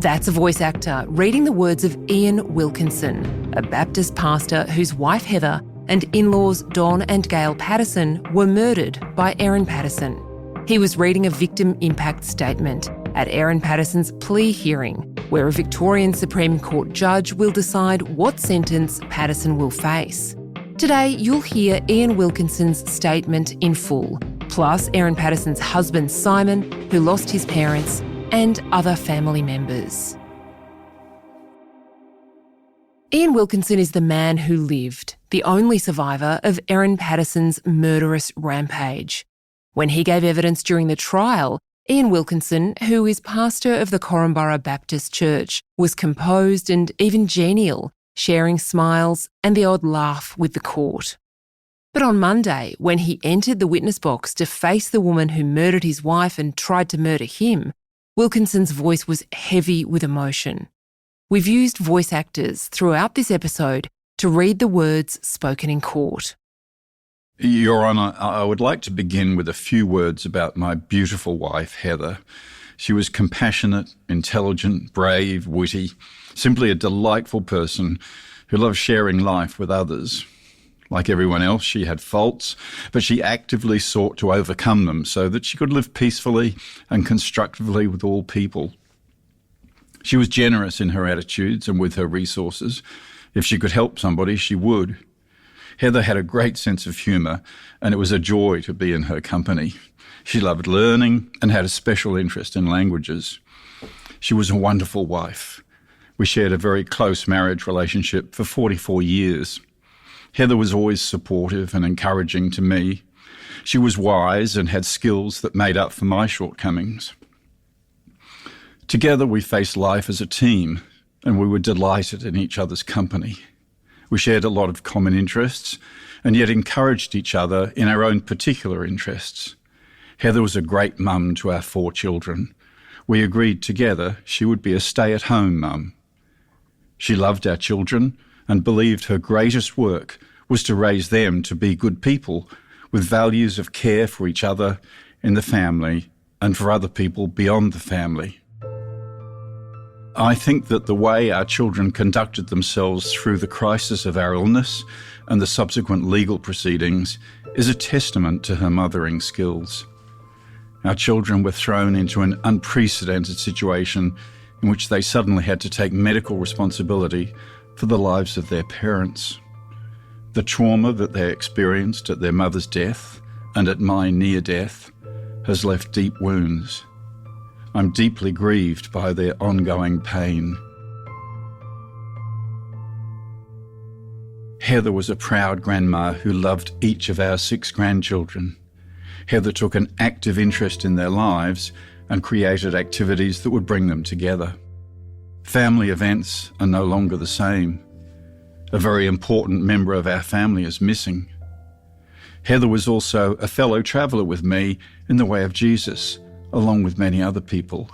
That's a voice actor reading the words of Ian Wilkinson, a Baptist pastor whose wife Heather and in-laws Don and Gail Patterson were murdered by Erin Patterson. He was reading a victim impact statement at Erin Patterson's plea hearing, where a Victorian Supreme Court judge will decide what sentence Patterson will face. Today, you'll hear Ian Wilkinson's statement in full, plus Erin Patterson's husband Simon, who lost his parents, and other family members. Ian Wilkinson is the man who lived, the only survivor of Erin Patterson's murderous rampage. When he gave evidence during the trial, Ian Wilkinson, who is pastor of the Corumburra Baptist Church, was composed and even genial, sharing smiles and the odd laugh with the court. But on Monday, when he entered the witness box to face the woman who murdered his wife and tried to murder him, Wilkinson's voice was heavy with emotion. We've used voice actors throughout this episode to read the words spoken in court. Your Honour, I would like to begin with a few words about my beautiful wife, Heather. She was compassionate, intelligent, brave, witty, simply a delightful person who loved sharing life with others. Like everyone else, she had faults, but she actively sought to overcome them so that she could live peacefully and constructively with all people. She was generous in her attitudes and with her resources. If she could help somebody, she would. Heather had a great sense of humour, and it was a joy to be in her company. She loved learning and had a special interest in languages. She was a wonderful wife. We shared a very close marriage relationship for 44 years. Heather was always supportive and encouraging to me. She was wise and had skills that made up for my shortcomings. Together we faced life as a team, and we were delighted in each other's company. We shared a lot of common interests and yet encouraged each other in our own particular interests. Heather was a great mum to our 4 children. We agreed together she would be a stay-at-home mum. She loved our children and believed her greatest work was to raise them to be good people with values of care for each other in the family and for other people beyond the family. I think that the way our children conducted themselves through the crisis of our illness and the subsequent legal proceedings is a testament to her mothering skills. Our children were thrown into an unprecedented situation in which they suddenly had to take medical responsibility for the lives of their parents. The trauma that they experienced at their mother's death and at my near death has left deep wounds. I'm deeply grieved by their ongoing pain. Heather was a proud grandma who loved each of our 6 grandchildren. Heather took an active interest in their lives and created activities that would bring them together. Family events are no longer the same. A very important member of our family is missing. Heather was also a fellow traveller with me in the way of Jesus, along with many other people.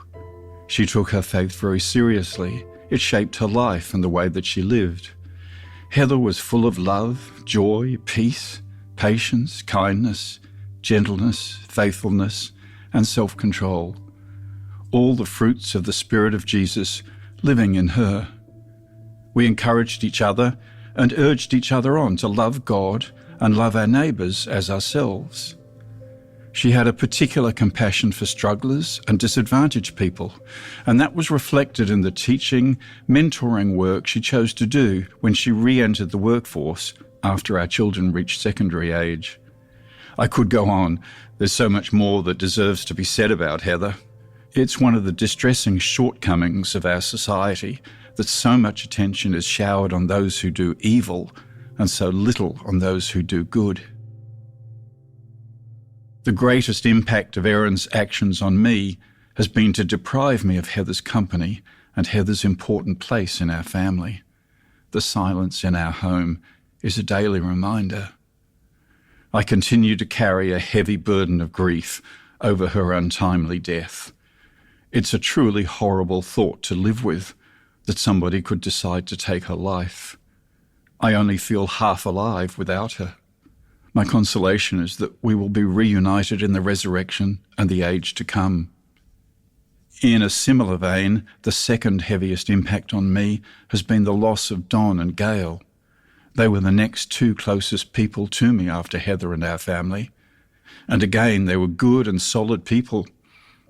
She took her faith very seriously. It shaped her life and the way that she lived. Heather was full of love, joy, peace, patience, kindness, gentleness, faithfulness, and self-control. All the fruits of the Spirit of Jesus living in her. We encouraged each other and urged each other on to love God and love our neighbours as ourselves. She had a particular compassion for strugglers and disadvantaged people, and that was reflected in the teaching, mentoring work she chose to do when she re-entered the workforce after our children reached secondary age. I could go on. There's so much more that deserves to be said about Heather. It's one of the distressing shortcomings of our society that so much attention is showered on those who do evil and so little on those who do good. The greatest impact of Erin's actions on me has been to deprive me of Heather's company and Heather's important place in our family. the silence in our home is a daily reminder. I continue to carry a heavy burden of grief over her untimely death. It's a truly horrible thought to live with, that somebody could decide to take her life. I only feel half alive without her. My consolation is that we will be reunited in the resurrection and the age to come. In a similar vein, the second heaviest impact on me has been the loss of Don and Gail. They were the next two closest people to me after Heather and our family. And again, they were good and solid people.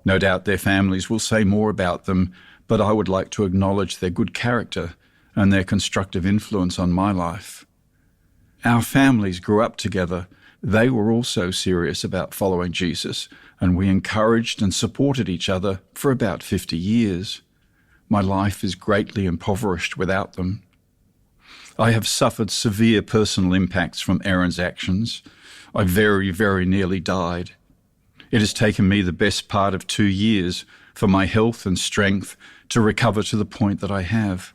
No doubt their families will say more about them, but I would like to acknowledge their good character and their constructive influence on my life. Our families grew up together. They were also serious about following Jesus, and we encouraged and supported each other for about 50 years. My life is greatly impoverished without them. I have suffered severe personal impacts from Erin's actions. I very, very nearly died. It has taken me the best part of 2 years for my health and strength to recover to the point that I have.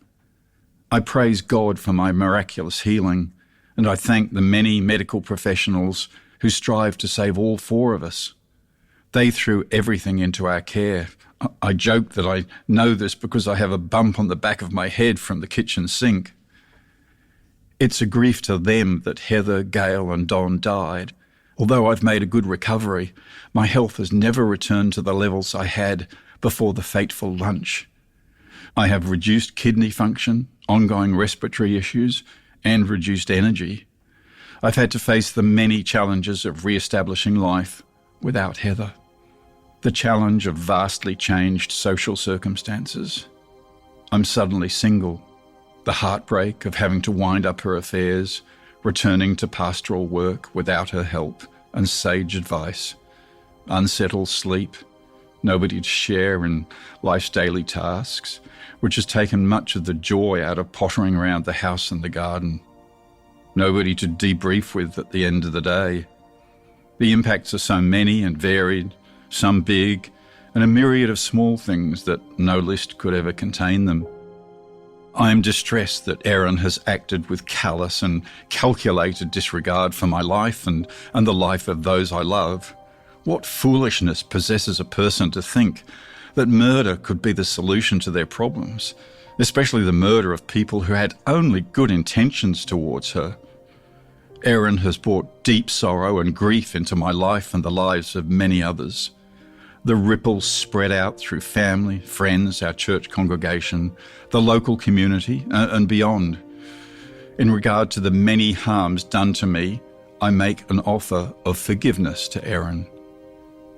I praise God for my miraculous healing, and I thank the many medical professionals who strive to save all four of us. They threw everything into our care. I joke that I know this because I have a bump on the back of my head from the kitchen sink. It's a grief to them that Heather, Gail and Don died. Although I've made a good recovery, my health has never returned to the levels I had before the fateful lunch. I have reduced kidney function, ongoing respiratory issues, and reduced energy. I've had to face the many challenges of re-establishing life without Heather. The challenge of vastly changed social circumstances. I'm suddenly single. The heartbreak of having to wind up her affairs, returning to pastoral work without her help and sage advice. Unsettled sleep, nobody to share in life's daily tasks, which has taken much of the joy out of pottering around the house and the garden. Nobody to debrief with at the end of the day. The impacts are so many and varied, some big, and a myriad of small things that no list could ever contain them. I am distressed that Erin has acted with callous and calculated disregard for my life and the life of those I love. What foolishness possesses a person to think that murder could be the solution to their problems, especially the murder of people who had only good intentions towards her. Erin has brought deep sorrow and grief into my life and the lives of many others. The ripples spread out through family, friends, our church congregation, the local community, and beyond. In regard to the many harms done to me, I make an offer of forgiveness to Erin.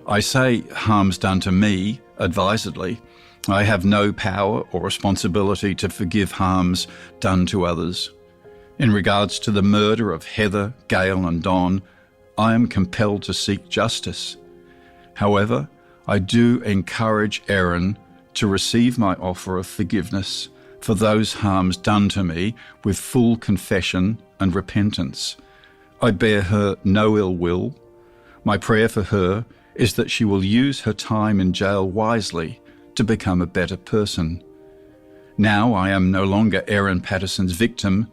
I say harms done to me advisedly. I have no power or responsibility to forgive harms done to others. In regards to the murder of Heather, Gail and Don, I am compelled to seek justice. However, I do encourage Erin to receive my offer of forgiveness for those harms done to me with full confession and repentance. I bear her no ill will. My prayer for her is that she will use her time in jail wisely to become a better person. Now I am no longer Erin Patterson's victim,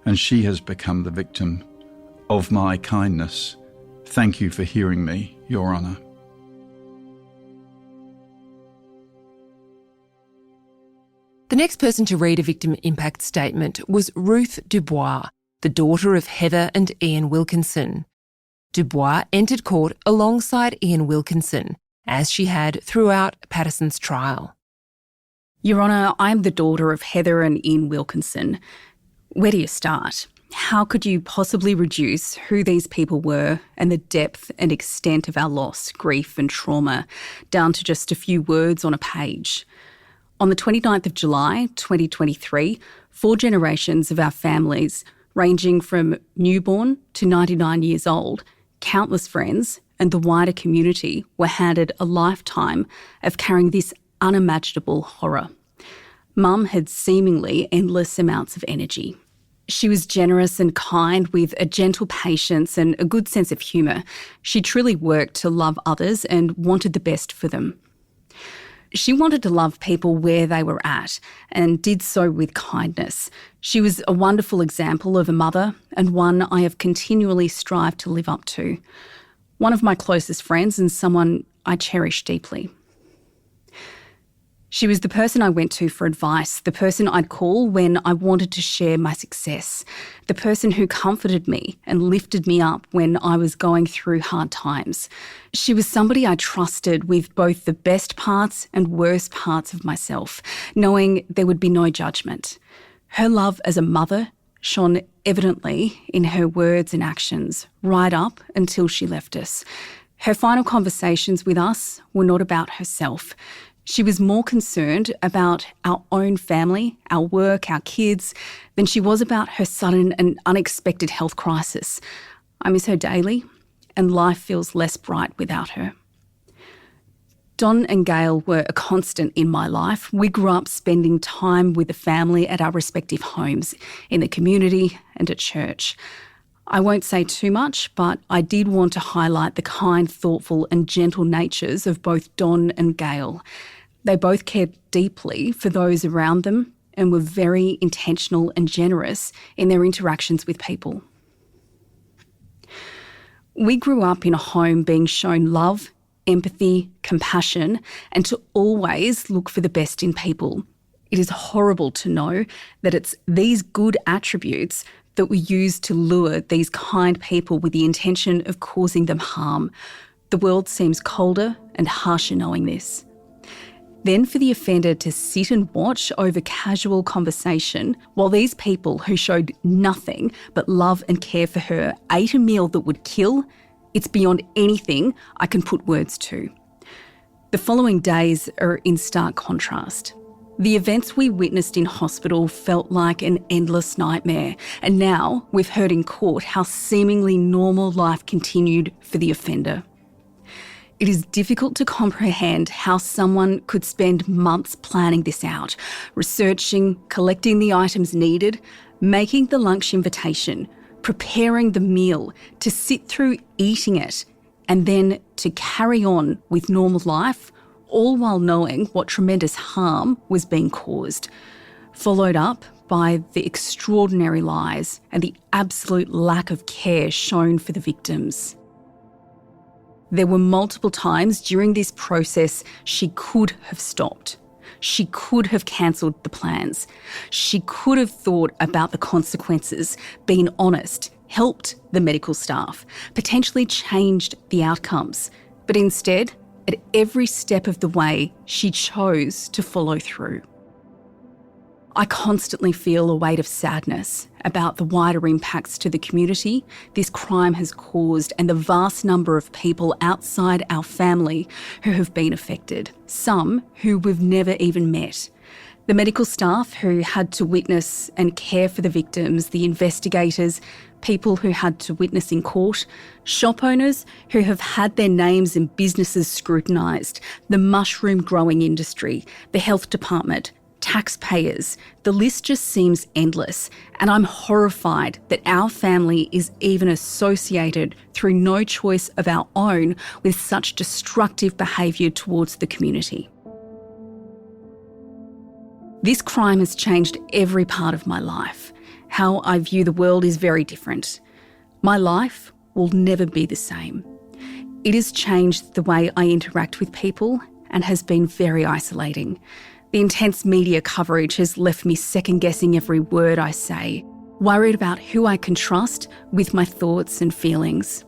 and she has become the victim of my kindness. Thank you for hearing me, Your Honour. The next person to read a victim impact statement was Ruth Dubois, the daughter of Heather and Ian Wilkinson. Dubois entered court alongside Ian Wilkinson, as she had throughout Patterson's trial. Your Honour, I'm the daughter of Heather and Ian Wilkinson. Where do you start? How could you possibly reduce who these people were and the depth and extent of our loss, grief and trauma down to just a few words on a page? On the 29th of July 2023, 4 generations of our families, ranging from newborn to 99 years old, countless friends and the wider community were handed a lifetime of carrying this unimaginable horror. Mum had seemingly endless amounts of energy. She was generous and kind with a gentle patience and a good sense of humour. She truly worked to love others and wanted the best for them. She wanted to love people where they were at and did so with kindness. She was a wonderful example of a mother and one I have continually strived to live up to. One of my closest friends and someone I cherish deeply. She was the person I went to for advice, the person I'd call when I wanted to share my success, the person who comforted me and lifted me up when I was going through hard times. She was somebody I trusted with both the best parts and worst parts of myself, knowing there would be no judgment. Her love as a mother shone evidently in her words and actions, right up until she left us. Her final conversations with us were not about herself. She was more concerned about our own family, our work, our kids, than she was about her sudden and unexpected health crisis. I miss her daily, and life feels less bright without her. Don and Gail were a constant in my life. We grew up spending time with the family at our respective homes, in the community and at church. I won't say too much, but I did want to highlight the kind, thoughtful and gentle natures of both Don and Gail. They both cared deeply for those around them and were very intentional and generous in their interactions with people. We grew up in a home being shown love, empathy, compassion, and to always look for the best in people. It is horrible to know that it's these good attributes that we use to lure these kind people with the intention of causing them harm. The world seems colder and harsher knowing this. Then for the offender to sit and watch over casual conversation while these people who showed nothing but love and care for her ate a meal that would kill, it's beyond anything I can put words to. The following days are in stark contrast. The events we witnessed in hospital felt like an endless nightmare, and now we've heard in court how seemingly normal life continued for the offender. It is difficult to comprehend how someone could spend months planning this out, researching, collecting the items needed, making the lunch invitation, preparing the meal, to sit through eating it, and then to carry on with normal life, all while knowing what tremendous harm was being caused, followed up by the extraordinary lies and the absolute lack of care shown for the victims. There were multiple times during this process she could have stopped. She could have cancelled the plans. She could have thought about the consequences, been honest, helped the medical staff, potentially changed the outcomes. But instead, at every step of the way, she chose to follow through. I constantly feel a weight of sadness about the wider impacts to the community this crime has caused and the vast number of people outside our family who have been affected, some who we've never even met. The medical staff who had to witness and care for the victims, the investigators, people who had to witness in court, shop owners who have had their names and businesses scrutinised, the mushroom growing industry, the health department, taxpayers. The list just seems endless, and I'm horrified that our family is even associated through no choice of our own with such destructive behaviour towards the community. This crime has changed every part of my life. How I view the world is very different. My life will never be the same. It has changed the way I interact with people and has been very isolating. The intense media coverage has left me second-guessing every word I say, worried about who I can trust with my thoughts and feelings.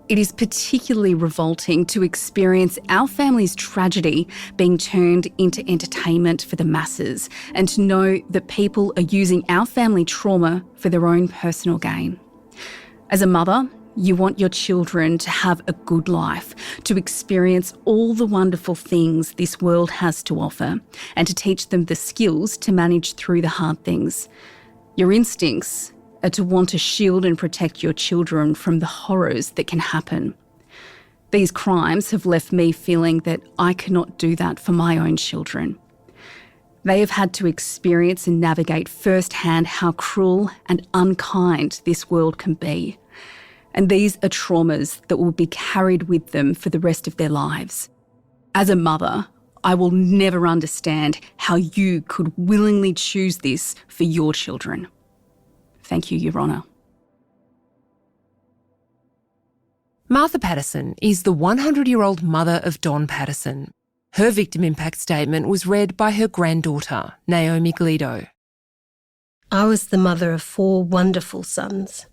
It is particularly revolting to experience our family's tragedy being turned into entertainment for the masses and to know that people are using our family trauma for their own personal gain. As a mother, you want your children to have a good life, to experience all the wonderful things this world has to offer, and to teach them the skills to manage through the hard things. Your instincts are to want to shield and protect your children from the horrors that can happen. These crimes have left me feeling that I cannot do that for my own children. They have had to experience and navigate firsthand how cruel and unkind this world can be. And these are traumas that will be carried with them for the rest of their lives. As a mother, I will never understand how you could willingly choose this for your children. Thank you, Your Honour. Martha Patterson is the 100-year-old mother of Don Patterson. Her victim impact statement was read by her granddaughter, Naomi Glido. I was the mother of 4 wonderful sons.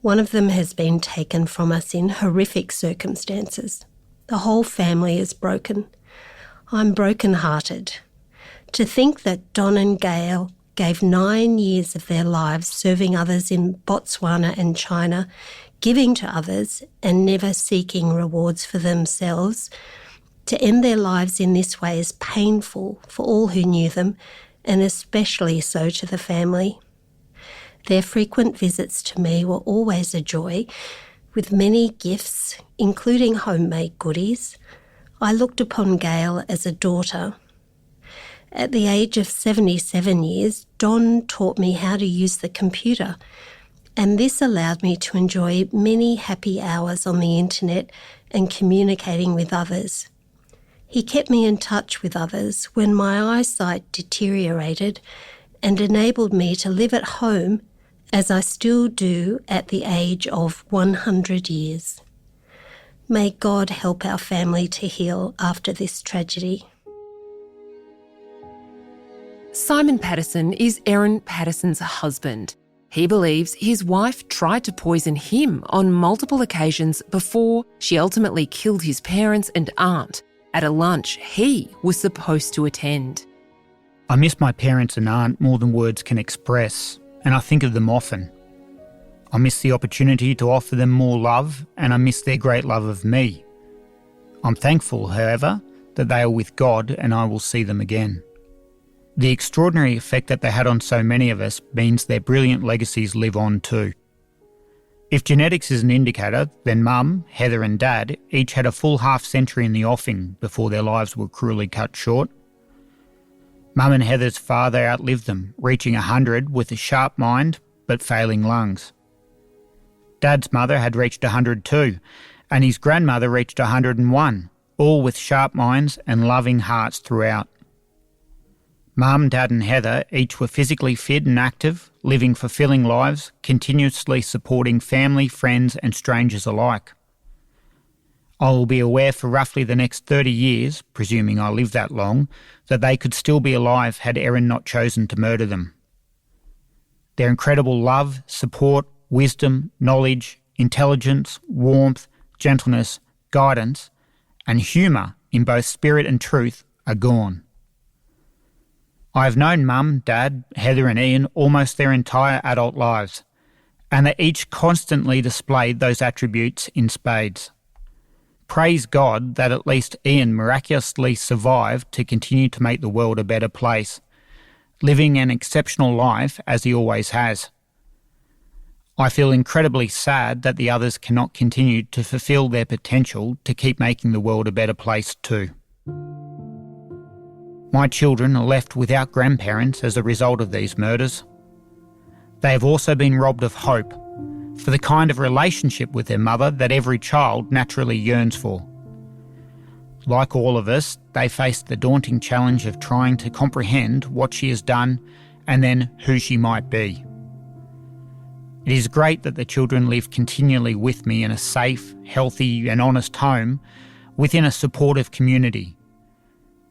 One of them has been taken from us in horrific circumstances. The whole family is broken. I'm broken-hearted. To think that Don and Gail gave 9 years of their lives serving others in Botswana and China, giving to others and never seeking rewards for themselves, to end their lives in this way is painful for all who knew them, and especially so to the family. Their frequent visits to me were always a joy, with many gifts, including homemade goodies. I looked upon Gail as a daughter. At the age of 77 years, Don taught me how to use the computer, and this allowed me to enjoy many happy hours on the internet and communicating with others. He kept me in touch with others when my eyesight deteriorated and enabled me to live at home as I still do at the age of 100 years. May God help our family to heal after this tragedy. Simon Patterson is Erin Patterson's husband. He believes his wife tried to poison him on multiple occasions before she ultimately killed his parents and aunt at a lunch he was supposed to attend. I miss my parents and aunt more than words can express, and I think of them often. I miss the opportunity to offer them more love, and I miss their great love of me. I'm thankful, however, that they are with God and I will see them again. The extraordinary effect that they had on so many of us means their brilliant legacies live on too. If genetics is an indicator, then Mum, Heather and Dad each had a full half-century in the offing before their lives were cruelly cut short. Mum and Heather's father outlived them, reaching 100 with a sharp mind but failing lungs. Dad's mother had reached 100 too, and his grandmother reached 101, all with sharp minds and loving hearts throughout. Mum, Dad and Heather each were physically fit and active, living fulfilling lives, continuously supporting family, friends and strangers alike. I will be aware for roughly the next 30 years, presuming I live that long, that they could still be alive had Erin not chosen to murder them. Their incredible love, support, wisdom, knowledge, intelligence, warmth, gentleness, guidance and humour in both spirit and truth are gone. I have known Mum, Dad, Heather and Ian almost their entire adult lives, and they each constantly displayed those attributes in spades. Praise God that at least Ian miraculously survived to continue to make the world a better place, living an exceptional life as he always has. I feel incredibly sad that the others cannot continue to fulfil their potential to keep making the world a better place too. My children are left without grandparents as a result of these murders. They have also been robbed of hope for the kind of relationship with their mother that every child naturally yearns for. Like all of us, they face the daunting challenge of trying to comprehend what she has done and then who she might be. It is great that the children live continually with me in a safe, healthy and honest home within a supportive community.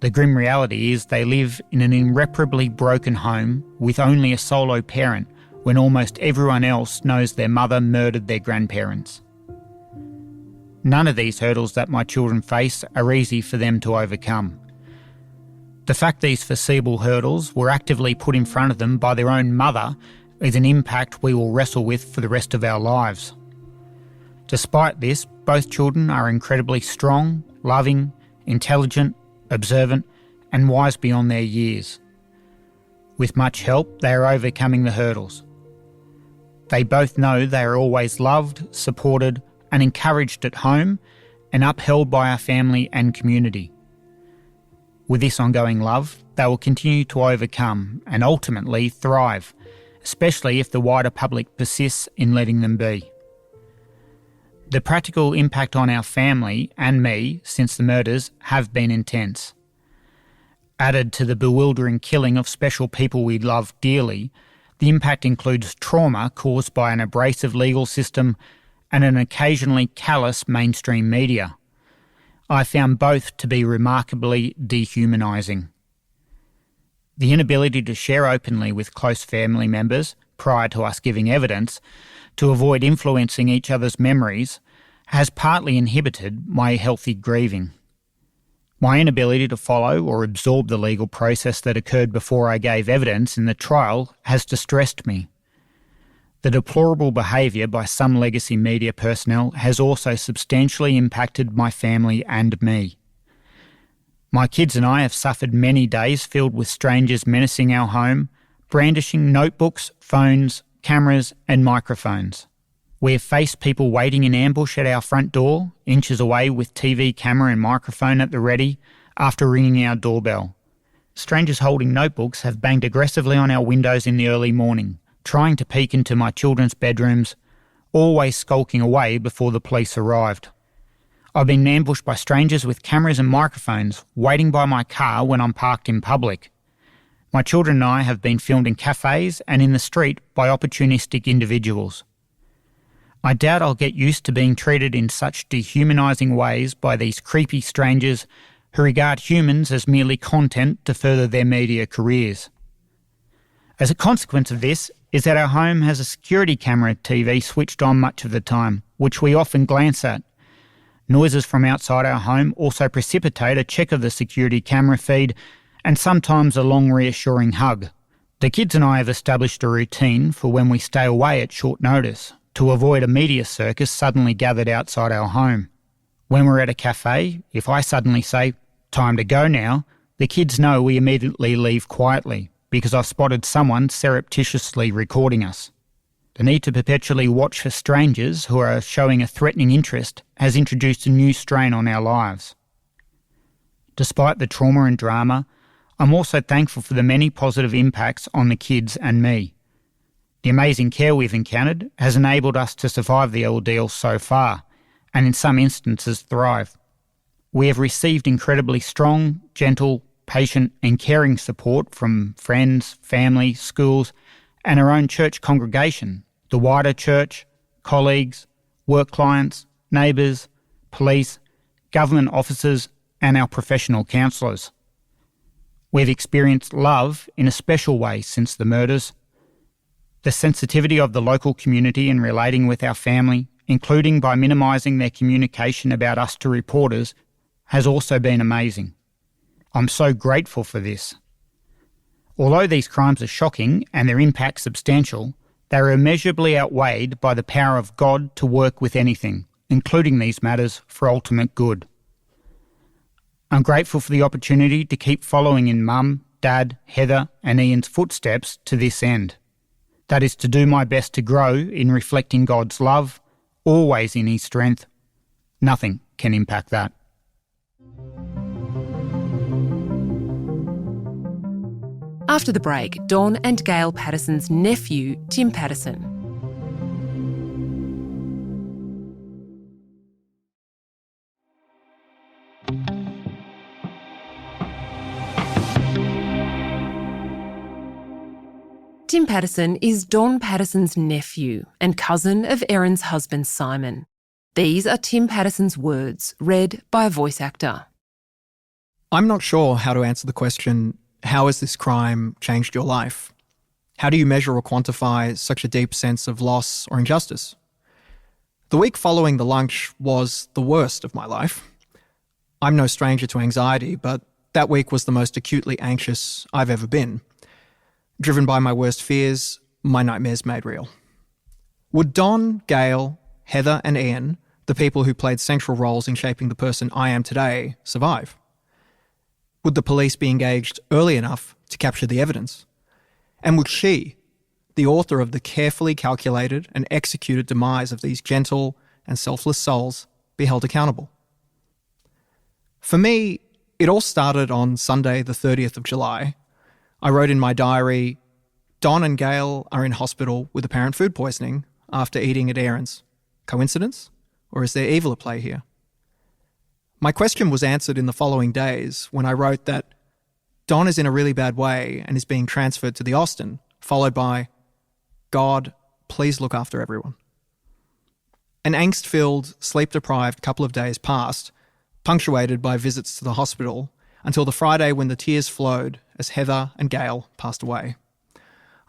The grim reality is they live in an irreparably broken home with only a solo parent when almost everyone else knows their mother murdered their grandparents. None of these hurdles that my children face are easy for them to overcome. The fact these foreseeable hurdles were actively put in front of them by their own mother is an impact we will wrestle with for the rest of our lives. Despite this, both children are incredibly strong, loving, intelligent, observant and wise beyond their years. With much help, they are overcoming the hurdles. They both know they are always loved, supported and encouraged at home and upheld by our family and community. With this ongoing love, they will continue to overcome and ultimately thrive, especially if the wider public persists in letting them be. The practical impact on our family and me since the murders have been intense. Added to the bewildering killing of special people we love dearly, the impact includes trauma caused by an abrasive legal system and an occasionally callous mainstream media. I found both to be remarkably dehumanising. The inability to share openly with close family members prior to us giving evidence, to avoid influencing each other's memories, has partly inhibited my healthy grieving. My inability to follow or absorb the legal process that occurred before I gave evidence in the trial has distressed me. The deplorable behaviour by some legacy media personnel has also substantially impacted my family and me. My kids and I have suffered many days filled with strangers menacing our home, brandishing notebooks, phones, cameras and microphones. We have faced people waiting in ambush at our front door, inches away with TV, camera and microphone at the ready, after ringing our doorbell. Strangers holding notebooks have banged aggressively on our windows in the early morning, trying to peek into my children's bedrooms, always skulking away before the police arrived. I've been ambushed by strangers with cameras and microphones, waiting by my car when I'm parked in public. My children and I have been filmed in cafes and in the street by opportunistic individuals. I doubt I'll get used to being treated in such dehumanising ways by these creepy strangers who regard humans as merely content to further their media careers. As a consequence of this is that our home has a security camera TV switched on much of the time, which we often glance at. Noises from outside our home also precipitate a check of the security camera feed and sometimes a long reassuring hug. The kids and I have established a routine for when we stay away at short notice, to avoid a media circus suddenly gathered outside our home. When we're at a cafe, if I suddenly say, "Time to go now," the kids know we immediately leave quietly because I've spotted someone surreptitiously recording us. The need to perpetually watch for strangers who are showing a threatening interest has introduced a new strain on our lives. Despite the trauma and drama, I'm also thankful for the many positive impacts on the kids and me. The amazing care we've encountered has enabled us to survive the ordeal so far, and in some instances thrive. We have received incredibly strong, gentle, patient and caring support from friends, family, schools and our own church congregation, the wider church, colleagues, work clients, neighbours, police, government officers and our professional counsellors. We've experienced love in a special way since the murders. The sensitivity of the local community in relating with our family, including by minimising their communication about us to reporters, has also been amazing. I'm so grateful for this. Although these crimes are shocking and their impact substantial, they are immeasurably outweighed by the power of God to work with anything, including these matters, for ultimate good. I'm grateful for the opportunity to keep following in Mum, Dad, Heather and Ian's footsteps to this end. That is to do my best to grow in reflecting God's love, always in His strength. Nothing can impact that. After the break, Don and Gail Patterson's nephew, Tim Patterson. Tim Patterson is Don Patterson's nephew and cousin of Erin's husband, Simon. These are Tim Patterson's words, read by a voice actor. I'm not sure how to answer the question, how has this crime changed your life? How do you measure or quantify such a deep sense of loss or injustice? The week following the lunch was the worst of my life. I'm no stranger to anxiety, but that week was the most acutely anxious I've ever been. Driven by my worst fears, my nightmares made real. Would Don, Gail, Heather and Ian, the people who played central roles in shaping the person I am today, survive? Would the police be engaged early enough to capture the evidence? And would she, the author of the carefully calculated and executed demise of these gentle and selfless souls, be held accountable? For me, it all started on Sunday the 30th of July. I wrote in my diary, Don and Gail are in hospital with apparent food poisoning after eating at Erin's. Coincidence? Or is there evil at play here? My question was answered in the following days when I wrote that Don is in a really bad way and is being transferred to the Austin, followed by, God, please look after everyone. An angst-filled, sleep-deprived couple of days passed, punctuated by visits to the hospital, until the Friday when the tears flowed as Heather and Gail passed away.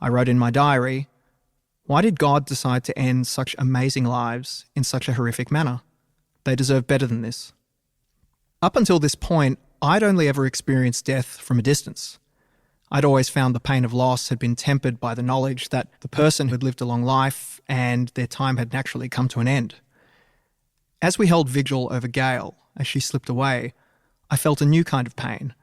I wrote in my diary, why did God decide to end such amazing lives in such a horrific manner? They deserve better than this. Up until this point, I'd only ever experienced death from a distance. I'd always found the pain of loss had been tempered by the knowledge that the person had lived a long life and their time had naturally come to an end. As we held vigil over Gail, as she slipped away, I felt a new kind of pain,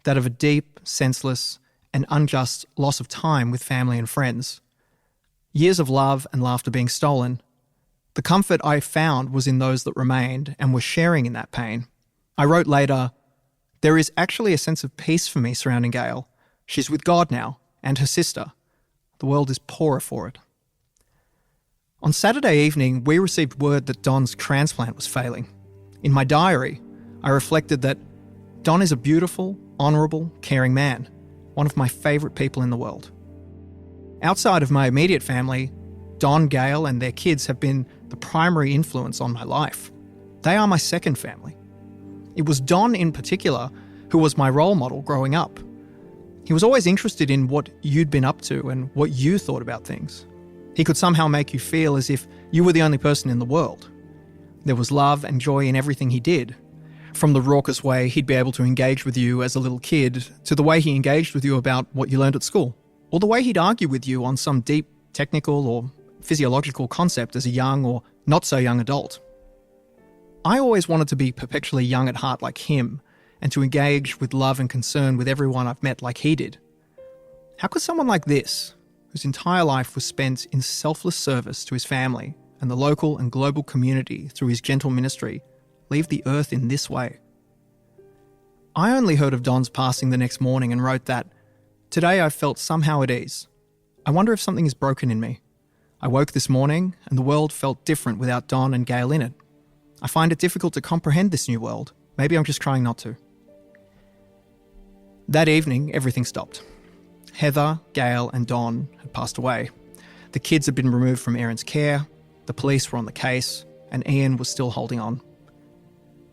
that of a deep, senseless, and unjust loss of time with family and friends. Years of love and laughter being stolen. The comfort I found was in those that remained and were sharing in that pain. I wrote later, there is actually a sense of peace for me surrounding Gail. She's with God now, and her sister. The world is poorer for it. On Saturday evening, we received word that Don's transplant was failing. In my diary, I reflected that Don is a beautiful, honourable, caring man, one of my favourite people in the world. Outside of my immediate family, Don, Gail and their kids have been the primary influence on my life. They are my second family. It was Don in particular who was my role model growing up. He was always interested in what you'd been up to and what you thought about things. He could somehow make you feel as if you were the only person in the world. There was love and joy in everything he did. From the raucous way he'd be able to engage with you as a little kid, to the way he engaged with you about what you learned at school, or the way he'd argue with you on some deep technical or physiological concept as a young or not so young adult. I always wanted to be perpetually young at heart like him, and to engage with love and concern with everyone I've met like he did. How could someone like this, whose entire life was spent in selfless service to his family and the local and global community through his gentle ministry, leave the earth in this way? I only heard of Don's passing the next morning and wrote that, today I felt somehow at ease. I wonder if something is broken in me. I woke this morning and the world felt different without Don and Gail in it. I find it difficult to comprehend this new world. Maybe I'm just trying not to. That evening, everything stopped. Heather, Gail and Don had passed away. The kids had been removed from Erin's care, the police were on the case, and Ian was still holding on.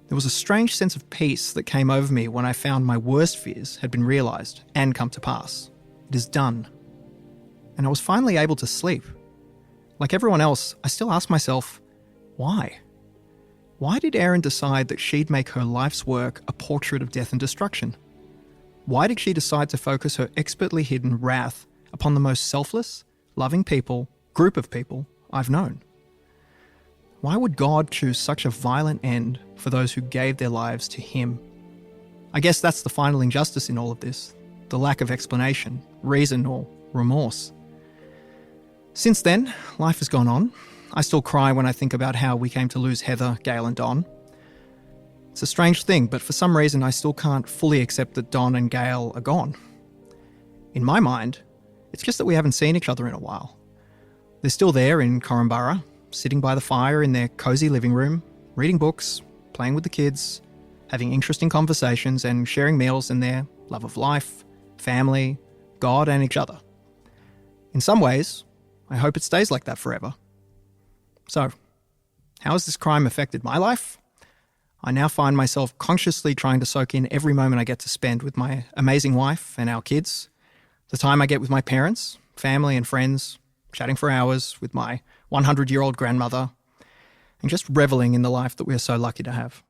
There was a strange sense of peace that came over me when I found my worst fears had been realised and come to pass. It is done. And I was finally able to sleep. Like everyone else, I still ask myself, why? Why did Erin decide that she'd make her life's work a portrait of death and destruction? Why did she decide to focus her expertly hidden wrath upon the most selfless, loving group of people I've known? Why would God choose such a violent end for those who gave their lives to him? I guess that's the final injustice in all of this, the lack of explanation, reason or remorse. Since then, life has gone on. I still cry when I think about how we came to lose Heather, Gail and Don. It's a strange thing, but for some reason I still can't fully accept that Don and Gail are gone. In my mind, it's just that we haven't seen each other in a while. They're still there in Corumburra, sitting by the fire in their cosy living room, reading books, playing with the kids, having interesting conversations and sharing meals in their love of life, family, God and each other. In some ways, I hope it stays like that forever. So, how has this crime affected my life? I now find myself consciously trying to soak in every moment I get to spend with my amazing wife and our kids, the time I get with my parents, family and friends, chatting for hours with my 100-year-old grandmother, and just revelling in the life that we are so lucky to have.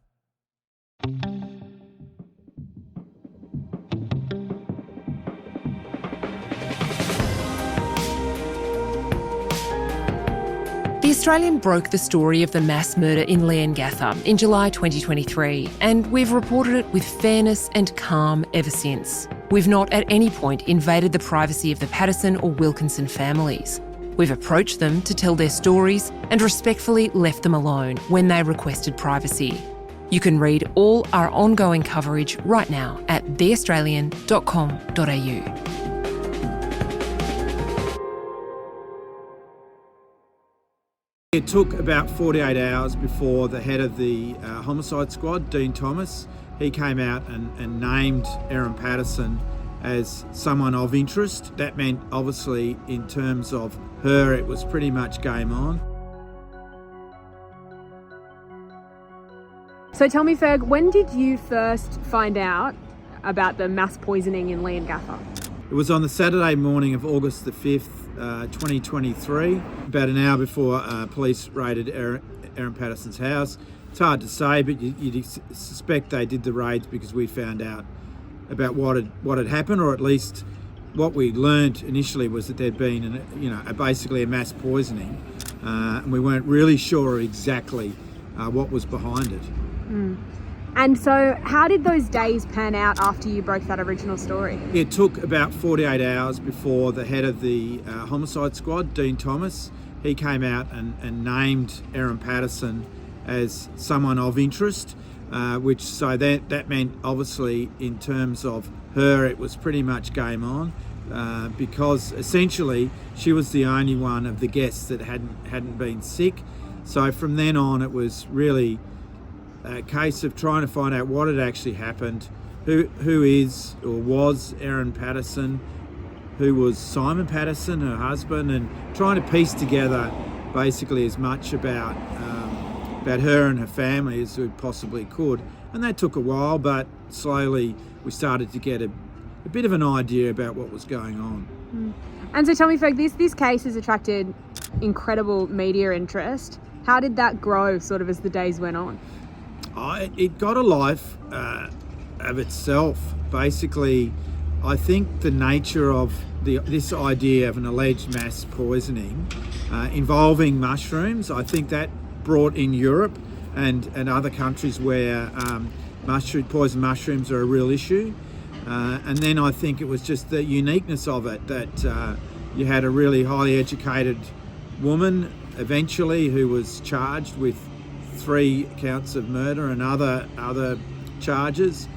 The Australian broke the story of the mass murder in Leongatha in July 2023, and we've reported it with fairness and calm ever since. We've not at any point invaded the privacy of the Patterson or Wilkinson families. We've approached them to tell their stories and respectfully left them alone when they requested privacy. You can read all our ongoing coverage right now at theaustralian.com.au. It took about 48 hours before the head of the homicide squad, Dean Thomas, he came out and named Erin Patterson as someone of interest. That meant, obviously, in terms of her, it was pretty much game on. So tell me, Ferg, when did you first find out about the mass poisoning in Leongatha? It was on the Saturday morning of August the 5th, 2023, about an hour before police raided Erin Patterson's house. It's hard to say, but you'd suspect they did the raids because we found out about what had happened, or at least what we learned initially was that there'd been basically a mass poisoning, and we weren't really sure exactly what was behind it. Mm. And so how did those days pan out after you broke that original story? It took about 48 hours before the head of the homicide squad, Dean Thomas, he came out and named Erin Patterson as someone of interest, that meant, obviously, in terms of her, it was pretty much game on, because essentially she was the only one of the guests that hadn't been sick. So from then on, it was really a case of trying to find out what had actually happened, who is or was Erin Patterson, who was Simon Patterson, her husband, and trying to piece together basically as much about her and her family as we possibly could. And that took a while, but slowly we started to get a bit of an idea about what was going on. Mm. And so tell me, Ferg, this case has attracted incredible media interest. How did that grow sort of as the days went on? It got a life of itself. Basically, I think the nature of this idea of an alleged mass poisoning involving mushrooms, I think that brought in Europe and other countries where poison mushrooms are a real issue. And then I think it was just the uniqueness of it, that you had a really highly educated woman eventually who was charged with 3 counts of murder and other charges.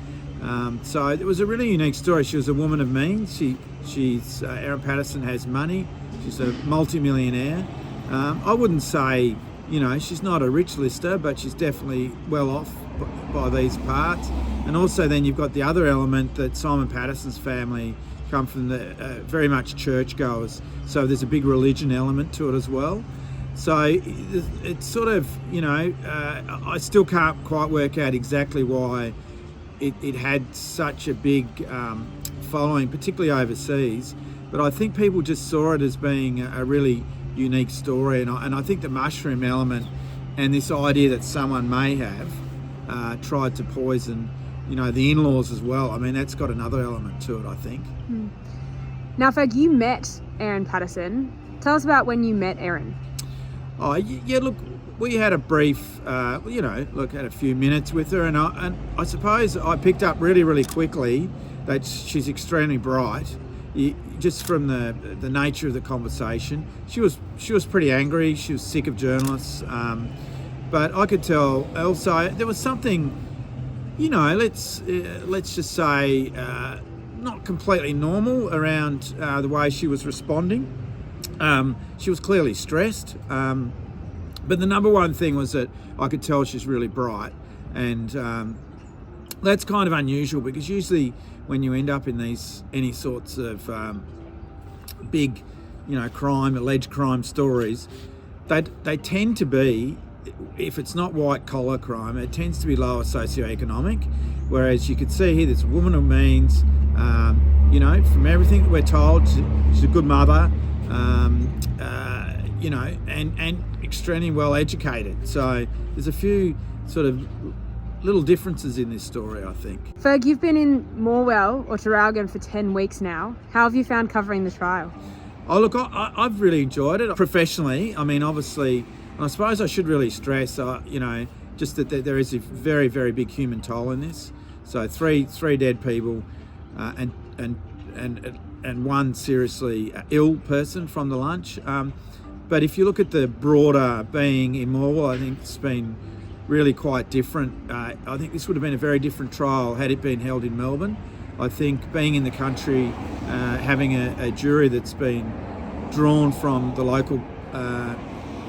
So it was a really unique story. She was a woman of means. She's Erin Patterson has money. She's a multi-millionaire. I wouldn't say, she's not a rich lister, but she's definitely well off by these parts. And also then you've got the other element that Simon Patterson's family come from the very much churchgoers. So there's a big religion element to it as well. So it's sort of, I still can't quite work out exactly why it had such a big following, particularly overseas. But I think people just saw it as being a really unique story. And I think the mushroom element and this idea that someone may have tried to poison, the in-laws as well. I mean, that's got another element to it, I think. Hmm. Now, Ferg, you met Erin Patterson. Tell us about when you met Erin. Oh, yeah, look, we had a brief, had a few minutes with her, and I suppose I picked up really, really quickly that she's extremely bright, just from the nature of the conversation. She was pretty angry. She was sick of journalists, but I could tell also there was something, let's just say, not completely normal around the way she was responding. She was clearly stressed, but the number one thing was that I could tell she's really bright, and that's kind of unusual because usually when you end up in any sorts of big, alleged crime stories, they tend to be, if it's not white collar crime, it tends to be lower socioeconomic. Whereas you could see here, this woman of means, from everything that we're told, she's a good mother. And extremely well educated. So there's a few sort of little differences in this story, I think. Ferg, you've been in Morwell or Traralgon for 10 weeks now. How have you found covering the trial? Oh, look, I've really enjoyed it. Professionally, I mean, obviously, and I suppose I should really stress, just that there is a very, very big human toll in this. So three dead people, and one seriously ill person from the lunch. But if you look at the broader being in Morwell, I think it's been really quite different. I think this would have been a very different trial had it been held in Melbourne. I think being in the country, having a jury that's been drawn from the local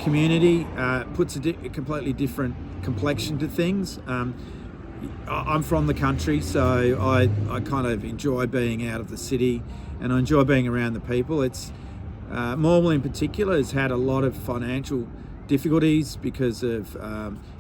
community puts a completely different complexion to things. I'm from the country, so I kind of enjoy being out of the city, and I enjoy being around the people. It's Morwell in particular has had a lot of financial difficulties because of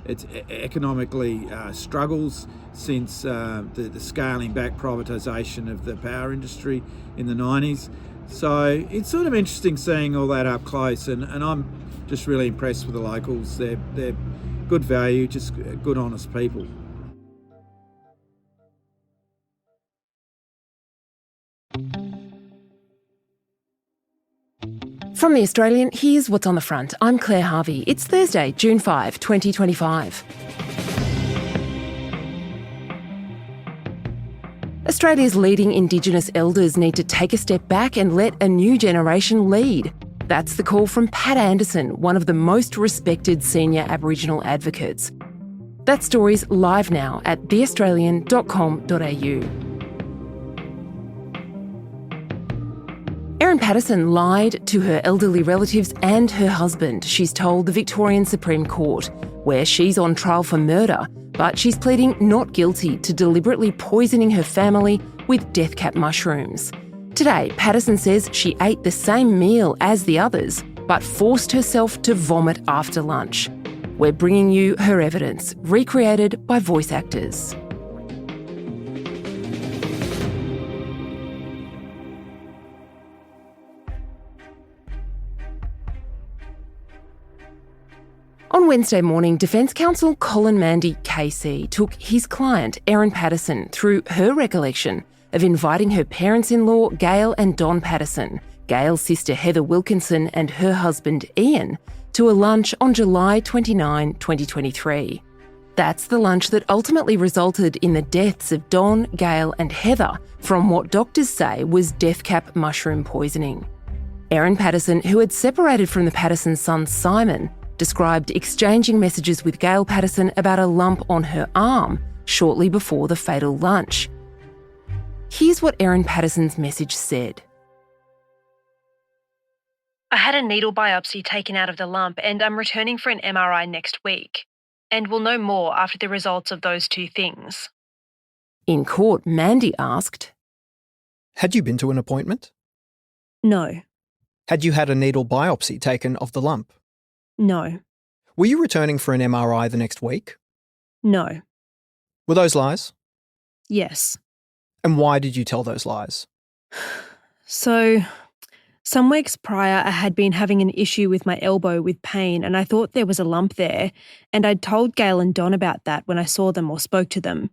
its economically struggles since the scaling back privatisation of the power industry in the 90s. So it's sort of interesting seeing all that up close, and I'm just really impressed with the locals. They're good value, just good, honest people. From The Australian, here's what's on the front. I'm Claire Harvey. It's Thursday, June 5, 2025. Australia's leading Indigenous elders need to take a step back and let a new generation lead. That's the call from Pat Anderson, one of the most respected senior Aboriginal advocates. That story's live now at theaustralian.com.au. Erin Patterson lied to her elderly relatives and her husband, she's told the Victorian Supreme Court, where she's on trial for murder, but she's pleading not guilty to deliberately poisoning her family with death cap mushrooms. Today, Patterson says she ate the same meal as the others, but forced herself to vomit after lunch. We're bringing you her evidence, recreated by voice actors. On Wednesday morning, Defence Counsel Colin Mandy KC took his client, Erin Patterson, through her recollection of inviting her parents-in-law, Gail and Don Patterson, Gail's sister Heather Wilkinson and her husband Ian, to a lunch on July 29, 2023. That's the lunch that ultimately resulted in the deaths of Don, Gail and Heather from what doctors say was death cap mushroom poisoning. Erin Patterson, who had separated from the Patterson son Simon, described exchanging messages with Gail Patterson about a lump on her arm shortly before the fatal lunch. Here's what Erin Patterson's message said. I had a needle biopsy taken out of the lump and I'm returning for an MRI next week. And we'll know more after the results of those two things. In court, Mandy asked, Had you been to an appointment? No. Had you had a needle biopsy taken of the lump? No. Were you returning for an MRI the next week? No. Were those lies? Yes. And why did you tell those lies? So, some weeks prior I had been having an issue with my elbow with pain and I thought there was a lump there, and I'd told Gail and Don about that when I saw them or spoke to them.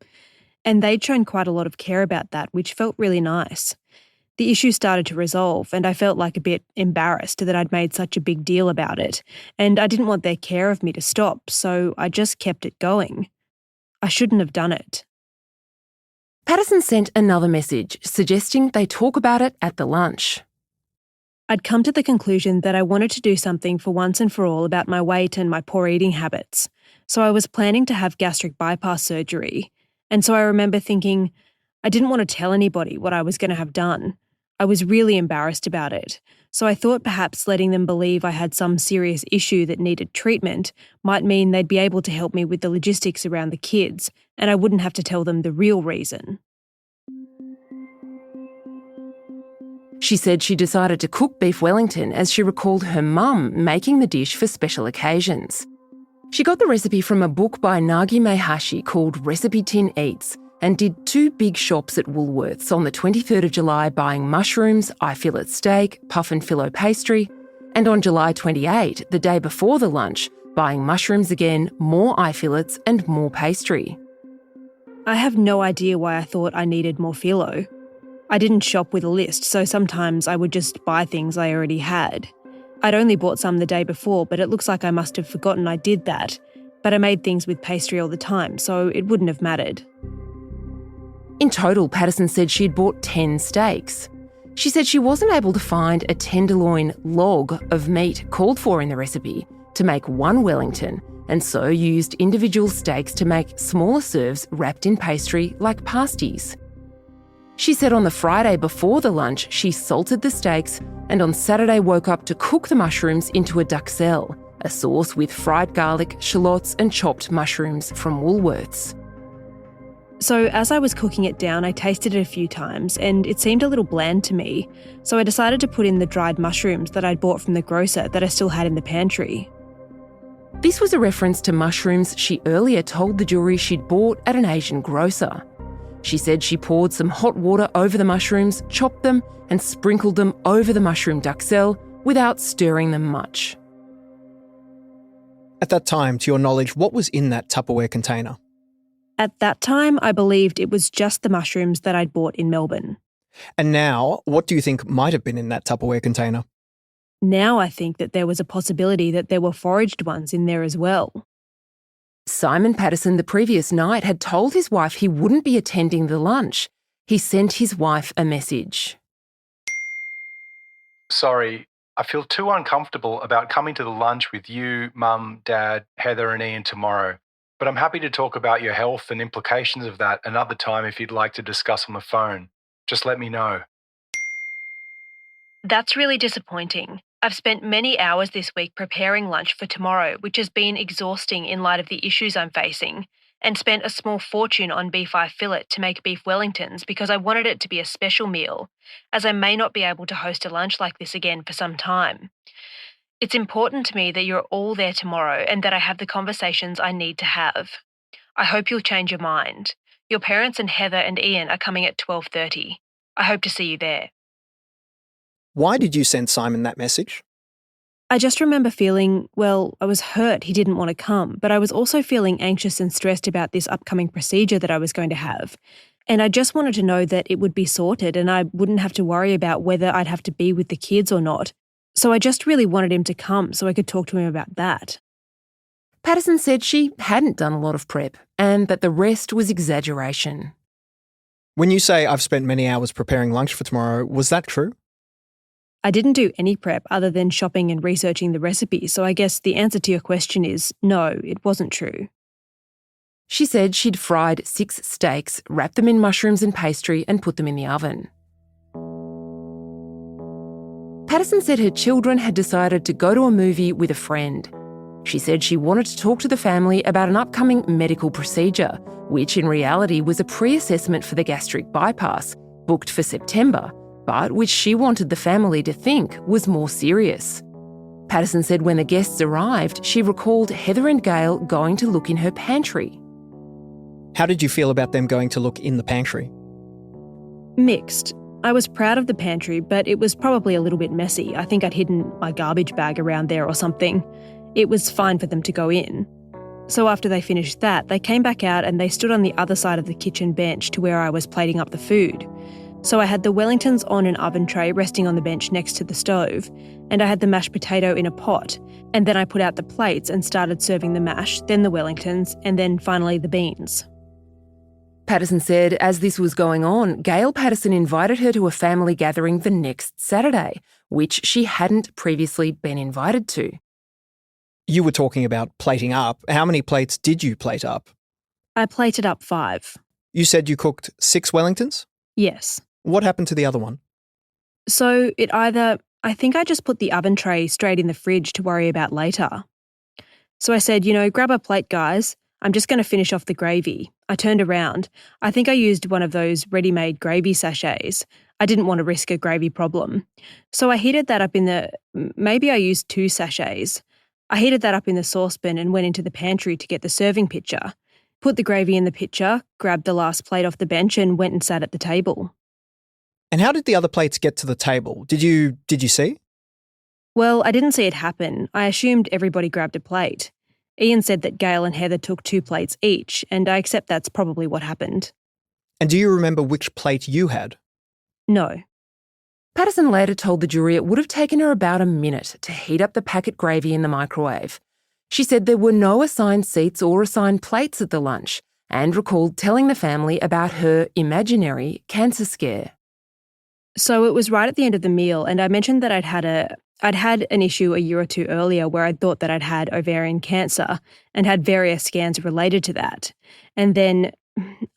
And they'd shown quite a lot of care about that, which felt really nice. The issue started to resolve and I felt like a bit embarrassed that I'd made such a big deal about it, and I didn't want their care of me to stop, so I just kept it going. I shouldn't have done it. Patterson sent another message suggesting they talk about it at the lunch. I'd come to the conclusion that I wanted to do something for once and for all about my weight and my poor eating habits, so I was planning to have gastric bypass surgery, and so I remember thinking I didn't want to tell anybody what I was going to have done. I was really embarrassed about it, so I thought perhaps letting them believe I had some serious issue that needed treatment might mean they'd be able to help me with the logistics around the kids, and I wouldn't have to tell them the real reason. She said she decided to cook beef Wellington as she recalled her mum making the dish for special occasions. She got the recipe from a book by Nagi Meihashi called Recipe Tin Eats, and did two big shops at Woolworths on the 23rd of July buying mushrooms, eye fillet steak, puff and filo pastry, and on July 28, the day before the lunch, buying mushrooms again, more eye fillets and more pastry. I have no idea why I thought I needed more filo. I didn't shop with a list, so sometimes I would just buy things I already had. I'd only bought some the day before, but it looks like I must have forgotten I did that. But I made things with pastry all the time, so it wouldn't have mattered. In total, Patterson said she'd bought 10 steaks. She said she wasn't able to find a tenderloin log of meat called for in the recipe to make one Wellington, and so used individual steaks to make smaller serves wrapped in pastry like pasties. She said on the Friday before the lunch she salted the steaks, and on Saturday woke up to cook the mushrooms into a duxelle, a sauce with fried garlic, shallots and chopped mushrooms from Woolworths. So as I was cooking it down, I tasted it a few times and it seemed a little bland to me. So I decided to put in the dried mushrooms that I'd bought from the grocer that I still had in the pantry. This was a reference to mushrooms she earlier told the jury she'd bought at an Asian grocer. She said she poured some hot water over the mushrooms, chopped them, and sprinkled them over the mushroom duxelle without stirring them much. At that time, to your knowledge, what was in that Tupperware container? At that time, I believed it was just the mushrooms that I'd bought in Melbourne. And now, what do you think might have been in that Tupperware container? Now I think that there was a possibility that there were foraged ones in there as well. Simon Patterson the previous night had told his wife he wouldn't be attending the lunch. He sent his wife a message. Sorry, I feel too uncomfortable about coming to the lunch with you, Mum, Dad, Heather and Ian tomorrow. But I'm happy to talk about your health and implications of that another time if you'd like to discuss on the phone. Just let me know. That's really disappointing. I've spent many hours this week preparing lunch for tomorrow, which has been exhausting in light of the issues I'm facing, and spent a small fortune on beef eye fillet to make beef Wellingtons because I wanted it to be a special meal, as I may not be able to host a lunch like this again for some time. It's important to me that you're all there tomorrow and that I have the conversations I need to have. I hope you'll change your mind. Your parents and Heather and Ian are coming at 12:30. I hope to see you there. Why did you send Simon that message? I just remember feeling, well, I was hurt he didn't want to come, but I was also feeling anxious and stressed about this upcoming procedure that I was going to have. And I just wanted to know that it would be sorted and I wouldn't have to worry about whether I'd have to be with the kids or not. So I just really wanted him to come so I could talk to him about that. Patterson said she hadn't done a lot of prep and that the rest was exaggeration. When you say I've spent many hours preparing lunch for tomorrow, was that true? I didn't do any prep other than shopping and researching the recipe, so I guess the answer to your question is no, it wasn't true. She said she'd fried 6 steaks, wrapped them in mushrooms and pastry and put them in the oven. Patterson said her children had decided to go to a movie with a friend. She said she wanted to talk to the family about an upcoming medical procedure, which in reality was a pre-assessment for the gastric bypass, booked for September, but which she wanted the family to think was more serious. Patterson said when the guests arrived, she recalled Heather and Gail going to look in her pantry. How did you feel about them going to look in the pantry? Mixed. I was proud of the pantry, but it was probably a little bit messy. I think I'd hidden my garbage bag around there or something. It was fine for them to go in. So after they finished that, they came back out and they stood on the other side of the kitchen bench to where I was plating up the food. So I had the Wellingtons on an oven tray resting on the bench next to the stove, and I had the mashed potato in a pot, and then I put out the plates and started serving the mash, then the Wellingtons, and then finally the beans. Patterson said as this was going on, Gail Patterson invited her to a family gathering the next Saturday, which she hadn't previously been invited to. You were talking about plating up. How many plates did you plate up? I plated up 5. You said you cooked 6 Wellingtons? Yes. What happened to the other one? So I think I just put the oven tray straight in the fridge to worry about later. So I said, grab a plate, guys. I'm just going to finish off the gravy. I turned around. I think I used one of those ready-made gravy sachets. I didn't want to risk a gravy problem. So I heated that up maybe I used 2 sachets. I heated that up in the saucepan and went into the pantry to get the serving pitcher. Put the gravy in the pitcher, grabbed the last plate off the bench and went and sat at the table. And how did the other plates get to the table? Did you see? Well, I didn't see it happen. I assumed everybody grabbed a plate. Ian said that Gail and Heather took 2 plates each, and I accept that's probably what happened. And do you remember which plate you had? No. Patterson later told the jury it would have taken her about a minute to heat up the packet gravy in the microwave. She said there were no assigned seats or assigned plates at the lunch, and recalled telling the family about her imaginary cancer scare. So it was right at the end of the meal, and I mentioned that I'd had an issue a year or 2 earlier where I'd thought that I'd had ovarian cancer and had various scans related to that. And then,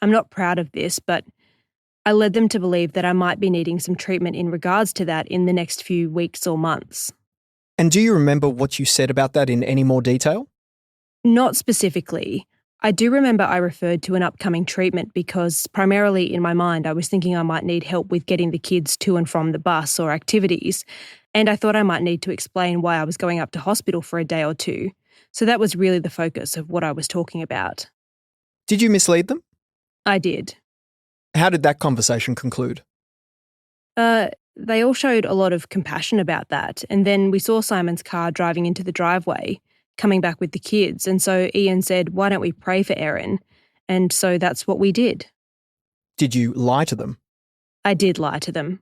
I'm not proud of this, but I led them to believe that I might be needing some treatment in regards to that in the next few weeks or months. And do you remember what you said about that in any more detail? Not specifically. I do remember I referred to an upcoming treatment because primarily in my mind I was thinking I might need help with getting the kids to and from the bus or activities, and I thought I might need to explain why I was going up to hospital for a day or two. So that was really the focus of what I was talking about. Did you mislead them? I did. How did that conversation conclude? They all showed a lot of compassion about that, and then we saw Simon's car driving into the driveway, coming back with the kids, and so Ian said, "Why don't we pray for Erin?" And so that's what we did. Did you lie to them? I did lie to them.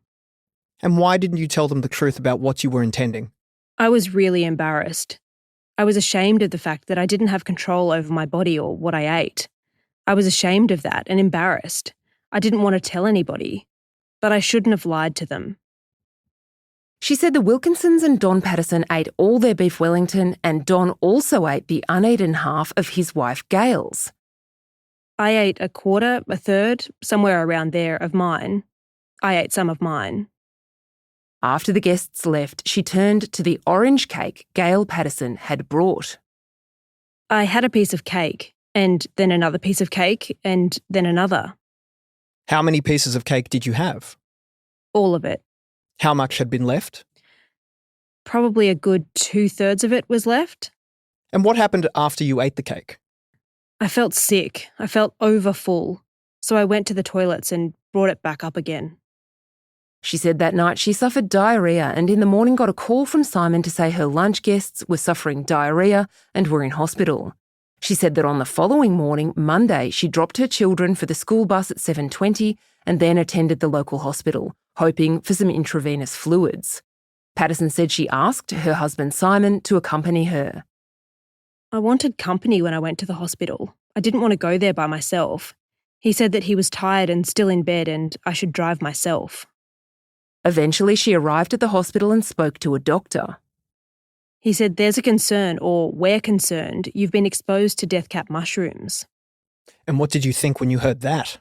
And why didn't you tell them the truth about what you were intending? I was really embarrassed. I was ashamed of the fact that I didn't have control over my body or what I ate. I was ashamed of that and embarrassed. I didn't want to tell anybody, but I shouldn't have lied to them. She said the Wilkinsons and Don Patterson ate all their beef Wellington, and Don also ate the uneaten half of his wife Gail's. I ate a quarter, a third, somewhere around there of mine. I ate some of mine. After the guests left, she turned to the orange cake Gail Patterson had brought. I had a piece of cake, and then another piece of cake, and then another. How many pieces of cake did you have? All of it. How much had been left? Probably a good 2/3 of it was left. And what happened after you ate the cake? I felt sick. I felt overfull. So I went to the toilets and brought it back up again. She said that night she suffered diarrhoea and in the morning got a call from Simon to say her lunch guests were suffering diarrhoea and were in hospital. She said that on the following morning, Monday, she dropped her children for the school bus at 7:20 and then attended the local hospital, hoping for some intravenous fluids. Patterson said she asked her husband Simon to accompany her. I wanted company when I went to the hospital. I didn't want to go there by myself. He said that he was tired and still in bed and I should drive myself. Eventually, she arrived at the hospital and spoke to a doctor. He said, "There's a concern, or we're concerned, you've been exposed to death cap mushrooms." And what did you think when you heard that?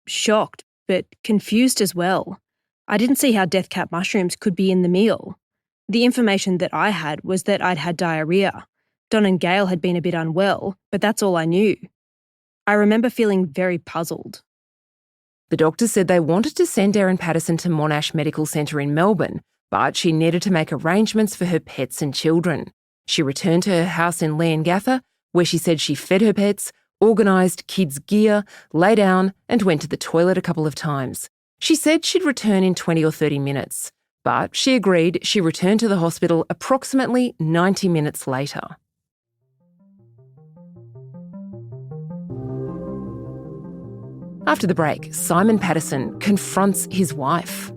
Shocked, but confused as well. I didn't see how death cap mushrooms could be in the meal. The information that I had was that I'd had diarrhoea. Don and Gail had been a bit unwell, but that's all I knew. I remember feeling very puzzled. The doctor said they wanted to send Erin Patterson to Monash Medical Centre in Melbourne, but she needed to make arrangements for her pets and children. She returned to her house in Leongatha, where she said she fed her pets, organised kids' gear, lay down and went to the toilet a couple of times. She said she'd return in 20 or 30 minutes, but she agreed she returned to the hospital approximately 90 minutes later. After the break, Simon Patterson confronts his wife.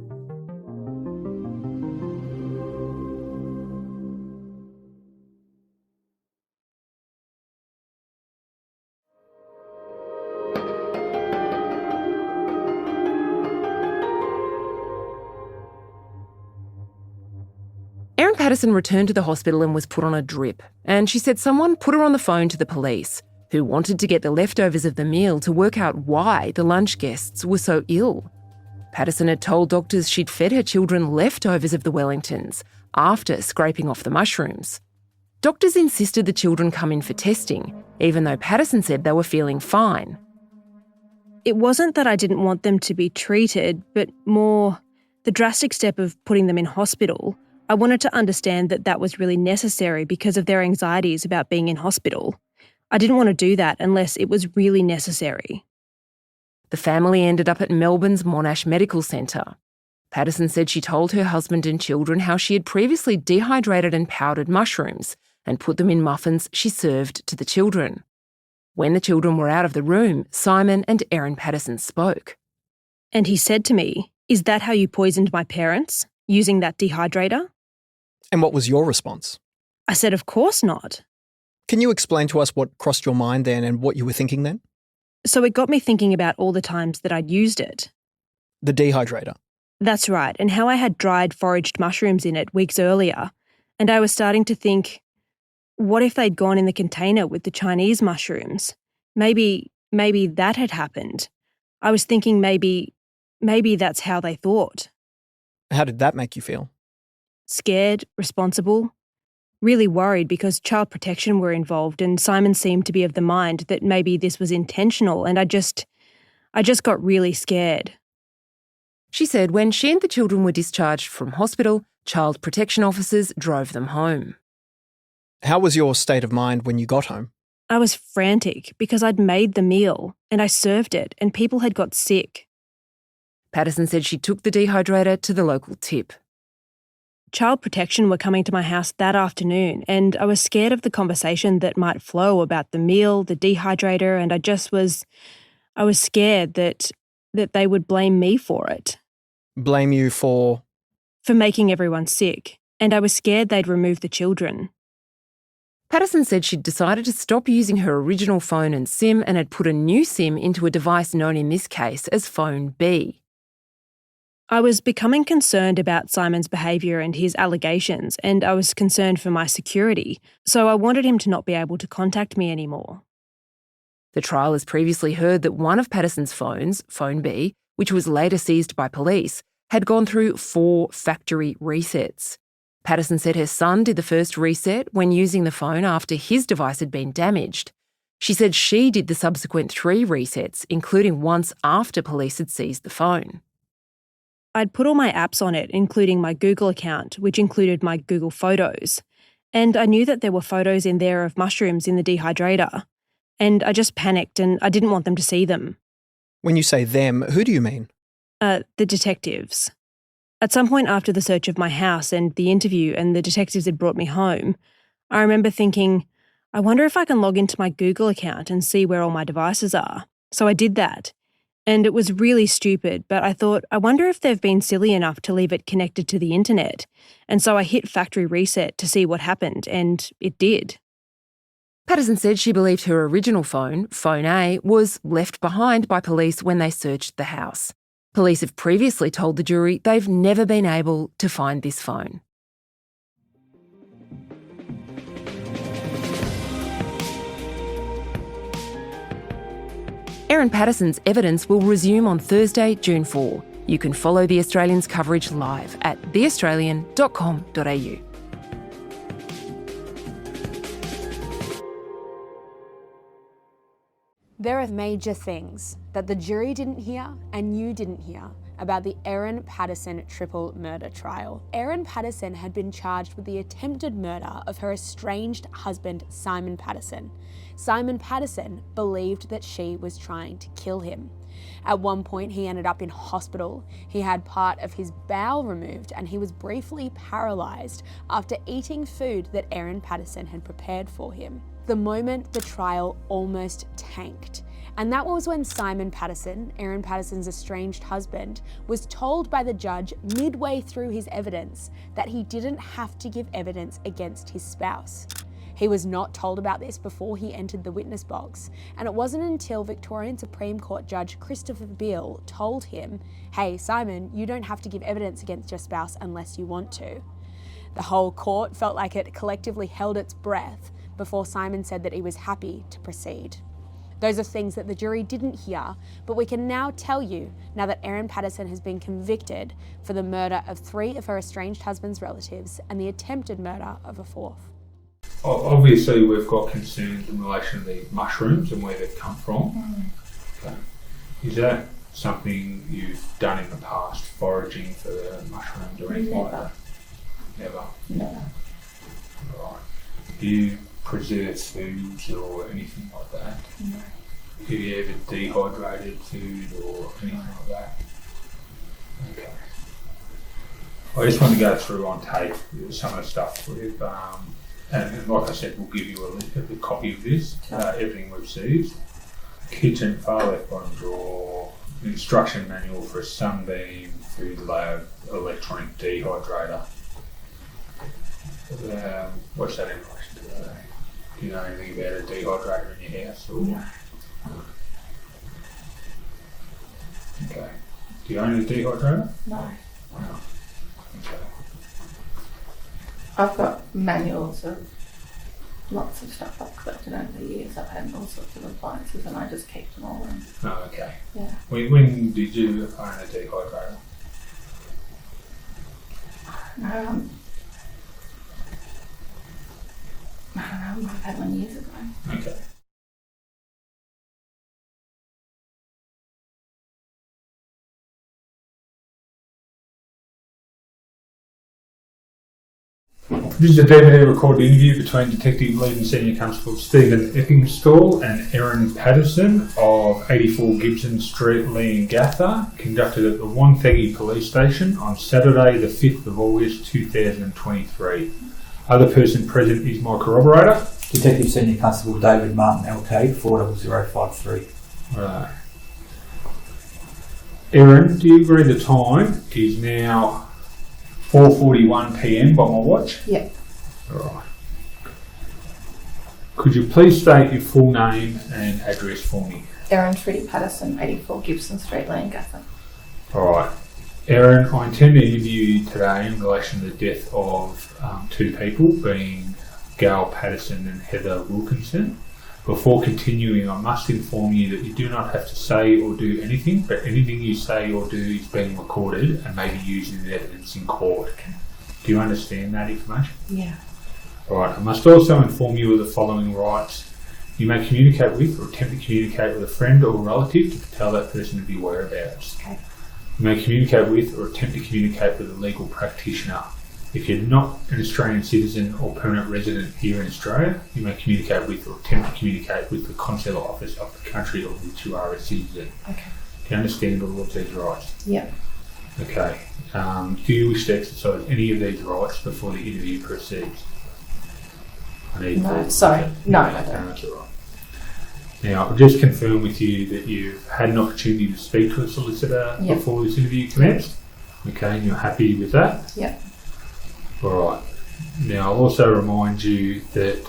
Erin Patterson returned to the hospital and was put on a drip, and she said someone put her on the phone to the police, who wanted to get the leftovers of the meal to work out why the lunch guests were so ill. Patterson had told doctors she'd fed her children leftovers of the Wellingtons after scraping off the mushrooms. Doctors insisted the children come in for testing, even though Patterson said they were feeling fine. It wasn't that I didn't want them to be treated, but more the drastic step of putting them in hospital. I wanted to understand that that was really necessary because of their anxieties about being in hospital. I didn't want to do that unless it was really necessary. The family ended up at Melbourne's Monash Medical Centre. Patterson said she told her husband and children how she had previously dehydrated and powdered mushrooms and put them in muffins she served to the children. When the children were out of the room, Simon and Erin Patterson spoke. And he said to me, "Is that how you poisoned my parents, using that dehydrator?" And what was your response? I said, "Of course not." Can you explain to us what crossed your mind then and what you were thinking then? So it got me thinking about all the times that I'd used it. The dehydrator. That's right, and how I had dried foraged mushrooms in it weeks earlier. And I was starting to think, what if they'd gone in the container with the Chinese mushrooms? Maybe that had happened. I was thinking maybe that's how they thought. How did that make you feel? Scared, responsible. really worried because child protection were involved and Simon seemed to be of the mind that maybe this was intentional, and I just got really scared. She said when she and the children were discharged from hospital, child protection officers drove them home. How was your state of mind when you got home? I was frantic because I'd made the meal and I served it and people had got sick. Patterson said she took the dehydrator to the local tip. Child protection were coming to my house that afternoon and I was scared of the conversation that might flow about the meal, the dehydrator, and I was scared that they would blame me for it. Blame you for? For making everyone sick, and I was scared they'd remove the children. Patterson said she'd decided to stop using her original phone and SIM and had put a new SIM into a device known in this case as Phone B. I was becoming concerned about Simon's behaviour and his allegations, and I was concerned for my security, so I wanted him to not be able to contact me anymore. The trial has previously heard that one of Patterson's phones, Phone B, which was later seized by police, had gone through 4 factory resets. Patterson said her son did the first reset when using the phone after his device had been damaged. She said she did the subsequent 3 resets, including once after police had seized the phone. I'd put all my apps on it, including my Google account, which included my Google Photos. And I knew that there were photos in there of mushrooms in the dehydrator. And I just panicked and I didn't want them to see them. When you say them, who do you mean? The detectives. At some point after the search of my house and the interview and the detectives had brought me home, I remember thinking, I wonder if I can log into my Google account and see where all my devices are. So I did that. And it was really stupid, but I thought, I wonder if they've been silly enough to leave it connected to the internet. And so I hit factory reset to see what happened, and it did. Patterson said she believed her original phone, Phone A, was left behind by police when they searched the house. Police have previously told the jury they've never been able to find this phone. Erin Patterson's evidence will resume on Thursday, June 4. You can follow The Australian's coverage live at theaustralian.com.au. There are major things that the jury didn't hear and you didn't hear about the Erin Patterson triple murder trial. Erin Patterson had been charged with the attempted murder of her estranged husband, Simon Patterson. Simon Patterson believed that she was trying to kill him. At one point, he ended up in hospital. He had part of his bowel removed and he was briefly paralysed after eating food that Erin Patterson had prepared for him. The moment the trial almost tanked. And that was when Simon Patterson, Erin Patterson's estranged husband, was told by the judge midway through his evidence that he didn't have to give evidence against his spouse. He was not told about this before he entered the witness box, and it wasn't until Victorian Supreme Court Judge Christopher Beale told him, hey Simon, you don't have to give evidence against your spouse unless you want to. The whole court felt like it collectively held its breath before Simon said that he was happy to proceed. Those are things that the jury didn't hear, but we can now tell you now that Erin Patterson has been convicted for the murder of 3 of her estranged husband's relatives and the attempted murder of a 4th. Obviously, we've got concerns in relation to the mushrooms and where they've come from. Okay. Is that something you've done in the past, foraging for the mushrooms or anything like that? Never? Never. Right. Do you preserve foods or anything like that? No. Have you ever dehydrated food or anything like that? Okay. I just want to go through on tape some of the stuff we've, and like I said, we'll give you a copy of this, everything we've seized. Kitchen, far left bottom drawer, instruction manual for a Sunbeam food lab electronic dehydrator. What's that in relation to that? Do you know anything about a dehydrator in your house? Or? No. Okay. Do you own a dehydrator? No. No. Okay. I've got manuals of lots of stuff I've collected over the years. I've had all sorts of appliances and I just keep them all in. Oh, okay. Yeah. When did you own a dehydrator? I don't know, we might have had one years ago. Okay. This is a DVD recorded interview between Detective Leading Senior Constable Stephen Eppingstall and Erin Patterson of 84 Gibson Street, Leongatha, conducted at the Wonthaggi Police Station on Saturday the 5th of August 2023. Other person present is my corroborator. Detective Senior Constable David Martin, LK 40053. Right. Erin, do you agree the time is now 4:41 p.m. by my watch? Yep. Alright. Could you please state your full name and address for me? Erin Trudy Patterson, 84 Gibson Street, Leongatha. Alright. Erin, I intend to interview you today in relation to the death of two people, being Gail Patterson and Heather Wilkinson. Before continuing, I must inform you that you do not have to say or do anything, but anything you say or do is being recorded and may be used as evidence in court. Okay. Do you understand that information? Yeah. Alright, I must also inform you of the following rights. You may communicate with or attempt to communicate with a friend or relative to tell that person of your whereabouts. Okay. You may communicate with or attempt to communicate with a legal practitioner. If you're not an Australian citizen or permanent resident here in Australia, you may communicate with or attempt to communicate with the consular office of the country of which you are a citizen. Okay. Do you understand all of these rights? Yep. Okay. Do you wish to exercise any of these rights before the interview proceeds? No, sorry. No, I don't. That's all right. Now, I'll just confirm with you that you've had an opportunity to speak to a solicitor before this interview commenced. Okay, and you're happy with that? Yep. Alright. Now, I'll also remind you that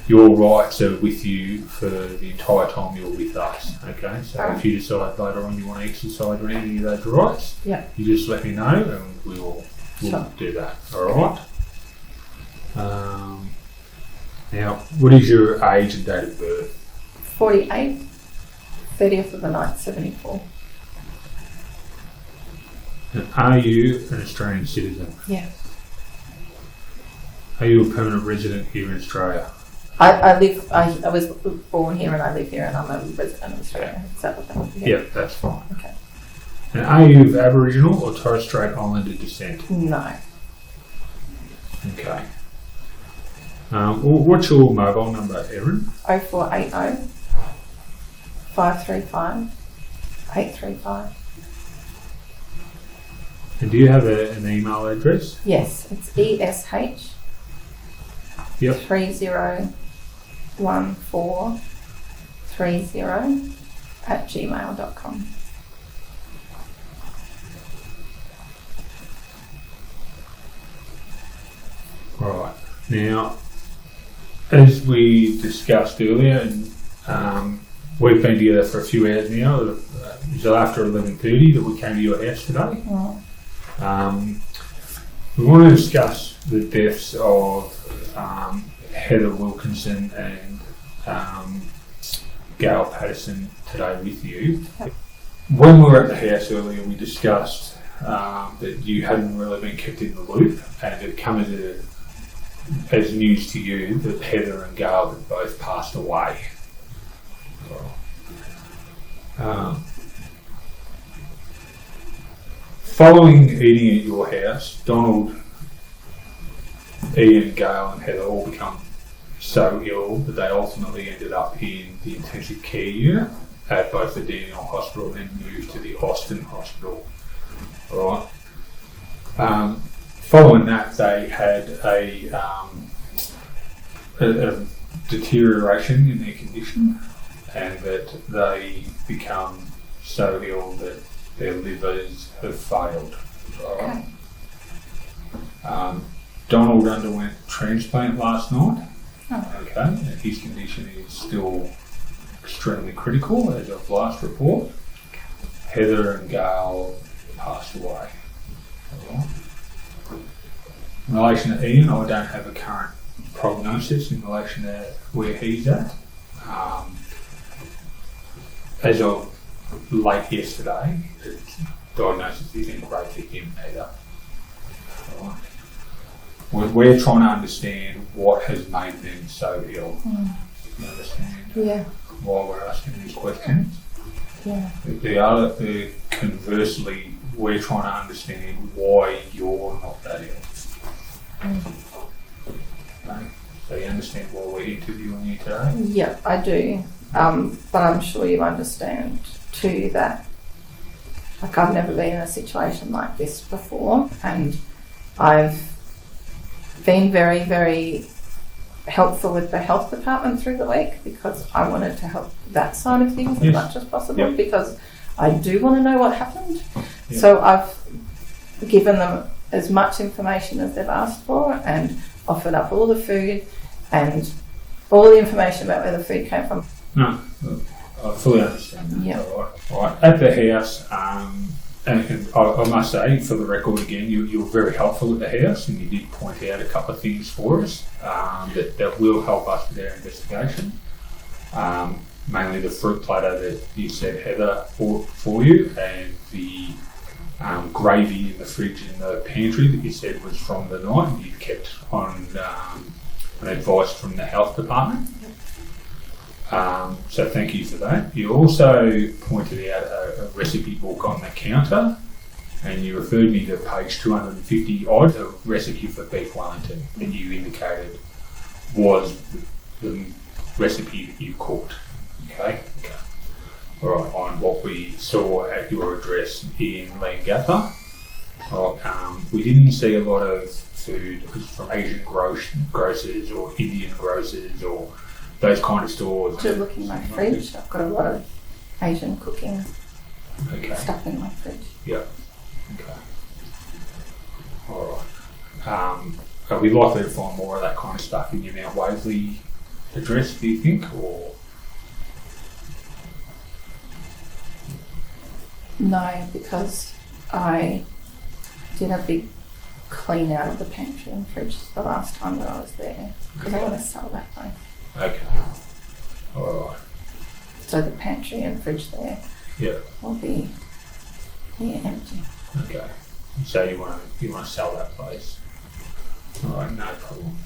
your rights are with you for the entire time you're with us. Okay, so if you decide later on you want to exercise any of those rights, you just let me know and we'll do that. Alright? Now, what is your age and date of birth? 48, 30th of the 9th, 74. And are you an Australian citizen? Yeah. Are you a permanent resident here in Australia? I was born here and I live here and I'm a resident of Australia. Is that what that would be? Yeah, that's fine. Okay. And are you of Aboriginal or Torres Strait Islander descent? No. Okay. What's your mobile number, Erin? 0480 535 835. And do you have an email address? Yes, it's ESH 301430 @gmail.com. Right. Now, as we discussed earlier, and we've been together for a few hours now. It was after 11:30 that we came to your house today. We want to discuss the deaths of Heather Wilkinson and Gail Patterson today with you. When we were at the house earlier, we discussed that you hadn't really been kept in the loop, and it come as news to you that Heather and Gail had both passed away. Following eating at your house, Donald, Ian, Gail and Heather all become so ill that they ultimately ended up in the intensive care unit at both the Dandenong Hospital and then moved to the Austin Hospital. All right. Following that, they had a deterioration in their condition, and that they become so ill that their livers have failed. Right. Donald underwent transplant last night. Okay, and his condition is still extremely critical as of last report. Heather and Gail passed away. Right. In relation to Ian, I don't have a current prognosis in relation to where he's at. As of late yesterday, the diagnosis isn't great for him either. Right. We're trying to understand what has made them so ill. You understand? Yeah. Why we're asking these questions. Yeah. Conversely, we're trying to understand why you're not that ill. Okay. So you understand why we're interviewing you today? Yeah, I do. But I'm sure you understand too that, like, I've never been in a situation like this before, and I've been very, very helpful with the health department through the week because I wanted to help that side of things as much as possible because I do want to know what happened. So I've given them as much information as they've asked for and offered up all the food and all the information about where the food came from. No, I fully understand that. Yeah. All right. At the house, and I must say, for the record again, you were very helpful at the house, and you did point out a couple of things for us that will help us with our investigation. Mainly the fruit platter that you said Heather bought for you, and the gravy in the fridge in the pantry that you said was from the night, and you kept on an advice from the health department. So thank you for that. You also pointed out a recipe book on the counter, and you referred me to page 250 odd, a recipe for beef Wellington that you indicated was the recipe that you cooked. Okay. All right. On what we saw at your address in Leongatha, we didn't see a lot of food from Asian grocers or Indian grocers or those kind of stores. To look in my fridge, I've got a lot of Asian cooking stuff in my fridge. Yeah. Okay. All right. Are we likely to find more of that kind of stuff in your Mount Waverley address, do you think, or? No, because I did a big clean out of the pantry and fridge the last time that I was there because I want to sell that place. Okay. All right. So the pantry and fridge there will be empty. Okay. So you want to sell that place? All right, no problem.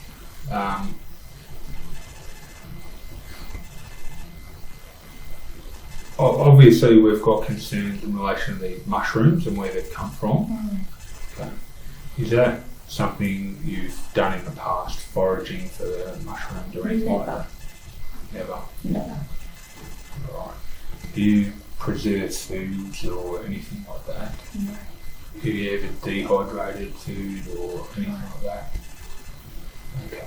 Obviously, we've got concerns in relation to these mushrooms and where they've come from. Okay. Is that something you've done in the past, foraging for the mushrooms or anything like that? Never? Never. Right. Do you preserve foods or anything like that? No. Have you ever dehydrated food or anything like that? Okay.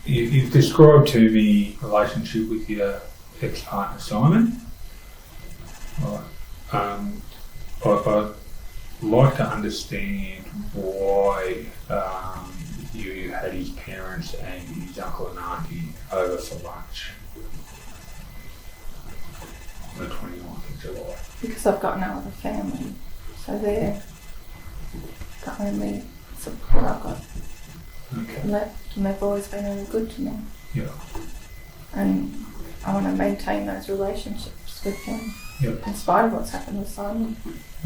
You've described to me a relationship with your ex-partner Simon. Right. I'd like to understand why you had his parents and his uncle and auntie over for lunch on the 29th of July. Because I've got no other family, so they're the only support I've got. Okay. And they've always been really good to me. Yeah. And I want to maintain those relationships with him, in spite of what's happened with Simon.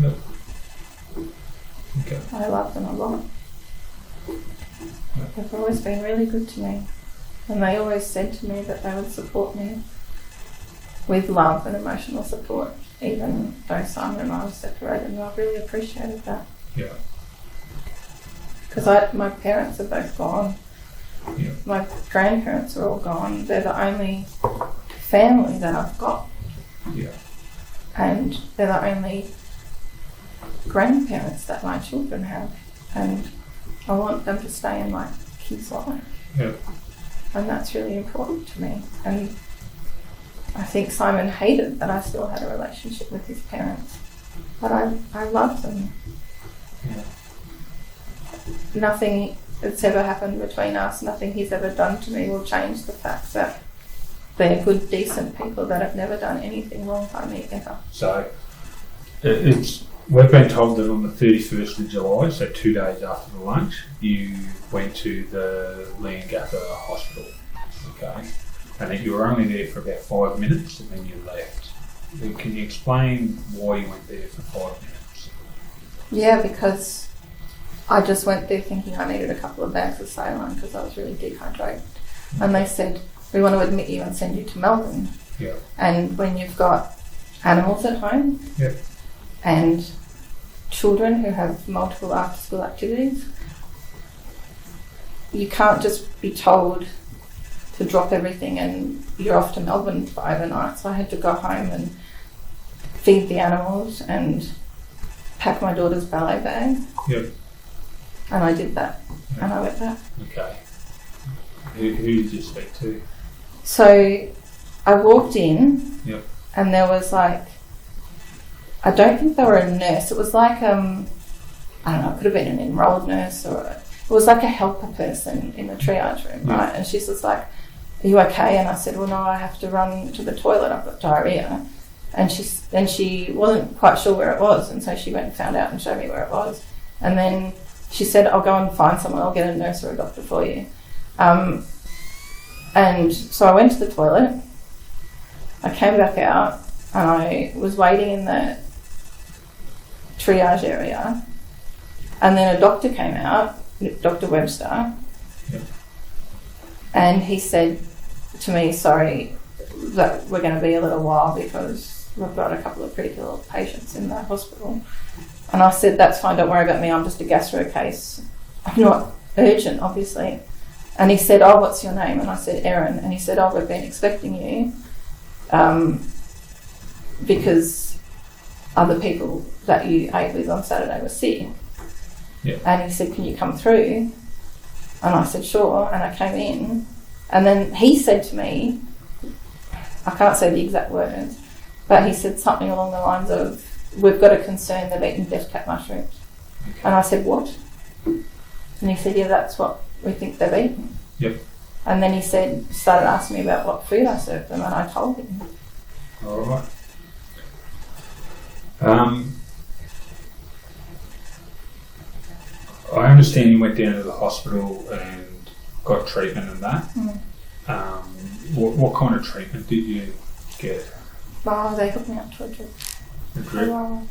Yep. Okay. I love them a lot. They've always been really good to me. And they always said to me that they would support me with love and emotional support, even though Simon and I were separated, and I really appreciated that. Yeah. Because my parents are both gone. Yeah. My grandparents are all gone. They're the only family that I've got. Yeah. And they're the only grandparents that my children have. And I want them to stay in my kids' life. Yeah. And that's really important to me. And I think Simon hated that I still had a relationship with his parents. But I love them. Yeah. Nothing that's ever happened between us, nothing he's ever done to me will change the fact that they're good, decent people that have never done anything wrong by me ever. So we've been told that on the 31st of July, so 2 days after the lunch, you went to the Leongatha hospital. Okay. and that you were only there for about 5 minutes and then you left. Can you explain why you went there for 5 minutes? Yeah, because I just went there thinking I needed a couple of bags of saline because I was really dehydrated. And they said, we want to admit you and send you to Melbourne. Yeah. And when you've got animals at home and children who have multiple after-school activities, you can't just be told to drop everything and you're off to Melbourne for overnight. So I had to go home and feed the animals and pack my daughter's ballet bag. Yep. And I did that. Yep. And I went back. Okay. Who did you speak to? So I walked in. Yep. And there was like, I don't think they were a nurse. It was like, I don't know, it could have been an enrolled nurse or it was like a helper person in the triage room, right? And she's just like, are you okay? And I said, well, no, I have to run to the toilet. I've got diarrhea. And she wasn't quite sure where it was. And so she went and found out and showed me where it was. And then she said, I'll go and find someone. I'll get a nurse or a doctor for you. And so I went to the toilet. I came back out and I was waiting in the triage area. And then a doctor came out, Dr. Webster, and he said to me, sorry, that we're going to be a little while because we've got a couple of critical patients in the hospital. And I said, that's fine, don't worry about me, I'm just a gastro case. I'm not urgent, obviously. And he said, oh, what's your name? And I said, Erin. And he said, oh, we've been expecting you because other people that you ate with on Saturday were sick. Yeah. And he said, can you come through? And I said, sure. And I came in. And then he said to me, I can't say the exact words, but he said something along the lines of, we've got a concern they've eaten death cap mushrooms. Okay. And I said, what? And he said, yeah, that's what we think they've eaten. Yep. And then he started asking me about what food I served them, and I told him. All right. I understand you went down to the hospital and got treatment and that. Mm. What kind of treatment did you get? Oh, they hooked me up to a drip. A drip?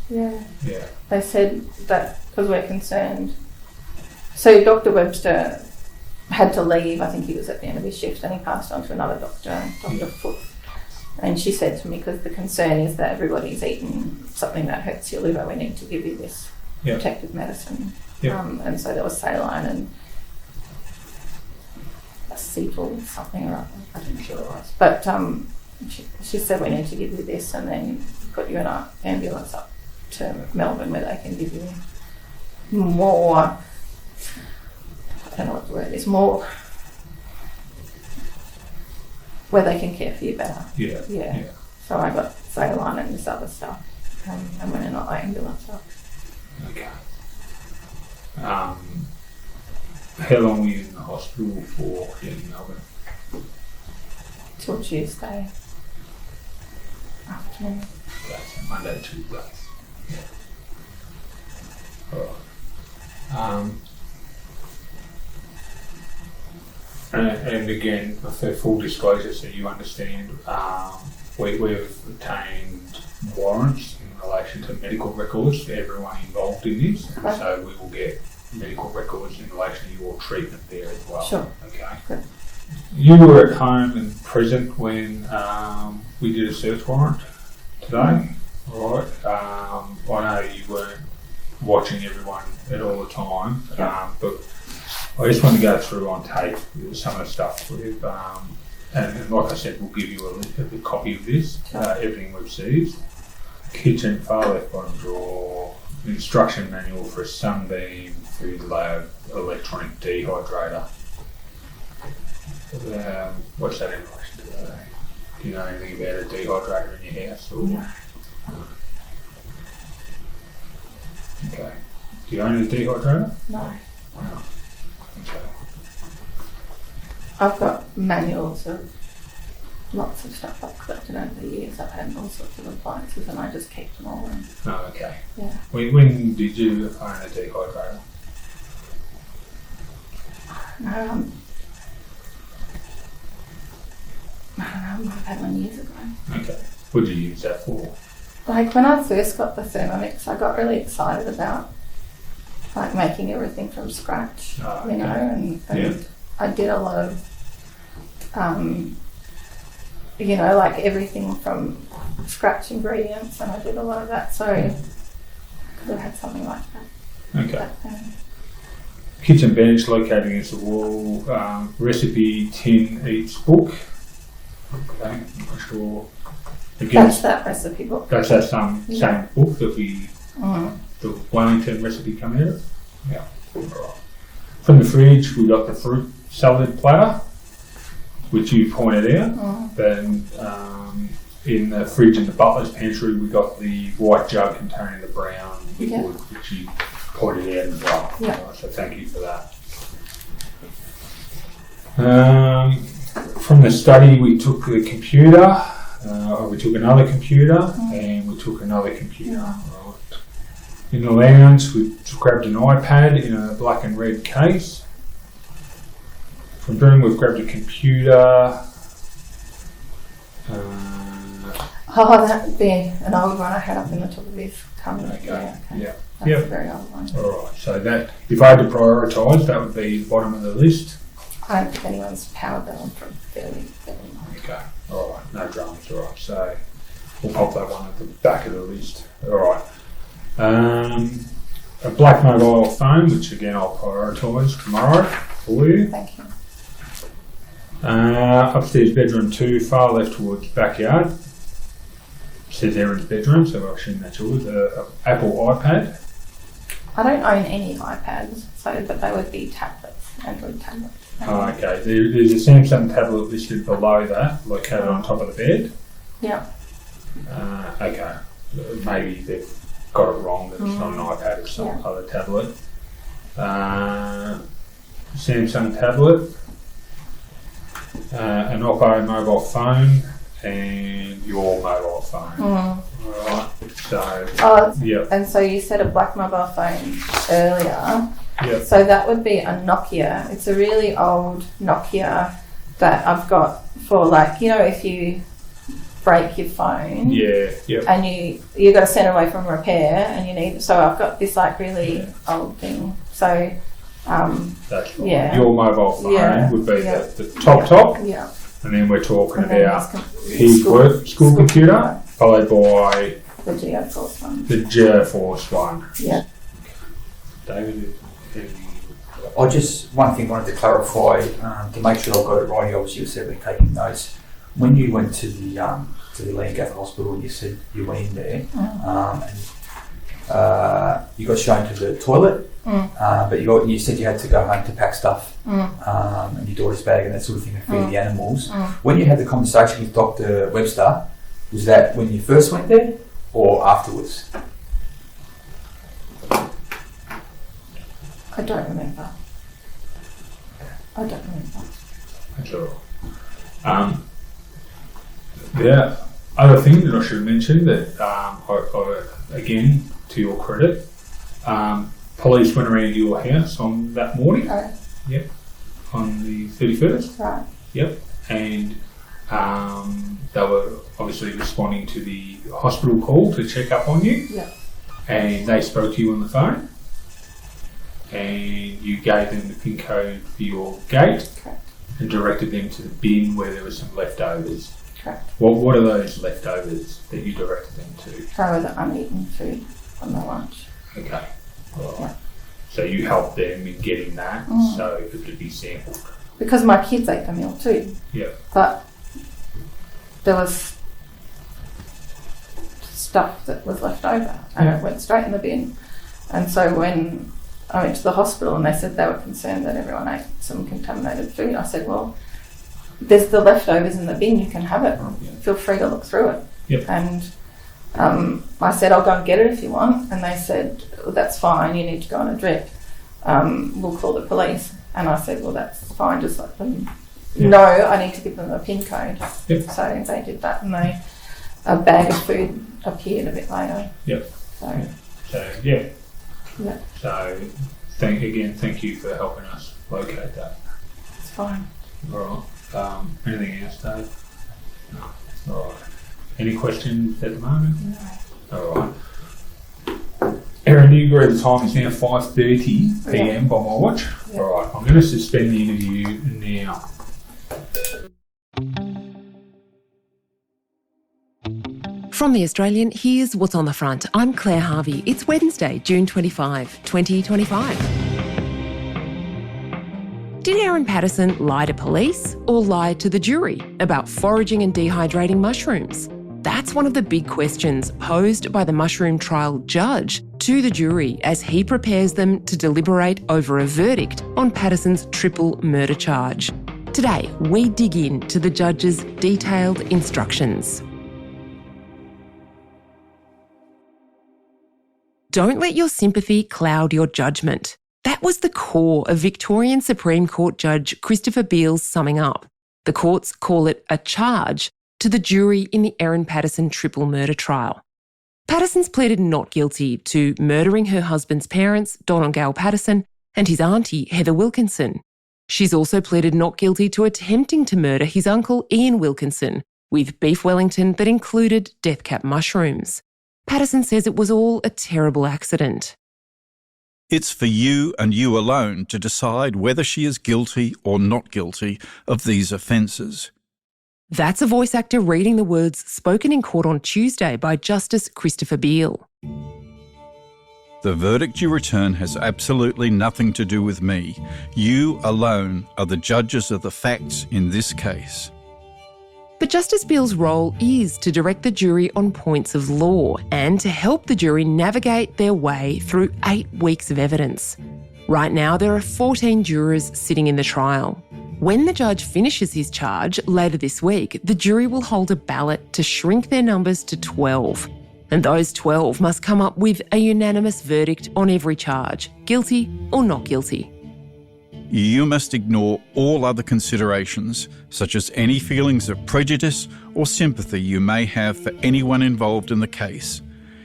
Yeah. Yeah. They said that because we're concerned. So Dr. Webster had to leave. I think he was at the end of his shift, and he passed on to another doctor, Dr. Foote. And she said to me, because the concern is that everybody's eaten something that hurts your liver, we need to give you this protective medicine. And so there was saline and acetyl something or other. I don't know what it was. But she said, we need to give you this and then put you in an ambulance up to Melbourne where they can give you more, I don't know what the word is, more, where they can care for you better. Yeah. So I got saline and this other stuff and went in an ambulance up. Okay. How long were you in the hospital for in Melbourne? Till Tuesday afternoon. Okay, so Monday, Tuesday. All right. And again, for full disclosure, so you understand, we've obtained warrants in relation to medical records for everyone involved in this, and so we will get medical records in relation to your treatment there as well. Sure. Okay. Good. You were at home and present when we did a search warrant today. All right. I know you weren't watching everyone at all the time, but I just want to go through on tape some of the stuff we've, and like I said, we'll give you a copy of this, everything we've seized. Kitchen, far left bottom drawer, instruction manual for a Sunbeam Food Lab electronic dehydrator. What's that in relation to that? Do you know anything about a dehydrator in your house? Or? No. Okay. Do you own a dehydrator? No. Wow. Okay. I've got manuals of lots of stuff I've collected over the years. I've had all sorts of appliances and I just keep them all. And, oh, okay. Yeah. When did you own a dehydrator? I've had one years ago. Okay. What did you use that for? Like when I first got the Thermomix, I got really excited about like making everything from scratch, you know, and I did a lot of, you know, like everything from scratch ingredients, and I did a lot of that, so I could have had something like that. Okay. Kitchen bench located against the wall, recipe tin eats book. Okay, I'm not sure. Again, That's that recipe book. That's that same book that the Wellington recipe come out of? Yeah. Right. From the fridge, we got the fruit salad platter, which you pointed out. Then in the fridge in the butler's pantry, we got the white jug containing the brown liquid, which you pointed out as well. Yeah. So thank you for that. From the study, we took the computer, we took another computer, and we took another computer. Right. In the lounge, we grabbed an iPad in a black and red case. From room, we've grabbed a computer. That'd be an old one I had up in the top of this cabinet. Okay. Yeah. That's a very old one. All right. So that, if I had to prioritise, that would be the bottom of the list. I don't think anyone's powered that one from fairly long. Okay. All right. No dramas. All right. So we'll pop that one at the back of the list. All right. A black mobile phone, which again I'll prioritise tomorrow for you. Thank you. Upstairs bedroom 2, far left towards backyard. Says Erin's bedroom, so I assume that's yours. Apple iPad. I don't own any iPads, but they would be tablets, Android tablets. Okay. There's a Samsung tablet listed below that, located on top of the bed. Yeah. Okay. Maybe they've got it wrong, that it's not an iPad, it's some other tablet. Samsung tablet. An Oppo mobile phone, and your mobile phone. Alright, so And so you said a black mobile phone earlier. Yep. So that would be a Nokia. It's a really old Nokia that I've got for, like, you know, if you break your phone. And you got to send it away from repair, and you need. So I've got this like really old thing. So. That's right. Your mobile phone would be the top. Yeah. And then we're talking about his work school computer, followed by the GeoForce one. The GeoForce one. Yeah. David, one thing I wanted to clarify to make sure I got it right. Obviously, you said we're taking notes. When you went to the Landgate Hospital, and you said you went in there, and you got shown to the toilet. But you said you had to go home to pack stuff and your daughter's bag and that sort of thing to feed the animals. When you had the conversation with Dr. Webster, was that when you first went there or afterwards? I don't remember. That's all right. The other thing that I should mention that I again, to your credit, police went around your house on that morning. Yep. On the 31st. Right. Yep. And they were obviously responding to the hospital call to check up on you. Yep. And they spoke to you on the phone. And you gave them the PIN code for your gate. Correct. And directed them to the bin where there were some leftovers. Correct. What are those leftovers that you directed them to? They were the uneaten food from the lunch. Okay. Right. So you helped them in getting that so it could be sampled. Because my kids ate the meal too. Yeah. But there was stuff that was left over and it went straight in the bin. And so when I went to the hospital and they said they were concerned that everyone ate some contaminated food, I said, well, there's the leftovers in the bin, you can have it. Feel free to look through it. Yep. And I said, I'll go and get it if you want. And they said, well, that's fine, you need to go on a drip. We'll call the police. And I said, well, that's fine, just let them know I need to give them a PIN code. Yep. So they did that, and a bag of food appeared a bit later. Yep. So thank you for helping us locate that. It's fine. All right. Anything else, Dave? Any questions at the moment? No. All right. Erin, do you agree the time is now 5:30 p.m. by my watch? Yeah. All right, I'm going to suspend the interview now. From The Australian, here's what's on the front. I'm Claire Harvey. It's Wednesday, June 25, 2025. Did Erin Patterson lie to police or lie to the jury about foraging and dehydrating mushrooms? That's one of the big questions posed by the mushroom trial judge to the jury as he prepares them to deliberate over a verdict on Patterson's triple murder charge. Today, we dig into the judge's detailed instructions. Don't let your sympathy cloud your judgment. That was the core of Victorian Supreme Court Judge Christopher Beale's summing up. The courts call it a charge to the jury in the Erin Patterson triple murder trial. Patterson's pleaded not guilty to murdering her husband's parents, Don and Gail Patterson, and his auntie, Heather Wilkinson. She's also pleaded not guilty to attempting to murder his uncle, Ian Wilkinson, with beef Wellington that included death cap mushrooms. Patterson says it was all a terrible accident. It's for you and you alone to decide whether she is guilty or not guilty of these offences. That's a voice actor reading the words spoken in court on Tuesday by Justice Christopher Beale. The verdict you return has absolutely nothing to do with me. You alone are the judges of the facts in this case. But Justice Beale's role is to direct the jury on points of law and to help the jury navigate their way through 8 weeks of evidence. Right now, there are 14 jurors sitting in the trial. When the judge finishes his charge later this week, the jury will hold a ballot to shrink their numbers to 12. And those 12 must come up with a unanimous verdict on every charge, guilty or not guilty. You must ignore all other considerations, such as any feelings of prejudice or sympathy you may have for anyone involved in the case.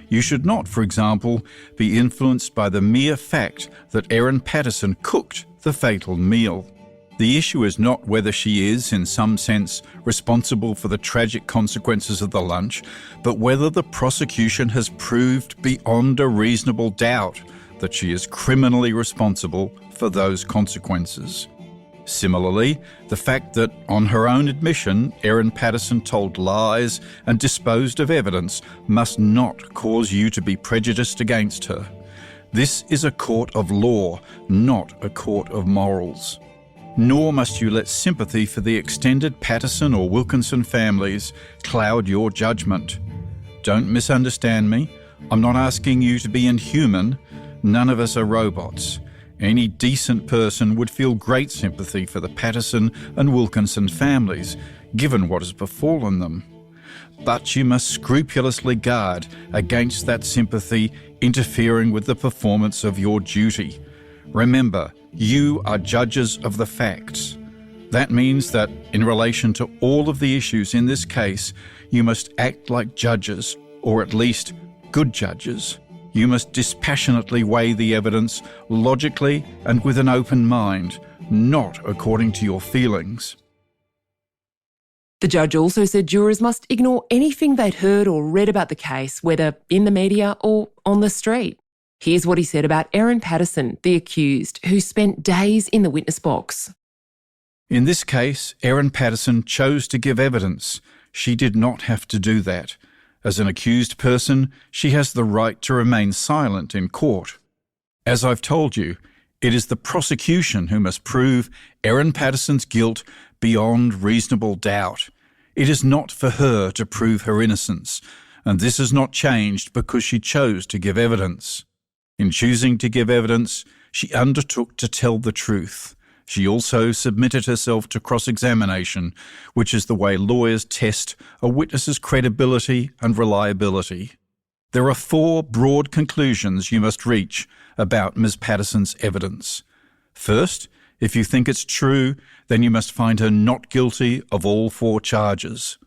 You should not, for example, be influenced by the mere fact that Erin Patterson cooked the fatal meal. The issue is not whether she is, in some sense, responsible for the tragic consequences of the lunch, but whether the prosecution has proved beyond a reasonable doubt that she is criminally responsible for those consequences. Similarly, the fact that, on her own admission, Erin Patterson told lies and disposed of evidence must not cause you to be prejudiced against her. This is a court of law, not a court of morals. Nor must you let sympathy for the extended Patterson or Wilkinson families cloud your judgment. Don't misunderstand me. I'm not asking you to be inhuman. None of us are robots. Any decent person would feel great sympathy for the Patterson and Wilkinson families, given what has befallen them. But you must scrupulously guard against that sympathy interfering with the performance of your duty. Remember, you are judges of the facts. That means that, in relation to all of the issues in this case, you must act like judges, or at least good judges. You must dispassionately weigh the evidence logically and with an open mind, not according to your feelings. The judge also said jurors must ignore anything they'd heard or read about the case, whether in the media or on the street. Here's what he said about Erin Patterson, the accused, who spent days in the witness box. In this case, Erin Patterson chose to give evidence. She did not have to do that. As an accused person, she has the right to remain silent in court. As I've told you, it is the prosecution who must prove Erin Patterson's guilt beyond reasonable doubt. It is not for her to prove her innocence, and this has not changed because she chose to give evidence. In choosing to give evidence, she undertook to tell the truth. She also submitted herself to cross-examination, which is the way lawyers test a witness's credibility and reliability. There are 4 broad conclusions you must reach about Ms. Patterson's evidence. First, if you think it's true, then you must find her not guilty of all 4 charges.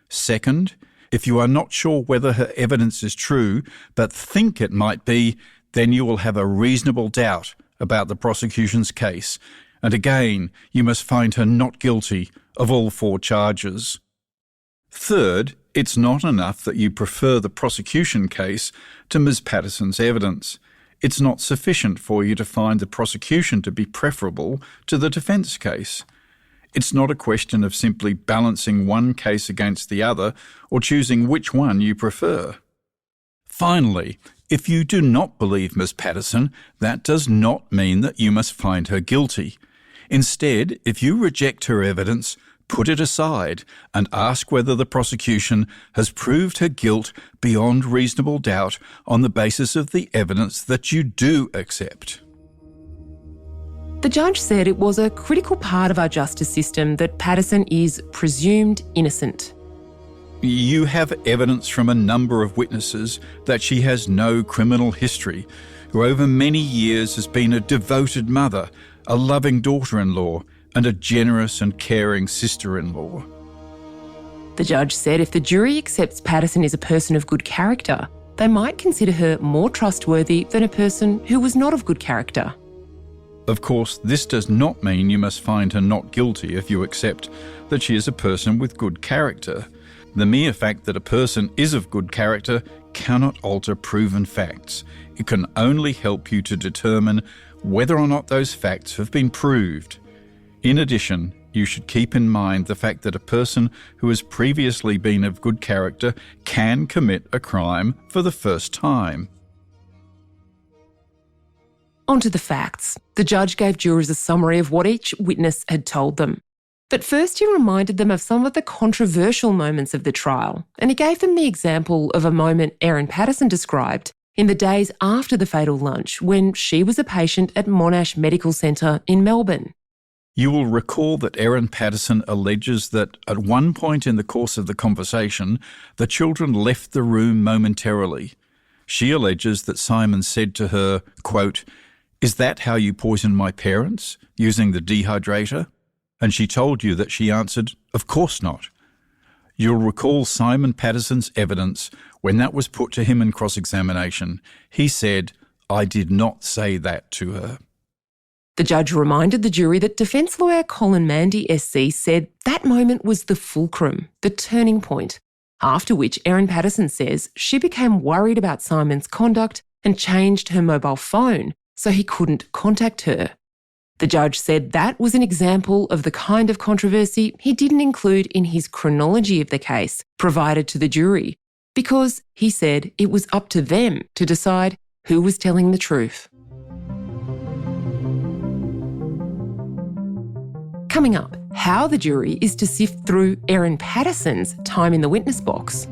Second, if you are not sure whether her evidence is true, but think it might be, then you will have a reasonable doubt about the prosecution's case. And again, you must find her not guilty of all 4 charges. Third, it's not enough that you prefer the prosecution case to Ms. Patterson's evidence. It's not sufficient for you to find the prosecution to be preferable to the defence case. It's not a question of simply balancing one case against the other or choosing which one you prefer. Finally, if you do not believe Ms. Patterson, that does not mean that you must find her guilty. Instead, if you reject her evidence, put it aside and ask whether the prosecution has proved her guilt beyond reasonable doubt on the basis of the evidence that you do accept. The judge said it was a critical part of our justice system that Patterson is presumed innocent. You have evidence from a number of witnesses that she has no criminal history, who over many years has been a devoted mother, a loving daughter-in-law, and a generous and caring sister-in-law. The judge said if the jury accepts Patterson is a person of good character, they might consider her more trustworthy than a person who was not of good character. Of course, this does not mean you must find her not guilty if you accept that she is a person with good character. The mere fact that a person is of good character cannot alter proven facts. It can only help you to determine whether or not those facts have been proved. In addition, you should keep in mind the fact that a person who has previously been of good character can commit a crime for the first time. On to the facts. The judge gave jurors a summary of what each witness had told them. But first he reminded them of some of the controversial moments of the trial, and he gave them the example of a moment Erin Patterson described in the days after the fatal lunch when she was a patient at Monash Medical Centre in Melbourne. You will recall that Erin Patterson alleges that at one point in the course of the conversation, the children left the room momentarily. She alleges that Simon said to her, quote, "Is that how you poisoned my parents, using the dehydrator?" And she told you that she answered, "Of course not." You'll recall Simon Patterson's evidence when that was put to him in cross-examination. He said, "I did not say that to her." The judge reminded the jury that defence lawyer Colin Mandy SC said that moment was the fulcrum, the turning point, after which Erin Patterson says she became worried about Simon's conduct and changed her mobile phone so he couldn't contact her. The judge said that was an example of the kind of controversy he didn't include in his chronology of the case provided to the jury, because he said it was up to them to decide who was telling the truth. Coming up, how the jury is to sift through Erin Patterson's time in the witness box.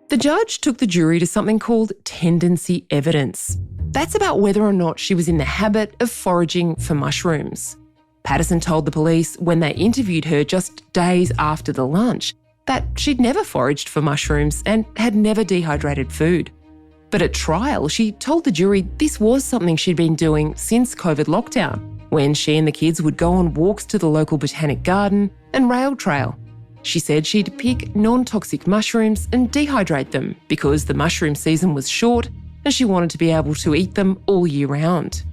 The judge took the jury to something called tendency evidence. That's about whether or not she was in the habit of foraging for mushrooms. Patterson told the police when they interviewed her just days after the lunch that she'd never foraged for mushrooms and had never dehydrated food. But at trial, she told the jury this was something she'd been doing since COVID lockdown, when she and the kids would go on walks to the local botanic garden and rail trail. She said she'd pick non-toxic mushrooms and dehydrate them because the mushroom season was short and she wanted to be able to eat them all year round.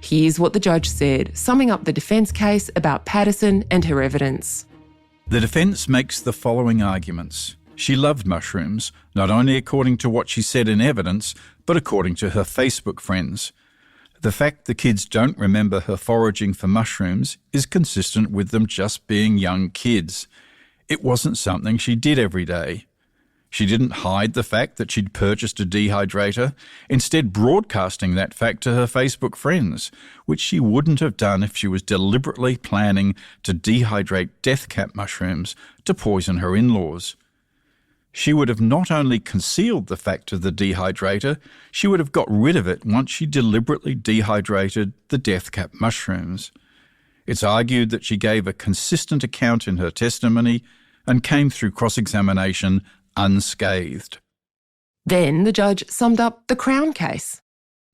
Here's what the judge said, summing up the defence case about Patterson and her evidence. The defence makes the following arguments. She loved mushrooms, not only according to what she said in evidence, but according to her Facebook friends. The fact the kids don't remember her foraging for mushrooms is consistent with them just being young kids. It wasn't something she did every day. She didn't hide the fact that she'd purchased a dehydrator, instead broadcasting that fact to her Facebook friends, which she wouldn't have done if she was deliberately planning to dehydrate death cap mushrooms to poison her in-laws. She would have not only concealed the fact of the dehydrator, she would have got rid of it once she deliberately dehydrated the death cap mushrooms. It's argued that she gave a consistent account in her testimony and came through cross-examination unscathed. Then the judge summed up the Crown case.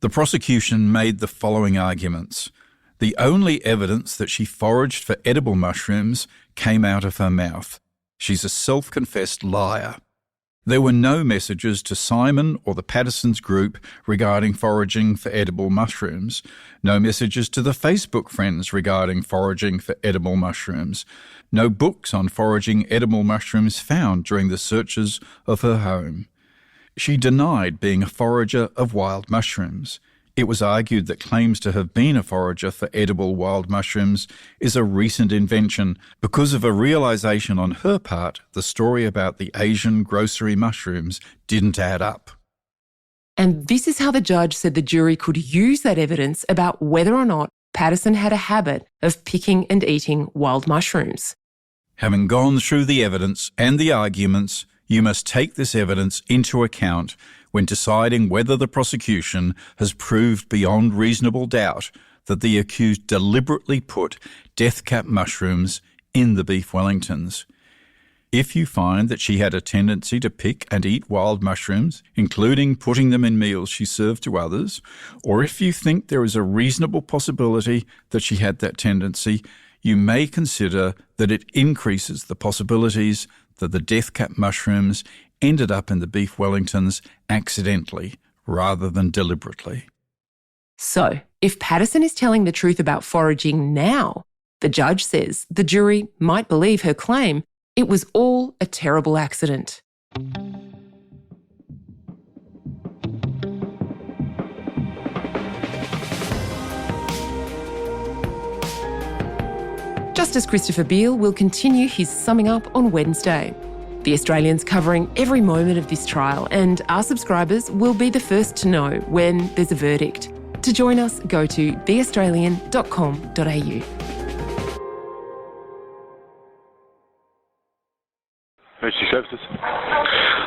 The prosecution made the following arguments. The only evidence that she foraged for edible mushrooms came out of her mouth. She's a self-confessed liar. There were no messages to Simon or the Patterson's group regarding foraging for edible mushrooms, no messages to the Facebook friends regarding foraging for edible mushrooms, no books on foraging edible mushrooms found during the searches of her home. She denied being a forager of wild mushrooms. It was argued that claims to have been a forager for edible wild mushrooms is a recent invention because of a realisation on her part the story about the Asian grocery mushrooms didn't add up. And this is how the judge said the jury could use that evidence about whether or not Patterson had a habit of picking and eating wild mushrooms. Having gone through the evidence and the arguments, you must take this evidence into account when deciding whether the prosecution has proved beyond reasonable doubt that the accused deliberately put death cap mushrooms in the beef Wellingtons. If you find that she had a tendency to pick and eat wild mushrooms, including putting them in meals she served to others, or if you think there is a reasonable possibility that she had that tendency, you may consider that it increases the possibilities that the death cap mushrooms ended up in the beef Wellingtons accidentally rather than deliberately. So, if Patterson is telling the truth about foraging now, the judge says the jury might believe her claim it was all a terrible accident. Justice Christopher Beale will continue his summing up on Wednesday. The Australian's covering every moment of this trial, and our subscribers will be the first to know when there's a verdict. To join us, go to theaustralian.com.au. Emergency Services.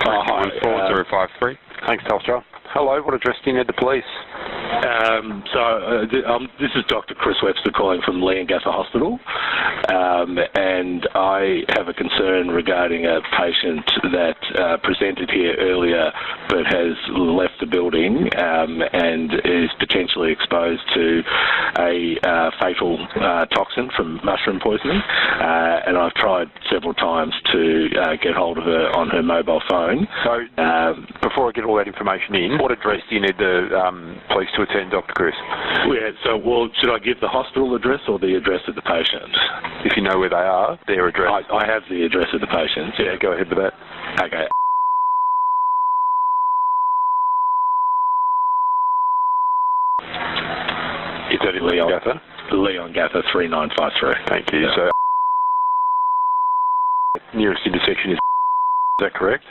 Hi, 4053. Thanks, Telstra. Hello, what address do you need the police? This is Dr. Chris Webster calling from Leongatha Hospital, and I have a concern regarding a patient that presented here earlier but has left the building and is potentially exposed to a fatal toxin from mushroom poisoning, and I've tried several times to get hold of her on her mobile phone. So, before I get all that information in, what address do you need the police to attend, Dr. Chris? Yeah, should I give the hospital address or the address of the patient? If you know where they are, their address. I have the address of the patient. Yeah, go ahead with that. Okay. Is that in Leongatha? Leongatha 3953. Thank you. Yeah. So, nearest intersection is that correct?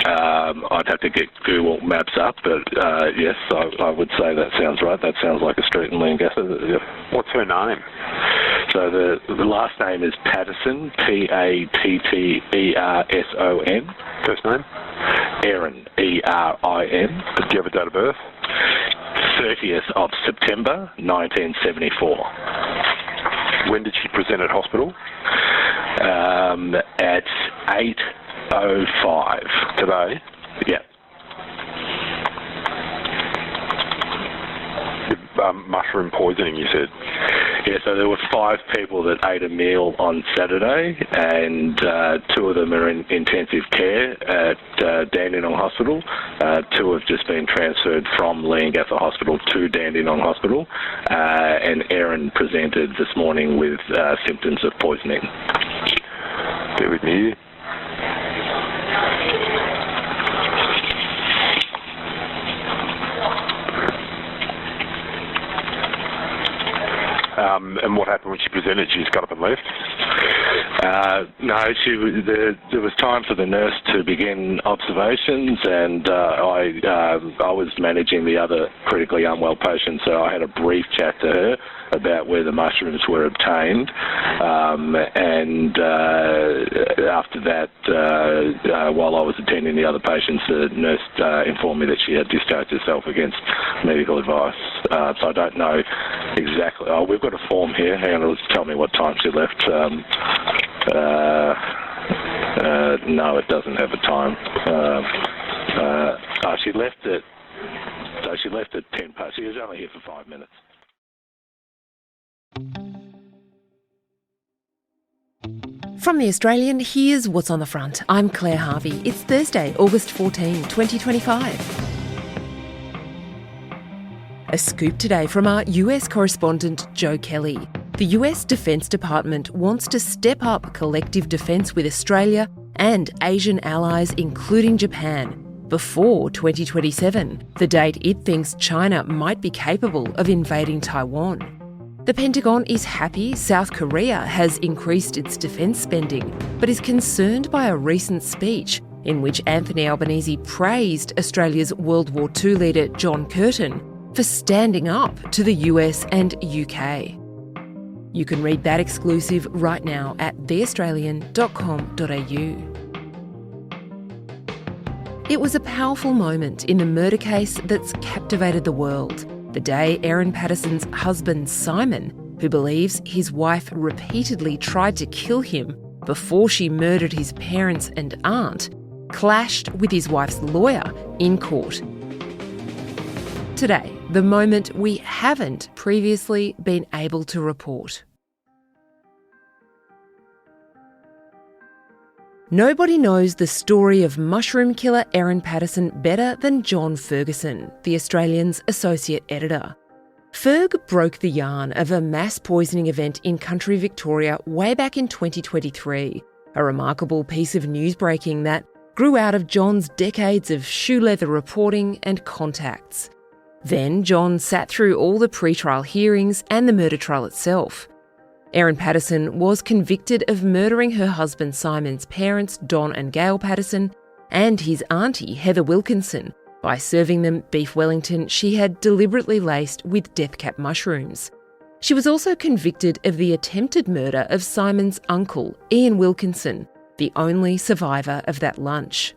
I'd have to get Google Maps up, but yes, I would say that sounds right. That sounds like a street in Leongatha. Yeah. What's her name? So the last name is Patterson, Patterson. First name? Erin, Erin. Do you have a date of birth? 30th of September, 1974. When did she present at hospital? At 8:05 today. Yeah. Mushroom poisoning, you said. Yeah, so there were 5 people that ate a meal on Saturday, and 2 of them are in intensive care at Dandenong Hospital. 2 have just been transferred from Leongatha Hospital to Dandenong Hospital, and Erin presented this morning with symptoms of poisoning. Bear with me. And what happened when she presented? She just got up and left? No, there was time for the nurse to begin observations, and I was managing the other critically unwell patient, so I had a brief chat to her about where the mushrooms were obtained, and after that, while I was attending the other patients, the nurse informed me that she had discharged herself against medical advice. So I don't know exactly. Oh, we've got a form here. Hang on, it'll tell me what time she left. No, it doesn't have a time. She left at. So she left at 10 past. She was only here for 5 minutes. From The Australian, here's what's on the front. I'm Claire Harvey. It's Thursday, August 14, 2025. A scoop today from our US correspondent Joe Kelly. The US Defence Department wants to step up collective defence with Australia and Asian allies, including Japan, before 2027, the date it thinks China might be capable of invading Taiwan. The Pentagon is happy South Korea has increased its defence spending, but is concerned by a recent speech in which Anthony Albanese praised Australia's World War II leader John Curtin for standing up to the US and UK. You can read that exclusive right now at theaustralian.com.au. It was a powerful moment in the murder case that's captivated the world. The day Erin Patterson's husband Simon, who believes his wife repeatedly tried to kill him before she murdered his parents and aunt, clashed with his wife's lawyer in court. Today, the moment we haven't previously been able to report. Nobody knows the story of mushroom killer Erin Patterson better than John Ferguson, The Australian's associate editor. Ferg broke the yarn of a mass poisoning event in country Victoria way back in 2023, a remarkable piece of newsbreaking that grew out of John's decades of shoe leather reporting and contacts. Then John sat through all the pre-trial hearings and the murder trial itself. Erin Patterson was convicted of murdering her husband Simon's parents, Don and Gail Patterson, and his auntie, Heather Wilkinson, by serving them beef Wellington she had deliberately laced with death cap mushrooms. She was also convicted of the attempted murder of Simon's uncle, Ian Wilkinson, the only survivor of that lunch.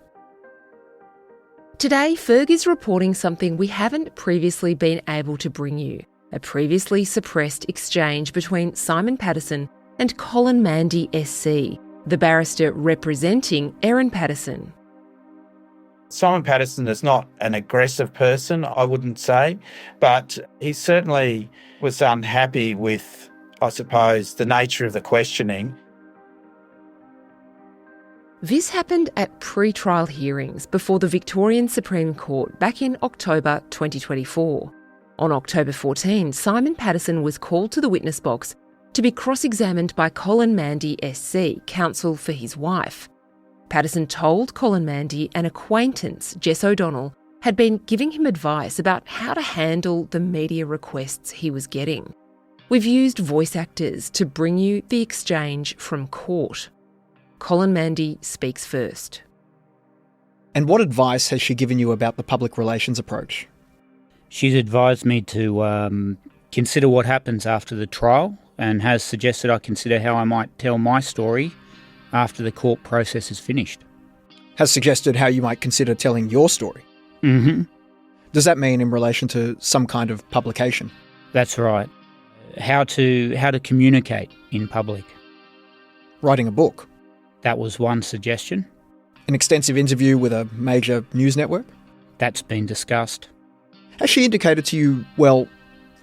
Today, Ferg is reporting something we haven't previously been able to bring you. A previously suppressed exchange between Simon Patterson and Colin Mandy SC, the barrister representing Erin Patterson. Simon Patterson is not an aggressive person, I wouldn't say, but he certainly was unhappy with, I suppose, the nature of the questioning. This happened at pre-trial hearings before the Victorian Supreme Court back in October 2024. On October 14, Simon Patterson was called to the witness box to be cross-examined by Colin Mandy SC, counsel for his wife. Patterson told Colin Mandy an acquaintance, Jess O'Donnell, had been giving him advice about how to handle the media requests he was getting. We've used voice actors to bring you the exchange from court. Colin Mandy speaks first. And what advice has she given you about the public relations approach? She's advised me to consider what happens after the trial and has suggested I consider how I might tell my story after the court process is finished. Has suggested how you might consider telling your story? Mm-hmm. Does that mean in relation to some kind of publication? That's right. How to communicate in public. Writing a book? That was one suggestion. An extensive interview with a major news network? That's been discussed. Has she indicated to you, well,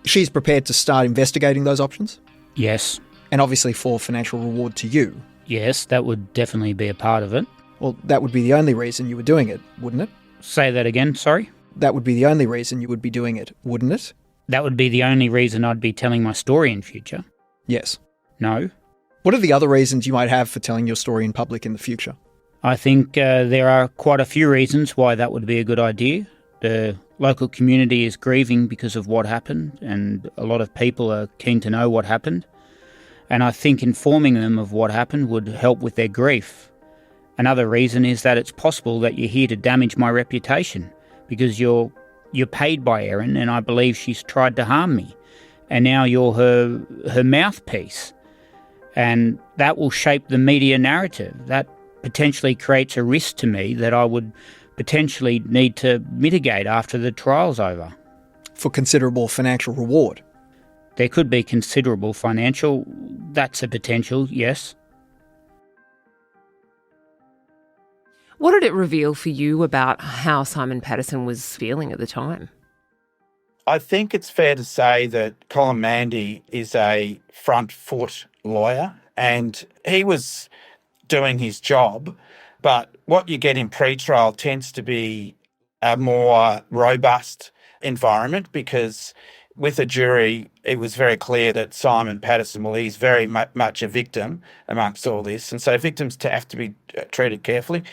she's prepared to start investigating those options? Yes. And obviously for financial reward to you? Yes, that would definitely be a part of it. Well, that would be the only reason you were doing it, wouldn't it? Say that again, sorry? That would be the only reason you would be doing it, wouldn't it? That would be the only reason I'd be telling my story in future. Yes. No. What are the other reasons you might have for telling your story in public in the future? I think there are quite a few reasons why that would be a good idea. The local community is grieving because of what happened, and a lot of people are keen to know what happened. And I think informing them of what happened would help with their grief. Another reason is that it's possible that you're here to damage my reputation because you're paid by Erin, and I believe she's tried to harm me. And now you're her mouthpiece. And that will shape the media narrative. That potentially creates a risk to me that I would potentially need to mitigate after the trial's over. For considerable financial reward? There could be considerable financial. That's a potential, yes. What did it reveal for you about how Simon Patterson was feeling at the time? I think it's fair to say that Colin Mandy is a front foot lawyer, and he was doing his job. But what you get in pre-trial tends to be a more robust environment, because with a jury, it was very clear that Simon Patterson, well, he's very much a victim amongst all this. And so victims have to be treated carefully.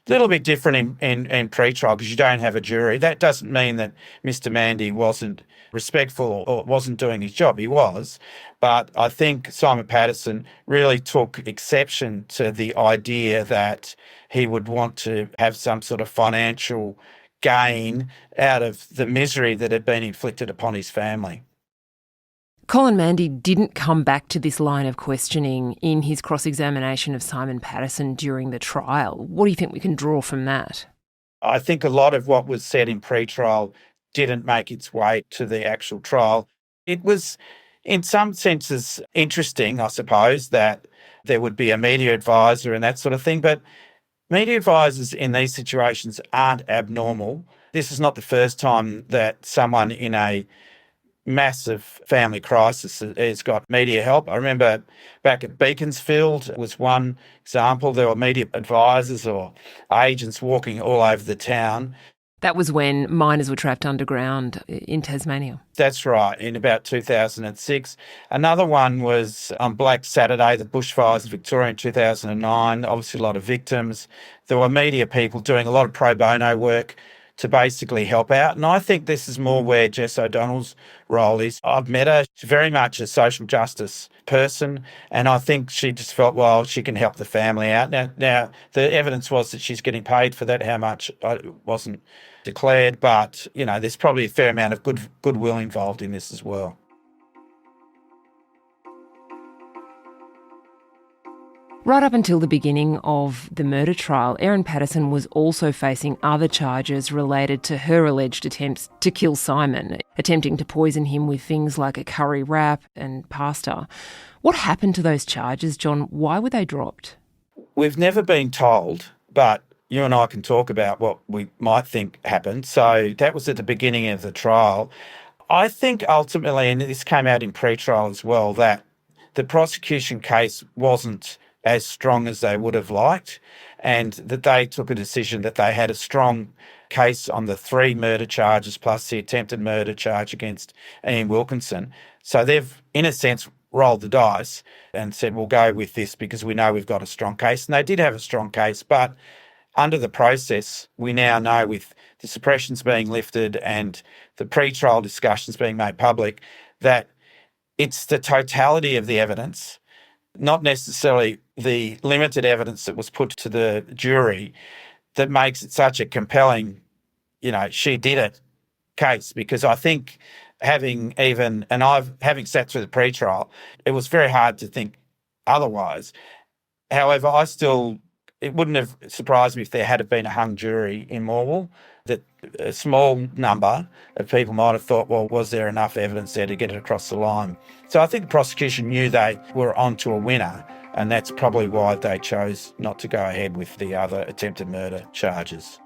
A little bit different in pre-trial because you don't have a jury. That doesn't mean that Mr. Mandy wasn't respectful or wasn't doing his job. He was. But I think Simon Patterson really took exception to the idea that he would want to have some sort of financial gain out of the misery that had been inflicted upon his family. Colin Mandy didn't come back to this line of questioning in his cross-examination of Simon Patterson during the trial. What do you think we can draw from that? I think a lot of what was said in pre-trial didn't make its way to the actual trial. It was, in some senses, interesting, I suppose, that there would be a media advisor and that sort of thing, but media advisors in these situations aren't abnormal. This is not the first time that someone in a massive family crisis has got media help. I remember back at Beaconsfield was one example. There were media advisors or agents walking all over the town. That was when miners were trapped underground in Tasmania. That's right, in about 2006. Another one was on Black Saturday, the bushfires in Victoria in 2009, obviously a lot of victims. There were media people doing a lot of pro bono work to basically help out. And I think this is more where Jess O'Donnell's role is. I've met her. She's very much a social justice person, and I think she just felt, well, she can help the family out. Now the evidence was that she's getting paid for that. How much wasn't declared, but, you know, there's probably a fair amount of goodwill involved in this as well. Right up until the beginning of the murder trial, Erin Patterson was also facing other charges related to her alleged attempts to kill Simon, attempting to poison him with things like a curry wrap and pasta. What happened to those charges, John? Why were they dropped? We've never been told, but you and I can talk about what we might think happened. So that was at the beginning of the trial. I think ultimately, and this came out in pre-trial as well, that the prosecution case wasn't as strong as they would have liked, and that they took a decision that they had a strong case on the 3 murder charges plus the attempted murder charge against Ian Wilkinson. So they've, in a sense, rolled the dice and said, we'll go with this because we know we've got a strong case. And they did have a strong case, but under the process, we now know, with the suppressions being lifted and the pre-trial discussions being made public, that it's the totality of the evidence, not necessarily the limited evidence that was put to the jury, that makes it such a compelling, she did it case. Because I think having sat through the pre-trial, it was very hard to think otherwise. However, it wouldn't have surprised me if there had been a hung jury in Morwell, that a small number of people might have thought, well, was there enough evidence there to get it across the line? So I think the prosecution knew they were onto a winner, and that's probably why they chose not to go ahead with the other attempted murder charges.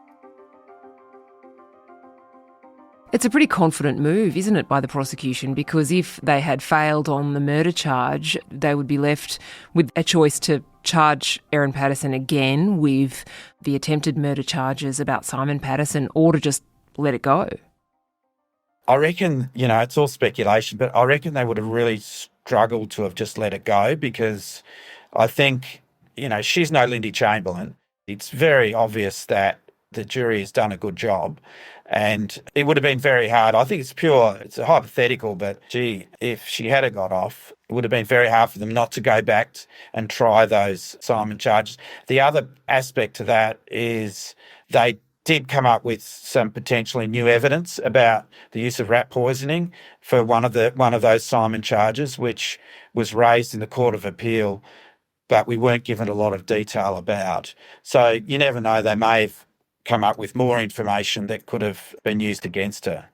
It's a pretty confident move, isn't it, by the prosecution? Because if they had failed on the murder charge, they would be left with a choice to charge Erin Patterson again with the attempted murder charges about Simon Patterson, or to just let it go. I reckon, it's all speculation, but I reckon they would have really struggled to have just let it go, because I think, she's no Lindy Chamberlain. It's very obvious that the jury has done a good job, and it would have been very hard. I think it's a hypothetical, but if she had got off, it would have been very hard for them not to go back and try those Simon charges. The other aspect to that is they did come up with some potentially new evidence about the use of rat poisoning for one of those Simon charges, which was raised in the Court of Appeal, but we weren't given a lot of detail about. So you never know, they may have come up with more information that could have been used against her.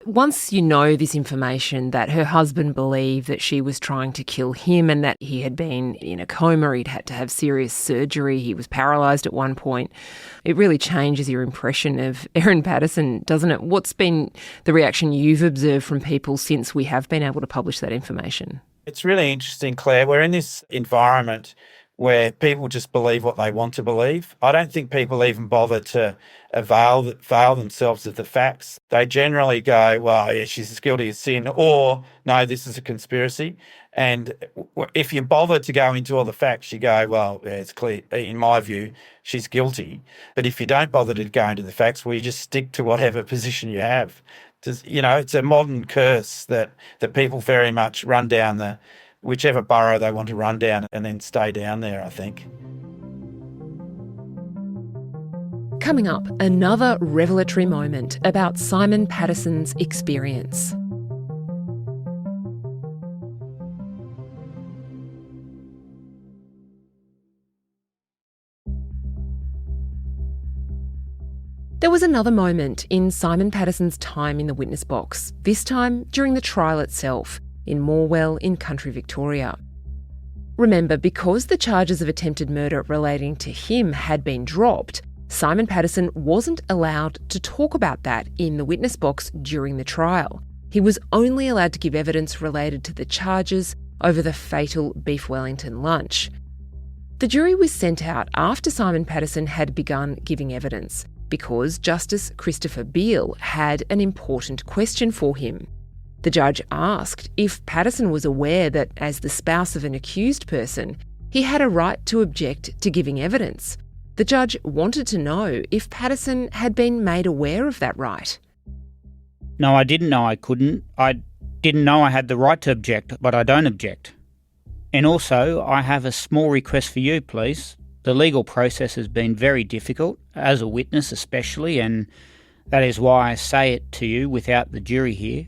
Once you know this information, that her husband believed that she was trying to kill him and that he had been in a coma, he'd had to have serious surgery, he was paralysed at one point, it really changes your impression of Erin Patterson, doesn't it? What's been the reaction you've observed from people since we have been able to publish that information? It's really interesting, Claire. We're in this environment where people just believe what they want to believe. I don't think people even bother to avail themselves of the facts. They generally go, well, yeah, she's as guilty as sin, or no, this is a conspiracy. And if you bother to go into all the facts, you go, well, yeah, it's clear, in my view, she's guilty. But if you don't bother to go into the facts, well, you just stick to whatever position you have. It's a modern curse that people very much run down whichever burrow they want to run down and then stay down there, I think. Coming up, another revelatory moment about Simon Patterson's experience. There was another moment in Simon Patterson's time in the witness box, this time during the trial itself in Morwell in country Victoria. Remember, because the charges of attempted murder relating to him had been dropped, Simon Patterson wasn't allowed to talk about that in the witness box during the trial. He was only allowed to give evidence related to the charges over the fatal Beef Wellington lunch. The jury was sent out after Simon Patterson had begun giving evidence because Justice Christopher Beale had an important question for him. The judge asked if Patterson was aware that, as the spouse of an accused person, he had a right to object to giving evidence. The judge wanted to know if Patterson had been made aware of that right. No, I didn't know I couldn't. I didn't know I had the right to object, but I don't object. And also, I have a small request for you, please. The legal process has been very difficult, as a witness especially, and that is why I say it to you without the jury here,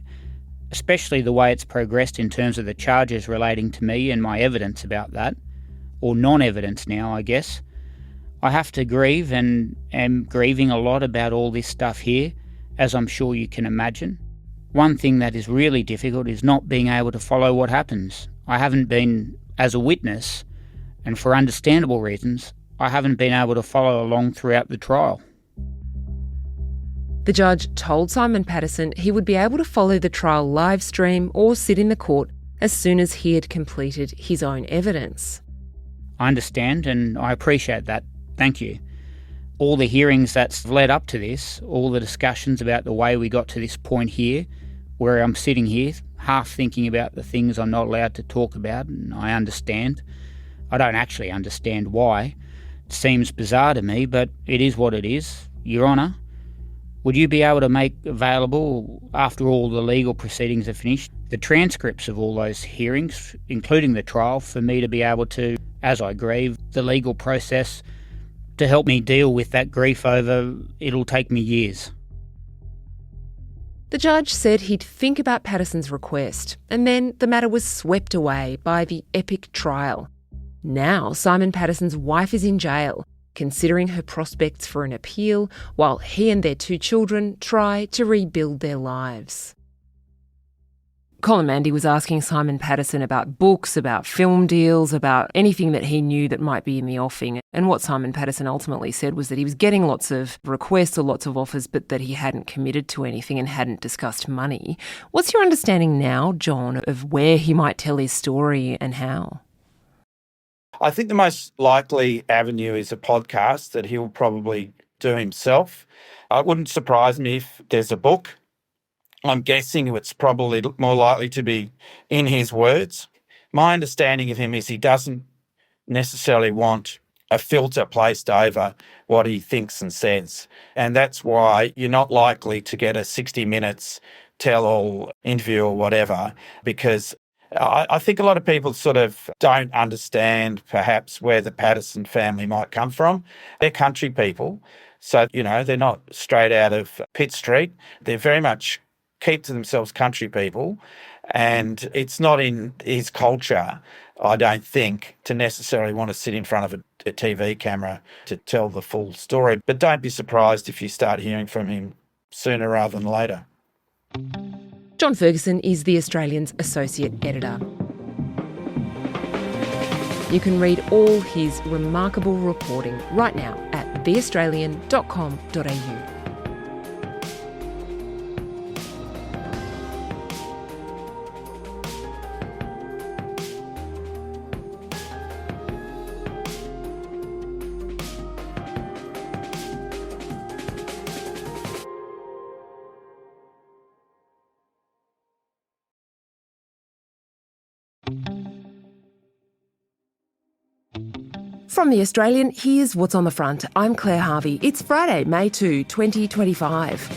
especially the way it's progressed in terms of the charges relating to me and my evidence about that, or non-evidence now, I guess. I have to grieve and am grieving a lot about all this stuff here, as I'm sure you can imagine. One thing that is really difficult is not being able to follow what happens. I haven't been, as a witness, and for understandable reasons, I haven't been able to follow along throughout the trial. The judge told Simon Patterson he would be able to follow the trial live stream or sit in the court as soon as he had completed his own evidence. I understand and I appreciate that. Thank you. All the hearings that's led up to this, all the discussions about the way we got to this point here, where I'm sitting here, half thinking about the things I'm not allowed to talk about, and I understand. I don't actually understand why. It seems bizarre to me, but it is what it is. Your Honour, would you be able to make available, after all the legal proceedings are finished, the transcripts of all those hearings, including the trial, for me to be able to, as I grieve the legal process, to help me deal with that grief over it'll take me years? The judge said he'd think about Patterson's request, and then the matter was swept away by the epic trial. Now Simon Patterson's wife is in jail, considering her prospects for an appeal, while he and their 2 children try to rebuild their lives. Colin Mandy was asking Simon Patterson about books, about film deals, about anything that he knew that might be in the offing. And what Simon Patterson ultimately said was that he was getting lots of requests or lots of offers, but that he hadn't committed to anything and hadn't discussed money. What's your understanding now, John, of where he might tell his story and how? I think the most likely avenue is a podcast that he'll probably do himself. It wouldn't surprise me if there's a book. I'm guessing it's probably more likely to be in his words. My understanding of him is he doesn't necessarily want a filter placed over what he thinks and says. And that's why you're not likely to get a 60 minutes tell-all interview or whatever, because I think a lot of people sort of don't understand perhaps where the Patterson family might come from. They're country people, so, they're not straight out of Pitt Street. They're very much keep to themselves country people, and it's not in his culture, I don't think, to necessarily want to sit in front of a TV camera to tell the full story. But don't be surprised if you start hearing from him sooner rather than later. John Ferguson is The Australian's associate editor. You can read all his remarkable reporting right now at theaustralian.com.au. From The Australian, here's what's on the front. I'm Claire Harvey. It's Friday, May 2, 2025.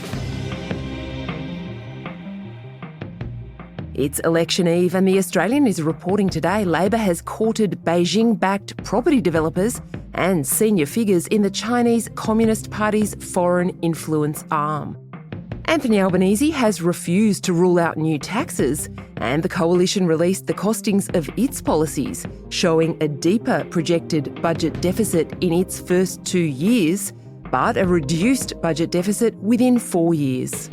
It's election eve and The Australian is reporting today Labor has courted Beijing-backed property developers and senior figures in the Chinese Communist Party's foreign influence arm. Anthony Albanese has refused to rule out new taxes, and the coalition released the costings of its policies, showing a deeper projected budget deficit in its first 2 years, but a reduced budget deficit within 4 years.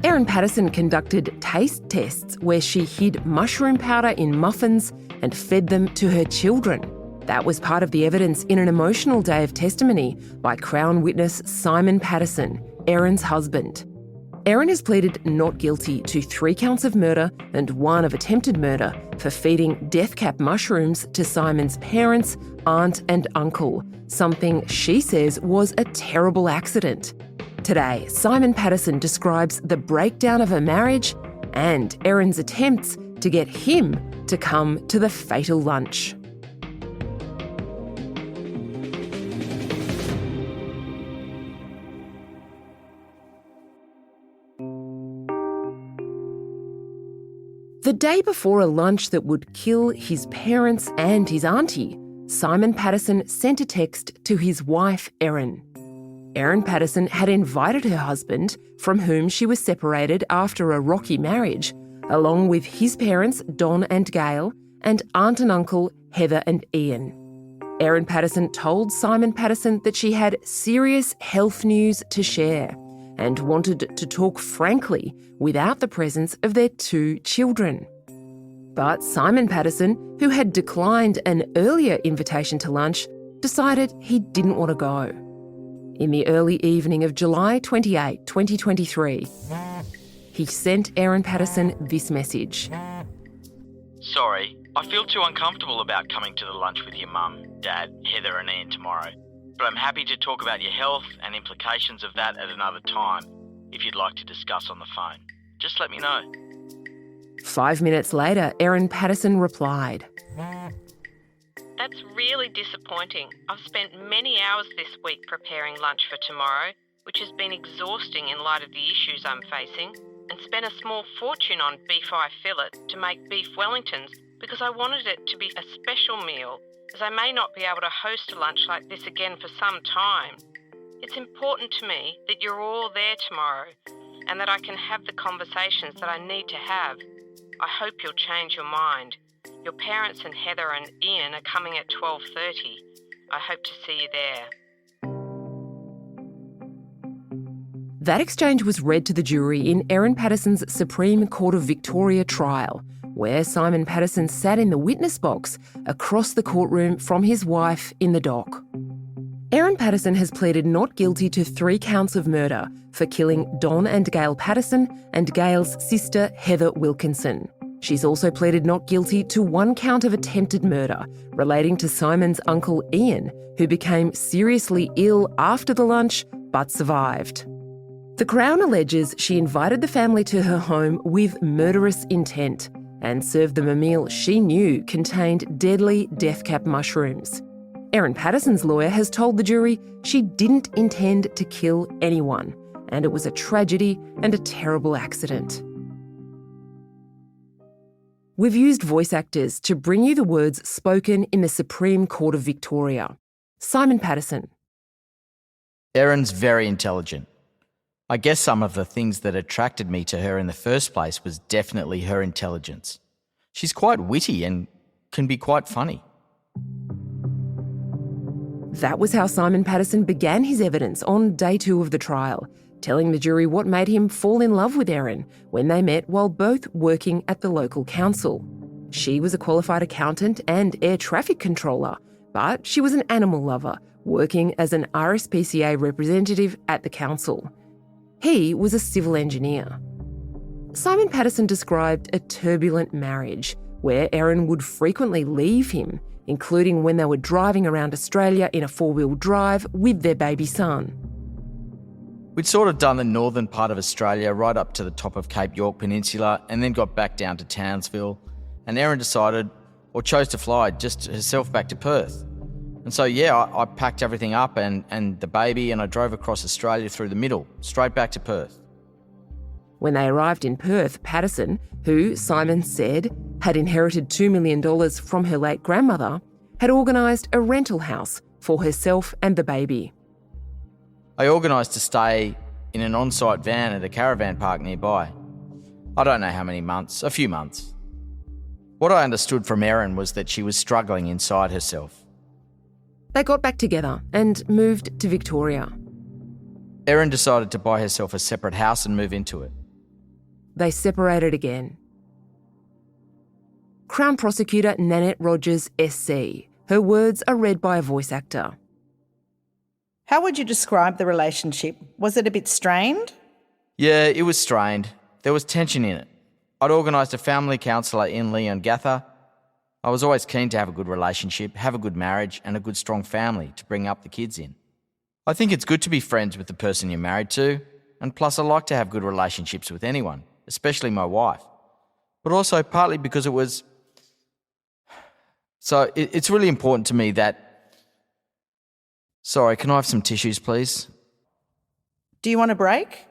Erin Patterson conducted taste tests where she hid mushroom powder in muffins and fed them to her children. That was part of the evidence in an emotional day of testimony by Crown witness Simon Patterson, Erin's husband. Erin has pleaded not guilty to 3 counts of murder and 1 of attempted murder for feeding death cap mushrooms to Simon's parents, aunt and uncle, something she says was a terrible accident. Today, Simon Patterson describes the breakdown of her marriage and Erin's attempts to get him to come to the fatal lunch. The day before a lunch that would kill his parents and his auntie, Simon Patterson sent a text to his wife, Erin. Erin Patterson had invited her husband, from whom she was separated after a rocky marriage, along with his parents, Don and Gail, and aunt and uncle, Heather and Ian. Erin Patterson told Simon Patterson that she had serious health news to share and wanted to talk frankly without the presence of their 2 children. But Simon Patterson, who had declined an earlier invitation to lunch, decided he didn't want to go. In the early evening of July 28, 2023, he sent Erin Patterson this message. Sorry, I feel too uncomfortable about coming to the lunch with your mum, dad, Heather and Ian tomorrow, but I'm happy to talk about your health and implications of that at another time if you'd like to discuss on the phone. Just let me know. 5 minutes later, Erin Patterson replied. That's really disappointing. I've spent many hours this week preparing lunch for tomorrow, which has been exhausting in light of the issues I'm facing, and spent a small fortune on beef eye fillet to make beef Wellingtons because I wanted it to be a special meal, as I may not be able to host a lunch like this again for some time. It's important to me that you're all there tomorrow and that I can have the conversations that I need to have. I hope you'll change your mind. Your parents and Heather and Ian are coming at 12:30. I hope to see you there. That exchange was read to the jury in Erin Patterson's Supreme Court of Victoria trial, where Simon Patterson sat in the witness box across the courtroom from his wife in the dock. Erin Patterson has pleaded not guilty to 3 counts of murder for killing Don and Gail Patterson and Gail's sister Heather Wilkinson. She's also pleaded not guilty to 1 count of attempted murder relating to Simon's uncle Ian, who became seriously ill after the lunch but survived. The Crown alleges she invited the family to her home with murderous intent and served them a meal she knew contained deadly death cap mushrooms. Erin Patterson's lawyer has told the jury she didn't intend to kill anyone, and it was a tragedy and a terrible accident. We've used voice actors to bring you the words spoken in the Supreme Court of Victoria. Simon Patterson. Erin's very intelligent. I guess some of the things that attracted me to her in the first place was definitely her intelligence. She's quite witty and can be quite funny. That was how Simon Patterson began his evidence on day 2 of the trial, telling the jury what made him fall in love with Erin when they met while both working at the local council. She was a qualified accountant and air traffic controller, but she was an animal lover, working as an RSPCA representative at the council. He was a civil engineer. Simon Patterson described a turbulent marriage where Erin would frequently leave him, including when they were driving around Australia in a 4-wheel drive with their baby son. We'd sort of done the northern part of Australia right up to the top of Cape York Peninsula and then got back down to Townsville, and Erin decided, or chose to fly just herself back to Perth. And so, I packed everything up and the baby, and I drove across Australia through the middle, straight back to Perth. When they arrived in Perth, Patterson, who, Simon said, had inherited $2 million from her late grandmother, had organised a rental house for herself and the baby. I organised to stay in an on-site van at a caravan park nearby. I don't know how many months, a few months. What I understood from Erin was that she was struggling inside herself. They got back together and moved to Victoria. Erin decided to buy herself a separate house and move into it. They separated again. Crown Prosecutor Nanette Rogers, SC. Her words are read by a voice actor. How would you describe the relationship? Was it a bit strained? Yeah, it was strained. There was tension in it. I'd organised a family counsellor in Leongatha. I was always keen to have a good relationship, have a good marriage and a good strong family to bring up the kids in. I think it's good to be friends with the person you're married to, and plus I like to have good relationships with anyone, especially my wife. But also partly because it was... So it's really important to me that... Sorry, can I have some tissues, please? Do you want a break?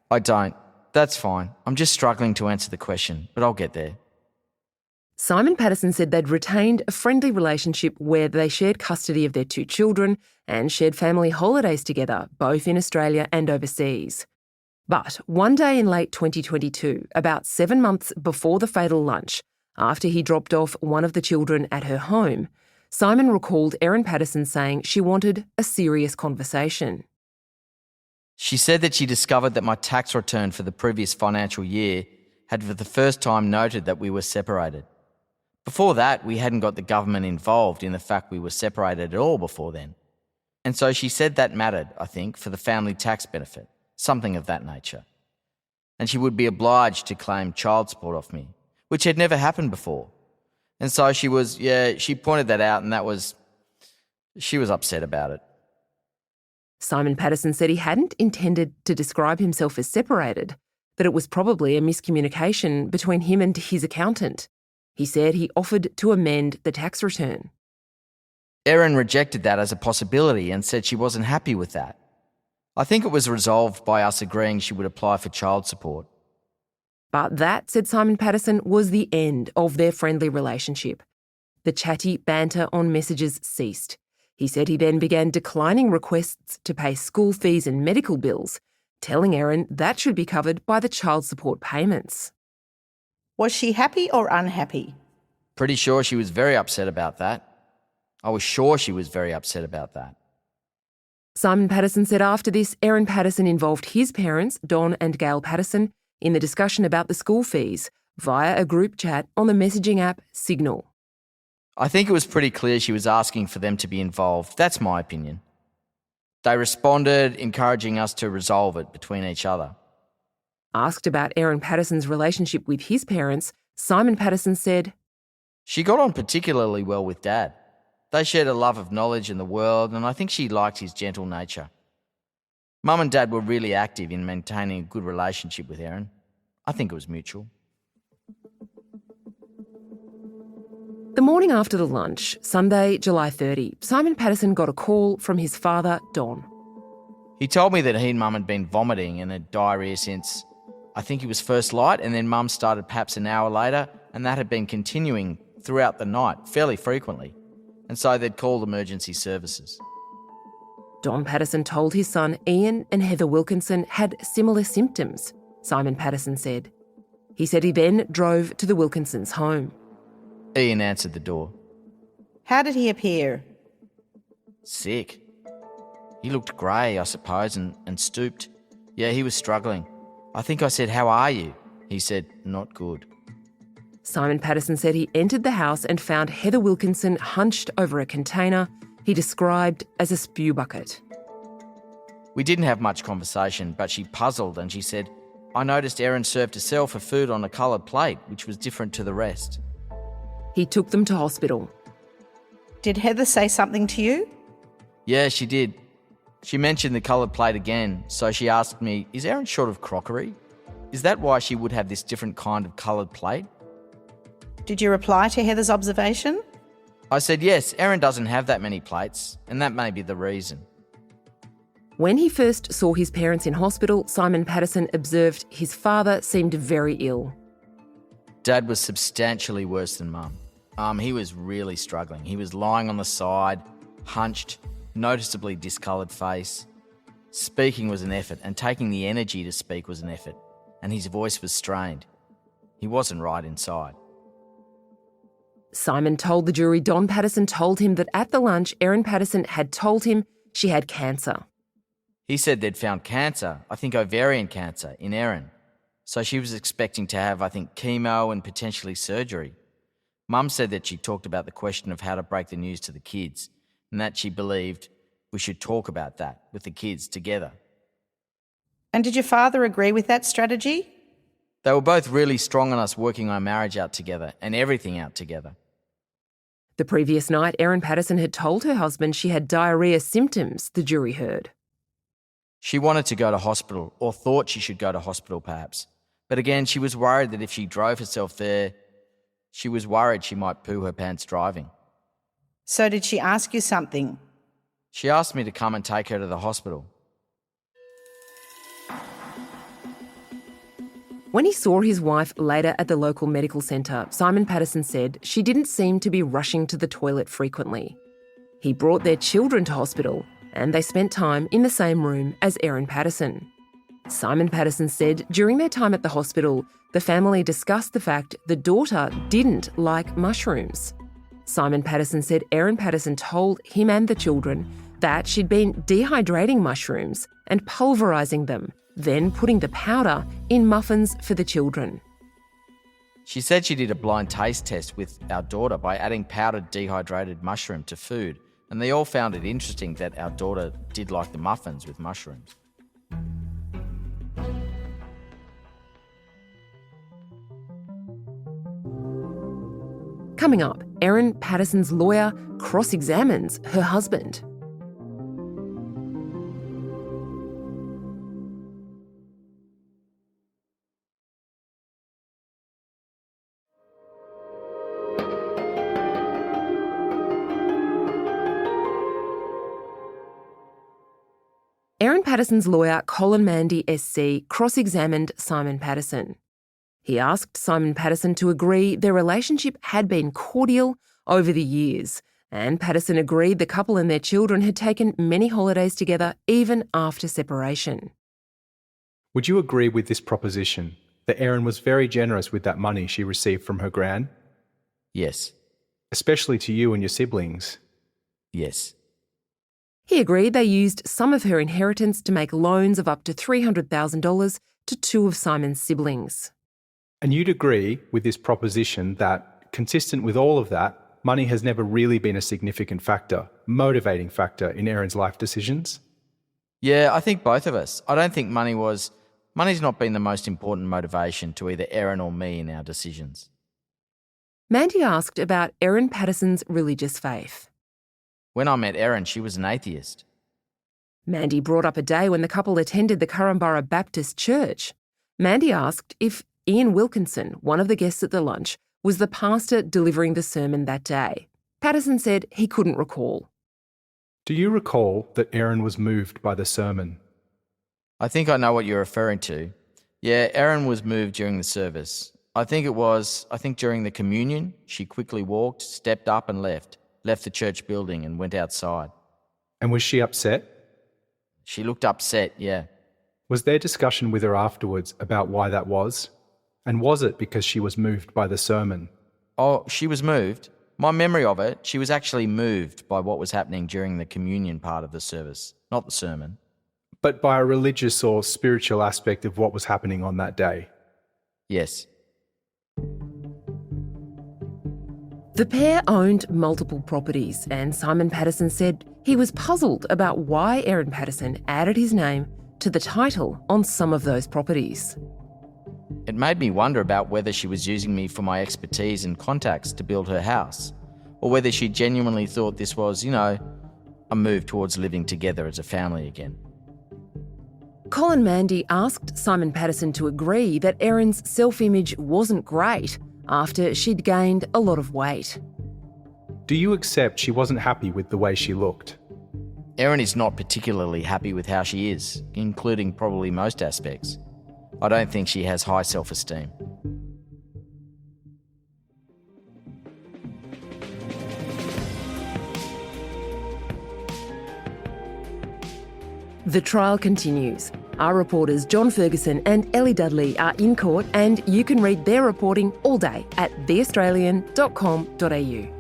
I don't. That's fine. I'm just struggling to answer the question, but I'll get there. Simon Patterson said they'd retained a friendly relationship where they shared custody of their 2 children and shared family holidays together, both in Australia and overseas. But one day in late 2022, about 7 months before the fatal lunch, after he dropped off one of the children at her home, Simon recalled Erin Patterson saying she wanted a serious conversation. She said that she discovered that my tax return for the previous financial year had for the first time noted that we were separated. Before that, we hadn't got the government involved in the fact we were separated at all before then. And so she said that mattered, I think, for the family tax benefit, something of that nature. And she would be obliged to claim child support off me, which had never happened before. And so she pointed that out, and she was upset about it. Simon Patterson said he hadn't intended to describe himself as separated, that it was probably a miscommunication between him and his accountant. He said he offered to amend the tax return. Erin rejected that as a possibility and said she wasn't happy with that. I think it was resolved by us agreeing she would apply for child support. But that, said Simon Patterson, was the end of their friendly relationship. The chatty banter on messages ceased. He said he then began declining requests to pay school fees and medical bills, telling Erin that should be covered by the child support payments. Was she happy or unhappy? Pretty sure she was very upset about that. I was sure she was very upset about that. Simon Patterson said after this, Erin Patterson involved his parents, Don and Gail Patterson, in the discussion about the school fees via a group chat on the messaging app Signal. I think it was pretty clear she was asking for them to be involved. That's my opinion. They responded, encouraging us to resolve it between each other. Asked about Erin Patterson's relationship with his parents, Simon Patterson said, She got on particularly well with Dad. They shared a love of knowledge and the world, and I think she liked his gentle nature. Mum and Dad were really active in maintaining a good relationship with Erin. I think it was mutual. The morning after the lunch, Sunday, July 30, Simon Patterson got a call from his father, Don. He told me that he and Mum had been vomiting and had diarrhoea since, I think it was first light, and then Mum started perhaps an hour later, and that had been continuing throughout the night, fairly frequently. And so they'd called emergency services. Don Patterson told his son Ian and Heather Wilkinson had similar symptoms, Simon Patterson said. He said he then drove to the Wilkinsons' home. Ian answered the door. How did he appear? Sick. He looked grey, I suppose, and stooped. Yeah, he was struggling. I think I said, "How are you?" He said, "Not good." Simon Patterson said he entered the house and found Heather Wilkinson hunched over a container he described as a spew bucket. We didn't have much conversation, but she puzzled and she said, "I noticed Erin served herself her food on a coloured plate, which was different to the rest." He took them to hospital. Did Heather say something to you? Yeah, she did. She mentioned the coloured plate again, so she asked me, "Is Erin short of crockery? Is that why she would have this different kind of coloured plate?" Did you reply to Heather's observation? I said, yes, Erin doesn't have that many plates, and that may be the reason. When he first saw his parents in hospital, Simon Patterson observed his father seemed very ill. Dad was substantially worse than Mum. He was really struggling. He was lying on the side, hunched, noticeably discoloured face. Speaking was an effort, and taking the energy to speak was an effort, and his voice was strained. He wasn't right inside. Simon told the jury Don Patterson told him that at the lunch, Erin Patterson had told him she had cancer. He said they'd found cancer, I think ovarian cancer, in Erin. So she was expecting to have, I think, chemo and potentially surgery. Mum said that she talked about the question of how to break the news to the kids, and that she believed we should talk about that with the kids together. And did your father agree with that strategy? They were both really strong on us working our marriage out together and everything out together. The previous night, Erin Patterson had told her husband she had diarrhoea symptoms, the jury heard. She wanted to go to hospital, or thought she should go to hospital perhaps. But again, she was worried that if she drove herself there, she was worried she might poo her pants driving. So did she ask you something? She asked me to come and take her to the hospital. When he saw his wife later at the local medical centre, Simon Patterson said she didn't seem to be rushing to the toilet frequently. He brought their children to hospital and they spent time in the same room as Erin Patterson. Simon Patterson said during their time at the hospital, the family discussed the fact the daughter didn't like mushrooms. Simon Patterson said Erin Patterson told him and the children that she'd been dehydrating mushrooms and pulverising them, then putting the powder in muffins for the children. She said she did a blind taste test with our daughter by adding powdered dehydrated mushroom to food, and they all found it interesting that our daughter did like the muffins with mushrooms. Coming up, Erin Patterson's lawyer cross-examines her husband. Erin Patterson's lawyer, Colin Mandy SC, cross-examined Simon Patterson. He asked Simon Patterson to agree their relationship had been cordial over the years, and Patterson agreed the couple and their children had taken many holidays together even after separation. Would you agree with this proposition that Erin was very generous with that money she received from her gran? Yes. Especially to you and your siblings? Yes. He agreed they used some of her inheritance to make loans of up to $300,000 to two of Simon's siblings. And you'd agree with this proposition that, consistent with all of that, money has never really been a significant factor, motivating factor in Erin's life decisions? Yeah, I think both of us. I don't think money's not been the most important motivation to either Erin or me in our decisions. Mandy asked about Erin Patterson's religious faith. When I met Erin, she was an atheist. Mandy brought up a day when the couple attended the Currumbara Baptist Church. Mandy asked if Ian Wilkinson, one of the guests at the lunch, was the pastor delivering the sermon that day. Patterson said he couldn't recall. Do you recall that Erin was moved by the sermon? I think I know what you're referring to. Yeah, Erin was moved during the service. I think during the communion, she quickly walked, stepped up and left the church building and went outside. And was she upset? She looked upset, yeah. Was there discussion with her afterwards about why that was? And was it because she was moved by the sermon? Oh, she was moved. My memory of it, she was actually moved by what was happening during the communion part of the service, not the sermon. But by a religious or spiritual aspect of what was happening on that day? Yes. The pair owned multiple properties, and Simon Patterson said he was puzzled about why Erin Patterson added his name to the title on some of those properties. It made me wonder about whether she was using me for my expertise and contacts to build her house, or whether she genuinely thought this was, a move towards living together as a family again. Colin Mandy asked Simon Patterson to agree that Erin's self-image wasn't great after she'd gained a lot of weight. Do you accept she wasn't happy with the way she looked? Erin is not particularly happy with how she is, including probably most aspects. I don't think she has high self-esteem. The trial continues. Our reporters John Ferguson and Ellie Dudley are in court, and you can read their reporting all day at theaustralian.com.au.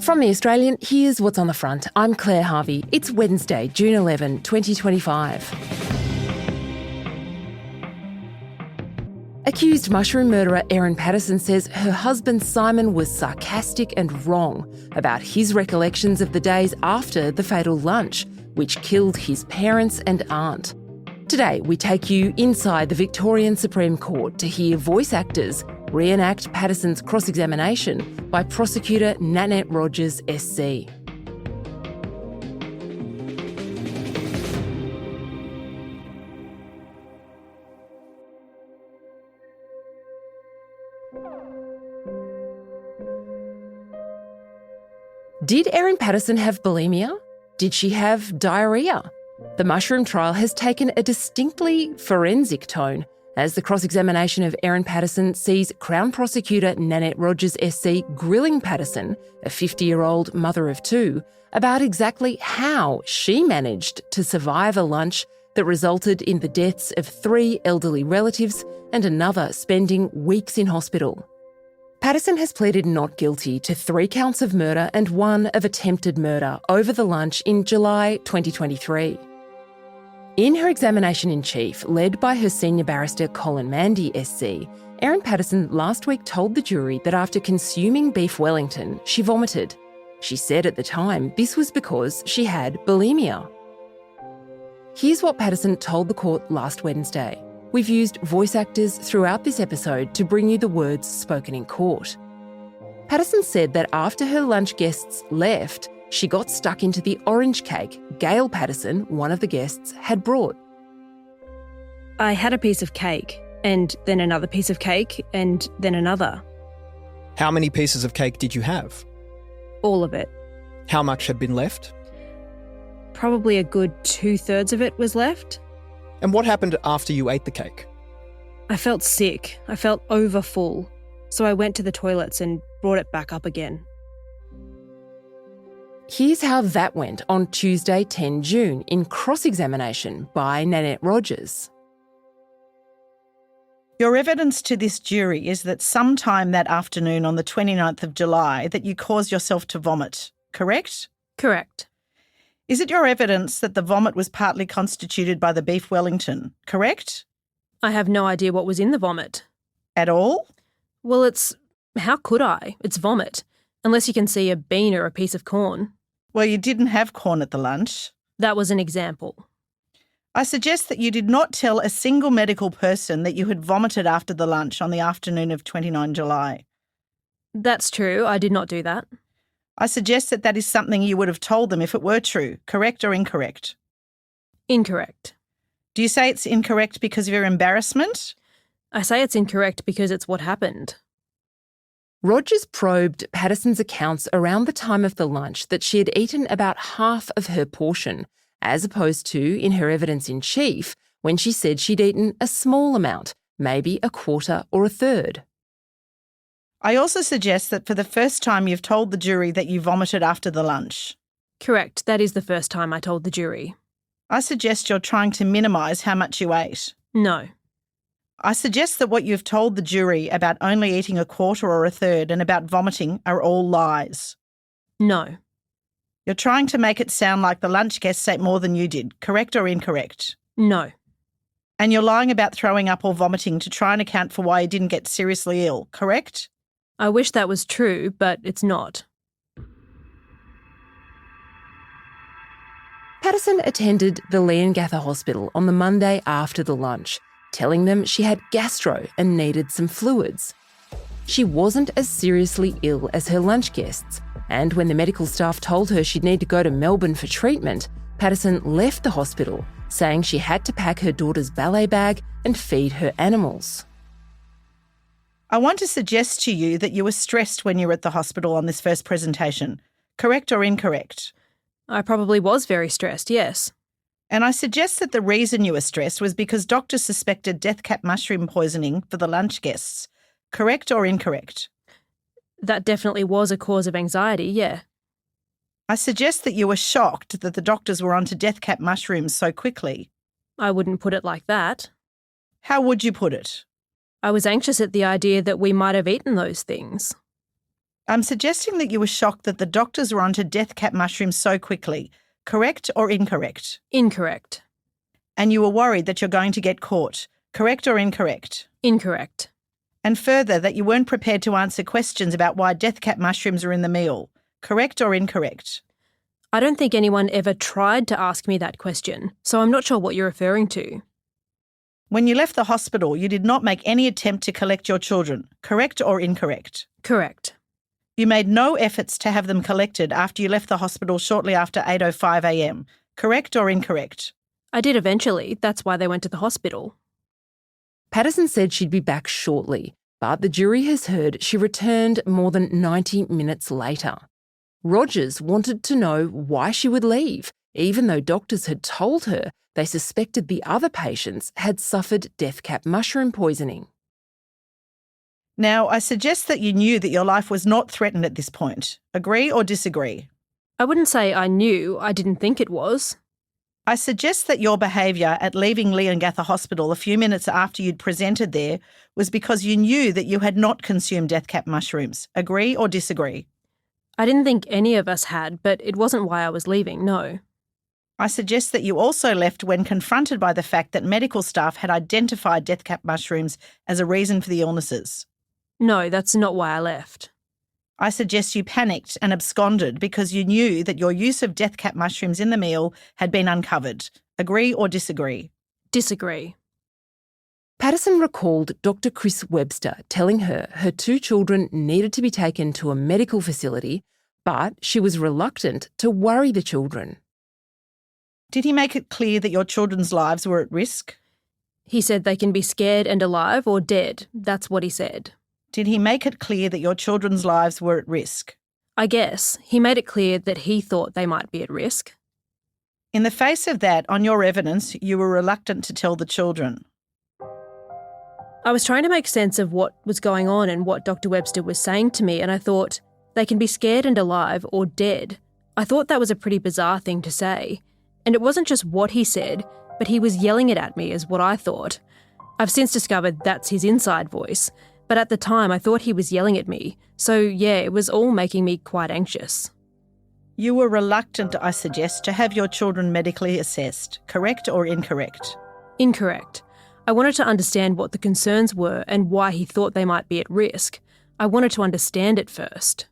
From The Australian, here's what's on the front. I'm Claire Harvey. It's Wednesday, June 11, 2025. Accused mushroom murderer Erin Patterson says her husband Simon was sarcastic and wrong about his recollections of the days after the fatal lunch, which killed his parents and aunt. Today, we take you inside the Victorian Supreme Court to hear voice actors reenact Patterson's cross-examination by prosecutor Nanette Rogers SC. Did Erin Patterson have bulimia? Did she have diarrhea? The mushroom trial has taken a distinctly forensic tone as the cross-examination of Erin Patterson sees Crown Prosecutor Nanette Rogers SC grilling Patterson, a 50-year-old mother of two, about exactly how she managed to survive a lunch that resulted in the deaths of 3 elderly relatives and another spending weeks in hospital. Patterson has pleaded not guilty to 3 counts of murder and 1 of attempted murder over the lunch in July 2023. In her examination in chief, led by her senior barrister Colin Mandy SC, Erin Patterson last week told the jury that after consuming beef Wellington, she vomited. She said at the time this was because she had bulimia. Here's what Patterson told the court last Wednesday. We've used voice actors throughout this episode to bring you the words spoken in court. Patterson said that after her lunch guests left, she got stuck into the orange cake Gail Patterson, one of the guests, had brought. I had a piece of cake, and then another piece of cake, and then another. How many pieces of cake did you have? All of it. How much had been left? Probably a good 2/3 of it was left. And what happened after you ate the cake? I felt sick. I felt over full. So I went to the toilets and brought it back up again. Here's how that went on Tuesday, 10 June, in cross-examination by Nanette Rogers. Your evidence to this jury is that sometime that afternoon on the 29th of July that you caused yourself to vomit, correct? Correct. Is it your evidence that the vomit was partly constituted by the beef Wellington, correct? I have no idea what was in the vomit. At all? Well, how could I? It's vomit. Unless you can see a bean or a piece of corn. Well, you didn't have corn at the lunch. That was an example. I suggest that you did not tell a single medical person that you had vomited after the lunch on the afternoon of 29 July. That's true. I did not do that. I suggest that that is something you would have told them if it were true, correct or incorrect? Incorrect. Do you say it's incorrect because of your embarrassment? I say it's incorrect because it's what happened. Rogers probed Patterson's accounts around the time of the lunch that she had eaten about half of her portion, as opposed to in her evidence in chief when she said she'd eaten a small amount, maybe a quarter or a third. I also suggest that for the first time you've told the jury that you vomited after the lunch. Correct. That is the first time I told the jury. I suggest you're trying to minimise how much you ate. No. I suggest that what you've told the jury about only eating a quarter or a third and about vomiting are all lies. No. You're trying to make it sound like the lunch guests ate more than you did, correct or incorrect? No. And you're lying about throwing up or vomiting to try and account for why you didn't get seriously ill, correct? I wish that was true, but it's not. Patterson attended the Leongatha Hospital on the Monday after the lunch, telling them she had gastro and needed some fluids. she wasn't as seriously ill as her lunch guests, and when the medical staff told her she'd need to go to Melbourne for treatment, Patterson left the hospital, saying she had to pack her daughter's ballet bag and feed her animals. I want to suggest to you that you were stressed when you were at the hospital on this first presentation. Correct or incorrect? I probably was very stressed, yes. And I suggest that the reason you were stressed was because doctors suspected death cap mushroom poisoning for the lunch guests. Correct or incorrect? That definitely was a cause of anxiety, yeah. I suggest that you were shocked that the doctors were onto death cap mushrooms so quickly. I wouldn't put it like that. How would you put it? I was anxious at the idea that we might have eaten those things. I'm suggesting that you were shocked that the doctors were onto death cap mushrooms so quickly. Correct or incorrect? Incorrect. And you were worried that you're going to get caught. Correct or incorrect? Incorrect. And further, that you weren't prepared to answer questions about why death cap mushrooms are in the meal. Correct or incorrect? I don't think anyone ever tried to ask me that question, so I'm not sure what you're referring to. When you left the hospital, you did not make any attempt to collect your children. Correct or incorrect? Correct. You made no efforts to have them collected after you left the hospital shortly after 8:05 a.m. Correct or incorrect? I did eventually. That's why they went to the hospital. Patterson said she'd be back shortly, but the jury has heard she returned more than 90 minutes later. Rogers wanted to know why she would leave, even though doctors had told her they suspected the other patients had suffered death cap mushroom poisoning. Now, I suggest that you knew that your life was not threatened at this point. Agree or disagree? I wouldn't say I knew. I didn't think it was. I suggest that your behaviour at leaving Leongatha Hospital a few minutes after you'd presented there was because you knew that you had not consumed death cap mushrooms. Agree or disagree? I didn't think any of us had, but it wasn't why I was leaving, no. I suggest that you also left when confronted by the fact that medical staff had identified death cap mushrooms as a reason for the illnesses. No, that's not why I left. I suggest you panicked and absconded because you knew that your use of death cap mushrooms in the meal had been uncovered. Agree or disagree? Disagree. Patterson recalled Dr. Chris Webster telling her her two children needed to be taken to a medical facility, but she was reluctant to worry the children. Did he make it clear that your children's lives were at risk? He said they can be scared and alive or dead. That's what he said. Did he make it clear that your children's lives were at risk? I guess. He made it clear that he thought they might be at risk. In the face of that, on your evidence, you were reluctant to tell the children. I was trying to make sense of what was going on and what Dr. Webster was saying to me, and I thought, they can be scared and alive or dead. I thought that was a pretty bizarre thing to say. And it wasn't just what he said, but he was yelling it at me is what I thought. I've since discovered that's his inside voice, but at the time I thought he was yelling at me. So yeah, it was all making me quite anxious. You were reluctant, I suggest, to have your children medically assessed. Correct or incorrect? Incorrect. I wanted to understand what the concerns were and why he thought they might be at risk. I wanted to understand it first.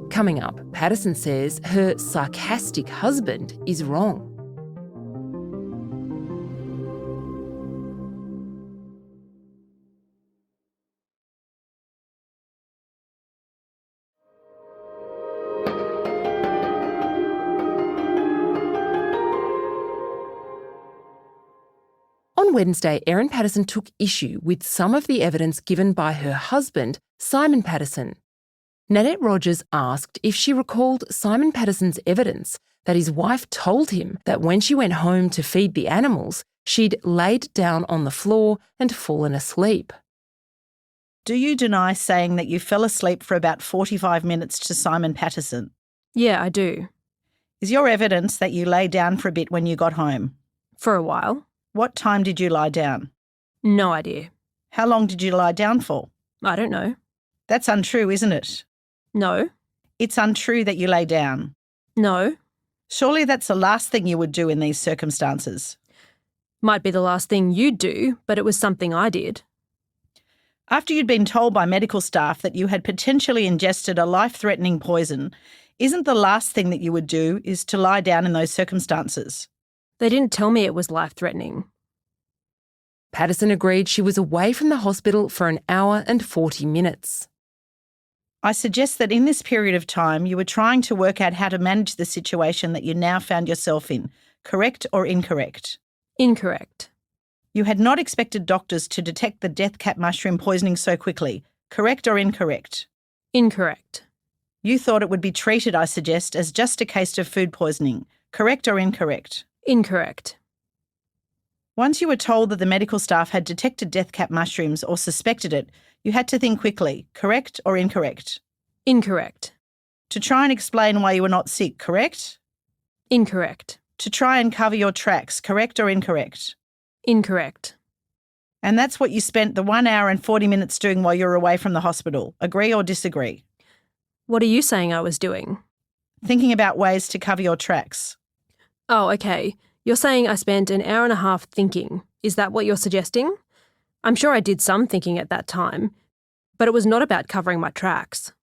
Coming up, Patterson says her sarcastic husband is wrong. On Wednesday, Erin Patterson took issue with some of the evidence given by her husband, Simon Patterson. Nanette Rogers asked if she recalled Simon Patterson's evidence that his wife told him that when she went home to feed the animals, she'd laid down on the floor and fallen asleep. Do you deny saying that you fell asleep for about 45 minutes to Simon Patterson? Yeah, I do. Is your evidence that you lay down for a bit when you got home? For a while. What time did you lie down? No idea. How long did you lie down for? I don't know. That's untrue, isn't it? No. It's untrue that you lay down. No. Surely that's the last thing you would do in these circumstances. Might be the last thing you'd do, but it was something I did. After you'd been told by medical staff that you had potentially ingested a life-threatening poison, isn't the last thing that you would do is to lie down in those circumstances? They didn't tell me it was life-threatening. Patterson agreed she was away from the hospital for an hour and 40 minutes. I suggest that in this period of time you were trying to work out how to manage the situation that you now found yourself in. Correct or incorrect? Incorrect. You had not expected doctors to detect the death cap mushroom poisoning so quickly. Correct or incorrect? Incorrect. You thought it would be treated, I suggest, as just a case of food poisoning. Correct or incorrect? Incorrect. Once you were told that the medical staff had detected death cap mushrooms or suspected it, you had to think quickly. Correct or incorrect? Incorrect. To try and explain why you were not sick. Correct? Incorrect. To try and cover your tracks. Correct or incorrect? Incorrect. And that's what you spent the 1 hour and 40 minutes doing while you were away from the hospital. Agree or disagree? What are you saying I was doing? Thinking about ways to cover your tracks. Oh, okay. You're saying I spent an hour and a half thinking. Is that what you're suggesting? I'm sure I did some thinking at that time, but it was not about covering my tracks.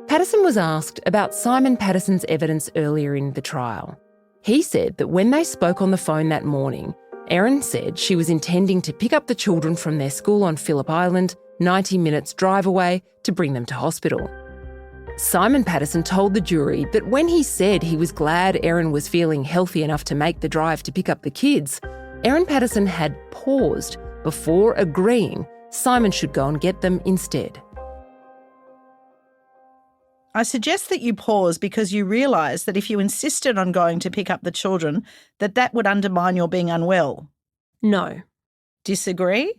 Patterson was asked about Simon Patterson's evidence earlier in the trial. He said that when they spoke on the phone that morning, Erin said she was intending to pick up the children from their school on Phillip Island, 90 minutes drive away, to bring them to hospital. Simon Patterson told the jury that when he said he was glad Erin was feeling healthy enough to make the drive to pick up the kids, Erin Patterson had paused before agreeing Simon should go and get them instead. I suggest that you pause because you realise that if you insisted on going to pick up the children, that would undermine your being unwell. No. Disagree?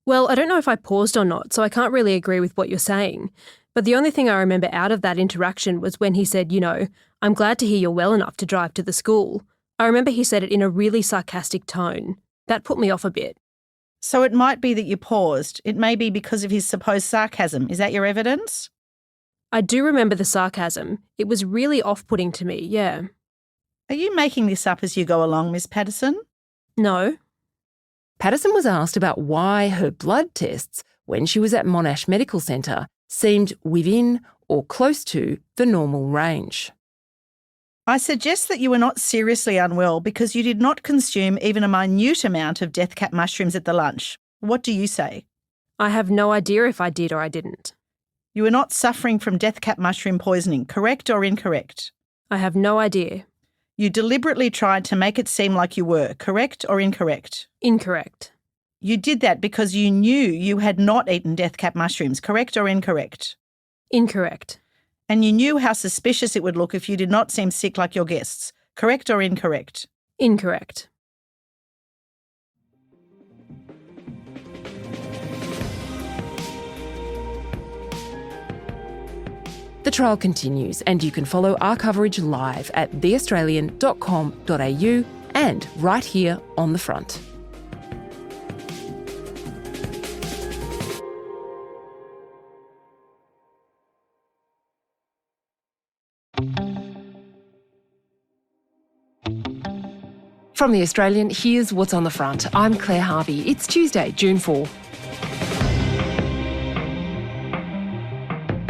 Well, I don't know if I paused or not, so I can't really agree with what you're saying. But the only thing I remember out of that interaction was when he said, I'm glad to hear you're well enough to drive to the school. I remember he said it in a really sarcastic tone. That put me off a bit. So it might be that you paused. It may be because of his supposed sarcasm. Is that your evidence? I do remember the sarcasm. It was really off-putting to me, yeah. Are you making this up as you go along, Miss Patterson? No. Patterson was asked about why her blood tests, when she was at Monash Medical Centre, seemed within or close to the normal range. I suggest that you were not seriously unwell because you did not consume even a minute amount of death cap mushrooms at the lunch. What do you say? I have no idea if I did or I didn't. You were not suffering from death cap mushroom poisoning, correct or incorrect? I have no idea. You deliberately tried to make it seem like you were, correct or incorrect? Incorrect. You did that because you knew you had not eaten death cap mushrooms, correct or incorrect? Incorrect. And you knew how suspicious it would look if you did not seem sick like your guests, correct or incorrect? Incorrect. The trial continues, and you can follow our coverage live at theaustralian.com.au and right here on The Front. From The Australian, here's what's on the front. I'm Claire Harvey. It's Tuesday, June 4.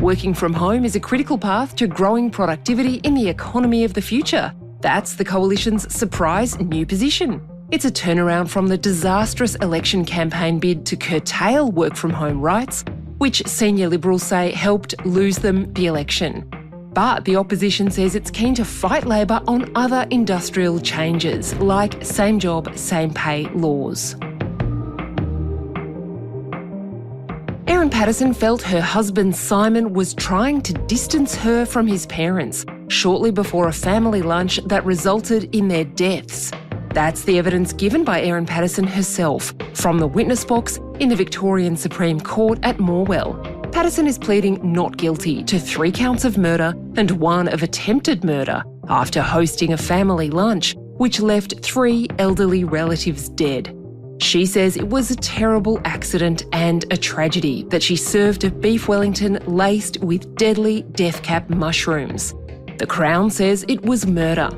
Working from home is a critical path to growing productivity in the economy of the future. That's the Coalition's surprise new position. It's a turnaround from the disastrous election campaign bid to curtail work from home rights, which senior Liberals say helped lose them the election. But the opposition says it's keen to fight Labor on other industrial changes, like same job, same pay laws. Erin Patterson felt her husband Simon was trying to distance her from his parents shortly before a family lunch that resulted in their deaths. That's the evidence given by Erin Patterson herself from the witness box in the Victorian Supreme Court at Morwell. Patterson is pleading not guilty to 3 counts of murder and 1 of attempted murder after hosting a family lunch, which left 3 elderly relatives dead. She says it was a terrible accident and a tragedy that she served a beef Wellington laced with deadly death cap mushrooms. The Crown says it was murder.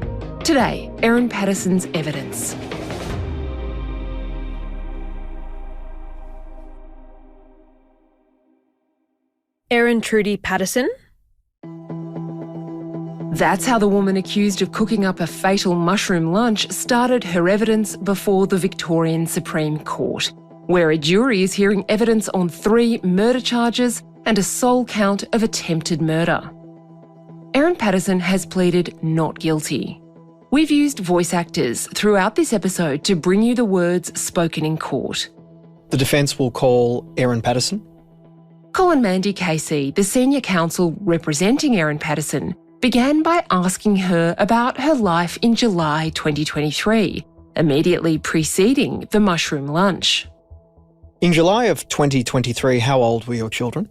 Today, Erin Patterson's evidence. Erin Trudy Patterson. That's how the woman accused of cooking up a fatal mushroom lunch started her evidence before the Victorian Supreme Court, where a jury is hearing evidence on 3 murder charges and a sole count of attempted murder. Erin Patterson has pleaded not guilty. We've used voice actors throughout this episode to bring you the words spoken in court. The defence will call Erin Patterson. Colin Mandy Casey, the senior counsel representing Erin Patterson, began by asking her about her life in July 2023, immediately preceding the mushroom lunch. In July of 2023, how old were your children?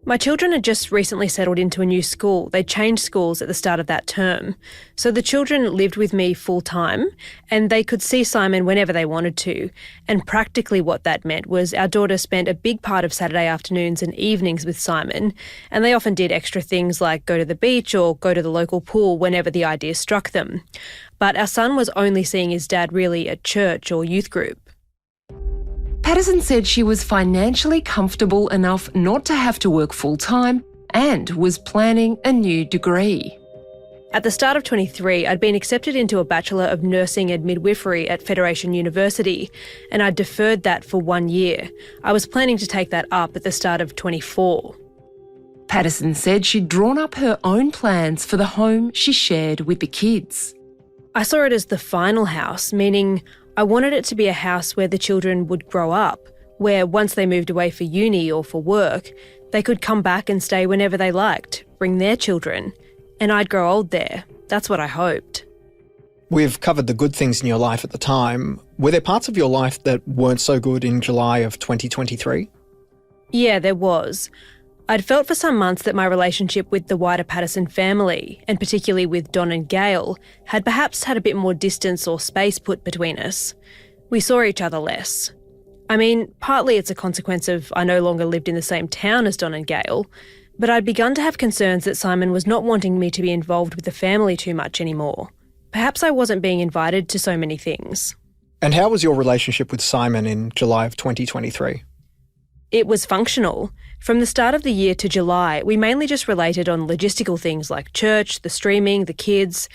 My children had just recently settled into a new school. They changed schools at the start of that term. So the children lived with me full-time and they could see Simon whenever they wanted to. And practically what that meant was our daughter spent a big part of Saturday afternoons and evenings with Simon, and they often did extra things like go to the beach or go to the local pool whenever the idea struck them. But our son was only seeing his dad really at church or youth group. Patterson said she was financially comfortable enough not to have to work full-time and was planning a new degree. At the start of 23, I'd been accepted into a Bachelor of Nursing and Midwifery at Federation University, and I'd deferred that for 1 year. I was planning to take that up at the start of 24. Patterson said she'd drawn up her own plans for the home she shared with the kids. I saw it as the final house, meaning I wanted it to be a house where the children would grow up, where once they moved away for uni or for work, they could come back and stay whenever they liked, bring their children, and I'd grow old there. That's what I hoped. We've covered the good things in your life at the time. Were there parts of your life that weren't so good in July of 2023? Yeah, there was. I'd felt for some months that my relationship with the wider Patterson family, and particularly with Don and Gail, had perhaps had a bit more distance or space put between us. We saw each other less. I mean, partly it's a consequence of I no longer lived in the same town as Don and Gail, but I'd begun to have concerns that Simon was not wanting me to be involved with the family too much anymore. Perhaps I wasn't being invited to so many things. And how was your relationship with Simon in July of 2023? It was functional. From the start of the year to July, we mainly just related on logistical things like church, the streaming, the kids,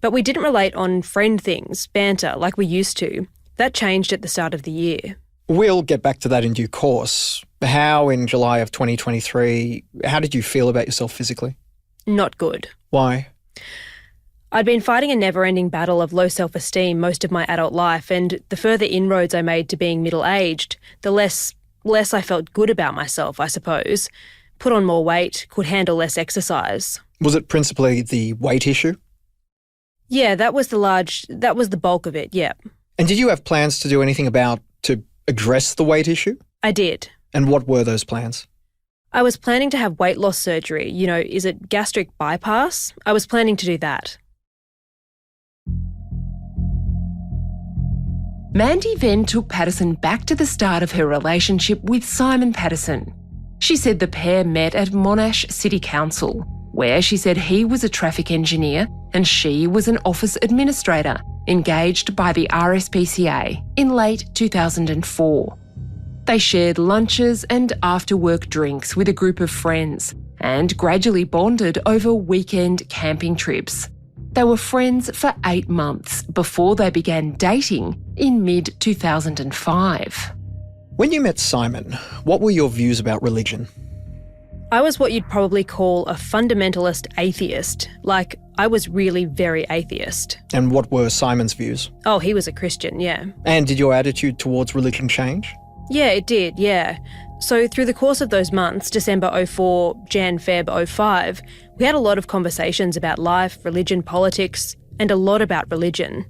but we didn't relate on friend things, banter, like we used to. That changed at the start of the year. We'll get back to that in due course. How, in July of 2023, how did you feel about yourself physically? Not good. Why? I'd been fighting a never-ending battle of low self-esteem most of my adult life, and the further inroads I made to being middle-aged, the less I felt good about myself, I suppose. Put on more weight, could handle less exercise. Was it principally the weight issue? Yeah, that was the bulk of it, yeah. And did you have plans to do anything to address the weight issue? I did. And what were those plans? I was planning to have weight loss surgery. You know, is it gastric bypass? I was planning to do that. Mandy then took Patterson back to the start of her relationship with Simon Patterson. She said the pair met at Monash City Council, where she said he was a traffic engineer and she was an office administrator engaged by the RSPCA in late 2004. They shared lunches and after-work drinks with a group of friends and gradually bonded over weekend camping trips. They were friends for 8 months before they began dating in mid-2005. When you met Simon, what were your views about religion? I was what you'd probably call a fundamentalist atheist. Like, I was really very atheist. And what were Simon's views? Oh, he was a Christian, yeah. And did your attitude towards religion change? Yeah, it did, yeah. So through the course of those months, December 04, Jan, Feb 05, we had a lot of conversations about life, religion, politics, and a lot about religion.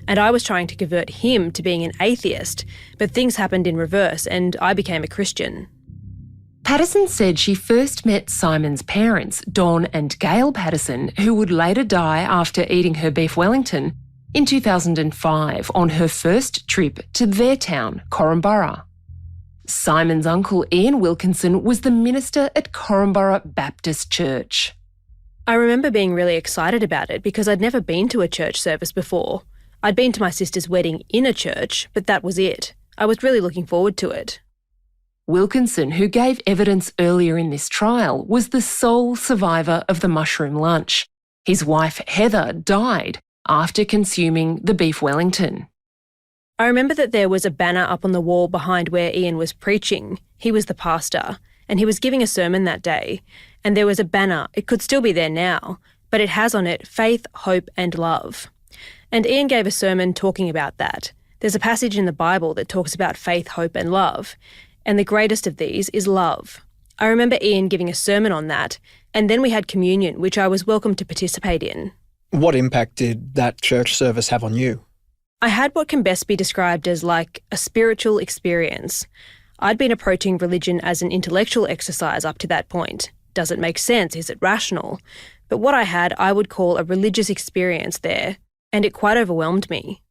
And I was trying to convert him to being an atheist, but things happened in reverse and I became a Christian. Patterson said she first met Simon's parents, Don and Gail Patterson, who would later die after eating her beef Wellington, in 2005 on her first trip to their town, Korumburra. Simon's uncle Ian Wilkinson was the minister at Korumburra Baptist Church. I remember being really excited about it because I'd never been to a church service before. I'd been to my sister's wedding in a church, but that was it. I was really looking forward to it. Wilkinson, who gave evidence earlier in this trial, was the sole survivor of the mushroom lunch. His wife, Heather, died after consuming the beef Wellington. I remember that there was a banner up on the wall behind where Ian was preaching. He was the pastor, and he was giving a sermon that day. And there was a banner, it could still be there now, but it has on it faith, hope and love. And Ian gave a sermon talking about that. There's a passage in the Bible that talks about faith, hope and love. And the greatest of these is love. I remember Ian giving a sermon on that, and then we had communion, which I was welcome to participate in. What impact did that church service have on you? I had what can best be described as like a spiritual experience. I'd been approaching religion as an intellectual exercise up to that point. Does it make sense? Is it rational? But what I had, I would call a religious experience there, and it quite overwhelmed me.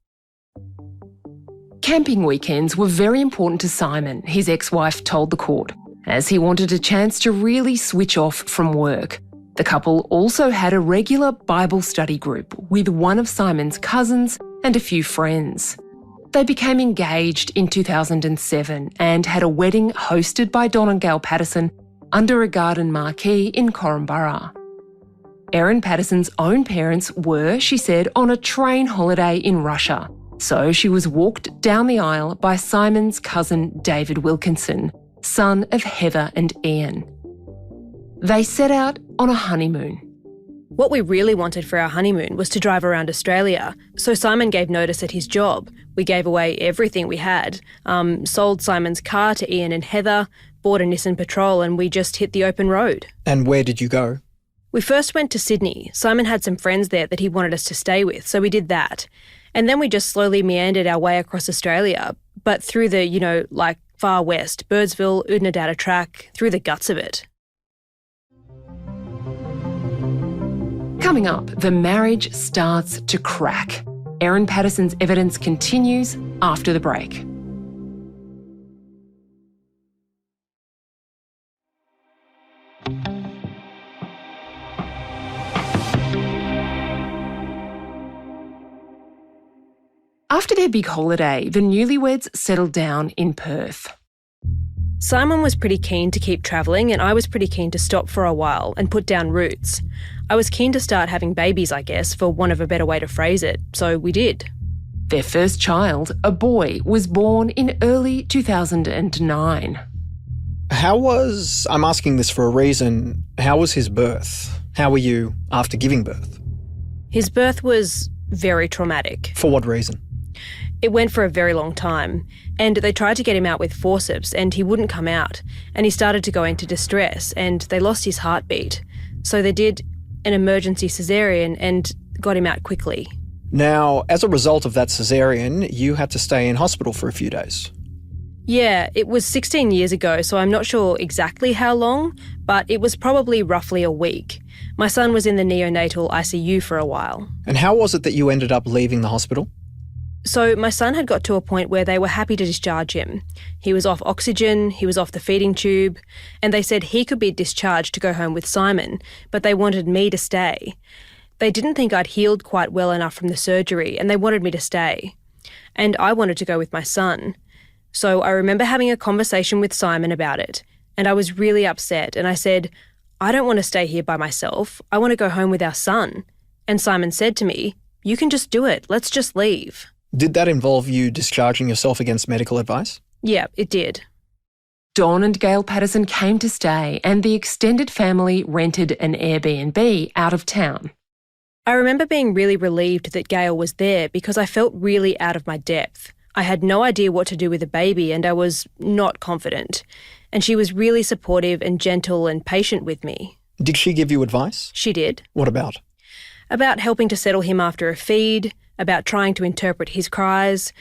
Camping weekends were very important to Simon, his ex-wife told the court, as he wanted a chance to really switch off from work. The couple also had a regular Bible study group with one of Simon's cousins and a few friends. They became engaged in 2007 and had a wedding hosted by Don and Gail Patterson under a garden marquee in Korumburra. Erin Patterson's own parents were, she said, on a train holiday in Russia, so she was walked down the aisle by Simon's cousin David Wilkinson, son of Heather and Ian. They set out on a honeymoon. What we really wanted for our honeymoon was to drive around Australia, so Simon gave notice at his job. We gave away everything we had, sold Simon's car to Ian and Heather, bought a Nissan Patrol, and we just hit the open road. And where did you go? We first went to Sydney. Simon had some friends there that he wanted us to stay with, so we did that. And then we just slowly meandered our way across Australia, but through the, far west, Birdsville, Oodnadatta Track, through the guts of it. Coming up, the marriage starts to crack. Erin Patterson's evidence continues after the break. After their big holiday, the newlyweds settled down in Perth. Simon was pretty keen to keep travelling and I was pretty keen to stop for a while and put down roots. I was keen to start having babies, I guess, for want of a better way to phrase it, so we did. Their first child, a boy, was born in early 2009. I'm asking this for a reason, how was his birth? How were you after giving birth? His birth was very traumatic. For what reason? It went for a very long time, and they tried to get him out with forceps and he wouldn't come out, and he started to go into distress and they lost his heartbeat. So they did an emergency caesarean and got him out quickly. Now, as a result of that caesarean, you had to stay in hospital for a few days. Yeah, it was 16 years ago, so I'm not sure exactly how long, but it was probably roughly a week. My son was in the neonatal ICU for a while. And how was it that you ended up leaving the hospital? So my son had got to a point where they were happy to discharge him. He was off oxygen, he was off the feeding tube, and they said he could be discharged to go home with Simon, but they wanted me to stay. They didn't think I'd healed quite well enough from the surgery, and they wanted me to stay. And I wanted to go with my son. So I remember having a conversation with Simon about it, and I was really upset, and I said, I don't want to stay here by myself. I want to go home with our son. And Simon said to me, you can just do it. Let's just leave. Did that involve you discharging yourself against medical advice? Yeah, it did. Don and Gail Patterson came to stay and the extended family rented an Airbnb out of town. I remember being really relieved that Gail was there because I felt really out of my depth. I had no idea what to do with a baby and I was not confident. And she was really supportive and gentle and patient with me. Did she give you advice? She did. What about? About helping to settle him after a feed, about trying to interpret his cries.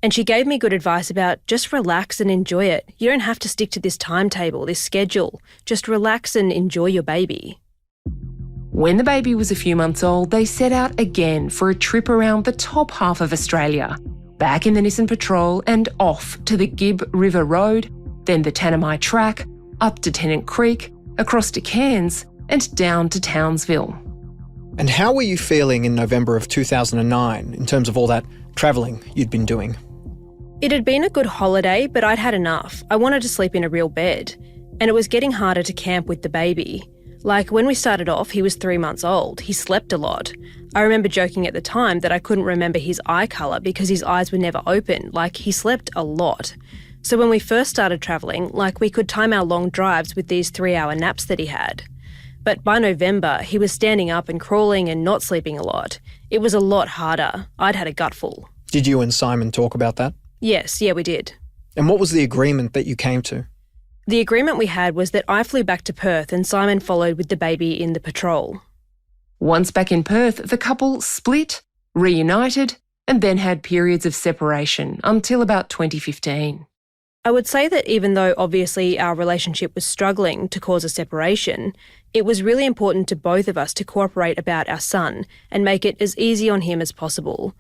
And she gave me good advice about just relax and enjoy it. You don't have to stick to this timetable, this schedule. Just relax and enjoy your baby. When the baby was a few months old, they set out again for a trip around the top half of Australia, back in the Nissan Patrol and off to the Gibb River Road, then the Tanami Track, up to Tennant Creek, across to Cairns and down to Townsville. And how were you feeling in November of 2009 in terms of all that travelling you'd been doing? It had been a good holiday, but I'd had enough. I wanted to sleep in a real bed. And it was getting harder to camp with the baby. Like when we started off, he was 3 months old. He slept a lot. I remember joking at the time that I couldn't remember his eye colour because his eyes were never open. Like, he slept a lot. So when we first started travelling, like, we could time our long drives with these 3-hour naps that he had. But by November, he was standing up and crawling and not sleeping a lot. It was a lot harder. I'd had a gutful. Did you and Simon talk about that? Yes, we did. And what was the agreement that you came to? The agreement we had was that I flew back to Perth and Simon followed with the baby in the patrol. Once back in Perth, the couple split, reunited, and then had periods of separation until about 2015. I would say that even though obviously our relationship was struggling to cause a separation, it was really important to both of us to cooperate about our son and make it as easy on him as possible,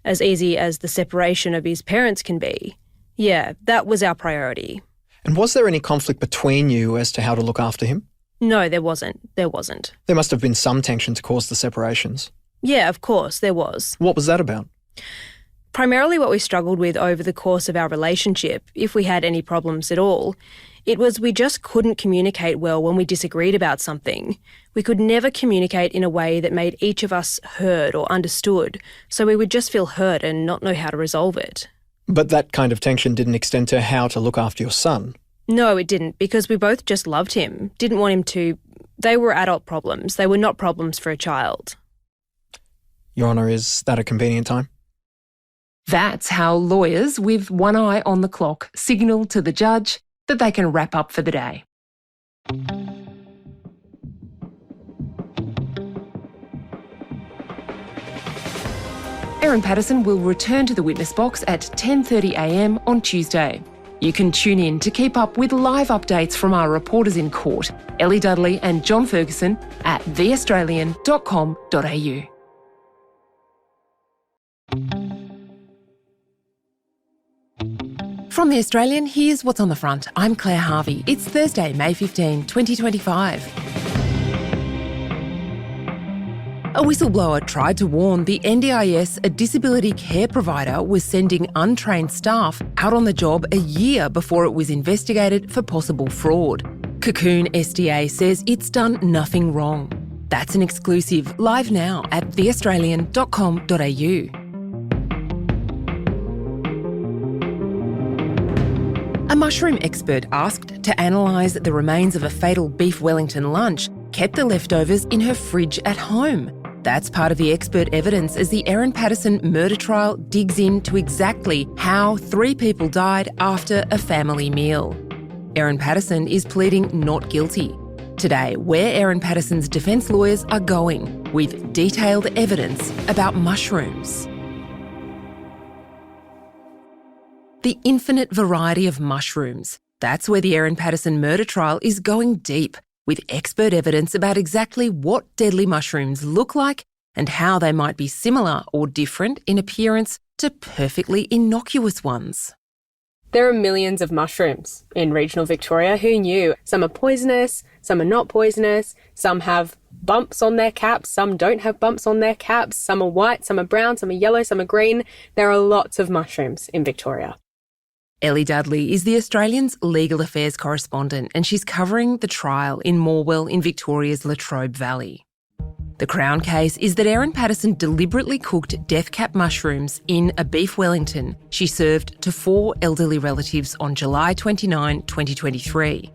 as easy as the separation of his parents can be. Yeah, that was our priority. And was there any conflict between you as to how to look after him? No, there wasn't. There must have been some tension to cause the separations. Yeah, of course, there was. What was that about? Primarily what we struggled with over the course of our relationship, if we had any problems at all, it was we just couldn't communicate well when we disagreed about something. We could never communicate in a way that made each of us heard or understood, so we would just feel hurt and not know how to resolve it. But that kind of tension didn't extend to how to look after your son. No, it didn't, because we both just loved him, didn't want him to... They were adult problems. They were not problems for a child. Your Honour, is that a convenient time? That's how lawyers with one eye on the clock signal to the judge that they can wrap up for the day. Erin Patterson will return to the witness box at 10:30am on Tuesday. You can tune in to keep up with live updates from our reporters in court, Ellie Dudley and John Ferguson, at theaustralian.com.au. From The Australian, here's what's on the front. I'm Claire Harvey. It's Thursday, May 15, 2025. A whistleblower tried to warn the NDIS a disability care provider was sending untrained staff out on the job a year before it was investigated for possible fraud. Cocoon SDA says it's done nothing wrong. That's an exclusive, live now at theaustralian.com.au. A mushroom expert asked to analyse the remains of a fatal beef Wellington lunch kept the leftovers in her fridge at home. That's part of the expert evidence as the Erin Patterson murder trial digs into exactly how 3 people died after a family meal. Erin Patterson is pleading not guilty. Today, where Erin Patterson's defence lawyers are going with detailed evidence about mushrooms. The infinite variety of mushrooms. That's where the Erin Patterson murder trial is going deep, with expert evidence about exactly what deadly mushrooms look like and how they might be similar or different in appearance to perfectly innocuous ones. There are millions of mushrooms in regional Victoria. Who knew? Some are poisonous, some are not poisonous, some have bumps on their caps, some don't have bumps on their caps, some are white, some are brown, some are yellow, some are green. There are lots of mushrooms in Victoria. Ellie Dudley is the Australian's legal affairs correspondent and she's covering the trial in Morwell in Victoria's Latrobe Valley. The Crown case is that Erin Patterson deliberately cooked death cap mushrooms in a beef Wellington she served to 4 elderly relatives on July 29, 2023.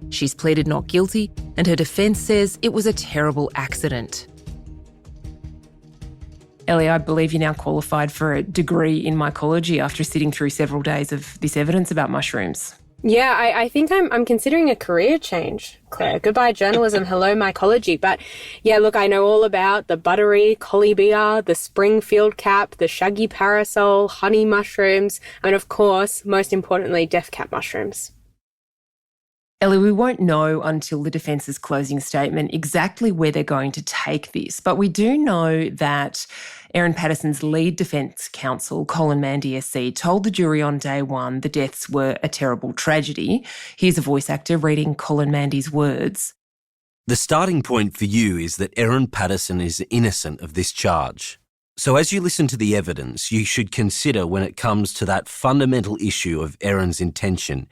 She's pleaded not guilty and her defence says it was a terrible accident. Ellie, I believe you're now qualified for a degree in mycology after sitting through several days of this evidence about mushrooms. Yeah, I think I'm considering a career change, Claire. Goodbye journalism, hello mycology. But yeah, look, I know all about the buttery colibia, the Springfield cap, the shaggy parasol, honey mushrooms, and of course, most importantly, death cap mushrooms. Ellie, we won't know until the defence's closing statement exactly where they're going to take this, but we do know that Erin Patterson's lead defence counsel, Colin Mandy SC, told the jury on day one the deaths were a terrible tragedy. Here's a voice actor reading Colin Mandy's words. The starting point for you is that Erin Patterson is innocent of this charge. So as you listen to the evidence, you should consider when it comes to that fundamental issue of Erin's intention,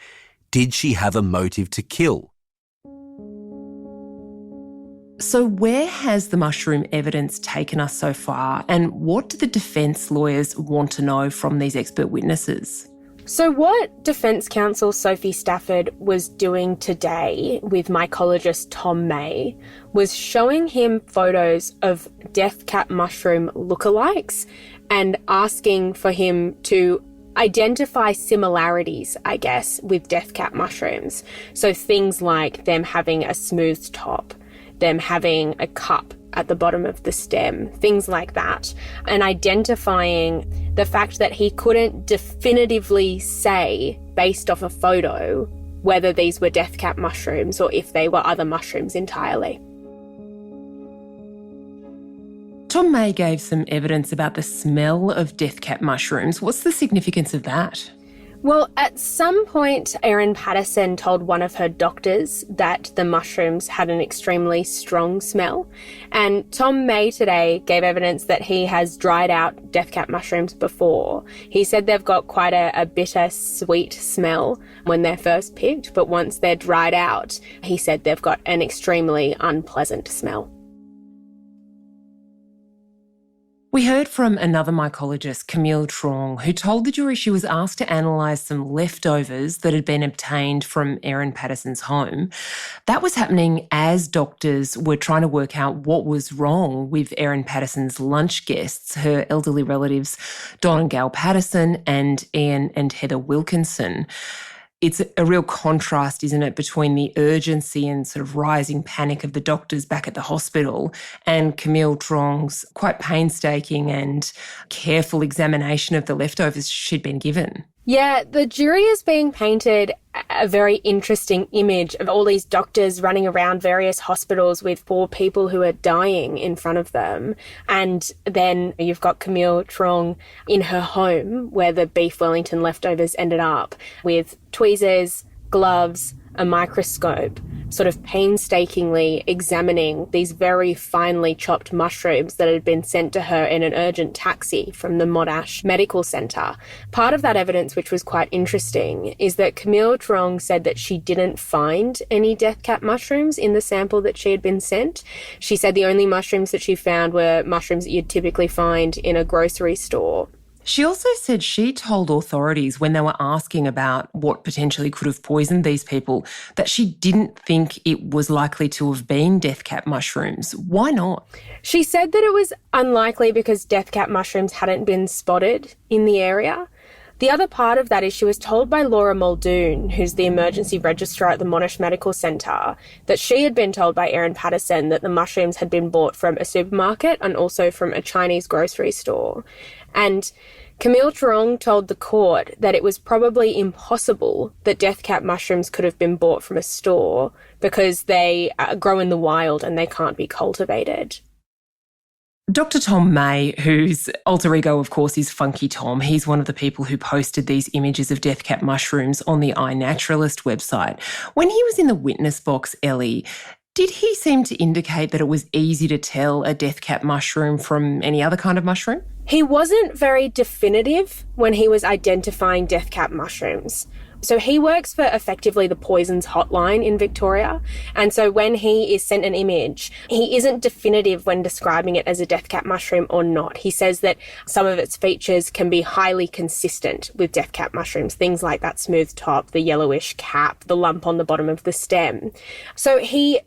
did she have a motive to kill? So where has the mushroom evidence taken us so far, and what do the defence lawyers want to know from these expert witnesses? So what Defence Counsel Sophie Stafford was doing today with mycologist Tom May was showing him photos of death cap mushroom lookalikes and asking for him to identify similarities, I guess, with death cap mushrooms. So things like them having a smooth top, them having a cup at the bottom of the stem, things like that, and identifying the fact that he couldn't definitively say, based off a photo, whether these were death cap mushrooms or if they were other mushrooms entirely. Tom May gave some evidence about the smell of death cap mushrooms. What's the significance of that? Well, at some point, Erin Patterson told one of her doctors that the mushrooms had an extremely strong smell. And Tom May today gave evidence that he has dried out death cap mushrooms before. He said they've got quite a bitter, sweet smell when they're first picked, but once they're dried out, he said they've got an extremely unpleasant smell. We heard from another mycologist, Camille Trong, who told the jury she was asked to analyse some leftovers that had been obtained from Erin Patterson's home. That was happening as doctors were trying to work out what was wrong with Erin Patterson's lunch guests, her elderly relatives, Don and Gail Patterson and Ian and Heather Wilkinson. It's a real contrast, isn't it, between the urgency and sort of rising panic of the doctors back at the hospital and Camille Trong's quite painstaking and careful examination of the leftovers she'd been given. Yeah, the jury is being painted a very interesting image of all these doctors running around various hospitals with poor people who are dying in front of them. And then you've got Camille Trong in her home where the beef Wellington leftovers ended up with tweezers, gloves, a microscope, sort of painstakingly examining these very finely chopped mushrooms that had been sent to her in an urgent taxi from the Monash Medical Centre. Part of that evidence, which was quite interesting, is that Camille Trong said that she didn't find any death cap mushrooms in the sample that she had been sent. She said the only mushrooms that she found were mushrooms that you'd typically find in a grocery store. She also said she told authorities when they were asking about what potentially could have poisoned these people that she didn't think it was likely to have been death cap mushrooms. Why not? She said that it was unlikely because death cap mushrooms hadn't been spotted in the area. The other part of that is she was told by Laura Muldoon, who's the emergency registrar at the Monash Medical Centre, that she had been told by Erin Patterson that the mushrooms had been bought from a supermarket and also from a Chinese grocery store. And Camille Trong told the court that it was probably impossible that death cap mushrooms could have been bought from a store because they grow in the wild and they can't be cultivated. Dr. Tom May, whose alter ego, of course, is Funky Tom, he's one of the people who posted these images of death cap mushrooms on the iNaturalist website. When he was in the witness box, Ellie, did he seem to indicate that it was easy to tell a death cap mushroom from any other kind of mushroom? He wasn't very definitive when he was identifying death cap mushrooms. So he works for effectively the Poisons Hotline in Victoria. And so when he is sent an image, he isn't definitive when describing it as a death cap mushroom or not. He says that some of its features can be highly consistent with death cap mushrooms, things like that smooth top, the yellowish cap, the lump on the bottom of the stem. So he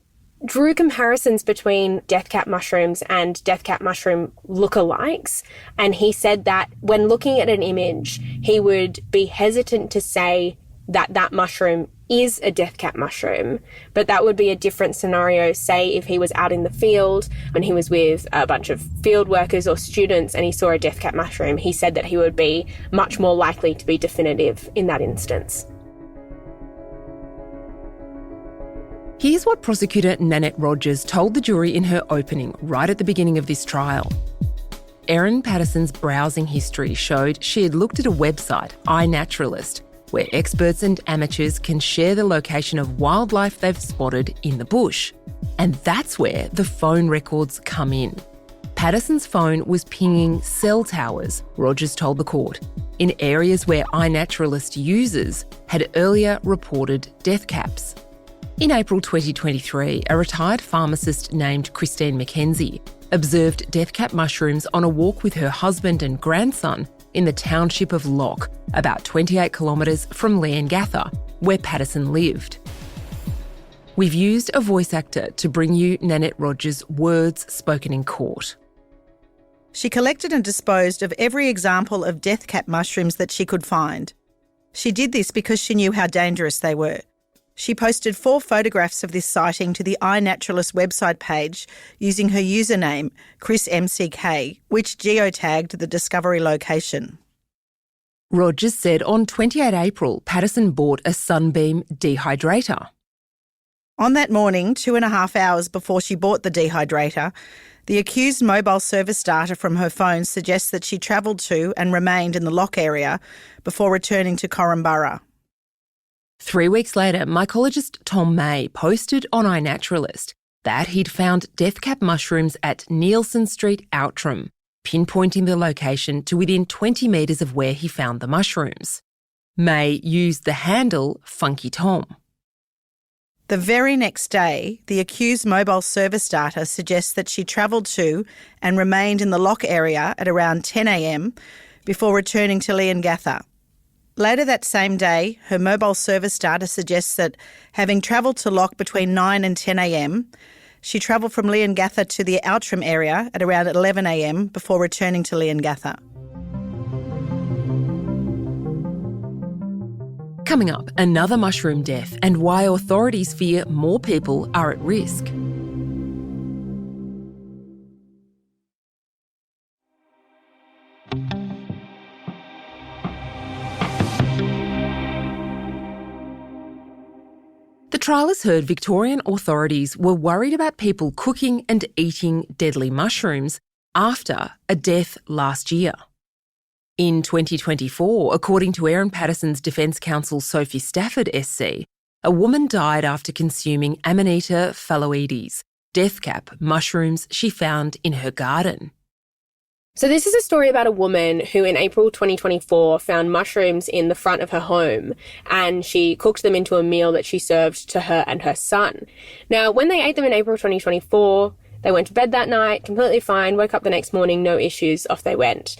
drew comparisons between death cap mushrooms and death cap mushroom lookalikes, and he said that when looking at an image, he would be hesitant to say that that mushroom is a death cap mushroom, but that would be a different scenario, say if he was out in the field and he was with a bunch of field workers or students and he saw a death cap mushroom, he said that he would be much more likely to be definitive in that instance. Here's what prosecutor Nanette Rogers told the jury in her opening right at the beginning of this trial. Erin Patterson's browsing history showed she had looked at a website, iNaturalist, where experts and amateurs can share the location of wildlife they've spotted in the bush. And that's where the phone records come in. Patterson's phone was pinging cell towers, Rogers told the court, in areas where iNaturalist users had earlier reported death caps. In April 2023, a retired pharmacist named Christine McKenzie observed death cap mushrooms on a walk with her husband and grandson in the township of Lock, about 28 kilometres from Leongatha, where Patterson lived. We've used a voice actor to bring you Nanette Rogers' words spoken in court. She collected and disposed of every example of death cap mushrooms that she could find. She did this because she knew how dangerous they were. She posted 4 photographs of this sighting to the iNaturalist website page using her username, ChrisMCK, which geotagged the discovery location. Rogers said on 28 April, Patterson bought a Sunbeam dehydrator. On that morning, 2.5 hours before she bought the dehydrator, the accused mobile service data from her phone suggests that she travelled to and remained in the Lock area before returning to Korumburra. 3 weeks later, mycologist Tom May posted on iNaturalist that he'd found death cap mushrooms at Nielsen Street, Outram, pinpointing the location to within 20 metres of where he found the mushrooms. May used the handle Funky Tom. The very next day, the accused mobile service data suggests that she travelled to and remained in the Lock area at around 10 a.m. before returning to Leongatha. Later that same day, her mobile service data suggests that, having travelled to Lock between 9 and 10 a.m, she travelled from Leongatha to the Outram area at around 11 a.m. before returning to Leongatha. Coming up, another mushroom death and why authorities fear more people are at risk. The trial has heard Victorian authorities were worried about people cooking and eating deadly mushrooms after a death last year. In 2024, according to Erin Patterson's defence counsel Sophie Stafford SC, a woman died after consuming Amanita phalloides, death cap mushrooms she found in her garden. So this is a story about a woman who in April 2024 found mushrooms in the front of her home and she cooked them into a meal that she served to her and her son. Now, when they ate them in April 2024, they went to bed that night, completely fine, woke up the next morning, no issues, off they went.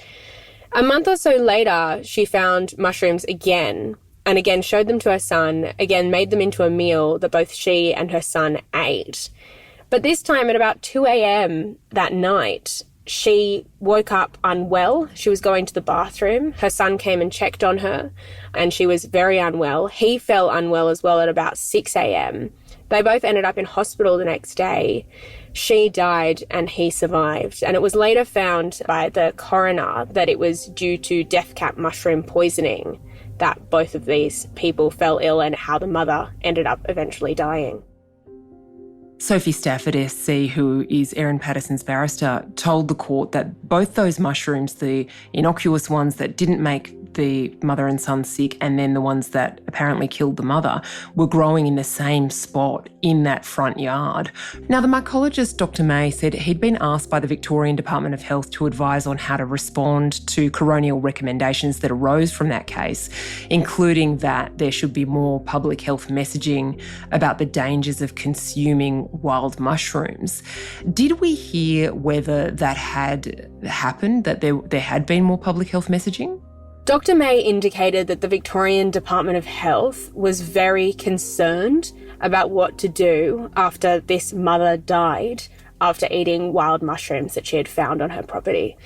A month or so later, she found mushrooms again and again showed them to her son, again made them into a meal that both she and her son ate. But this time at about 2 a.m. that night, she woke up unwell. She was going to the bathroom. Her son came and checked on her and she was very unwell. He fell unwell as well at about 6 a.m. They both ended up in hospital the next day. She died and he survived. And it was later found by the coroner that it was due to death cap mushroom poisoning that both of these people fell ill and how the mother ended up eventually dying. Sophie Stafford SC, who is Erin Patterson's barrister, told the court that both those mushrooms, the innocuous ones that didn't make the mother and son sick and then the ones that apparently killed the mother, were growing in the same spot in that front yard. Now, the mycologist Dr May said he'd been asked by the Victorian Department of Health to advise on how to respond to coronial recommendations that arose from that case, including that there should be more public health messaging about the dangers of consuming wild mushrooms. Did we hear whether that had happened, that there had been more public health messaging? Dr May indicated that the Victorian Department of Health was very concerned about what to do after this mother died after eating wild mushrooms that she had found on her property.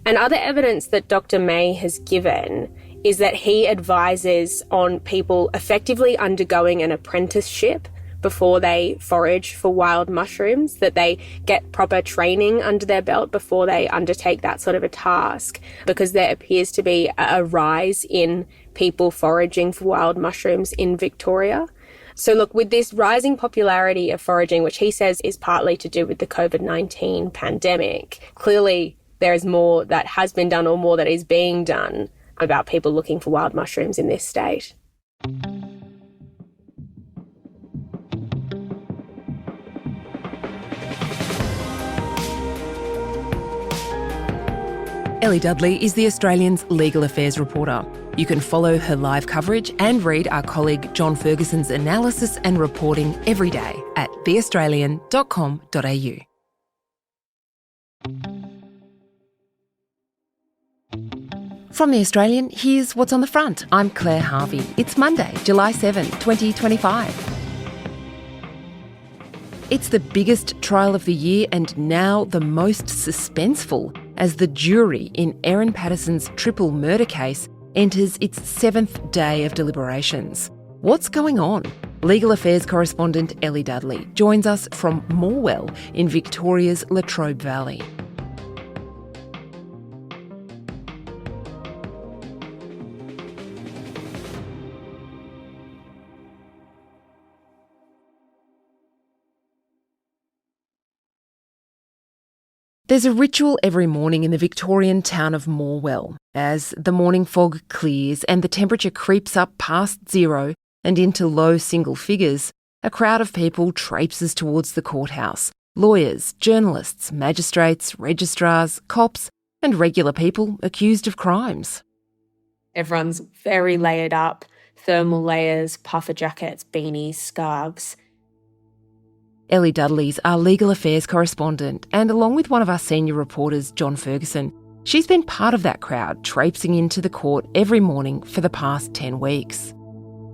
And other evidence that Dr May has given is that he advises on people effectively undergoing an apprenticeship before they forage for wild mushrooms, that they get proper training under their belt before they undertake that sort of a task, because there appears to be a rise in people foraging for wild mushrooms in Victoria. So look, with this rising popularity of foraging, which he says is partly to do with the COVID-19 pandemic, clearly there is more that has been done or more that is being done about people looking for wild mushrooms in this state. Ellie Dudley is the Australian's legal affairs reporter. You can follow her live coverage and read our colleague John Ferguson's analysis and reporting every day at theaustralian.com.au. From The Australian, here's what's on the front. I'm Claire Harvey. It's Monday, July 7, 2025. It's the biggest trial of the year and now the most suspenseful as the jury in Erin Patterson's triple murder case enters its 7th day of deliberations. What's going on? Legal Affairs correspondent Ellie Dudley joins us from Morwell in Victoria's Latrobe Valley. There's a ritual every morning in the Victorian town of Morwell. As the morning fog clears and the temperature creeps up past zero and into low single figures, a crowd of people traipses towards the courthouse. Lawyers, journalists, magistrates, registrars, cops and regular people accused of crimes. Everyone's very layered up, thermal layers, puffer jackets, beanies, scarves. Ellie Dudley's our Legal Affairs correspondent, and along with one of our senior reporters, John Ferguson, she's been part of that crowd traipsing into the court every morning for the past 10 weeks.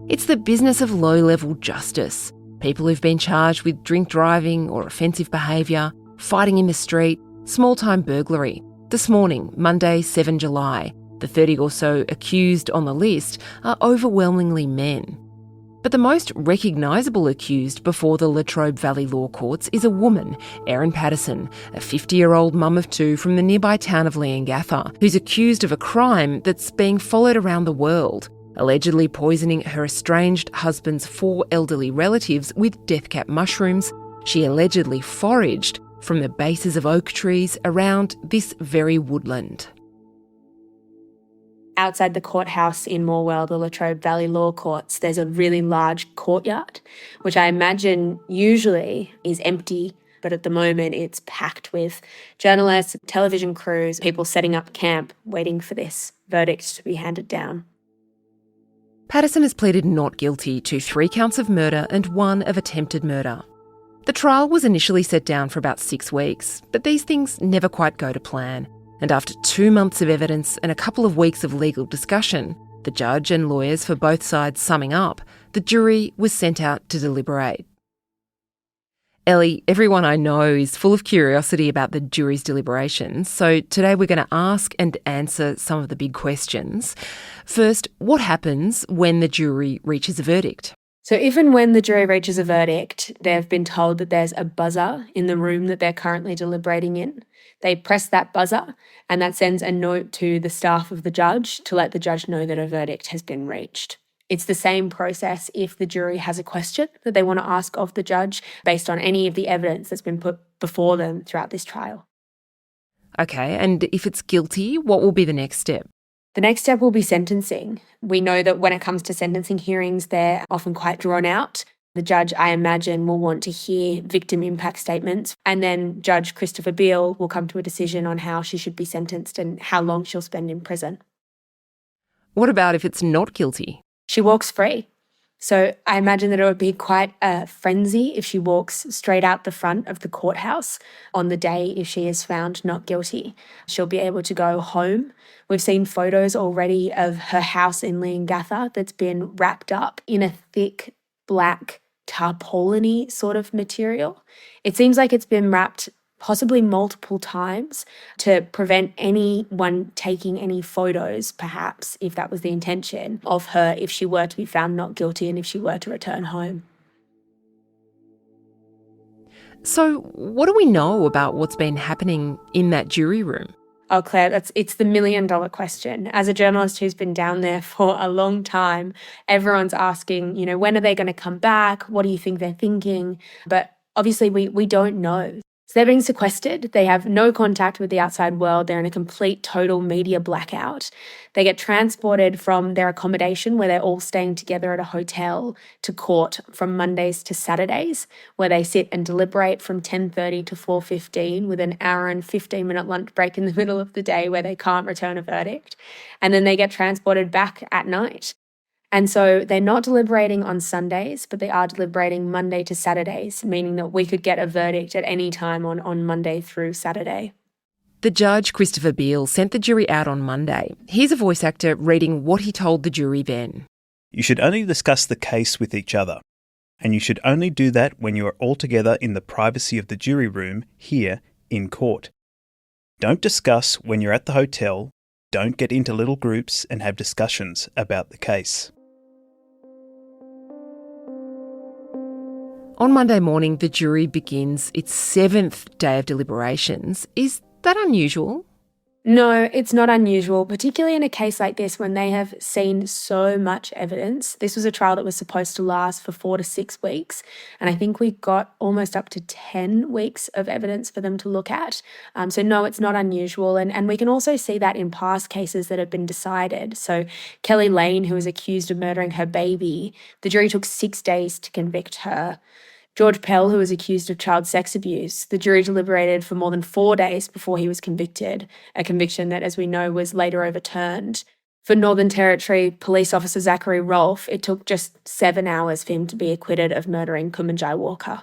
It's the business of low-level justice. People who've been charged with drink driving or offensive behaviour, fighting in the street, small-time burglary. This morning, Monday, 7 July, the 30 or so accused on the list are overwhelmingly men. But the most recognisable accused before the Latrobe Valley Law Courts is a woman, Erin Patterson, a 50-year-old mum of two from the nearby town of Leongatha, who's accused of a crime that's being followed around the world, allegedly poisoning her estranged husband's 4 elderly relatives with death cap mushrooms she allegedly foraged from the bases of oak trees around this very woodland. Outside the courthouse in Morwell, the Latrobe Valley Law Courts, there's a really large courtyard, which I imagine usually is empty, but at the moment it's packed with journalists, television crews, people setting up camp, waiting for this verdict to be handed down. Patterson has pleaded not guilty to 3 counts of murder and 1 of attempted murder. The trial was initially set down for about 6 weeks, but these things never quite go to plan. And after 2 months of evidence and a couple of weeks of legal discussion, the judge and lawyers for both sides summing up, the jury was sent out to deliberate. Ellie, everyone I know is full of curiosity about the jury's deliberations, so today we're going to ask and answer some of the big questions. First, what happens when the jury reaches a verdict? So even when the jury reaches a verdict, they've been told that there's a buzzer in the room that they're currently deliberating in. They press that buzzer and that sends a note to the staff of the judge to let the judge know that a verdict has been reached. It's the same process if the jury has a question that they want to ask of the judge based on any of the evidence that's been put before them throughout this trial. Okay, and if it's guilty, what will be the next step? The next step will be sentencing. We know that when it comes to sentencing hearings, they're often quite drawn out. The judge, I imagine, will want to hear victim impact statements, and then Judge Christopher Beale will come to a decision on how she should be sentenced and how long she'll spend in prison. What about if it's not guilty? She walks free. So I imagine that it would be quite a frenzy if she walks straight out the front of the courthouse on the day if she is found not guilty. She'll be able to go home. We've seen photos already of her house in Leongatha that's been wrapped up in a thick black tarpaulin-y sort of material. It seems like it's been wrapped possibly multiple times to prevent anyone taking any photos, perhaps, if that was the intention of her, if she were to be found not guilty and if she were to return home. So what do we know about what's been happening in that jury room? Oh, Claire, it's the $1 million question. As a journalist who's been down there for a long time, everyone's asking, when are they going to come back? What do you think they're thinking? But obviously we don't know. So they're being sequestered. They have no contact with the outside world. They're in a complete, total media blackout. They get transported from their accommodation, where they're all staying together at a hotel, to court from Mondays to Saturdays, where they sit and deliberate from 10:30 to 4:15 with an hour and 15-minute lunch break in the middle of the day where they can't return a verdict. And then they get transported back at night. And so they're not deliberating on Sundays, but they are deliberating Monday to Saturdays, meaning that we could get a verdict at any time on Monday through Saturday. The judge, Christopher Beale, sent the jury out on Monday. Here's a voice actor reading what he told the jury then. You should only discuss the case with each other, and you should only do that when you are all together in the privacy of the jury room here in court. Don't discuss when you're at the hotel. Don't get into little groups and have discussions about the case. On Monday morning, the jury begins its 7th day of deliberations. Is that unusual? No, it's not unusual, particularly in a case like this when they have seen so much evidence. This was a trial that was supposed to last for 4 to 6 weeks, and I think we got almost up to 10 weeks of evidence for them to look at. So no, it's not unusual, and we can also see that in past cases that have been decided. So Kelly Lane, who was accused of murdering her baby, the jury took 6 days to convict her. George Pell, who was accused of child sex abuse, the jury deliberated for more than 4 days before he was convicted, a conviction that, as we know, was later overturned. For Northern Territory Police Officer Zachary Rolfe, it took just 7 hours for him to be acquitted of murdering Kumanjai Walker.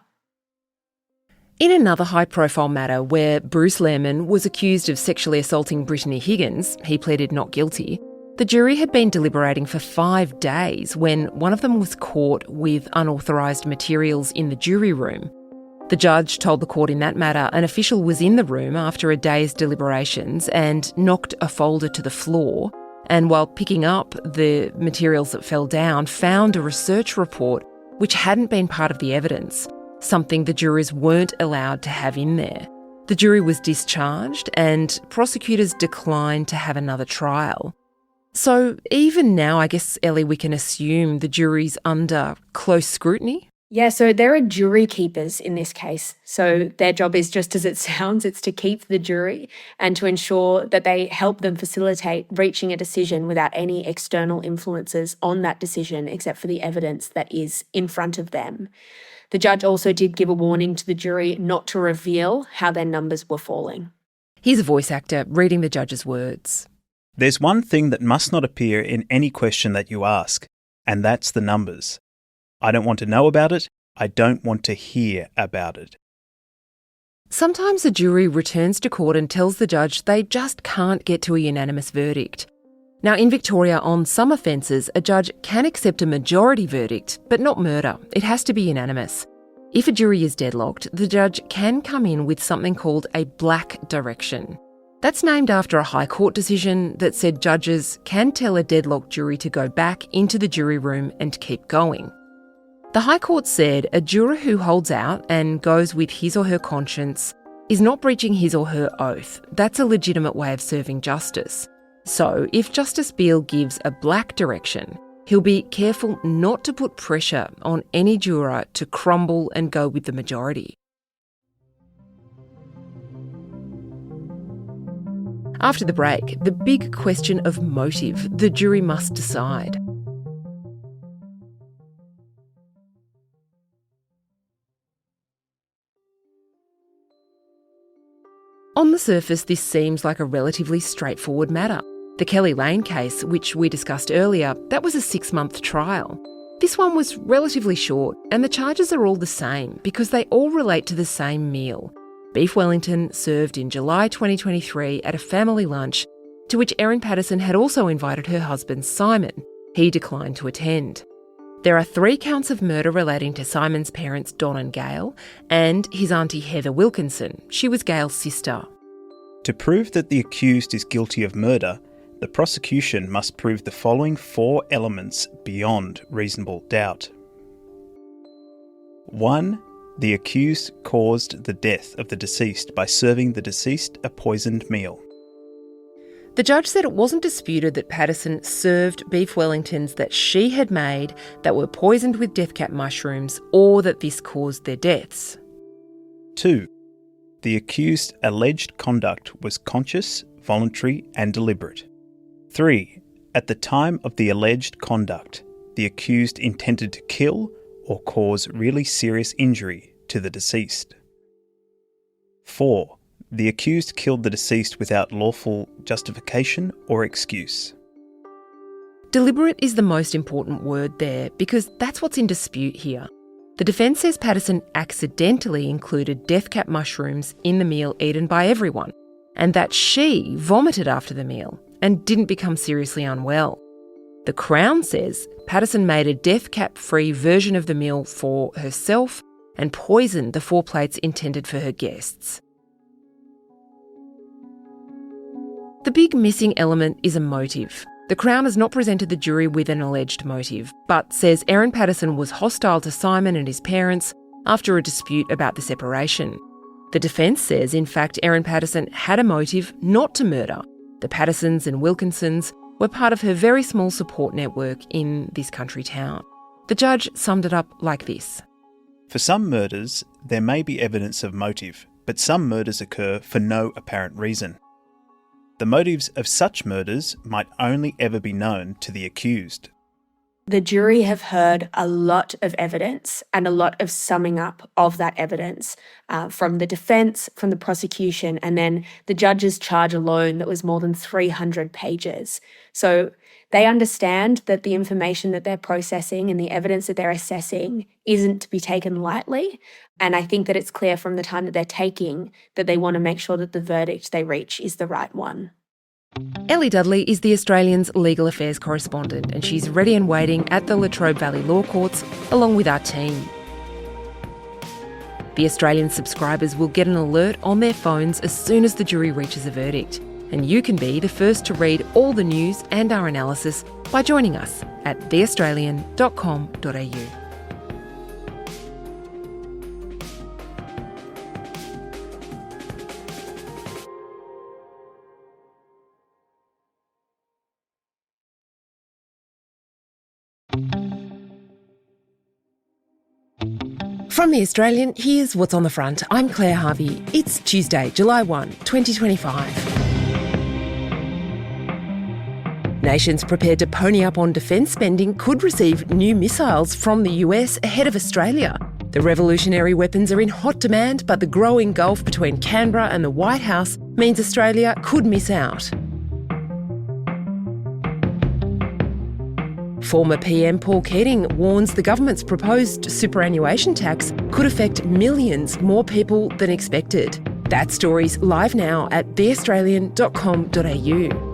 In another high-profile matter where Bruce Lehrman was accused of sexually assaulting Brittany Higgins, he pleaded not guilty. The jury had been deliberating for 5 days when one of them was caught with unauthorised materials in the jury room. The judge told the court in that matter an official was in the room after a day's deliberations and knocked a folder to the floor, and while picking up the materials that fell down, found a research report which hadn't been part of the evidence, something the jurors weren't allowed to have in there. The jury was discharged and prosecutors declined to have another trial. So even now, I guess, Ellie, we can assume the jury's under close scrutiny? Yeah, so there are jury keepers in this case. So their job is just as it sounds, it's to keep the jury and to ensure that they help them facilitate reaching a decision without any external influences on that decision except for the evidence that is in front of them. The judge also did give a warning to the jury not to reveal how their numbers were falling. Here's a voice actor reading the judge's words. There's one thing that must not appear in any question that you ask, and that's the numbers. I don't want to know about it. I don't want to hear about it. Sometimes a jury returns to court and tells the judge they just can't get to a unanimous verdict. Now, in Victoria, on some offences, a judge can accept a majority verdict, but not murder. It has to be unanimous. If a jury is deadlocked, the judge can come in with something called a black direction. That's named after a High Court decision that said judges can tell a deadlocked jury to go back into the jury room and keep going. The High Court said a juror who holds out and goes with his or her conscience is not breaching his or her oath. That's a legitimate way of serving justice. So if Justice Beale gives a black direction, he'll be careful not to put pressure on any juror to crumble and go with the majority. After the break, the big question of motive the jury must decide. On the surface, this seems like a relatively straightforward matter. The Kelly Lane case, which we discussed earlier, that was a 6-month trial. This one was relatively short, and the charges are all the same because they all relate to the same meal. Beef Wellington served in July 2023 at a family lunch to which Erin Patterson had also invited her husband Simon. He declined to attend. There are 3 counts of murder relating to Simon's parents Don and Gail and his auntie Heather Wilkinson. She was Gail's sister. To prove that the accused is guilty of murder, the prosecution must prove the following 4 elements beyond reasonable doubt. 1. The accused caused the death of the deceased by serving the deceased a poisoned meal. The judge said it wasn't disputed that Patterson served beef Wellingtons that she had made that were poisoned with death cap mushrooms or that this caused their deaths. 2. The accused's alleged conduct was conscious, voluntary and deliberate. 3. At the time of the alleged conduct, the accused intended to kill or cause really serious injury to the deceased. 4. The accused killed the deceased without lawful justification or excuse. Deliberate is the most important word there because that's what's in dispute here. The defence says Patterson accidentally included death cap mushrooms in the meal eaten by everyone, and that she vomited after the meal and didn't become seriously unwell. The Crown says Patterson made a death cap-free version of the meal for herself and poisoned the 4 plates intended for her guests. The big missing element is a motive. The Crown has not presented the jury with an alleged motive, but says Erin Patterson was hostile to Simon and his parents after a dispute about the separation. The defence says, in fact, Erin Patterson had a motive not to murder. The Pattersons and Wilkinsons were part of her very small support network in this country town. The judge summed it up like this. For some murders, there may be evidence of motive, but some murders occur for no apparent reason. The motives of such murders might only ever be known to the accused. The jury have heard a lot of evidence and a lot of summing up of that evidence from the defence, from the prosecution, and then the judge's charge alone that was more than 300 pages. So they understand that the information that they're processing and the evidence that they're assessing isn't to be taken lightly. And I think that it's clear from the time that they're taking that they want to make sure that the verdict they reach is the right one. Ellie Dudley is the Australian's legal affairs correspondent, and she's ready and waiting at the Latrobe Valley Law Courts along with our team. The Australian subscribers will get an alert on their phones as soon as the jury reaches a verdict, and you can be the first to read all the news and our analysis by joining us at theaustralian.com.au. From The Australian, here's what's on the front. I'm Claire Harvey. It's Tuesday, July 1, 2025. Nations prepared to pony up on defence spending could receive new missiles from the US ahead of Australia. The revolutionary weapons are in hot demand, but the growing gulf between Canberra and the White House means Australia could miss out. Former PM Paul Keating warns the government's proposed superannuation tax could affect millions more people than expected. That story's live now at theaustralian.com.au.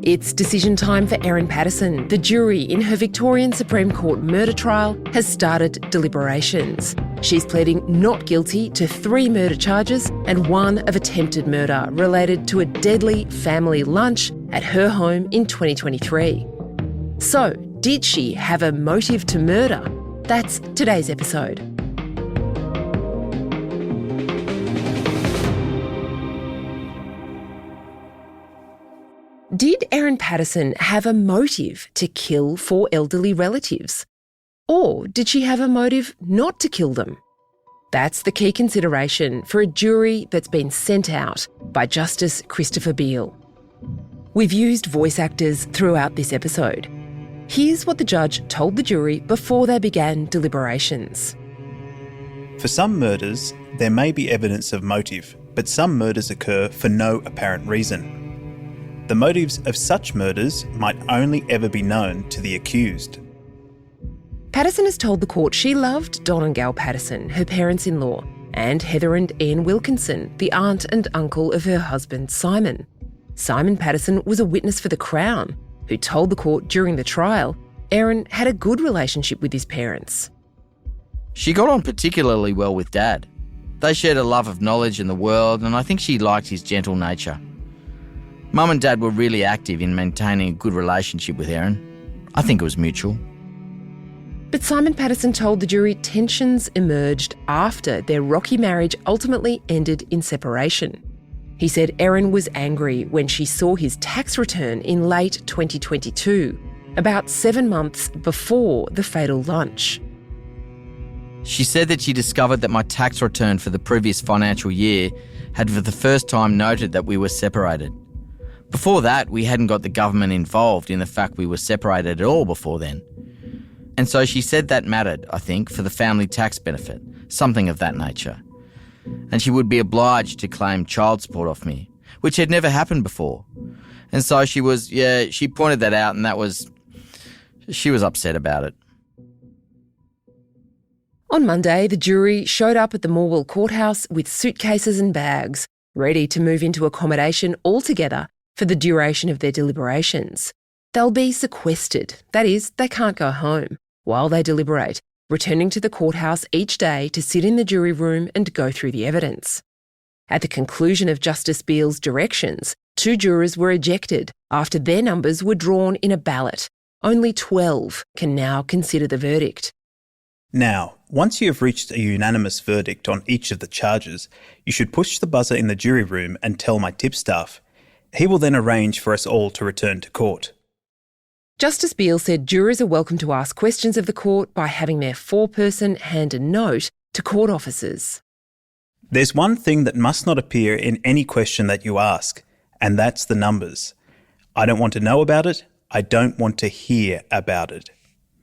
It's decision time for Erin Patterson. The jury in her Victorian Supreme Court murder trial has started deliberations. She's pleading not guilty to 3 murder charges and 1 of attempted murder related to a deadly family lunch at her home in 2023. So, did she have a motive to murder? That's today's episode. Did Erin Patterson have a motive to kill 4 elderly relatives? Or did she have a motive not to kill them? That's the key consideration for a jury that's been sent out by Justice Christopher Beale. We've used voice actors throughout this episode. Here's what the judge told the jury before they began deliberations. For some murders, there may be evidence of motive, but some murders occur for no apparent reason. The motives of such murders might only ever be known to the accused. Patterson has told the court she loved Don and Gal Patterson, her parents-in-law, and Heather and Ian Wilkinson, the aunt and uncle of her husband Simon. Simon Patterson was a witness for the Crown, who told the court during the trial Erin had a good relationship with his parents. She got on particularly well with Dad. They shared a love of knowledge and the world, and I think she liked his gentle nature. Mum and Dad were really active in maintaining a good relationship with Erin. I think it was mutual. But Simon Patterson told the jury tensions emerged after their rocky marriage ultimately ended in separation. He said Erin was angry when she saw his tax return in late 2022, about 7 months before the fatal lunch. She said that she discovered that my tax return for the previous financial year had for the first time noted that we were separated. Before that, we hadn't got the government involved in the fact we were separated at all before then. And so she said that mattered, I think, for the family tax benefit, something of that nature. And she would be obliged to claim child support off me, which had never happened before. And so she pointed that out, and she was upset about it. On Monday, the jury showed up at the Morwell courthouse with suitcases and bags, ready to move into accommodation altogether for the duration of their deliberations. They'll be sequestered, that is, they can't go home, while they deliberate, returning to the courthouse each day to sit in the jury room and go through the evidence. At the conclusion of Justice Beale's directions, 2 jurors were ejected after their numbers were drawn in a ballot. Only 12 can now consider the verdict. Now, once you have reached a unanimous verdict on each of the charges, you should push the buzzer in the jury room and tell my tipstaff. He will then arrange for us all to return to court. Justice Beale said jurors are welcome to ask questions of the court by having their foreperson hand a note to court officers. There's one thing that must not appear in any question that you ask, and that's the numbers. I don't want to know about it. I don't want to hear about it.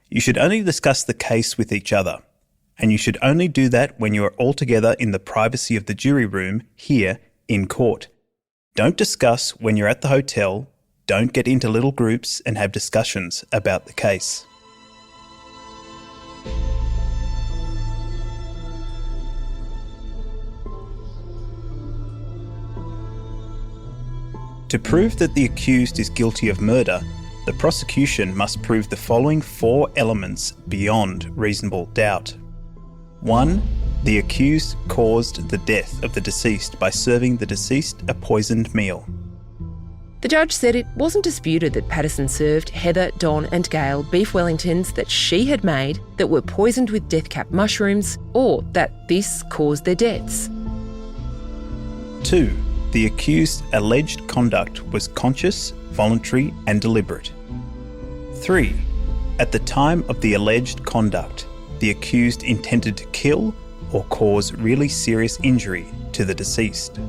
You should only discuss the case with each other, and you should only do that when you are all together in the privacy of the jury room here in court. Don't discuss when you're at the hotel. Don't get into little groups and have discussions about the case. To prove that the accused is guilty of murder, the prosecution must prove the following 4 elements beyond reasonable doubt. 1. The accused caused the death of the deceased by serving the deceased a poisoned meal. The judge said it wasn't disputed that Patterson served Heather, Don and Gail beef Wellingtons that she had made that were poisoned with death cap mushrooms, or that this caused their deaths. 2. The accused's alleged conduct was conscious, voluntary and deliberate. 3. At the time of the alleged conduct, the accused intended to kill or cause really serious injury to the deceased.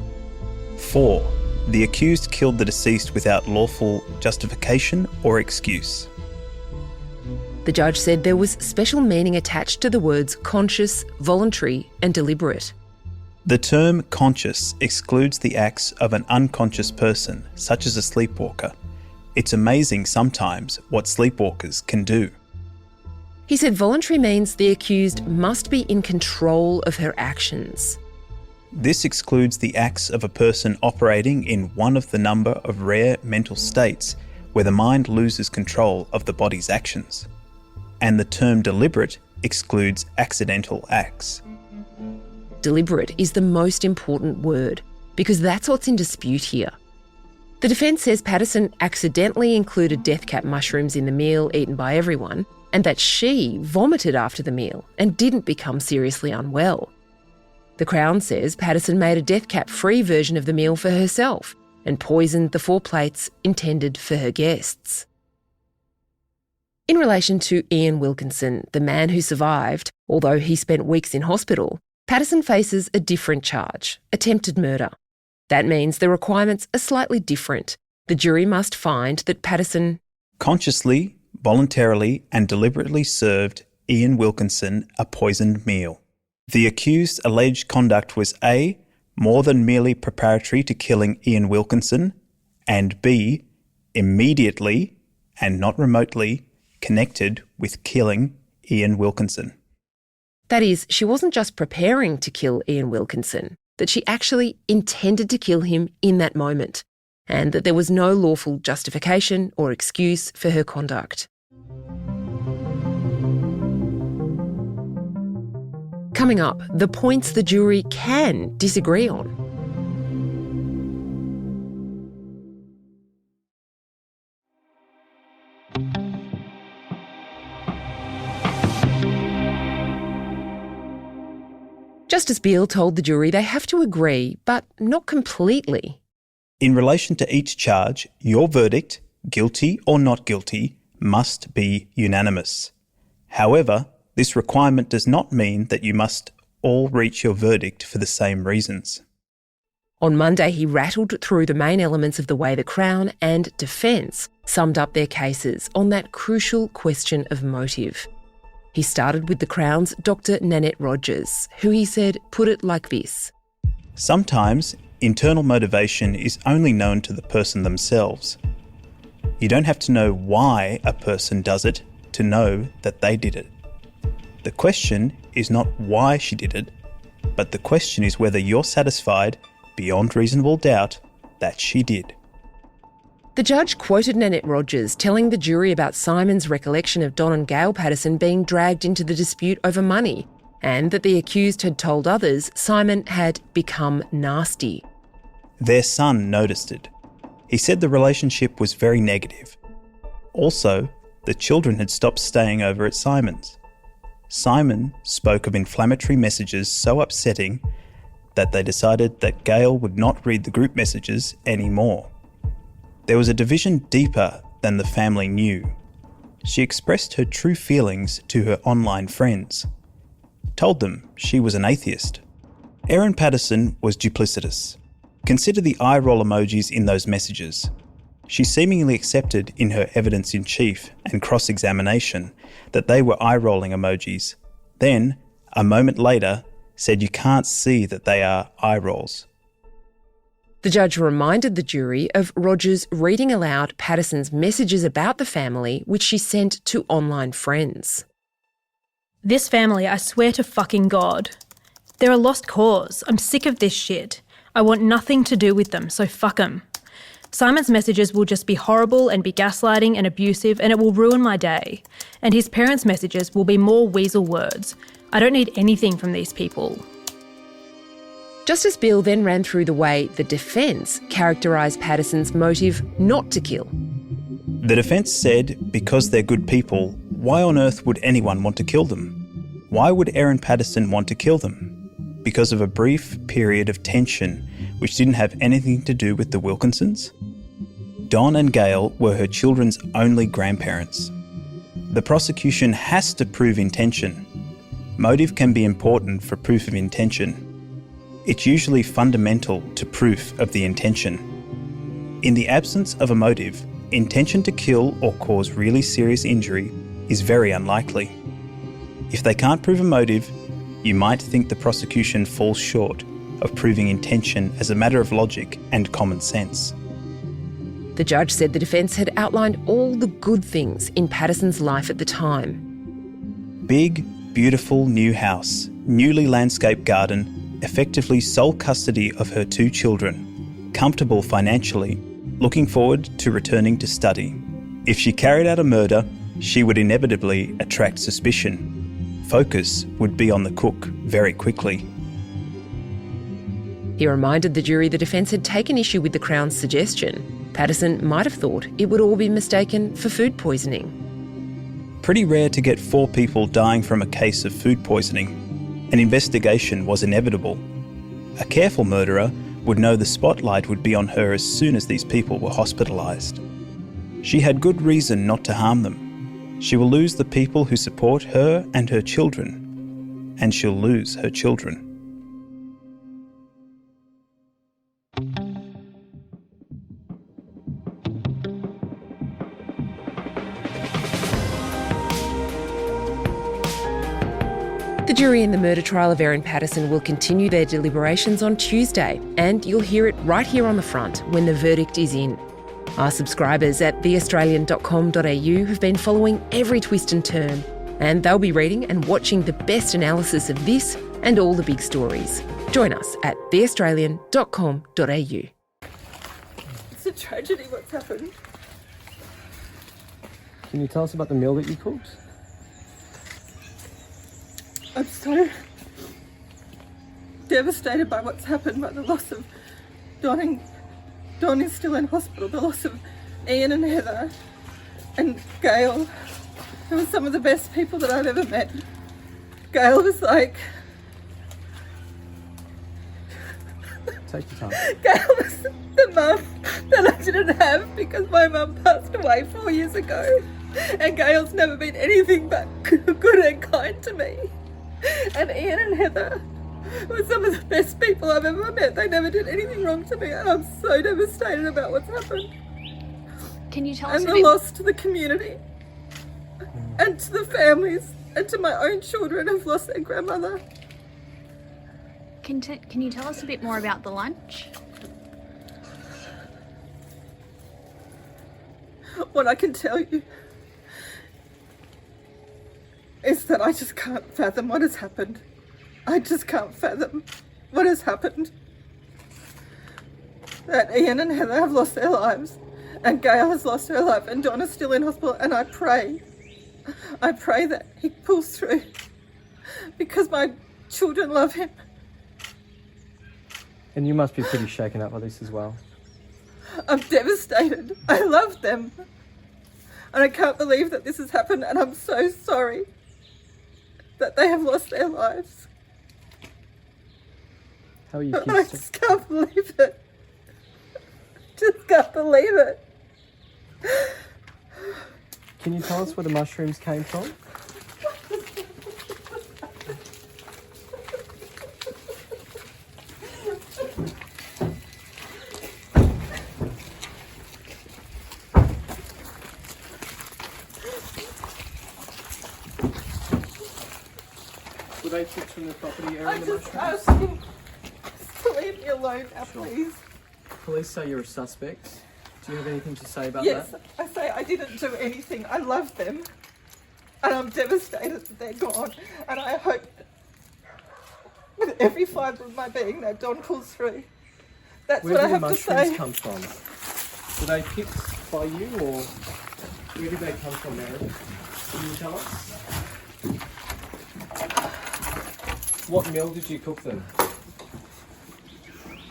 4. The accused killed the deceased without lawful justification or excuse. The judge said there was special meaning attached to the words conscious, voluntary and deliberate. The term conscious excludes the acts of an unconscious person, such as a sleepwalker. It's amazing sometimes what sleepwalkers can do. He said voluntary means the accused must be in control of her actions. This excludes the acts of a person operating in one of the number of rare mental states where the mind loses control of the body's actions. And the term deliberate excludes accidental acts. Deliberate is the most important word because that's what's in dispute here. The defence says Patterson accidentally included death cap mushrooms in the meal eaten by everyone and that she vomited after the meal and didn't become seriously unwell. The Crown says Patterson made a death cap-free version of the meal for herself and poisoned the 4 plates intended for her guests. In relation to Ian Wilkinson, the man who survived, although he spent weeks in hospital, Patterson faces a different charge, attempted murder. That means the requirements are slightly different. The jury must find that Patterson consciously, voluntarily and deliberately served Ian Wilkinson a poisoned meal. The accused's alleged conduct was A. more than merely preparatory to killing Ian Wilkinson, and B. immediately and not remotely connected with killing Ian Wilkinson. That is, she wasn't just preparing to kill Ian Wilkinson, that she actually intended to kill him in that moment, and that there was no lawful justification or excuse for her conduct. Coming up, the points the jury can disagree on. Justice Beale told the jury they have to agree, but not completely. In relation to each charge, your verdict, guilty or not guilty, must be unanimous. However, This requirement does not mean that you must all reach your verdict for the same reasons. On Monday, he rattled through the main elements of the way the Crown and defence summed up their cases on that crucial question of motive. He started with the Crown's Dr. Nanette Rogers, who he said put it like this. Sometimes internal motivation is only known to the person themselves. You don't have to know why a person does it to know that they did it. The question is not why she did it, but the question is whether you're satisfied, beyond reasonable doubt, that she did. The judge quoted Nanette Rogers telling the jury about Simon's recollection of Don and Gail Patterson being dragged into the dispute over money, and that the accused had told others Simon had become nasty. Their son noticed it. He said the relationship was very negative. Also, the children had stopped staying over at Simon's. Simon spoke of inflammatory messages so upsetting that they decided that Gail would not read the group messages anymore. There was a division deeper than the family knew. She expressed her true feelings to her online friends, told them she was an atheist. Erin Patterson was duplicitous. Consider the eye roll emojis in those messages. She seemingly accepted in her evidence-in-chief and cross-examination that they were eye-rolling emojis. Then, a moment later, said you can't see that they are eye rolls. The judge reminded the jury of Rogers reading aloud Patterson's messages about the family, which she sent to online friends. This family, I swear to fucking God. They're a lost cause. I'm sick of this shit. I want nothing to do with them, so fuck them. Simon's messages will just be horrible and be gaslighting and abusive, and it will ruin my day. And his parents' messages will be more weasel words. I don't need anything from these people. Justice Bill then ran through the way the defence characterised Patterson's motive not to kill. The defence said because they're good people, why on earth would anyone want to kill them? Why would Erin Patterson want to kill them? Because of a brief period of tension which didn't have anything to do with the Wilkinsons? Don and Gail were her children's only grandparents. The prosecution has to prove intention. Motive can be important for proof of intention. It's usually fundamental to proof of the intention. In the absence of a motive, intention to kill or cause really serious injury is very unlikely. If they can't prove a motive, you might think the prosecution falls short of proving intention as a matter of logic and common sense. The judge said the defence had outlined all the good things in Patterson's life at the time. Big, beautiful new house, newly landscaped garden, effectively sole custody of her 2 children, comfortable financially, looking forward to returning to study. If she carried out a murder, she would inevitably attract suspicion. Focus would be on the cook very quickly. He reminded the jury the defence had taken issue with the Crown's suggestion. Patterson might have thought it would all be mistaken for food poisoning. Pretty rare to get 4 people dying from a case of food poisoning. An investigation was inevitable. A careful murderer would know the spotlight would be on her as soon as these people were hospitalised. She had good reason not to harm them. She will lose the people who support her and her children, and she'll lose her children. The jury in the murder trial of Erin Patterson will continue their deliberations on Tuesday, and you'll hear it right here on The Front when the verdict is in. Our subscribers at theaustralian.com.au have been following every twist and turn, and they'll be reading and watching the best analysis of this and all the big stories. Join us at theaustralian.com.au. It's a tragedy what's happened. Can you tell us about the meal that you cooked? I'm so devastated by what's happened, by the loss of Don. Don is still in hospital, the loss of Ian and Heather and Gail. They were some of the best people that I've ever met. Gail was like... Take your time. Gail was the mum that I didn't have because my mum passed away 4 years ago. And Gail's never been anything but good and kind to me. And Ian and Heather were some of the best people I've ever met. They never did anything wrong to me, and I'm so devastated about what's happened. Can you tell us and a the bit... loss to the community and to the families and to my own children who've lost their grandmother. Can you tell us a bit more about the lunch? What I can tell you is that I just can't fathom what has happened. I just can't fathom what has happened. That Ian and Heather have lost their lives, and Gail has lost her life, and Donna's still in hospital, and I pray that he pulls through, because my children love him. And you must be pretty shaken up by this as well. I'm devastated. I love them. And I can't believe that this has happened, and I'm so sorry that they have lost their lives. How are you And I just can't believe it. Just can't believe it. Can you tell us where the mushrooms came from? Were they picked from the property area? I'm just asking to leave me alone now, please. Police say you're a suspect. Do you have anything to say about Yes, that? I say I didn't do anything. I love them. And I'm devastated that they're gone. And I hope with every fibre of my being that Don pulls through. That's Where what I did the have to mushrooms say. come from? Were they picked by you, or where did they come from, Erin? Can you tell us? What meal did you cook them?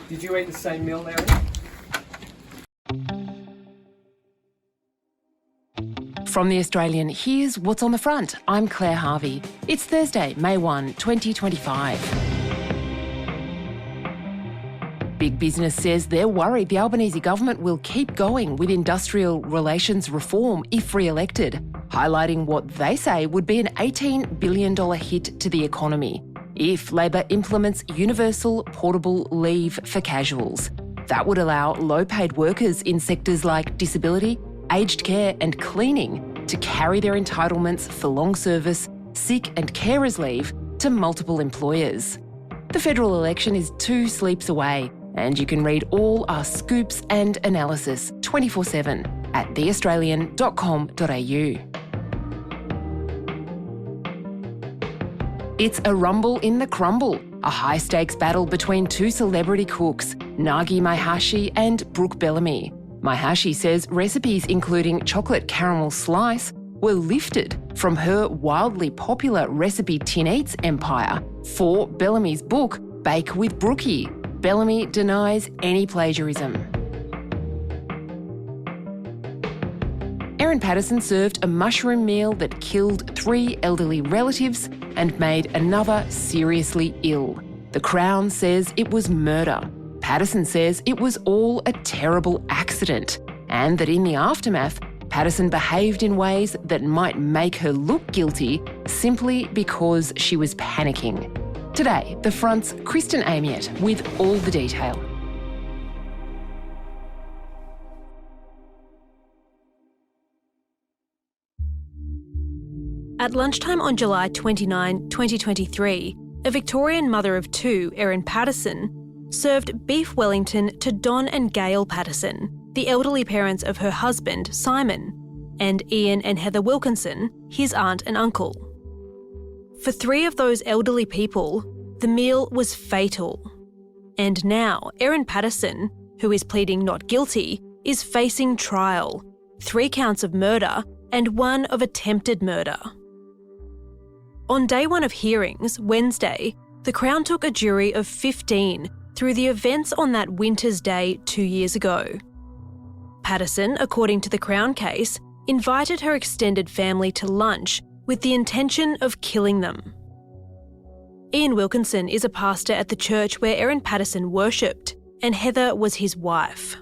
Did you eat the same meal, Erin? From The Australian, here's what's on the front. I'm Claire Harvey. It's Thursday, May 1, 2025. Big Business says they're worried the Albanese government will keep going with industrial relations reform if re-elected, highlighting what they say would be an $18 billion hit to the economy if Labor implements universal portable leave for casuals. That would allow low-paid workers in sectors like disability, aged care and cleaning to carry their entitlements for long service, sick and carers leave to multiple employers. The federal election is 2 sleeps away, and you can read all our scoops and analysis 24/7 at theaustralian.com.au. It's a rumble in the crumble, a high-stakes battle between 2 celebrity cooks, Nagi Maihashi and Brooke Bellamy. Maihashi says recipes including chocolate caramel slice were lifted from her wildly popular recipe Tin Eats empire for Bellamy's book, Bake with Brookie. Bellamy denies any plagiarism. Erin Patterson served a mushroom meal that killed 3 elderly relatives and made another seriously ill. The Crown says it was murder. Patterson says it was all a terrible accident, and that in the aftermath, Patterson behaved in ways that might make her look guilty simply because she was panicking. Today, The Front's Kristen Amiot with all the detail. At lunchtime on July 29, 2023, a Victorian mother of 2, Erin Patterson, served beef Wellington to Don and Gail Patterson, the elderly parents of her husband, Simon, and Ian and Heather Wilkinson, his aunt and uncle. For 3 of those elderly people, the meal was fatal. And now, Erin Patterson, who is pleading not guilty, is facing trial, 3 counts of murder and 1 of attempted murder. On day 1 of hearings, Wednesday, the Crown took a jury of 15 through the events on that winter's day 2 years ago. Patterson, according to the Crown case, invited her extended family to lunch with the intention of killing them. Ian Wilkinson is a pastor at the church where Erin Patterson worshipped, and Heather was his wife.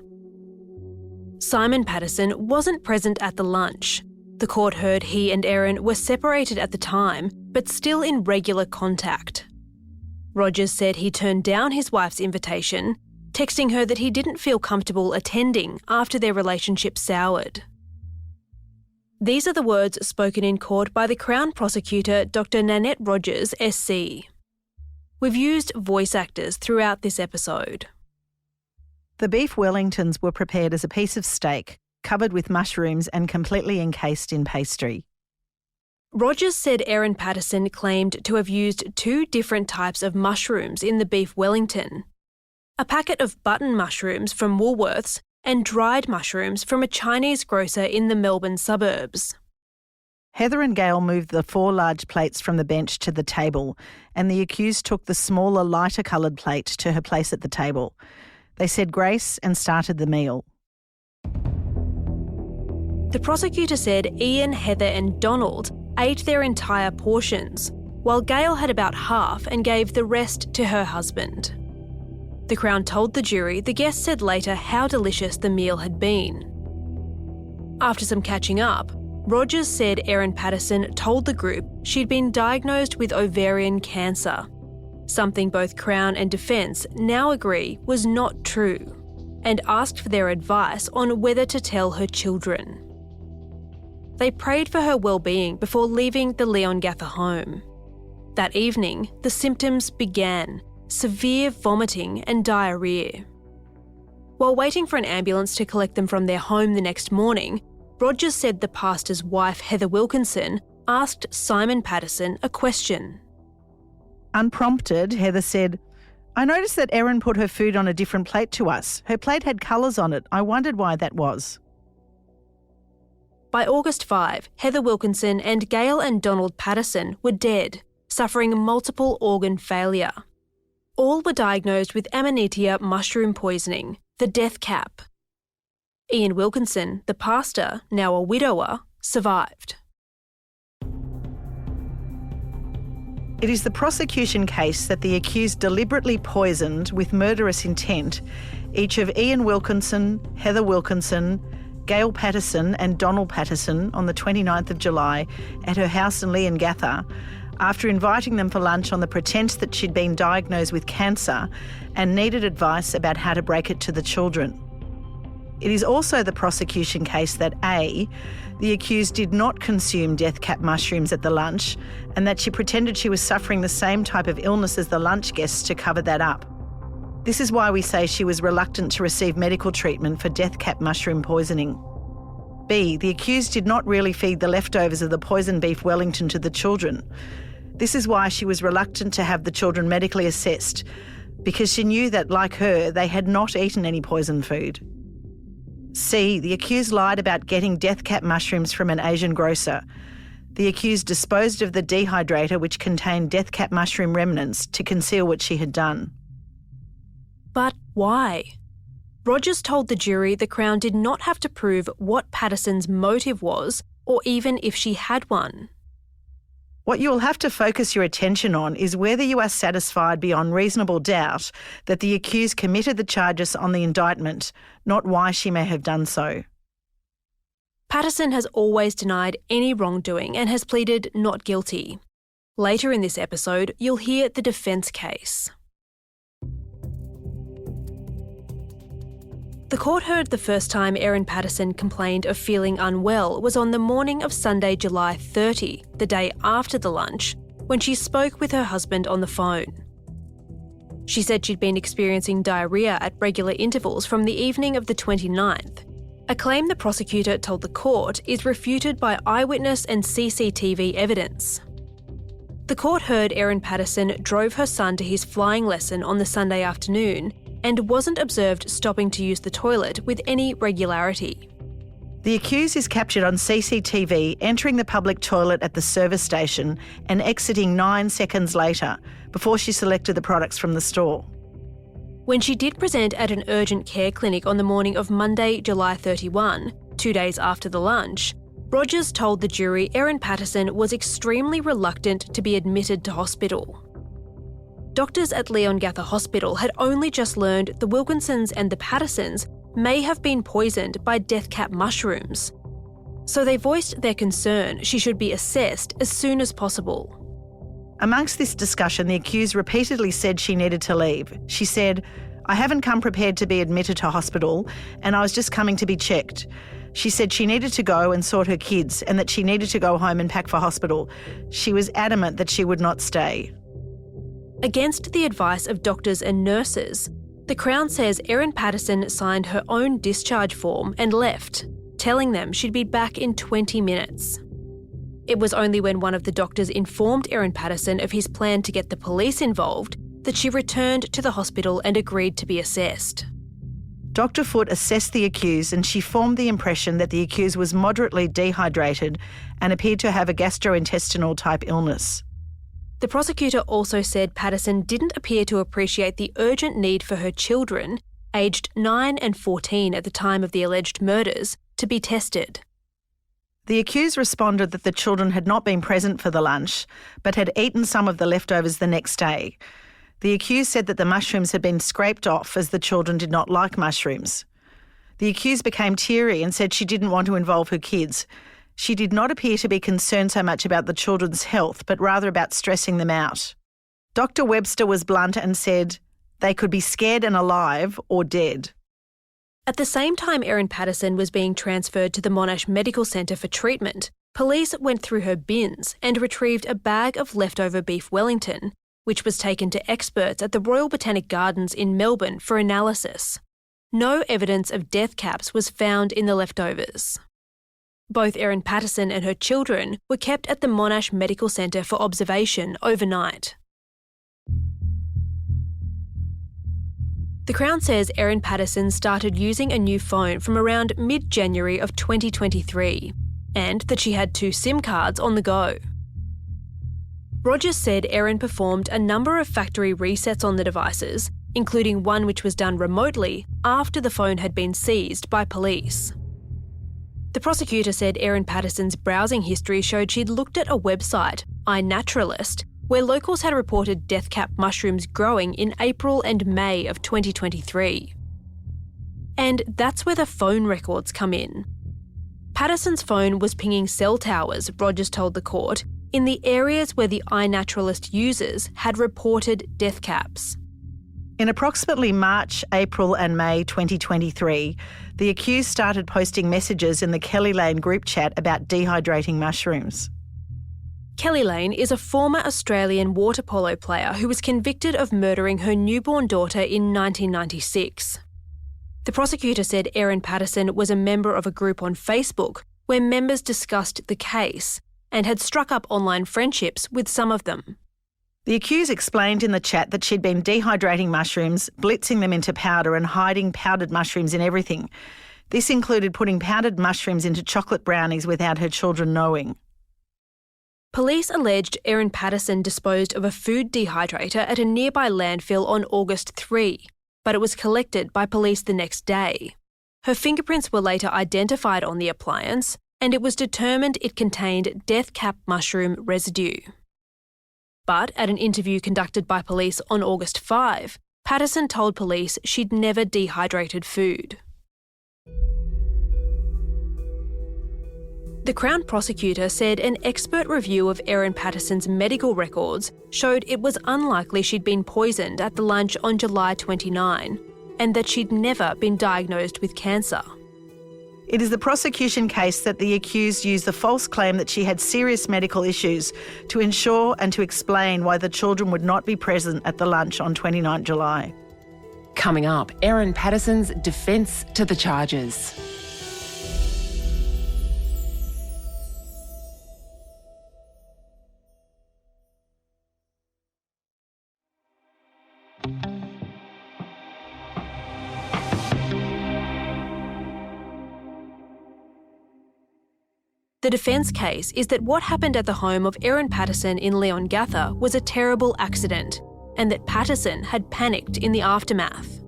Simon Patterson wasn't present at the lunch, The court heard he and Erin were separated at the time, but still in regular contact. Rogers said he turned down his wife's invitation, texting her that he didn't feel comfortable attending after their relationship soured. These are the words spoken in court by the Crown Prosecutor Dr. Nanette Rogers, SC. We've used voice actors throughout this episode. The beef Wellingtons were prepared as a piece of steak, covered with mushrooms and completely encased in pastry. Rogers said Erin Patterson claimed to have used 2 different types of mushrooms in the beef Wellington: a packet of button mushrooms from Woolworths and dried mushrooms from a Chinese grocer in the Melbourne suburbs. Heather and Gail moved the 4 large plates from the bench to the table, and the accused took the smaller, lighter coloured plate to her place at the table. They said grace and started the meal. The prosecutor said Ian, Heather and Donald ate their entire portions, while Gail had about half and gave the rest to her husband. The Crown told the jury the guests said later how delicious the meal had been. After some catching up, Rogers said Erin Patterson told the group she'd been diagnosed with ovarian cancer, something both Crown and Defence now agree was not true, and asked for their advice on whether to tell her children. They prayed for her well-being before leaving the Leongatha home. That evening, the symptoms began: severe vomiting and diarrhoea. While waiting for an ambulance to collect them from their home the next morning, Rogers said the pastor's wife, Heather Wilkinson, asked Simon Patterson a question. Unprompted, Heather said, "I noticed that Erin put her food on a different plate to us. Her plate had colours on it. I wondered why that was." By August 5, Heather Wilkinson and Gail and Donald Patterson were dead, suffering multiple organ failure. All were diagnosed with Amanita mushroom poisoning, the death cap. Ian Wilkinson, the pastor, now a widower, survived. It is the prosecution case that the accused deliberately poisoned with murderous intent each of Ian Wilkinson, Heather Wilkinson, Gail Patterson and Donald Patterson on the 29th of July at her house in Leongatha, after inviting them for lunch on the pretence that she'd been diagnosed with cancer and needed advice about how to break it to the children. It is also the prosecution case that A, the accused did not consume death cap mushrooms at the lunch, and that she pretended she was suffering the same type of illness as the lunch guests to cover that up. This is why we say she was reluctant to receive medical treatment for death cap mushroom poisoning. B, the accused did not really feed the leftovers of the poisoned beef Wellington to the children. This is why she was reluctant to have the children medically assessed, because she knew that, like her, they had not eaten any poisoned food. C, the accused lied about getting death cap mushrooms from an Asian grocer. The accused disposed of the dehydrator, which contained death cap mushroom remnants, to conceal what she had done. But why? Rogers told the jury the Crown did not have to prove what Patterson's motive was, or even if she had one. What you will have to focus your attention on is whether you are satisfied beyond reasonable doubt that the accused committed the charges on the indictment, not why she may have done so. Patterson has always denied any wrongdoing and has pleaded not guilty. Later in this episode, you'll hear the defence case. The court heard the first time Erin Patterson complained of feeling unwell was on the morning of Sunday, July 30, the day after the lunch, when she spoke with her husband on the phone. She said she'd been experiencing diarrhoea at regular intervals from the evening of the 29th, a claim the prosecutor told the court is refuted by eyewitness and CCTV evidence. The court heard Erin Patterson drove her son to his flying lesson on the Sunday afternoon and wasn't observed stopping to use the toilet with any regularity. The accused is captured on CCTV entering the public toilet at the service station and exiting 9 seconds later, before she selected the products from the store. When she did present at an urgent care clinic on the morning of Monday, July 31, 2 days after the lunch, Rogers told the jury Erin Patterson was extremely reluctant to be admitted to hospital. Doctors at Leongatha Hospital had only just learned the Wilkinsons and the Pattersons may have been poisoned by death cap mushrooms. So they voiced their concern she should be assessed as soon as possible. Amongst this discussion, the accused repeatedly said she needed to leave. She said, "I haven't come prepared to be admitted to hospital and I was just coming to be checked." She said she needed to go and sort her kids and that she needed to go home and pack for hospital. She was adamant that she would not stay. Against the advice of doctors and nurses, the Crown says Erin Patterson signed her own discharge form and left, telling them she'd be back in 20 minutes. It was only when one of the doctors informed Erin Patterson of his plan to get the police involved that she returned to the hospital and agreed to be assessed. Dr. Foote assessed the accused and she formed the impression that the accused was moderately dehydrated and appeared to have a gastrointestinal type illness. The prosecutor also said Patterson didn't appear to appreciate the urgent need for her children, aged 9 and 14 at the time of the alleged murders, to be tested. The accused responded that the children had not been present for the lunch, but had eaten some of the leftovers the next day. The accused said that the mushrooms had been scraped off as the children did not like mushrooms. The accused became teary and said she didn't want to involve her kids. She did not appear to be concerned so much about the children's health, but rather about stressing them out. Dr. Webster was blunt and said, "They could be scared and alive or dead." At the same time Erin Patterson was being transferred to the Monash Medical Centre for treatment, police went through her bins and retrieved a bag of leftover beef Wellington, which was taken to experts at the Royal Botanic Gardens in Melbourne for analysis. No evidence of death caps was found in the leftovers. Both Erin Patterson and her children were kept at the Monash Medical Centre for observation overnight. The Crown says Erin Patterson started using a new phone from around mid-January of 2023 and that she had 2 SIM cards on the go. Rogers said Erin performed a number of factory resets on the devices, including one which was done remotely after the phone had been seized by police. The prosecutor said Erin Patterson's browsing history showed she'd looked at a website, iNaturalist, where locals had reported death cap mushrooms growing in April and May of 2023. And that's where the phone records come in. Patterson's phone was pinging cell towers, Rogers told the court, in the areas where the iNaturalist users had reported death caps. In approximately March, April and May 2023, the accused started posting messages in the Kelly Lane group chat about dehydrating mushrooms. Kelly Lane is a former Australian water polo player who was convicted of murdering her newborn daughter in 1996. The prosecutor said Erin Patterson was a member of a group on Facebook where members discussed the case and had struck up online friendships with some of them. The accused explained in the chat that she'd been dehydrating mushrooms, blitzing them into powder and hiding powdered mushrooms in everything. This included putting powdered mushrooms into chocolate brownies without her children knowing. Police alleged Erin Patterson disposed of a food dehydrator at a nearby landfill on August 3, but it was collected by police the next day. Her fingerprints were later identified on the appliance, and it was determined it contained death cap mushroom residue. But at an interview conducted by police on August 5, Patterson told police she'd never dehydrated food. The Crown prosecutor said an expert review of Erin Patterson's medical records showed it was unlikely she'd been poisoned at the lunch on July 29 and that she'd never been diagnosed with cancer. It is the prosecution case that the accused used the false claim that she had serious medical issues to ensure and to explain why the children would not be present at the lunch on 29 July. Coming up, Erin Patterson's defence to the charges. The defence case is that what happened at the home of Erin Patterson in Leongatha was a terrible accident and that Patterson had panicked in the aftermath.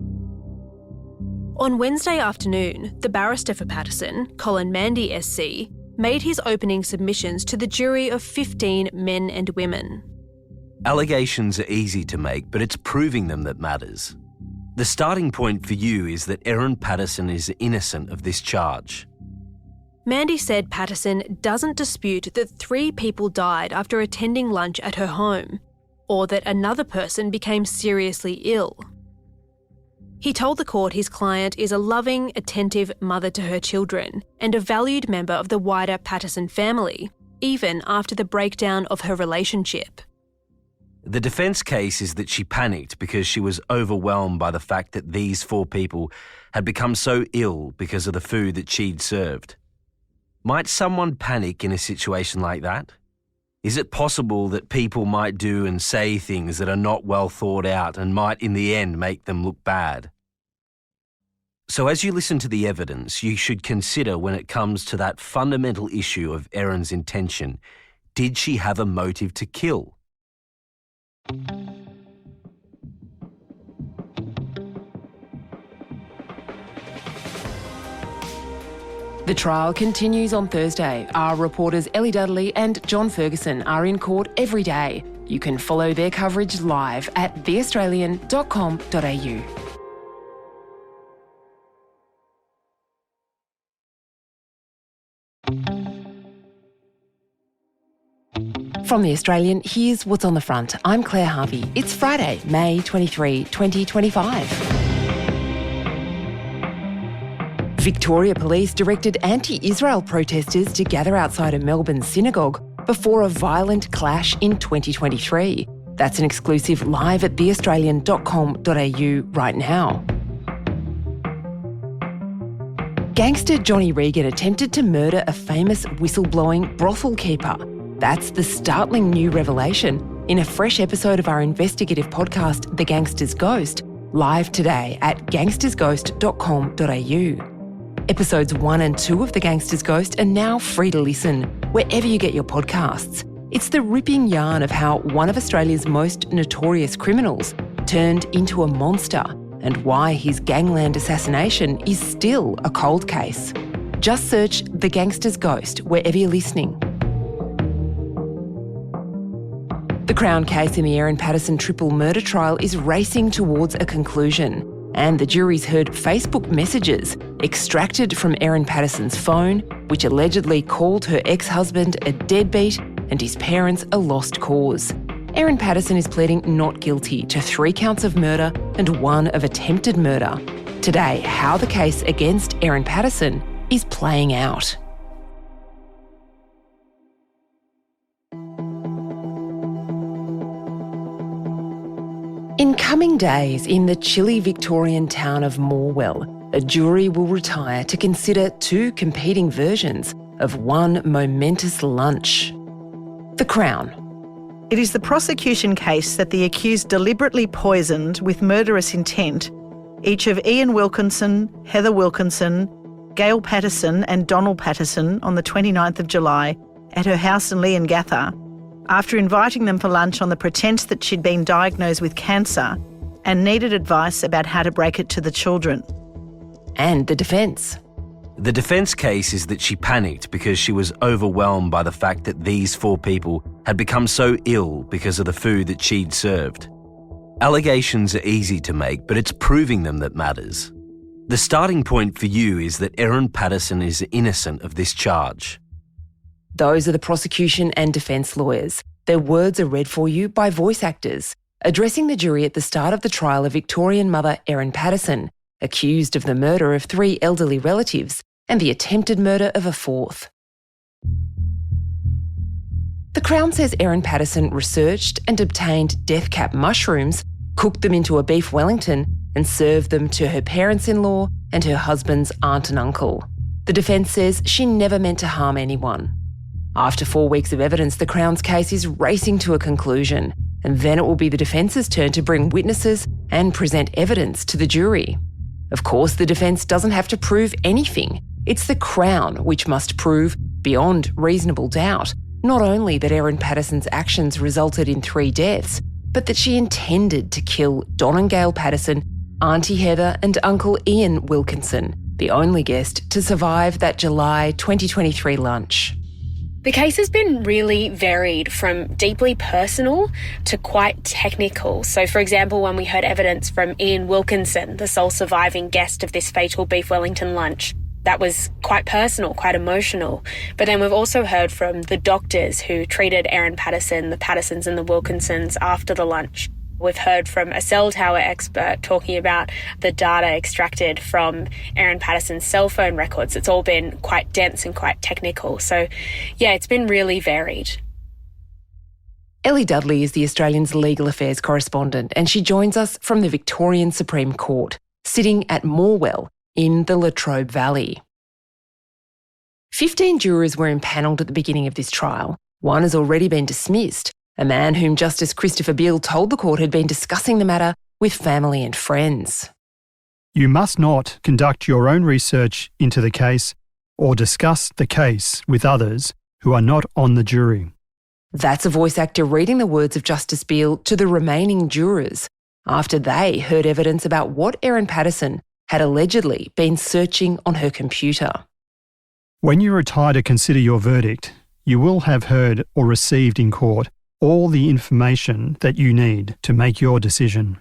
On Wednesday afternoon, the barrister for Patterson, Colin Mandy SC, made his opening submissions to the jury of 15 men and women. Allegations are easy to make, but it's proving them that matters. The starting point for you is that Erin Patterson is innocent of this charge. Mandy said Patterson doesn't dispute that 3 people died after attending lunch at her home, or that another person became seriously ill. He told the court his client is a loving, attentive mother to her children and a valued member of the wider Patterson family, even after the breakdown of her relationship. The defence case is that she panicked because she was overwhelmed by the fact that these 4 people had become so ill because of the food that she'd served. Might someone panic in a situation like that? Is it possible that people might do and say things that are not well thought out and might in the end make them look bad? So as you listen to the evidence, you should consider when it comes to that fundamental issue of Erin's intention, did she have a motive to kill? The trial continues on Thursday. Our reporters Ellie Dudley and John Ferguson are in court every day. You can follow their coverage live at theaustralian.com.au. From The Australian, here's what's on the front. I'm Claire Harvey. It's Friday, May 23, 2025. Victoria Police directed anti-Israel protesters to gather outside a Melbourne synagogue before a violent clash in 2023. That's an exclusive live at theaustralian.com.au right now. Gangster Johnny Regan attempted to murder a famous whistleblowing brothel keeper. That's the startling new revelation in a fresh episode of our investigative podcast, The Gangster's Ghost, live today at gangstersghost.com.au. Episodes 1 and 2 of The Gangster's Ghost are now free to listen wherever you get your podcasts. It's the ripping yarn of how one of Australia's most notorious criminals turned into a monster and why his gangland assassination is still a cold case. Just search The Gangster's Ghost wherever you're listening. The Crown case in the Erin Patterson triple murder trial is racing towards a conclusion, and the jury's heard Facebook messages extracted from Erin Patterson's phone, which allegedly called her ex-husband a deadbeat and his parents a lost cause. Erin Patterson is pleading not guilty to 3 counts of murder and 1 of attempted murder. Today, how the case against Erin Patterson is playing out. In coming days, in the chilly Victorian town of Morwell, a jury will retire to consider 2 competing versions of one momentous lunch. The Crown. It is the prosecution case that the accused deliberately poisoned with murderous intent each of Ian Wilkinson, Heather Wilkinson, Gail Patterson and Donald Patterson on the 29th of July at her house in Leongatha, after inviting them for lunch on the pretence that she'd been diagnosed with cancer and needed advice about how to break it to the children. And the defence. The defence case is that she panicked because she was overwhelmed by the fact that these 4 people had become so ill because of the food that she'd served. Allegations are easy to make, but it's proving them that matters. The starting point for you is that Erin Patterson is innocent of this charge. Those are the prosecution and defence lawyers. Their words are read for you by voice actors, addressing the jury at the start of the trial of Victorian mother Erin Patterson, accused of the murder of 3 elderly relatives and the attempted murder of a 4th. The Crown says Erin Patterson researched and obtained death cap mushrooms, cooked them into a beef Wellington and served them to her parents-in-law and her husband's aunt and uncle. The defence says she never meant to harm anyone. After 4 weeks of evidence, the Crown's case is racing to a conclusion, and then it will be the defence's turn to bring witnesses and present evidence to the jury. Of course, the defence doesn't have to prove anything. It's the Crown which must prove, beyond reasonable doubt, not only that Erin Patterson's actions resulted in 3 deaths, but that she intended to kill Don and Gail Patterson, Auntie Heather and Uncle Ian Wilkinson, the only guest to survive that July 2023 lunch. The case has been really varied, from deeply personal to quite technical. So, for example, when we heard evidence from Ian Wilkinson, the sole surviving guest of this fatal beef Wellington lunch, That was quite personal, quite emotional. But then we've also heard from the doctors who treated Erin Patterson, the Pattersons and the Wilkinsons after the lunch. We've heard from a cell tower expert talking about the data extracted from Erin Patterson's cell phone records. It's all been quite dense and quite technical. So, yeah, it's been really varied. Ellie Dudley is the Australian's legal affairs correspondent, and she joins us from the Victorian Supreme Court, sitting at Morwell in the Latrobe Valley. 15 jurors were impanelled at the beginning of this trial. One has already been dismissed, a man whom Justice Christopher Beale told the court had been discussing the matter with family and friends. You must not conduct your own research into the case or discuss the case with others who are not on the jury. That's a voice actor reading the words of Justice Beale to the remaining jurors after they heard evidence about what Erin Patterson had allegedly been searching on her computer. When you retire to consider your verdict, you will have heard or received in court all the information that you need to make your decision.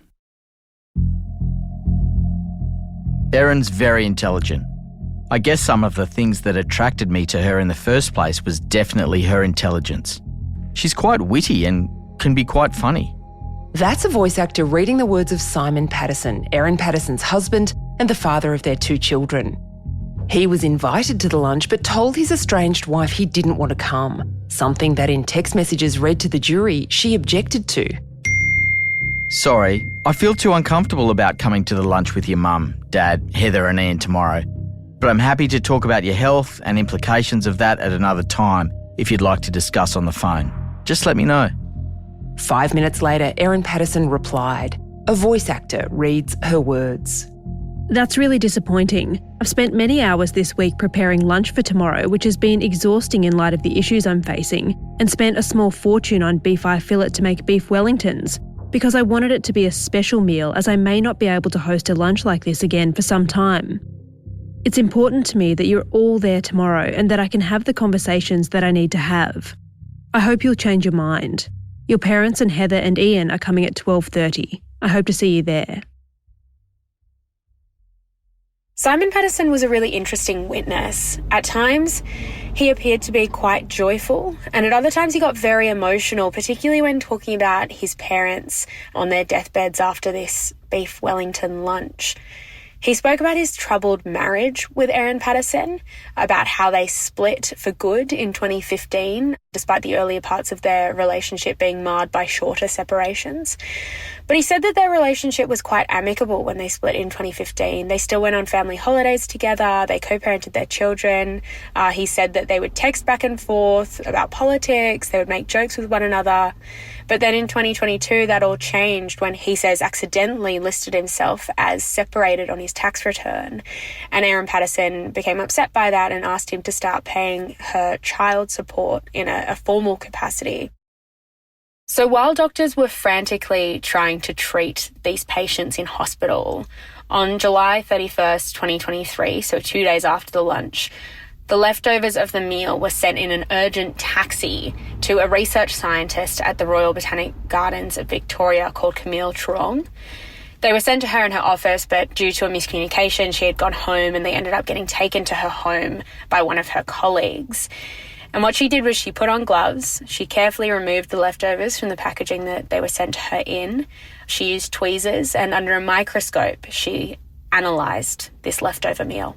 Erin's very intelligent. I guess some of the things that attracted me to her in the first place was definitely her intelligence. She's quite witty and can be quite funny. That's a voice actor reading the words of Simon Patterson, Erin Patterson's husband and the father of their 2 children. He was invited to the lunch but told his estranged wife he didn't want to come, something that in text messages read to the jury she objected to. Sorry, I feel too uncomfortable about coming to the lunch with your mum, Dad, Heather and Ian tomorrow, but I'm happy to talk about your health and implications of that at another time if you'd like to discuss on the phone. Just let me know. 5 minutes later, Erin Patterson replied. A voice actor reads her words. That's really disappointing. I've spent many hours this week preparing lunch for tomorrow, which has been exhausting in light of the issues I'm facing, and spent a small fortune on beef eye fillet to make beef Wellingtons, because I wanted it to be a special meal as I may not be able to host a lunch like this again for some time. It's important to me that you're all there tomorrow and that I can have the conversations that I need to have. I hope you'll change your mind. Your parents and Heather and Ian are coming at 12:30. I hope to see you there. Simon Patterson was a really interesting witness. At times, he appeared to be quite joyful, and at other times he got very emotional, particularly when talking about his parents on their deathbeds after this beef Wellington lunch. He spoke about his troubled marriage with Erin Patterson, about how they split for good in 2015, despite the earlier parts of their relationship being marred by shorter separations. But he said that their relationship was quite amicable when they split in 2015. They still went on family holidays together, they co-parented their children. He said that they would text back and forth about politics, they would make jokes with one another. But then in 2022, that all changed when he says accidentally listed himself as separated on his tax return. And Erin Patterson became upset by that and asked him to start paying her child support in a formal capacity. So while doctors were frantically trying to treat these patients in hospital, on July 31st, 2023, so 2 days after the lunch, the leftovers of the meal were sent in an urgent taxi to a research scientist at the Royal Botanic Gardens of Victoria called Camille Truong. They were sent to her in her office, but due to a miscommunication, she had gone home and they ended up getting taken to her home by one of her colleagues. And what she did was she put on gloves, she carefully removed the leftovers from the packaging that they were sent to her in. She used tweezers and under a microscope, she analysed this leftover meal.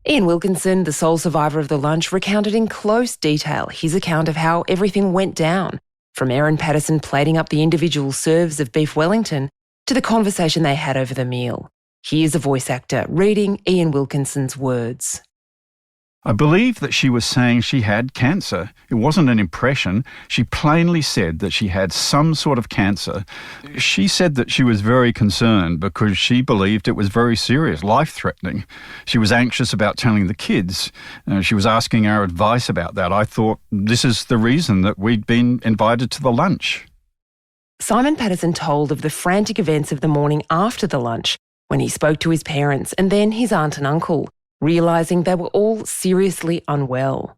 Ian Wilkinson, the sole survivor of the lunch, recounted in close detail his account of how everything went down, from Erin Patterson plating up the individual serves of beef Wellington to the conversation they had over the meal. Here's a voice actor reading Ian Wilkinson's words. I believe that she was saying she had cancer. It wasn't an impression. She plainly said that she had some sort of cancer. She said that she was very concerned because she believed it was very serious, life-threatening. She was anxious about telling the kids. She was asking our advice about that. I thought this is the reason that we'd been invited to the lunch. Simon Patterson told of the frantic events of the morning after the lunch when he spoke to his parents and then his aunt and uncle, realising they were all seriously unwell.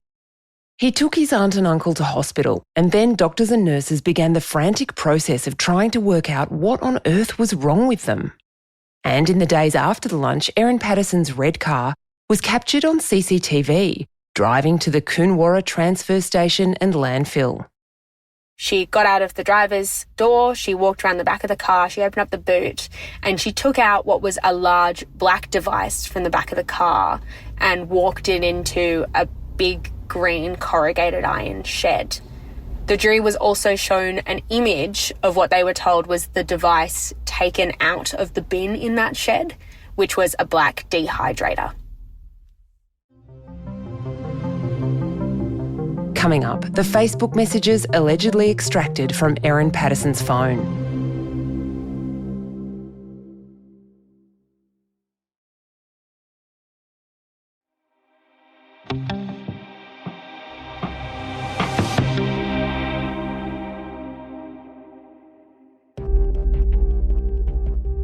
He took his aunt and uncle to hospital, and then doctors and nurses began the frantic process of trying to work out what on earth was wrong with them. And in the days after the lunch, Erin Patterson's red car was captured on CCTV, driving to the Coonawarra transfer station and landfill. She got out of the driver's door, she walked around the back of the car, she opened up the boot, and she took out what was a large black device from the back of the car and walked it into a big green corrugated iron shed. The jury was also shown an image of what they were told was the device taken out of the bin in that shed, which was a black dehydrator. Coming up, the Facebook messages allegedly extracted from Erin Patterson's phone.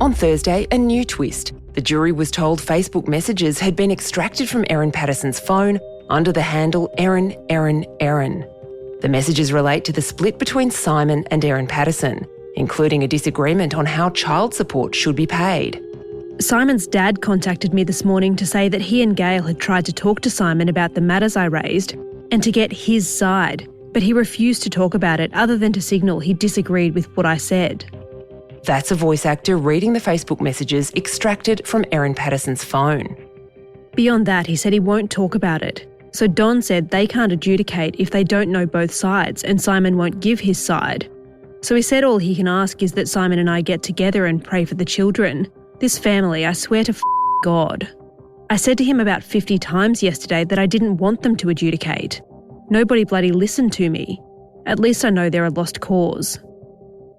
On Thursday, a new twist. The jury was told Facebook messages had been extracted from Erin Patterson's phone under the handle Erin. The messages relate to the split between Simon and Erin Patterson, including a disagreement on how child support should be paid. Simon's dad contacted me this morning to say that he and Gail had tried to talk to Simon about the matters I raised and to get his side, but he refused to talk about it other than to signal he disagreed with what I said. That's a voice actor reading the Facebook messages extracted from Erin Patterson's phone. Beyond that, he said he won't talk about it. So Don said they can't adjudicate if they don't know both sides, and Simon won't give his side. So he said all he can ask is that Simon and I get together and pray for the children. This family, I swear to God. I said to him about 50 times yesterday that I didn't want them to adjudicate. Nobody bloody listened to me. At least I know they're a lost cause.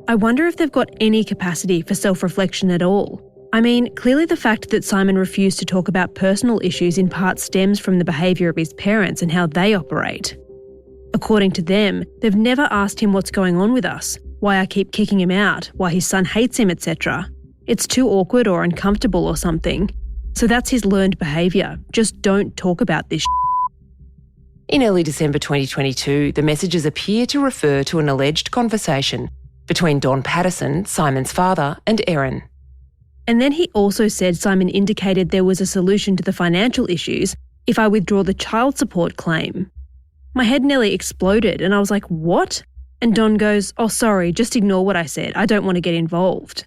I wonder if they've got any capacity for self-reflection at all. I mean, clearly the fact that Simon refused to talk about personal issues in part stems from the behaviour of his parents and how they operate. According to them, they've never asked him what's going on with us, why I keep kicking him out, why his son hates him, etc. It's too awkward or uncomfortable or something. So that's his learned behaviour. Just don't talk about this In early December 2022, the messages appear to refer to an alleged conversation between Don Patterson, Simon's father, and Erin. And then he also said Simon indicated there was a solution to the financial issues if I withdraw the child support claim. My head nearly exploded and I was like, what? And Don goes, oh sorry, just ignore what I said, I don't want to get involved.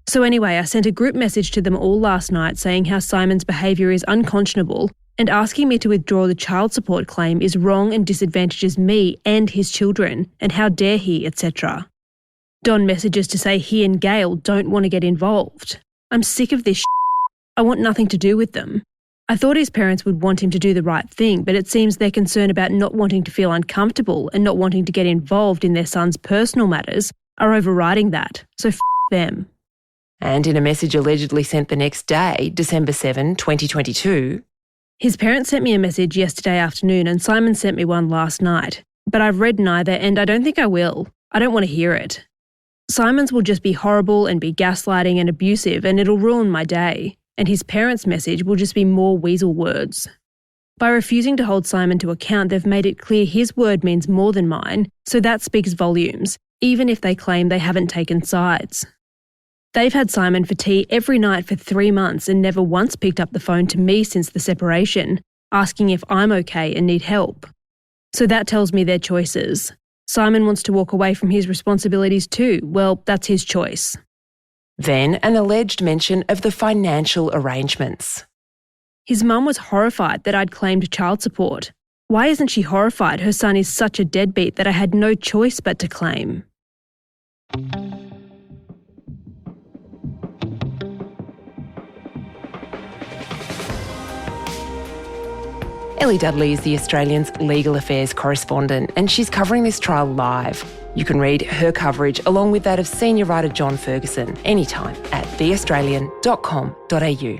So anyway, I sent a group message to them all last night saying how Simon's behaviour is unconscionable and asking me to withdraw the child support claim is wrong and disadvantages me and his children, and how dare he, etc. Don messages to say he and Gail don't want to get involved. I'm sick of this I want nothing to do with them. I thought his parents would want him to do the right thing, but it seems they're concerned about not wanting to feel uncomfortable and not wanting to get involved in their son's personal matters are overriding that. So them. And in a message allegedly sent the next day, December 7, 2022, his parents sent me a message yesterday afternoon and Simon sent me one last night. But I've read neither and I don't think I will. I don't want to hear it. Simon's will just be horrible and be gaslighting and abusive and it'll ruin my day. And his parents' message will just be more weasel words. By refusing to hold Simon to account, they've made it clear his word means more than mine, so that speaks volumes, even if they claim they haven't taken sides. They've had Simon for tea every night for 3 months and never once picked up the phone to me since the separation, asking if I'm okay and need help. So that tells me their choices. Simon wants to walk away from his responsibilities too. Well, that's his choice. Then an alleged mention of the financial arrangements. His mum was horrified that I'd claimed child support. Why isn't she horrified? Her son is such a deadbeat that I had no choice but to claim. Ellie Dudley is the Australian's legal affairs correspondent and she's covering this trial live. You can read her coverage along with that of senior writer John Ferguson anytime at theaustralian.com.au.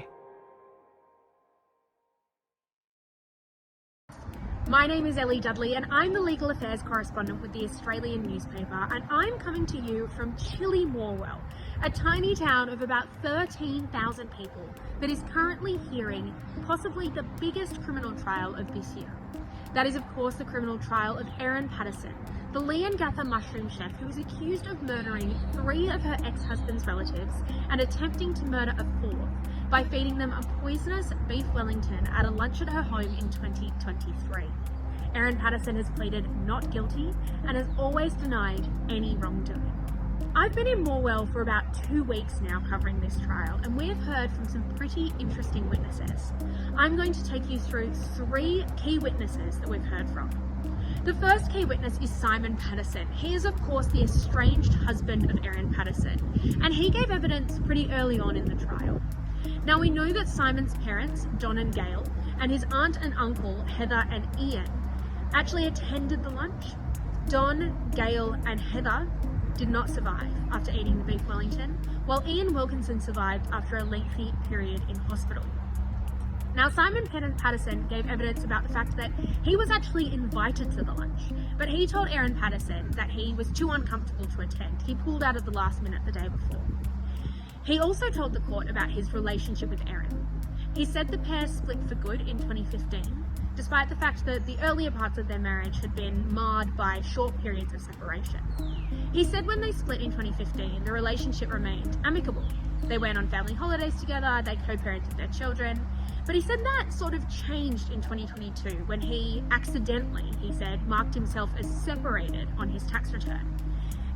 My name is Ellie Dudley and I'm the legal affairs correspondent with the Australian newspaper, and I'm coming to you from chilly Morwell, a tiny town of about 13,000 people that is currently hearing possibly the biggest criminal trial of this year. That is, of course, the criminal trial of Erin Patterson, the Leongatha mushroom chef who is accused of murdering 3 of her ex-husband's relatives and attempting to murder a 4th by feeding them a poisonous beef Wellington at a lunch at her home in 2023. Erin Patterson has pleaded not guilty and has always denied any wrongdoing. I've been in Morwell for about 2 weeks now covering this trial, and we have heard from some pretty interesting witnesses. I'm going to take you through 3 key witnesses that we've heard from. The first key witness is Simon Patterson. He is, of course, the estranged husband of Erin Patterson, and he gave evidence pretty early on in the trial. Now, we know that Simon's parents, Don and Gail, and his aunt and uncle, Heather and Ian, actually attended the lunch. Don, Gail, and Heather did not survive after eating the beef Wellington, while Ian Wilkinson survived after a lengthy period in hospital. Now, Simon Patterson gave evidence about the fact that he was actually invited to the lunch, but he told Erin Patterson that he was too uncomfortable to attend. He pulled out at the last minute the day before. He also told the court about his relationship with Erin. He said the pair split for good in 2015, despite the fact that the earlier parts of their marriage had been marred by short periods of separation. He said when they split in 2015, the relationship remained amicable. They went on family holidays together, they co-parented their children, but he said that sort of changed in 2022 when he accidentally, he said, marked himself as separated on his tax return.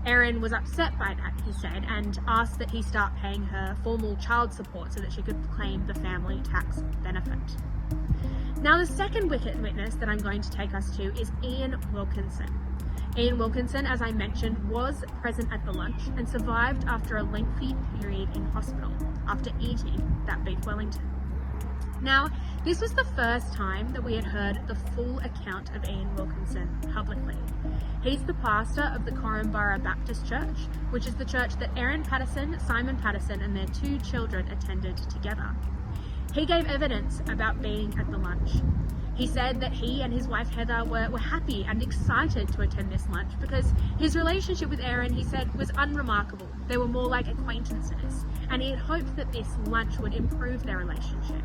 Erin was upset by that, he said, and asked that he start paying her formal child support so that she could claim the family tax benefit. Now, the second witness that I'm going to take us to is Ian Wilkinson. Ian Wilkinson, as I mentioned, was present at the lunch and survived after a lengthy period in hospital after eating that beef Wellington. Now, this was the first time that we had heard the full account of Ian Wilkinson publicly. He's the pastor of the Corumburra Baptist Church, which is the church that Erin Patterson, Simon Patterson, and their 2 children attended together. He gave evidence about being at the lunch. He said that he and his wife Heather were happy and excited to attend this lunch because his relationship with Erin, he said, was unremarkable. They were more like acquaintances, and he had hoped that this lunch would improve their relationship.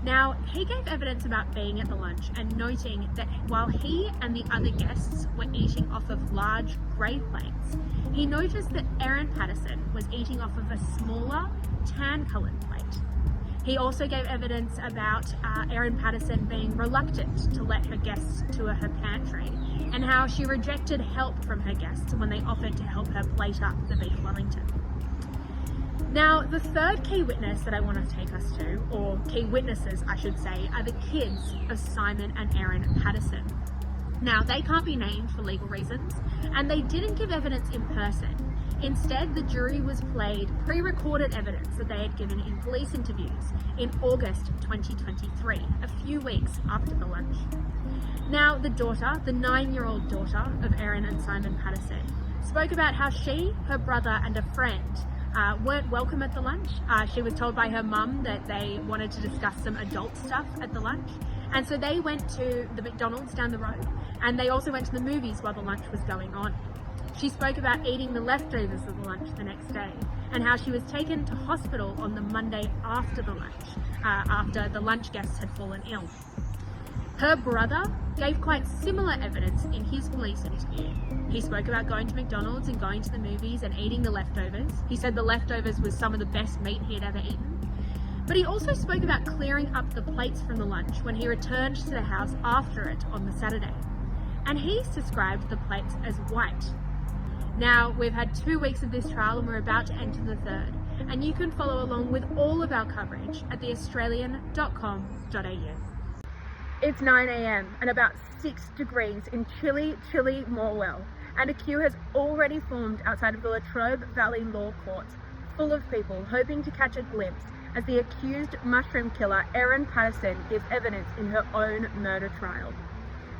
Now, he gave evidence about being at the lunch and noting that while he and the other guests were eating off of large grey plates, he noticed that Erin Patterson was eating off of a smaller, tan-coloured plate. He also gave evidence about Erin Patterson being reluctant to let her guests tour her pantry and how she rejected help from her guests when they offered to help her plate up the beef Wellington. Now, the third key witness that I want to take us to, or key witnesses I should say, are the kids of Simon and Erin Patterson. Now, they can't be named for legal reasons, and they didn't give evidence in person. Instead, the jury was played pre-recorded evidence that they had given in police interviews in August 2023, a few weeks after the lunch. Now, the daughter, the 9-year-old daughter of Erin and Simon Patterson, spoke about how she, her brother, and a friend weren't welcome at the lunch. She was told by her mum that they wanted to discuss some adult stuff at the lunch, and so they went to the McDonald's down the road, and they also went to the movies while the lunch was going on. She spoke about eating the leftovers of the lunch the next day, and how she was taken to hospital on the Monday after the lunch, after the lunch guests had fallen ill. Her brother gave quite similar evidence in his police interview. He spoke about going to McDonald's and going to the movies and eating the leftovers. He said the leftovers was some of the best meat he had ever eaten. But he also spoke about clearing up the plates from the lunch when he returned to the house after it on the Saturday. And he described the plates as white. Now, we've had 2 weeks of this trial and we're about to enter the third. And you can follow along with all of our coverage at theaustralian.com.au. It's 9 a.m. and about 6 degrees in chilly Morwell, and a queue has already formed outside of the Latrobe Valley Law Courts, full of people hoping to catch a glimpse as the accused mushroom killer Erin Patterson gives evidence in her own murder trial.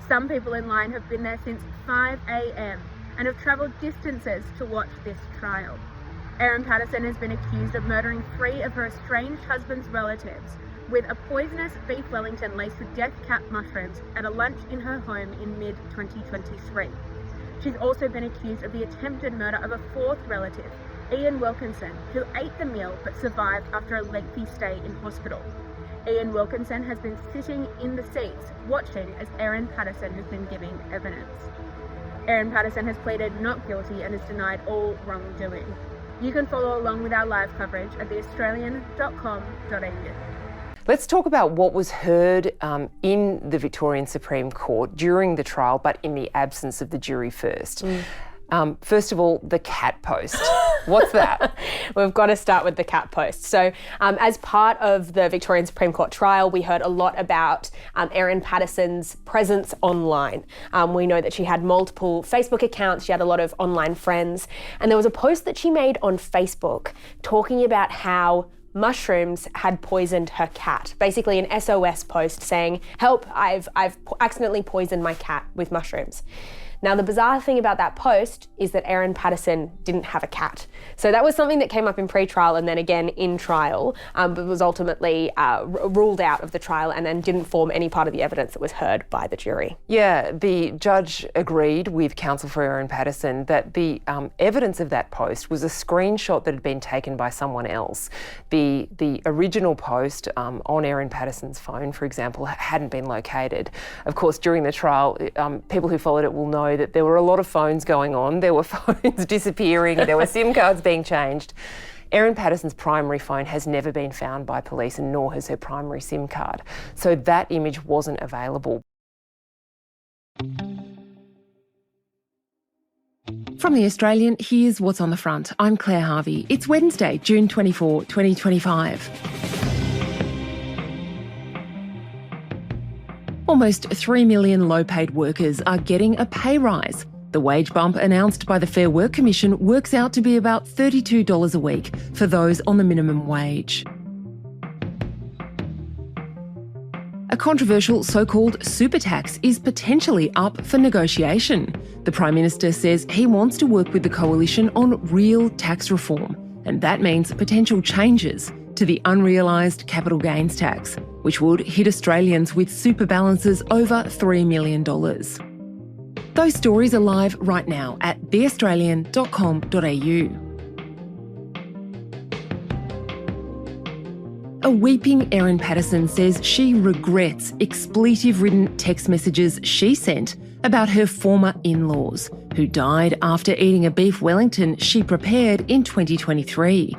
Some people in line have been there since 5 a.m. and have travelled distances to watch this trial. Erin Patterson has been accused of murdering 3 of her estranged husband's relatives with a poisonous beef Wellington laced with death cap mushrooms at a lunch in her home in mid-2023. She's also been accused of the attempted murder of a 4th relative, Ian Wilkinson, who ate the meal but survived after a lengthy stay in hospital. Ian Wilkinson has been sitting in the seats watching as Erin Patterson has been giving evidence. Erin Patterson has pleaded not guilty and has denied all wrongdoing. You can follow along with our live coverage at theaustralian.com.au. Let's talk about what was heard in the Victorian Supreme Court during the trial, but in the absence of the jury first. First of all, the cat post. What's that? We've got to start with the cat post. So as part of the Victorian Supreme Court trial, we heard a lot about Erin Patterson's presence online. We know that she had multiple Facebook accounts, she had a lot of online friends, and there was a post that she made on Facebook talking about how mushrooms had poisoned her cat. Basically an SOS post saying, "Help, I've accidentally poisoned my cat with mushrooms." Now, the bizarre thing about that post is that Erin Patterson didn't have a cat. So that was something that came up in pre-trial and then again in trial, but was ultimately ruled out of the trial and then didn't form any part of the evidence that was heard by the jury. Yeah, the judge agreed with counsel for Erin Patterson that the evidence of that post was a screenshot that had been taken by someone else. The original post on Erin Patterson's phone, for example, hadn't been located. Of course, during the trial, people who followed it will know that there were a lot of phones going on. There were phones disappearing, there were SIM cards being changed. Erin Patterson's primary phone has never been found by police, and nor has her primary SIM card. So that image wasn't available. From The Australian, here's what's on the front. I'm Claire Harvey. It's Wednesday, June 24, 2025. Almost 3 million low-paid workers are getting a pay rise. The wage bump announced by the Fair Work Commission works out to be about $32 a week for those on the minimum wage. A controversial so-called super tax is potentially up for negotiation. The Prime Minister says he wants to work with the coalition on real tax reform, and that means potential changes to the unrealised capital gains tax, which would hit Australians with super balances over $3 million. Those stories are live right now at theaustralian.com.au. A weeping Erin Patterson says she regrets expletive-ridden text messages she sent about her former in-laws, who died after eating a beef Wellington she prepared in 2023.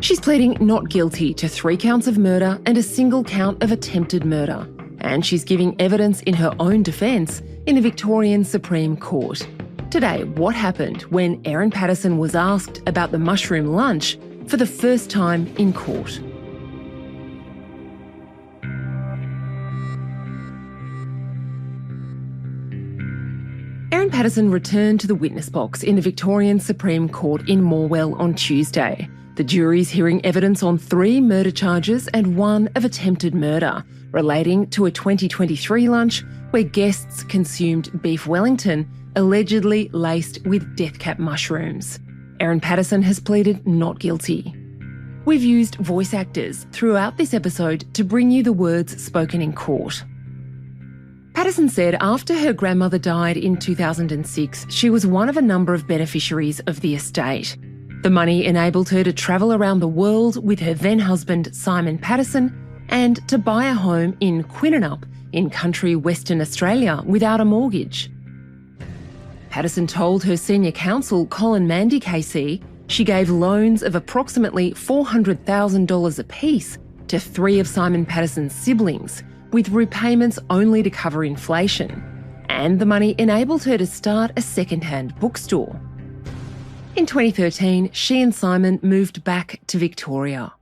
She's pleading not guilty to 3 counts of murder and a single count of attempted murder, and she's giving evidence in her own defence in the Victorian Supreme Court. Today, what happened when Erin Patterson was asked about the mushroom lunch for the first time in court? Erin Patterson returned to the witness box in the Victorian Supreme Court in Morwell on Tuesday. The jury's hearing evidence on 3 murder charges and 1 of attempted murder, relating to a 2023 lunch where guests consumed beef Wellington, allegedly laced with death cap mushrooms. Erin Patterson has pleaded not guilty. We've used voice actors throughout this episode to bring you the words spoken in court. Patterson said after her grandmother died in 2006, she was one of a number of beneficiaries of the estate. The money enabled her to travel around the world with her then husband Simon Patterson and to buy a home in Quinninup in country Western Australia without a mortgage. Patterson told her senior counsel Colin Mandy KC she gave loans of approximately $400,000 apiece to 3 of Simon Patterson's siblings, with repayments only to cover inflation, and the money enabled her to start a second-hand bookstore. In 2013, she and Simon moved back to Victoria.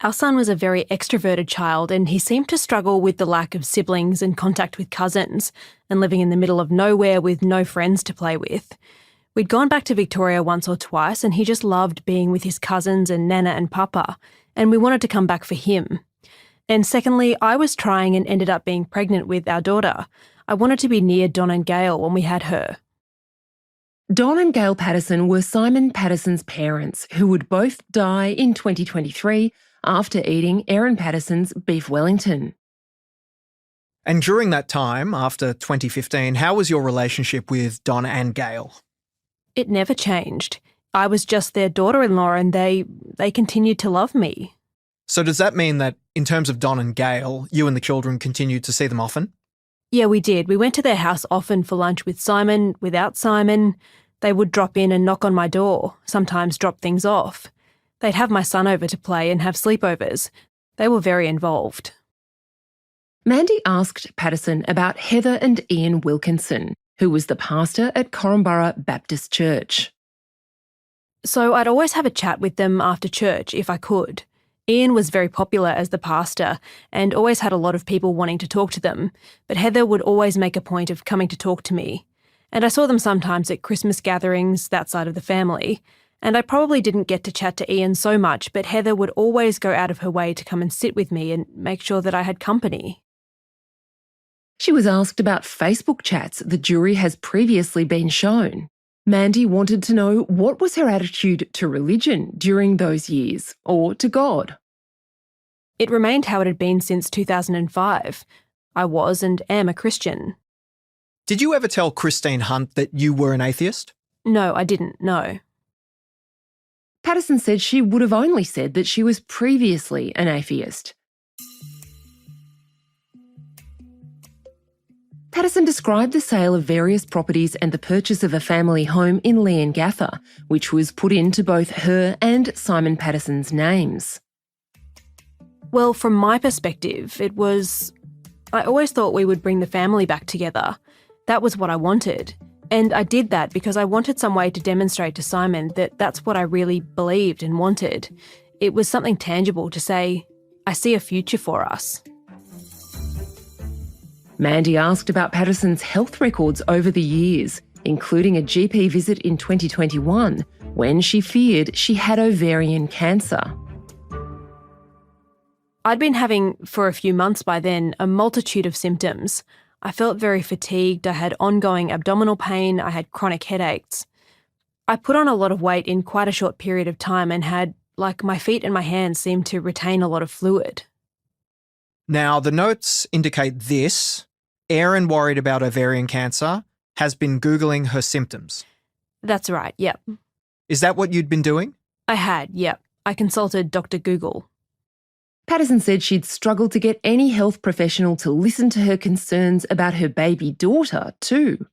Our son was a very extroverted child, and he seemed to struggle with the lack of siblings and contact with cousins, and living in the middle of nowhere with no friends to play with. We'd gone back to Victoria once or twice, and he just loved being with his cousins and Nana and Papa, and we wanted to come back for him. And secondly, I was trying and ended up being pregnant with our daughter. I wanted to be near Don and Gail when we had her. Don and Gail Patterson were Simon Patterson's parents, who would both die in 2023 after eating Erin Patterson's beef Wellington. And during that time, after 2015, how was your relationship with Don and Gail? It never changed. I was just their daughter-in-law, and they continued to love me. So does that mean that in terms of Don and Gail, you and the children continued to see them often? Yeah, we did. We went to their house often for lunch with Simon, without Simon. They would drop in and knock on my door, sometimes drop things off. They'd have my son over to play and have sleepovers. They were very involved. Mandy asked Patterson about Heather and Ian Wilkinson, who was the pastor at Corumburra Baptist Church. So I'd always have a chat with them after church if I could. Ian was very popular as the pastor and always had a lot of people wanting to talk to them, but Heather would always make a point of coming to talk to me. And I saw them sometimes at Christmas gatherings, that side of the family. And I probably didn't get to chat to Ian so much, but Heather would always go out of her way to come and sit with me and make sure that I had company. She was asked about Facebook chats the jury has previously been shown. Mandy wanted to know what was her attitude to religion during those years, or to God. It remained how it had been since 2005. I was and am a Christian. Did you ever tell Christine Hunt that you were an atheist? No, I didn't, no. Patterson said she would have only said that she was previously an atheist. Patterson described the sale of various properties and the purchase of a family home in Leongatha, which was put into both her and Simon Patterson's names. Well, from my perspective, I always thought we would bring the family back together. That was what I wanted. And I did that because I wanted some way to demonstrate to Simon that that's what I really believed and wanted. It was something tangible to say, I see a future for us. Mandy asked about Patterson's health records over the years, including a GP visit in 2021 when she feared she had ovarian cancer. I'd been having, for a few months by then, a multitude of symptoms. I felt very fatigued, I had ongoing abdominal pain, I had chronic headaches. I put on a lot of weight in quite a short period of time and had, my feet and my hands seemed to retain a lot of fluid. Now, the notes indicate this. Erin, worried about ovarian cancer, has been Googling her symptoms. That's right, yep. Is that what you'd been doing? I had, yep. I consulted Dr. Google. Patterson said she'd struggled to get any health professional to listen to her concerns about her baby daughter too.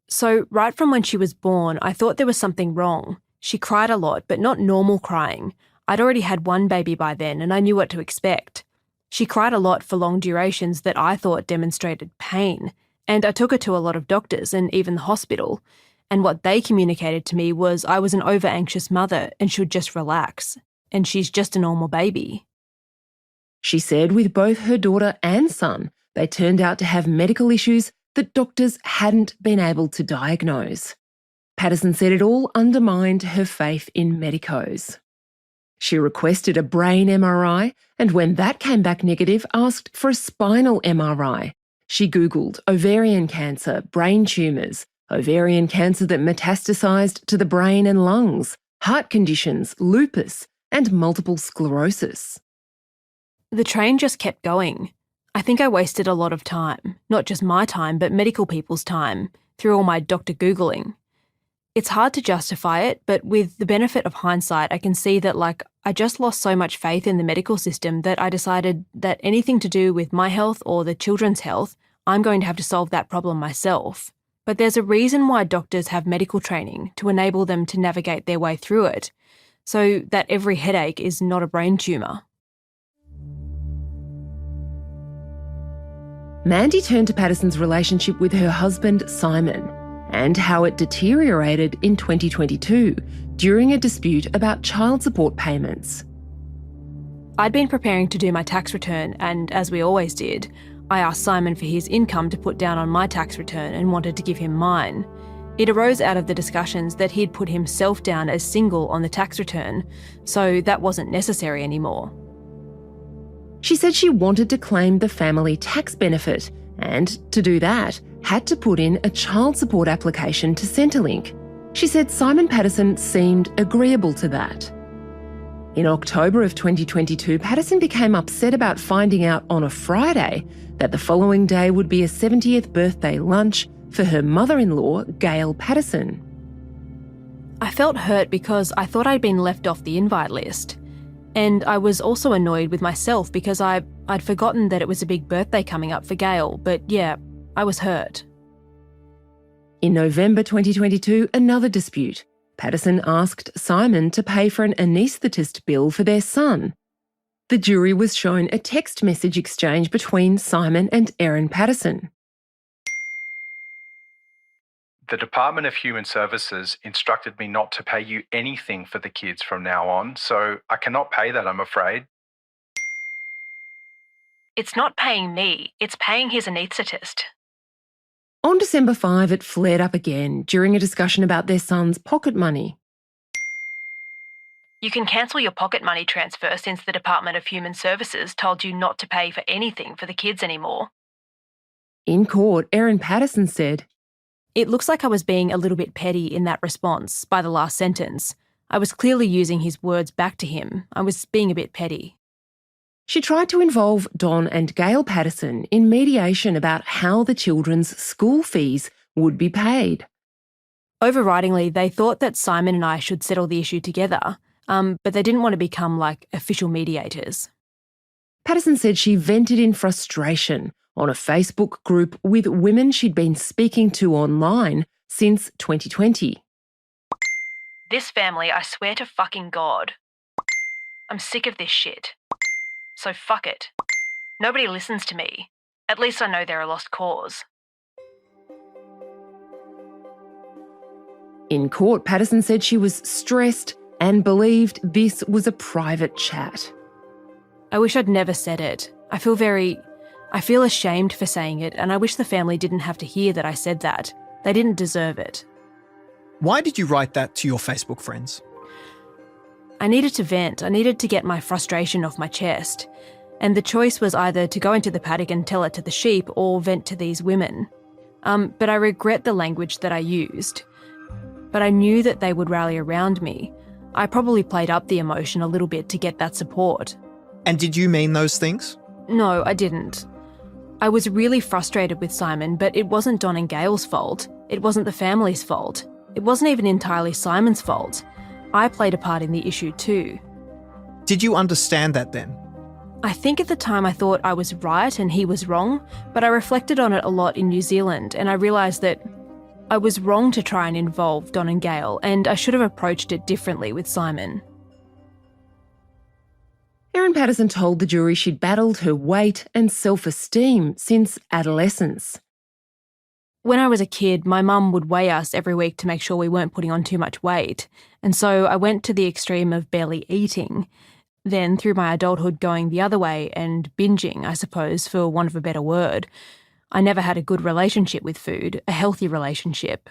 So right from when she was born, I thought there was something wrong. She cried a lot, but not normal crying. I'd already had one baby by then and I knew what to expect. She cried a lot for long durations that I thought demonstrated pain, and I took her to a lot of doctors and even the hospital, and what they communicated to me was I was an over-anxious mother and should just relax, and she's just a normal baby. She said with both her daughter and son, they turned out to have medical issues that doctors hadn't been able to diagnose. Patterson said it all undermined her faith in medicos. She requested a brain MRI, and when that came back negative, asked for a spinal MRI. She Googled ovarian cancer, brain tumours, ovarian cancer that metastasised to the brain and lungs, heart conditions, lupus, and multiple sclerosis. The train just kept going. I think I wasted a lot of time, not just my time, but medical people's time, through all my doctor Googling. It's hard to justify it, but with the benefit of hindsight, I can see that I just lost so much faith in the medical system that I decided that anything to do with my health or the children's health, I'm going to have to solve that problem myself. But there's a reason why doctors have medical training, to enable them to navigate their way through it, so that every headache is not a brain tumour. Mandy turned to Patterson's relationship with her husband, Simon, and how it deteriorated in 2022 during a dispute about child support payments. I'd been preparing to do my tax return, and as we always did, I asked Simon for his income to put down on my tax return and wanted to give him mine. It arose out of the discussions that he'd put himself down as single on the tax return, so that wasn't necessary anymore. She said she wanted to claim the family tax benefit, and to do that, had to put in a child support application to Centrelink. She said Simon Patterson seemed agreeable to that. In October of 2022, Patterson became upset about finding out on a Friday that the following day would be a 70th birthday lunch for her mother-in-law, Gail Patterson. I felt hurt because I thought I'd been left off the invite list. And I was also annoyed with myself because I'd forgotten that it was a big birthday coming up for Gail, but yeah, I was hurt. In November 2022, another dispute. Patterson asked Simon to pay for an anaesthetist bill for their son. The jury was shown a text message exchange between Simon and Erin Patterson. The Department of Human Services instructed me not to pay you anything for the kids from now on, so I cannot pay that, I'm afraid. It's not paying me, it's paying his anaesthetist. On December 5, it flared up again during a discussion about their son's pocket money. You can cancel your pocket money transfer since the Department of Human Services told you not to pay for anything for the kids anymore. In court, Erin Patterson said, "It looks like I was being a little bit petty in that response by the last sentence. I was clearly using his words back to him. I was being a bit petty." She tried to involve Don and Gail Patterson in mediation about how the children's school fees would be paid. Overridingly, they thought that Simon and I should settle the issue together, but they didn't want to become like official mediators. Patterson said she vented in frustration on a Facebook group with women she'd been speaking to online since 2020. This family, I swear to fucking God. I'm sick of this shit. So fuck it. Nobody listens to me. At least I know they're a lost cause. In court, Patterson said she was stressed and believed this was a private chat. I wish I'd never said it. I feel ashamed for saying it, and I wish the family didn't have to hear that I said that. They didn't deserve it. Why did you write that to your Facebook friends? I needed to vent. I needed to get my frustration off my chest. And the choice was either to go into the paddock and tell it to the sheep or vent to these women. But I regret the language that I used. But I knew that they would rally around me. I probably played up the emotion a little bit to get that support. And did you mean those things? No, I didn't. I was really frustrated with Simon, but it wasn't Don and Gail's fault. It wasn't the family's fault. It wasn't even entirely Simon's fault. I played a part in the issue too. Did you understand that then? I think at the time I thought I was right and he was wrong, but I reflected on it a lot in New Zealand and I realised that I was wrong to try and involve Don and Gail, and I should have approached it differently with Simon. Erin Patterson told the jury she'd battled her weight and self-esteem since adolescence. When I was a kid, my mum would weigh us every week to make sure we weren't putting on too much weight, and so I went to the extreme of barely eating. Then, through my adulthood, going the other way and binging, I suppose, for want of a better word. I never had a good relationship with food, a healthy relationship.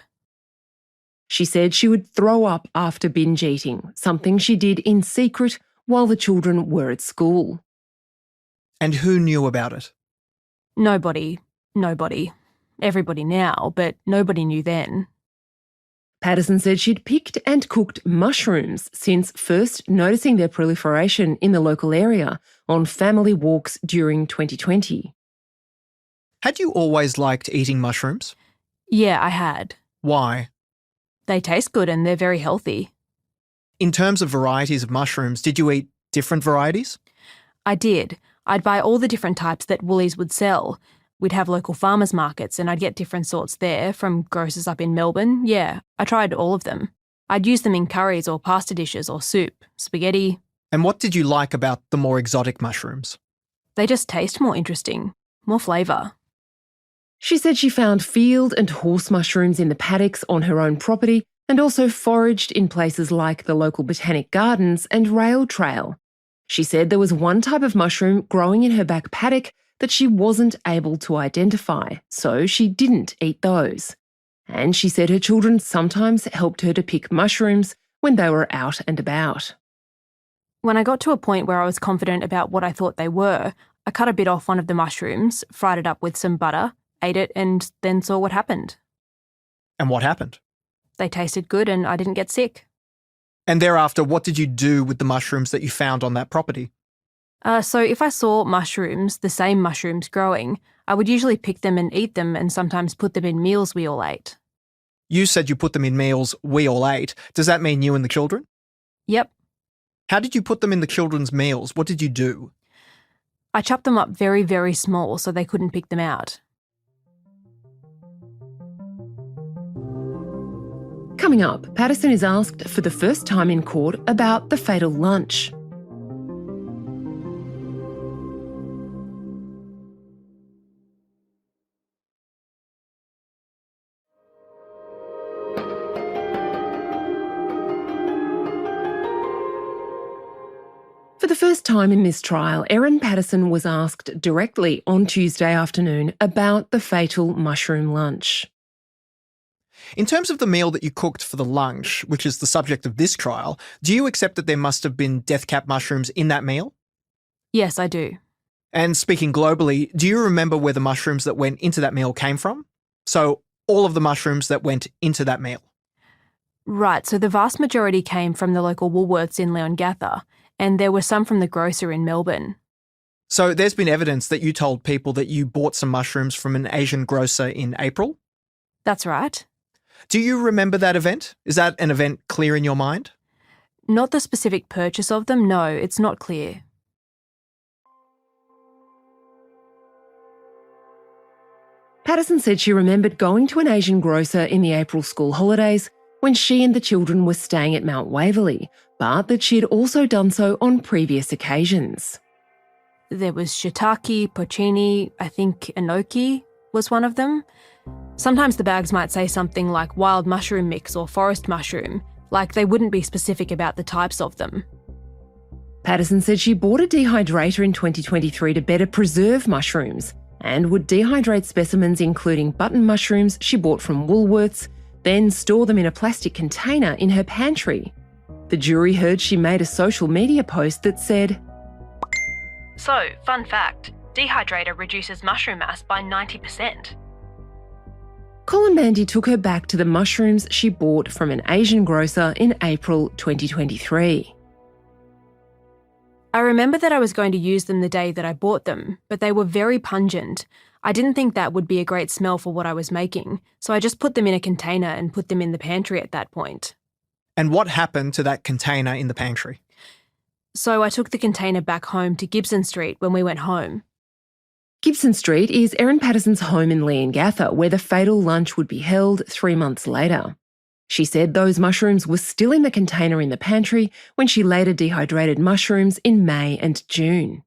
She said she would throw up after binge eating, something she did in secret while the children were at school. And who knew about it? Nobody. Everybody now, but nobody knew then. Patterson said she'd picked and cooked mushrooms since first noticing their proliferation in the local area on family walks during 2020. Had you always liked eating mushrooms? Yeah, I had. Why? They taste good and they're very healthy. In terms of varieties of mushrooms, did you eat different varieties? I did. I'd buy all the different types that Woolies would sell. We'd have local farmers markets and I'd get different sorts there from grocers up in Melbourne. Yeah, I tried all of them. I'd use them in curries or pasta dishes or soup, spaghetti. And what did you like about the more exotic mushrooms? They just taste more interesting, more flavour. She said she found field and horse mushrooms in the paddocks on her own property and also foraged in places like the local botanic gardens and rail trail. She said there was one type of mushroom growing in her back paddock that she wasn't able to identify, so she didn't eat those. And she said her children sometimes helped her to pick mushrooms when they were out and about. When I got to a point where I was confident about what I thought they were, I cut a bit off one of the mushrooms, fried it up with some butter, ate it, and then saw what happened. And what happened? They tasted good and I didn't get sick. And thereafter, what did you do with the mushrooms that you found on that property? So if I saw mushrooms, the same mushrooms growing, I would usually pick them and eat them and sometimes put them in meals we all ate. You said you put them in meals we all ate. Does that mean you and the children? Yep. How did you put them in the children's meals? What did you do? I chopped them up very, very small so they couldn't pick them out. Coming up, Patterson is asked for the first time in court about the fatal lunch. For the first time in this trial, Erin Patterson was asked directly on Tuesday afternoon about the fatal mushroom lunch. In terms of the meal that you cooked for the lunch, which is the subject of this trial, do you accept that there must have been death cap mushrooms in that meal? Yes, I do. And speaking globally, do you remember where the mushrooms that went into that meal came from? So all of the mushrooms that went into that meal. Right, so the vast majority came from the local Woolworths in Leongatha, and there were some from the grocer in Melbourne. So there's been evidence that you told people that you bought some mushrooms from an Asian grocer in April? That's right. Do you remember that event? Is that an event clear in your mind? Not the specific purchase of them, no, it's not clear. Patterson said she remembered going to an Asian grocer in the April school holidays when she and the children were staying at Mount Waverley, but that she had also done so on previous occasions. There was shiitake, porcini, I think enoki was one of them. Sometimes the bags might say something like wild mushroom mix or forest mushroom, like they wouldn't be specific about the types of them. Patterson said she bought a dehydrator in 2023 to better preserve mushrooms and would dehydrate specimens including button mushrooms she bought from Woolworths, then store them in a plastic container in her pantry. The jury heard she made a social media post that said, So, fun fact, dehydrator reduces mushroom mass by 90%. Colin Mandy took her back to the mushrooms she bought from an Asian grocer in April 2023. I remember that I was going to use them the day that I bought them, but they were very pungent. I didn't think that would be a great smell for what I was making, so I just put them in a container and put them in the pantry at that point. And what happened to that container in the pantry? So I took the container back home to Gibson Street when we went home. Gibson Street is Erin Patterson's home in Leongatha, where the fatal lunch would be held 3 months later. She said those mushrooms were still in the container in the pantry when she later dehydrated mushrooms in May and June.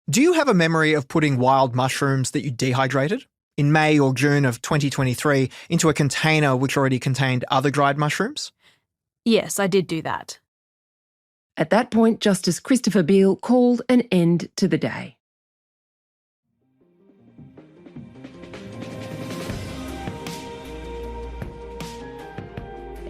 Do you have a memory of putting wild mushrooms that you dehydrated in May or June of 2023 into a container which already contained other dried mushrooms? Yes, I did do that. At that point, Justice Christopher Beale called an end to the day.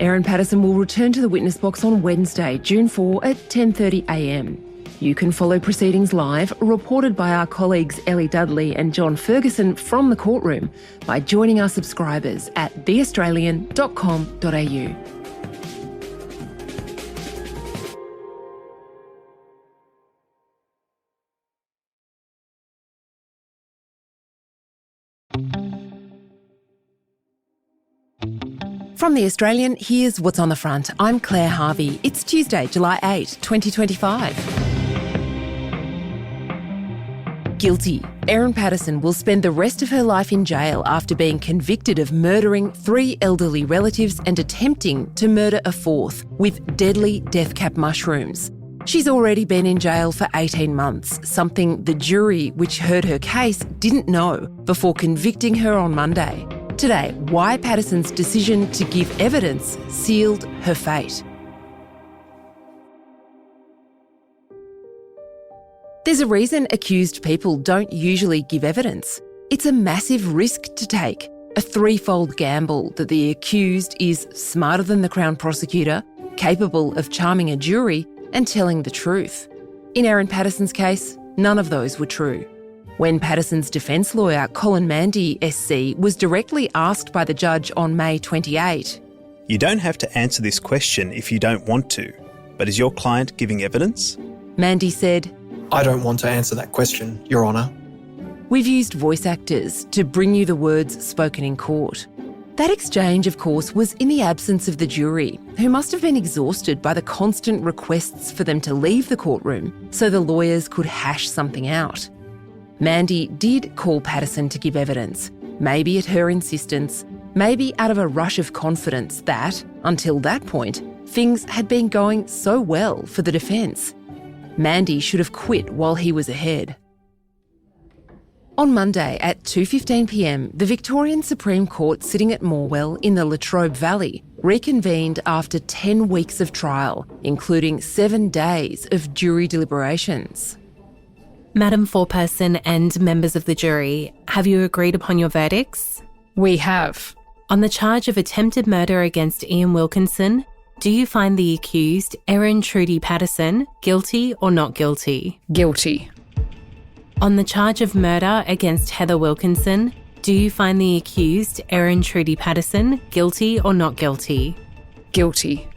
Erin Patterson will return to the witness box on Wednesday, June 4 at 10:30am. You can follow proceedings live, reported by our colleagues Ellie Dudley and John Ferguson from the courtroom, by joining our subscribers at theaustralian.com.au. From The Australian, here's what's on the front. I'm Claire Harvey. It's Tuesday, July 8, 2025. Guilty. Erin Patterson will spend the rest of her life in jail after being convicted of murdering 3 elderly relatives and attempting to murder a 4th with deadly death cap mushrooms. She's already been in jail for 18 months, something the jury, which heard her case, didn't know before convicting her on Monday. Today, why Patterson's decision to give evidence sealed her fate. There's a reason accused people don't usually give evidence. It's a massive risk to take, a threefold gamble that the accused is smarter than the Crown prosecutor, capable of charming a jury, and telling the truth. In Erin Patterson's case, none of those were true. When Patterson's defence lawyer, Colin Mandy SC, was directly asked by the judge on May 28, You don't have to answer this question if you don't want to, but is your client giving evidence? Mandy said, I don't want to answer that question, Your Honour. We've used voice actors to bring you the words spoken in court. That exchange, of course, was in the absence of the jury, who must have been exhausted by the constant requests for them to leave the courtroom so the lawyers could hash something out. Mandy did call Patterson to give evidence, maybe at her insistence, Maybe out of a rush of confidence that, until that point, things had been going so well for the defence. Mandy should have quit while he was ahead. On Monday at 2:15 p.m, the Victorian Supreme Court sitting at Morwell in the Latrobe Valley reconvened after 10 weeks of trial, including 7 days of jury deliberations. Madam Foreperson and members of the jury, have you agreed upon your verdicts? We have. On the charge of attempted murder against Ian Wilkinson, do you find the accused, Erin Trudy Patterson, guilty or not guilty? Guilty. On the charge of murder against Heather Wilkinson, do you find the accused, Erin Trudy Patterson, guilty or not guilty? Guilty.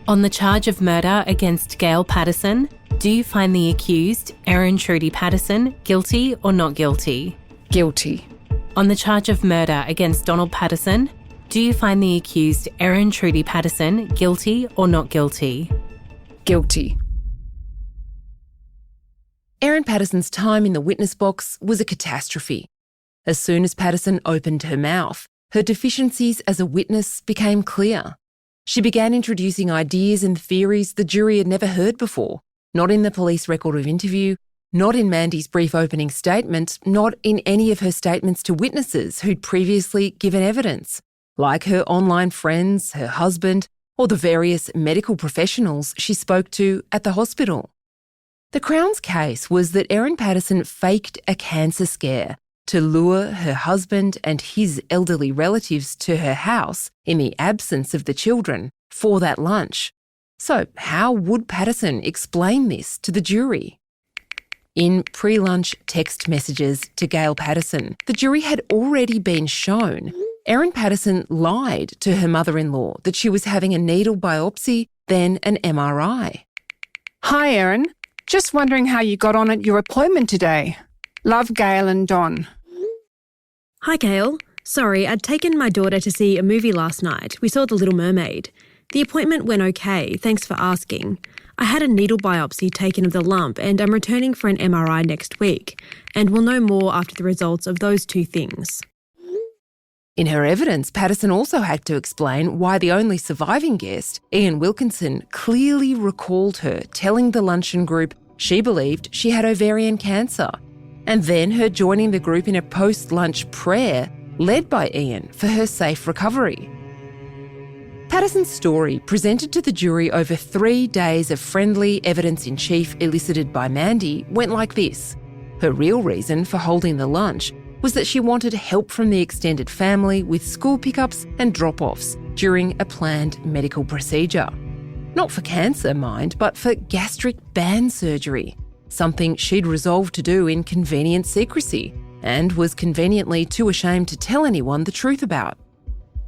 On the charge of murder against Gail Patterson, do you find the accused, Erin Trudy Patterson, guilty or not guilty? Guilty. On the charge of murder against Donald Patterson, do you find the accused, Erin Trudy Patterson, guilty or not guilty? Guilty. Erin Patterson's time in the witness box was a catastrophe. As soon as Patterson opened her mouth, her deficiencies as a witness became clear. She began introducing ideas and theories the jury had never heard before, not in the police record of interview, not in Mandy's brief opening statement, not in any of her statements to witnesses who'd previously given evidence, like her online friends, her husband, or the various medical professionals she spoke to at the hospital. The Crown's case was that Erin Patterson faked a cancer scare to lure her husband and his elderly relatives to her house in the absence of the children for that lunch. So how would Patterson explain this to the jury? In pre-lunch text messages to Gail Patterson, the jury had already been shown Erin Patterson lied to her mother-in-law that she was having a needle biopsy, then an MRI. Hi, Erin. Just wondering how you got on at your appointment today. Love, Gail and Don. Hi, Gail. Sorry, I'd taken my daughter to see a movie last night. We saw The Little Mermaid. The appointment went okay, thanks for asking. I had a needle biopsy taken of the lump and I'm returning for an MRI next week, and we'll know more after the results of those two things. In her evidence, Patterson also had to explain why the only surviving guest, Ian Wilkinson, clearly recalled her telling the luncheon group she believed she had ovarian cancer, and then her joining the group in a post-lunch prayer led by Ian for her safe recovery. Patterson's story, presented to the jury over 3 days of friendly evidence-in-chief elicited by Mandy, went like this. Her real reason for holding the lunch was that she wanted help from the extended family with school pickups and drop-offs during a planned medical procedure. Not for cancer, mind, but for gastric band surgery, something she'd resolved to do in convenient secrecy and was conveniently too ashamed to tell anyone the truth about.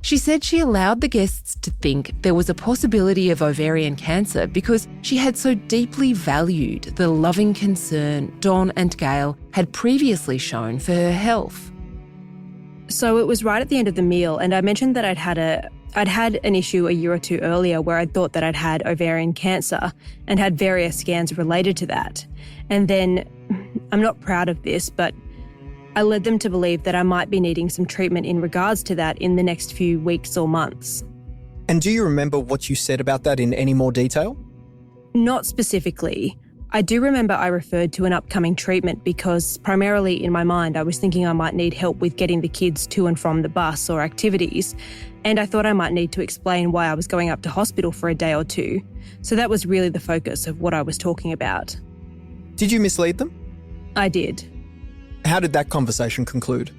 She said she allowed the guests to think there was a possibility of ovarian cancer because she had so deeply valued the loving concern Don and Gail had previously shown for her health. So it was right at the end of the meal, and I mentioned that I'd had an issue a year or two earlier where I thought that I'd had ovarian cancer and had various scans related to that. And then, I'm not proud of this, but I led them to believe that I might be needing some treatment in regards to that in the next few weeks or months. And do you remember what you said about that in any more detail? Not specifically. I do remember I referred to an upcoming treatment because primarily in my mind I was thinking I might need help with getting the kids to and from the bus or activities, and I thought I might need to explain why I was going up to hospital for a day or two. So that was really the focus of what I was talking about. Did you mislead them? I did. How did that conversation conclude?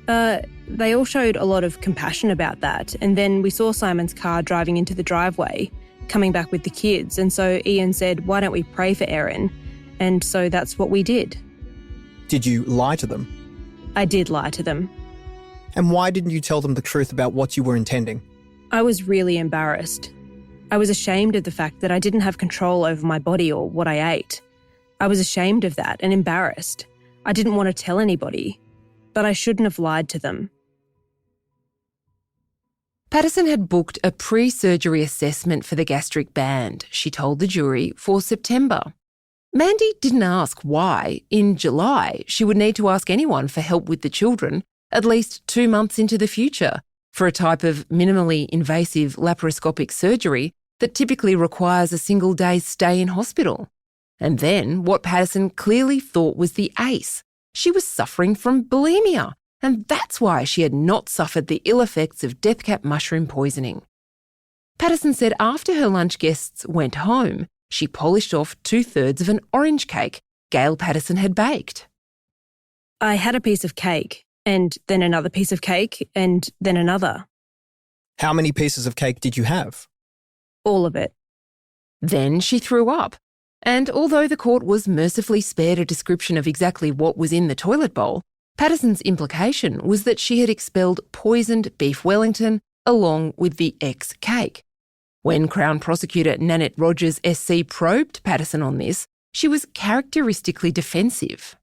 They all showed a lot of compassion about that, and then we saw Simon's car driving into the driveway, coming back with the kids, and so Ian said, why don't we pray for Erin? And so that's what we did. Did you lie to them? I did lie to them. And why didn't you tell them the truth about what you were intending? I was really embarrassed. I was ashamed of the fact that I didn't have control over my body or what I ate. I was ashamed of that and embarrassed. I didn't want to tell anybody, but I shouldn't have lied to them. Patterson had booked a pre-surgery assessment for the gastric band, she told the jury, for September. Mandy didn't ask why, in July, she would need to ask anyone for help with the children, at least 2 months into the future, for a type of minimally invasive laparoscopic surgery that typically requires a single day's stay in hospital. And then what Patterson clearly thought was the ace. She was suffering from bulimia, and that's why she had not suffered the ill effects of death cap mushroom poisoning. Patterson said after her lunch guests went home, she polished off 2/3 of an orange cake Gail Patterson had baked. I had a piece of cake, and then another piece of cake, and then another. How many pieces of cake did you have? All of it. Then she threw up. And although the court was mercifully spared a description of exactly what was in the toilet bowl, Patterson's implication was that she had expelled poisoned beef Wellington along with the ex-cake. When Crown Prosecutor Nanette Rogers SC probed Patterson on this, she was characteristically defensive.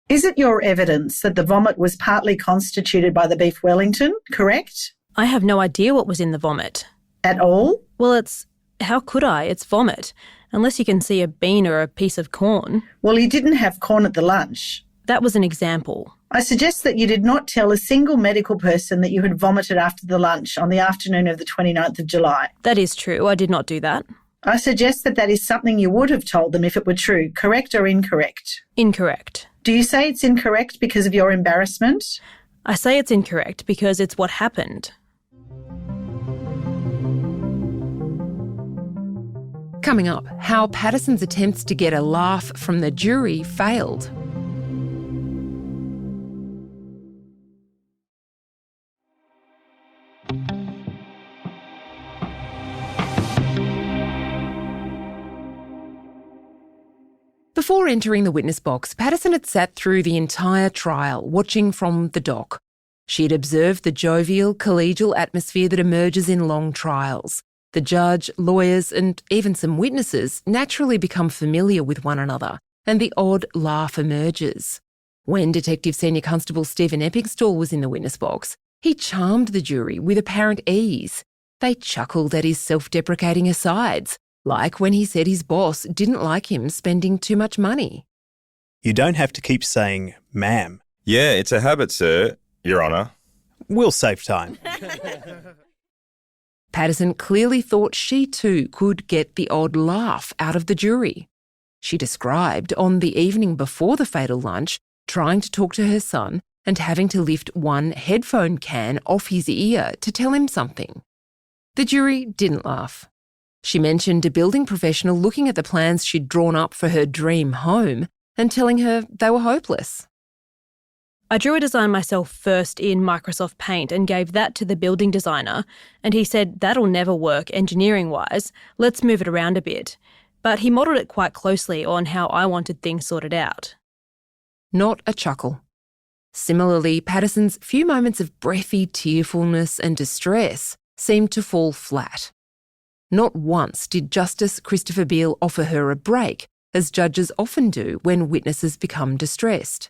Is it your evidence that the vomit was partly constituted by the beef Wellington, correct? I have no idea what was in the vomit. At all? Well, how could I? It's vomit. Unless you can see a bean or a piece of corn. Well, you didn't have corn at the lunch. That was an example. I suggest that you did not tell a single medical person that you had vomited after the lunch on the afternoon of the 29th of July. That is true. I did not do that. I suggest that is something you would have told them if it were true, correct or incorrect? Incorrect. Do you say it's incorrect because of your embarrassment? I say it's incorrect because it's what happened. Coming up, how Patterson's attempts to get a laugh from the jury failed. Before entering the witness box, Patterson had sat through the entire trial, watching from the dock. She had observed the jovial, collegial atmosphere that emerges in long trials. The judge, lawyers, and even some witnesses naturally become familiar with one another, and the odd laugh emerges. When Detective Senior Constable Stephen Eppingstall was in the witness box, he charmed the jury with apparent ease. They chuckled at his self-deprecating asides, like when he said his boss didn't like him spending too much money. You don't have to keep saying, ma'am. Yeah, it's a habit, sir, Your Honour. We'll save time. Patterson clearly thought she too could get the odd laugh out of the jury. She described on the evening before the fatal lunch trying to talk to her son and having to lift one headphone can off his ear to tell him something. The jury didn't laugh. She mentioned a building professional looking at the plans she'd drawn up for her dream home and telling her they were hopeless. I drew a design myself first in Microsoft Paint and gave that to the building designer, and he said that'll never work engineering-wise, let's move it around a bit. But he modelled it quite closely on how I wanted things sorted out. Not a chuckle. Similarly, Patterson's few moments of breathy tearfulness and distress seemed to fall flat. Not once did Justice Christopher Beale offer her a break, as judges often do when witnesses become distressed.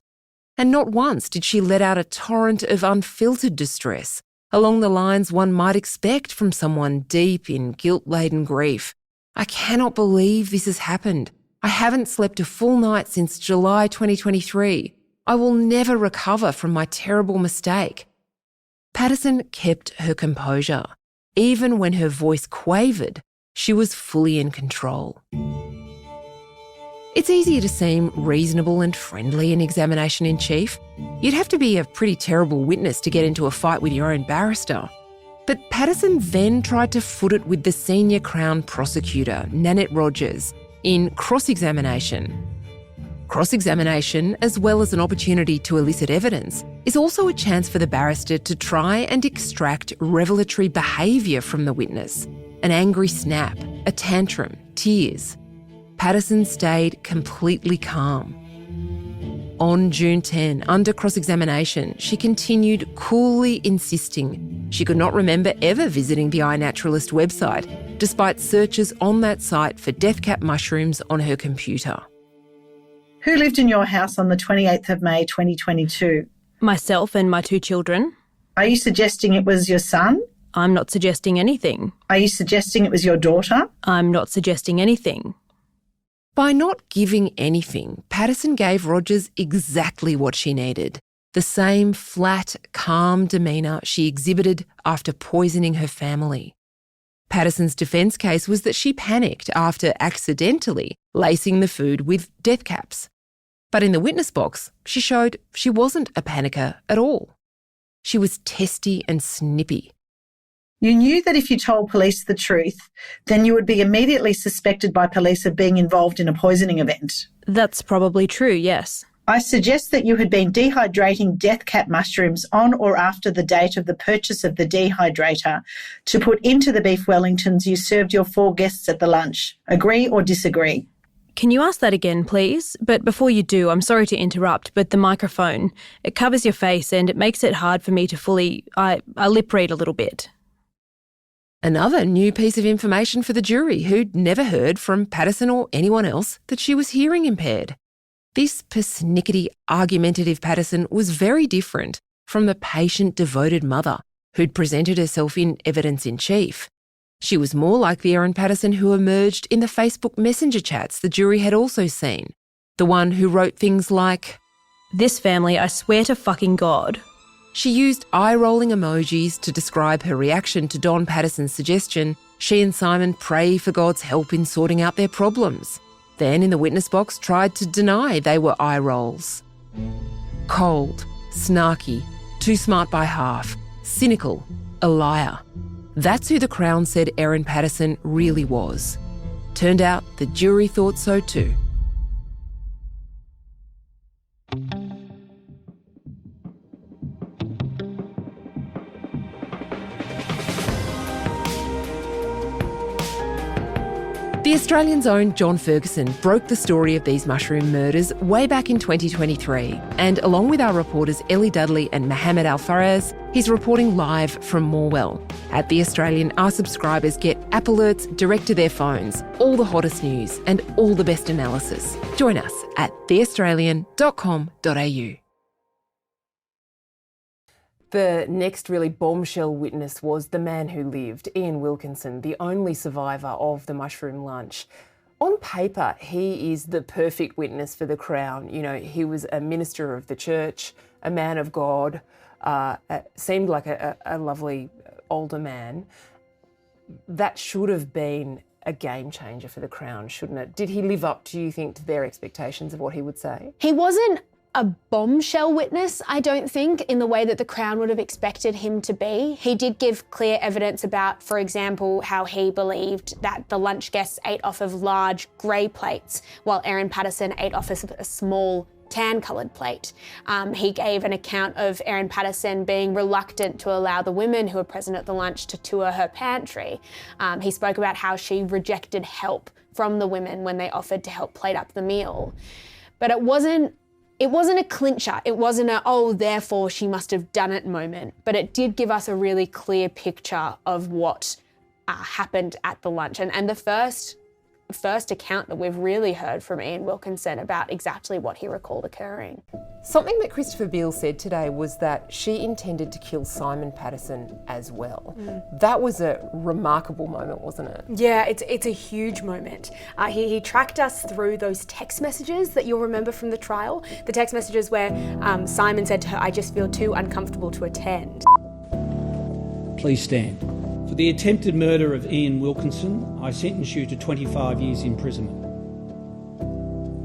And not once did she let out a torrent of unfiltered distress, along the lines one might expect from someone deep in guilt-laden grief. I cannot believe this has happened. I haven't slept a full night since July 2023. I will never recover from my terrible mistake. Patterson kept her composure. Even when her voice quavered, she was fully in control. It's easier to seem reasonable and friendly in examination in chief. You'd have to be a pretty terrible witness to get into a fight with your own barrister. But Patterson then tried to foot it with the senior Crown prosecutor, Nanette Rogers, in cross-examination. Cross-examination, as well as an opportunity to elicit evidence, is also a chance for the barrister to try and extract revelatory behaviour from the witness. An angry snap, a tantrum, tears. Patterson stayed completely calm. On June 10, under cross-examination, she continued coolly insisting she could not remember ever visiting the iNaturalist website, despite searches on that site for death cap mushrooms on her computer. Who lived in your house on the 28th of May 2022? Myself and my 2 children. Are you suggesting it was your son? I'm not suggesting anything. Are you suggesting it was your daughter? I'm not suggesting anything. By not giving anything, Patterson gave Rogers exactly what she needed. the same flat, calm demeanour she exhibited after poisoning her family. Patterson's defence case was that she panicked after accidentally lacing the food with death caps. But in the witness box, she showed she wasn't a panicker at all. She was testy and snippy. You knew that if you told police the truth, then you would be immediately suspected by police of being involved in a poisoning event. That's probably true, yes. I suggest that you had been dehydrating death cap mushrooms on or after the date of the purchase of the dehydrator to put into the beef Wellingtons you served your 4 guests at the lunch. Agree or disagree? Can you ask that again, please? But before you do, I'm sorry to interrupt, but the microphone, it covers your face and it makes it hard for me to fully... I lip read a little bit. Another new piece of information for the jury who'd never heard from Patterson or anyone else that she was hearing impaired. This persnickety, argumentative Patterson was very different from the patient-devoted mother who'd presented herself in evidence in chief. She was more like the Erin Patterson who emerged in the Facebook Messenger chats the jury had also seen. The one who wrote things like, "This family, I swear to fucking God." She used eye-rolling emojis to describe her reaction to Don Patterson's suggestion she and Simon pray for God's help in sorting out their problems. Then in the witness box tried to deny they were eye rolls. Cold, snarky, too smart by half, cynical, a liar. That's who the Crown said Erin Patterson really was. Turned out the jury thought so too. The Australian's own John Ferguson broke the story of these mushroom murders way back in 2023, and along with our reporters Ellie Dudley and Mohammed Al-Faraz, he's reporting live from Morwell. At The Australian, our subscribers get app alerts direct to their phones, all the hottest news and all the best analysis. Join us at theaustralian.com.au. The next really bombshell witness was the man who lived, Ian Wilkinson, the only survivor of the mushroom lunch. On paper, he is the perfect witness for the Crown. You know, he was a minister of the church, a man of God, seemed like a lovely older man. That should have been a game changer for the Crown, shouldn't it? Did he live up, do you think, to their expectations of what he would say? He wasn't a bombshell witness, I don't think, in the way that the Crown would have expected him to be. He did give clear evidence about, for example, how he believed that the lunch guests ate off of large grey plates, while Erin Patterson ate off of a small tan-coloured plate. He gave an account of Erin Patterson being reluctant to allow the women who were present at the lunch to tour her pantry. He spoke about how she rejected help from the women when they offered to help plate up the meal. But it wasn't a clincher. It wasn't a, oh, therefore she must have done it moment. But it did give us a really clear picture of what happened at the lunch. And the first account that we've really heard from Ian Wilkinson about exactly what he recalled occurring. Something that Christopher Beale said today was that she intended to kill Simon Patterson as well. That was a remarkable moment, wasn't it? Yeah, it's a huge moment. He tracked us through those text messages that you'll remember from the trial. The text messages where Simon said to her, "I just feel too uncomfortable to attend." Please stand. For the attempted murder of Ian Wilkinson, I sentence you to 25 years imprisonment.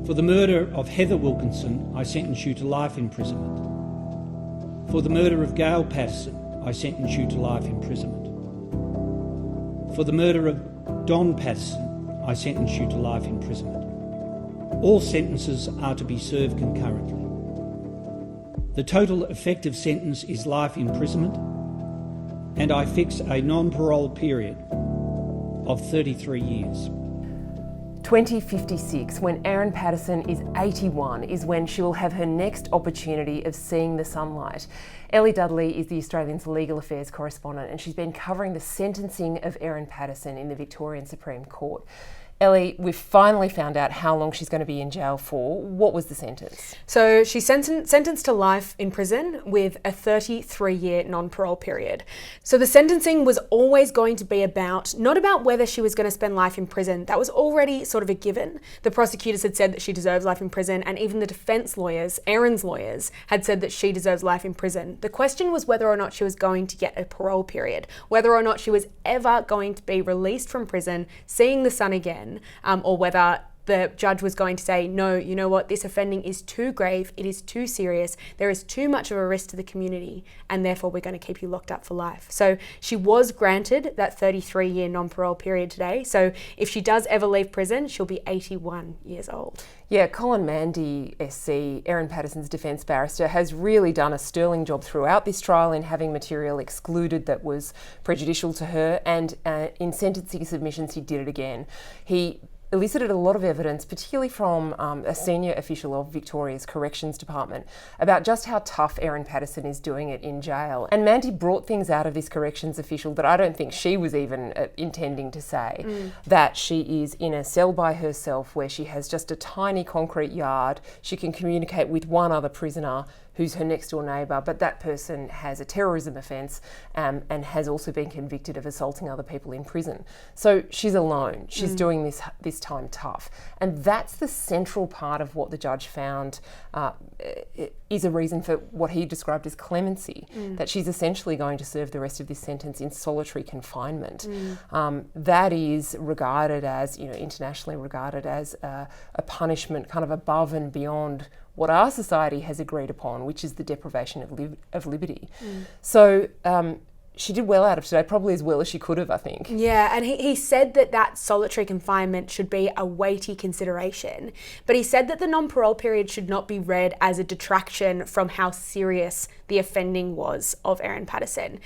For the murder of Heather Wilkinson, I sentence you to life imprisonment. For the murder of Gail Patterson, I sentence you to life imprisonment. For the murder of Don Patterson, I sentence you to life imprisonment. All sentences are to be served concurrently. The total effective sentence is life imprisonment, and I fix a non-parole period of 33 years. 2056, when Erin Patterson is 81, is when she will have her next opportunity of seeing the sunlight. Ellie Dudley is the Australian's legal affairs correspondent, and she's been covering the sentencing of Erin Patterson in the Victorian Supreme Court. Ellie, we've finally found out how long she's going to be in jail for. What was the sentence? So she's sentenced to life in prison with a 33-year non-parole period. So the sentencing was always going to be not about whether she was going to spend life in prison. That was already sort of a given. The prosecutors had said that she deserves life in prison, and even the defence lawyers, Erin's lawyers, had said that she deserves life in prison. The question was whether or not she was going to get a parole period, whether or not she was ever going to be released from prison, seeing the sun again, or whether the judge was going to say, no, you know what, this offending is too grave, it is too serious, there is too much of a risk to the community, and therefore we're going to keep you locked up for life. So she was granted that 33-year non-parole period today. So if she does ever leave prison, she'll be 81 years old. Yeah, Colin Mandy, SC, Erin Patterson's defence barrister, has really done a sterling job throughout this trial in having material excluded that was prejudicial to her, and in sentencing submissions he did it again. He elicited a lot of evidence, particularly from a senior official of Victoria's Corrections Department, about just how tough Erin Patterson is doing it in jail. And Mandy brought things out of this corrections official that I don't think she was even intending to say, that she is in a cell by herself where she has just a tiny concrete yard. She can communicate with one other prisoner who's her next door neighbour, but that person has a terrorism offence and has also been convicted of assaulting other people in prison. So she's alone. She's doing this time tough. And that's the central part of what the judge found is a reason for what he described as clemency, that she's essentially going to serve the rest of this sentence in solitary confinement. That is regarded as, internationally regarded as a punishment kind of above and beyond what our society has agreed upon, which is the deprivation of liberty. So she did well out of today, probably as well as she could have, I think. Yeah, and he said that solitary confinement should be a weighty consideration, but he said that the non-parole period should not be read as a detraction from how serious the offending was of Erin Patterson.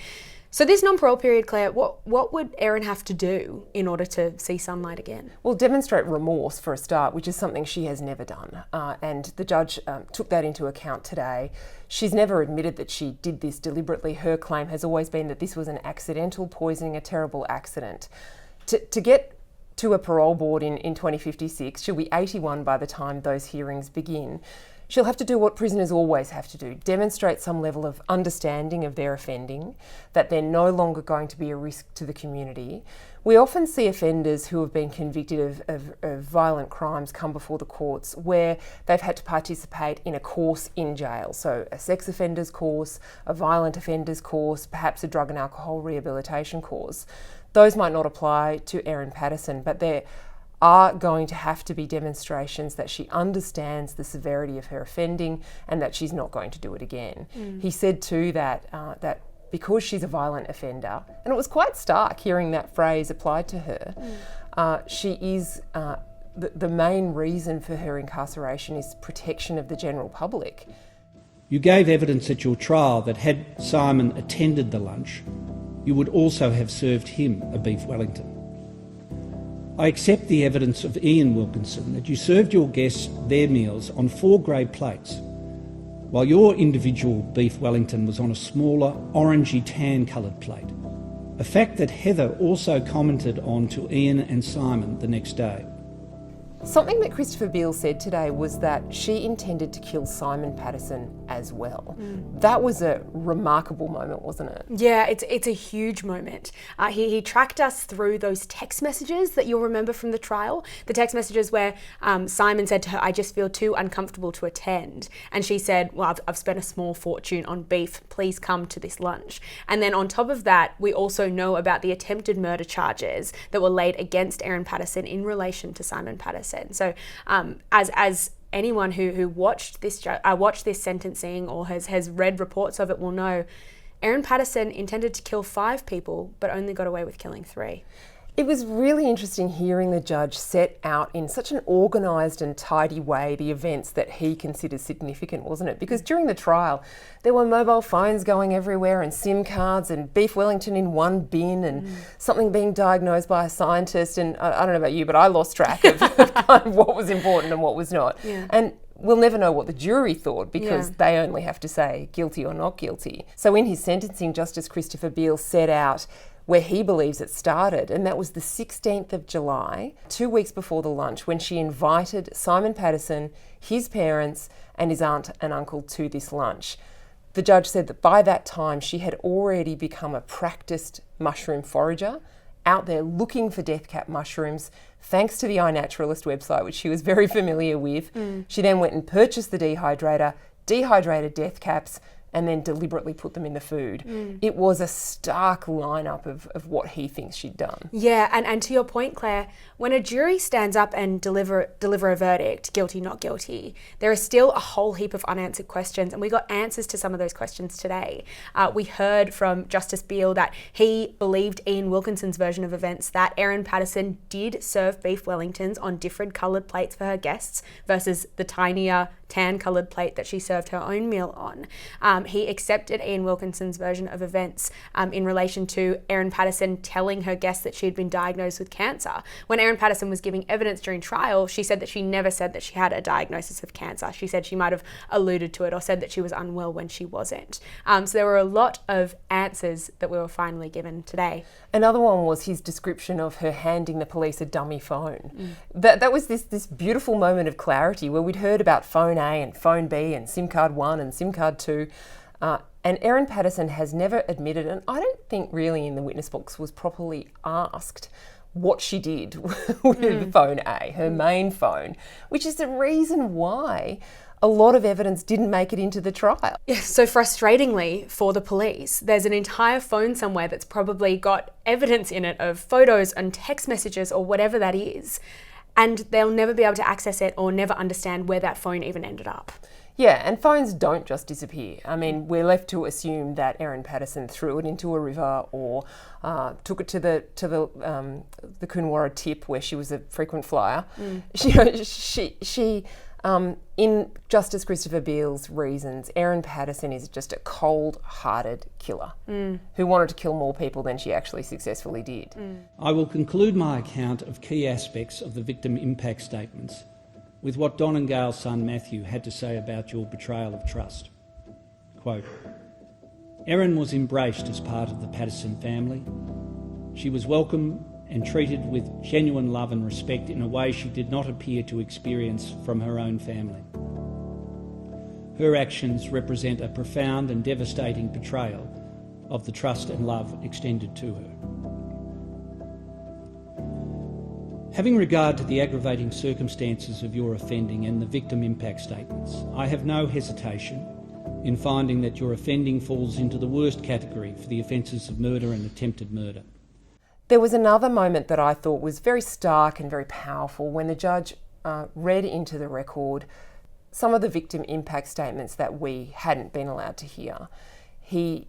So this non-parole period, Claire, what would Erin have to do in order to see sunlight again? Well, demonstrate remorse for a start, which is something she has never done. And the judge took that into account today. She's never admitted that she did this deliberately. Her claim has always been that this was an accidental poisoning, a terrible accident. To get to a parole board in 2056, she'll be 81 by the time those hearings begin. She'll have to do what prisoners always have to do, demonstrate some level of understanding of their offending, that they're no longer going to be a risk to the community. We often see offenders who have been convicted of violent crimes come before the courts where they've had to participate in a course in jail. So a sex offenders course, a violent offenders course, perhaps a drug and alcohol rehabilitation course. Those might not apply to Erin Patterson, but they're are going to have to be demonstrations that she understands the severity of her offending and that she's not going to do it again. He said too that because she's a violent offender, and it was quite stark hearing that phrase applied to her, she is the main reason for her incarceration is protection of the general public. You gave evidence at your trial that had Simon attended the lunch, you would also have served him a beef Wellington. I accept the evidence of Ian Wilkinson that you served your guests their meals on 4 grey plates, while your individual beef Wellington was on a smaller, orangey tan coloured plate, a fact that Heather also commented on to Ian and Simon the next day. Something that Christopher Beale said today was that she intended to kill Simon Patterson as well. That was a remarkable moment, wasn't it? Yeah, it's a huge moment. He tracked us through those text messages that you'll remember from the trial. The text messages where Simon said to her, "I just feel too uncomfortable to attend." And she said, "Well, I've spent a small fortune on beef. Please come to this lunch." And then on top of that, we also know about the attempted murder charges that were laid against Erin Patterson in relation to Simon Patterson. So as anyone who watched this sentencing or has read reports of it will know, Erin Patterson intended to kill 5 people but only got away with killing 3. It was really interesting hearing the judge set out in such an organised and tidy way the events that he considers significant, wasn't it? Because during the trial, there were mobile phones going everywhere and SIM cards and beef Wellington in one bin and something being diagnosed by a scientist. And I don't know about you, but I lost track of kind of what was important and what was not. Yeah. And we'll never know what the jury thought because they only have to say guilty or not guilty. So in his sentencing, Justice Christopher Beale set out where he believes it started, and that was the 16th of July, 2 weeks before the lunch, when she invited Simon Patterson, his parents, and his aunt and uncle to this lunch. The judge said that by that time she had already become a practiced mushroom forager, out there looking for death cap mushrooms, thanks to the iNaturalist website, which she was very familiar with. She then went and purchased the dehydrator, dehydrated death caps, and then deliberately put them in the food. It was a stark lineup of what he thinks she'd done. Yeah, and to your point, Claire, when a jury stands up and deliver a verdict, guilty, not guilty, there is still a whole heap of unanswered questions, and we got answers to some of those questions today. We heard from Justice Beale that he believed Ian Wilkinson's version of events, that Erin Patterson did serve beef Wellingtons on different coloured plates for her guests versus the tinier tan-coloured plate that she served her own meal on. He accepted Ian Wilkinson's version of events in relation to Erin Patterson telling her guests that she had been diagnosed with cancer. When Erin Patterson was giving evidence during trial, she said that she never said that she had a diagnosis of cancer. She said she might have alluded to it or said that she was unwell when she wasn't. So there were a lot of answers that we were finally given today. Another one was his description of her handing the police a dummy phone. That was this beautiful moment of clarity where we'd heard about phone A and phone B and SIM card 1 and SIM card 2. And Erin Patterson has never admitted, and I don't think really in the witness box was properly asked what she did with phone A, her main phone, which is the reason why a lot of evidence didn't make it into the trial. Yeah, so frustratingly for the police, there's an entire phone somewhere that's probably got evidence in it of photos and text messages or whatever that is, and they'll never be able to access it or never understand where that phone even ended up. Yeah, and phones don't just disappear. I mean, we're left to assume that Erin Patterson threw it into a river or took it to the Coonawarra tip where she was a frequent flyer. She in Justice Christopher Beale's reasons, Erin Patterson is just a cold-hearted killer who wanted to kill more people than she actually successfully did. I will conclude my account of key aspects of the victim impact statements with what Don and Gail's son Matthew had to say about your betrayal of trust. Quote, Erin was embraced as part of the Patterson family. She was welcome and treated with genuine love and respect in a way she did not appear to experience from her own family. Her actions represent a profound and devastating betrayal of the trust and love extended to her. Having regard to the aggravating circumstances of your offending and the victim impact statements, I have no hesitation in finding that your offending falls into the worst category for the offences of murder and attempted murder. There was another moment that I thought was very stark and very powerful when the judge read into the record some of the victim impact statements that we hadn't been allowed to hear. He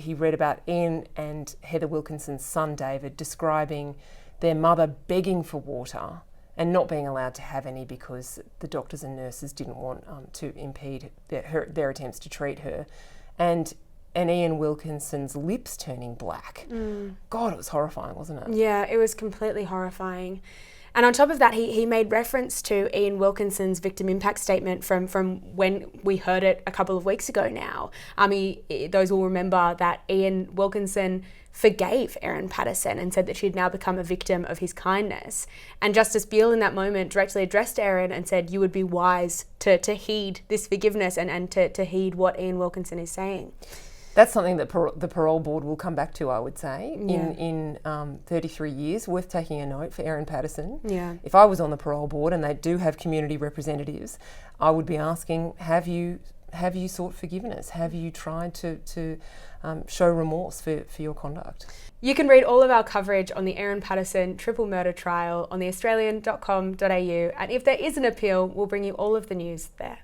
read about Ian and Heather Wilkinson's son David describing their mother begging for water and not being allowed to have any because the doctors and nurses didn't want to impede their attempts to treat her. And Ian Wilkinson's lips turning black. God, it was horrifying, wasn't it? Yeah, it was completely horrifying. And on top of that, he made reference to Ian Wilkinson's victim impact statement from when we heard it a couple of weeks ago now. Those will remember that Ian Wilkinson forgave Erin Patterson and said that she'd now become a victim of his kindness. And Justice Beale in that moment directly addressed Erin and said, you would be wise to heed this forgiveness and to heed what Ian Wilkinson is saying. That's something that the parole board will come back to, I would say, Yeah. in 33 years. Worth taking a note for Erin Patterson. Yeah. If I was on the parole board and they do have community representatives, I would be asking, have you sought forgiveness? Have you tried to show remorse for your conduct? You can read all of our coverage on the Erin Patterson triple murder trial on theaustralian.com.au, and if there is an appeal, we'll bring you all of the news there.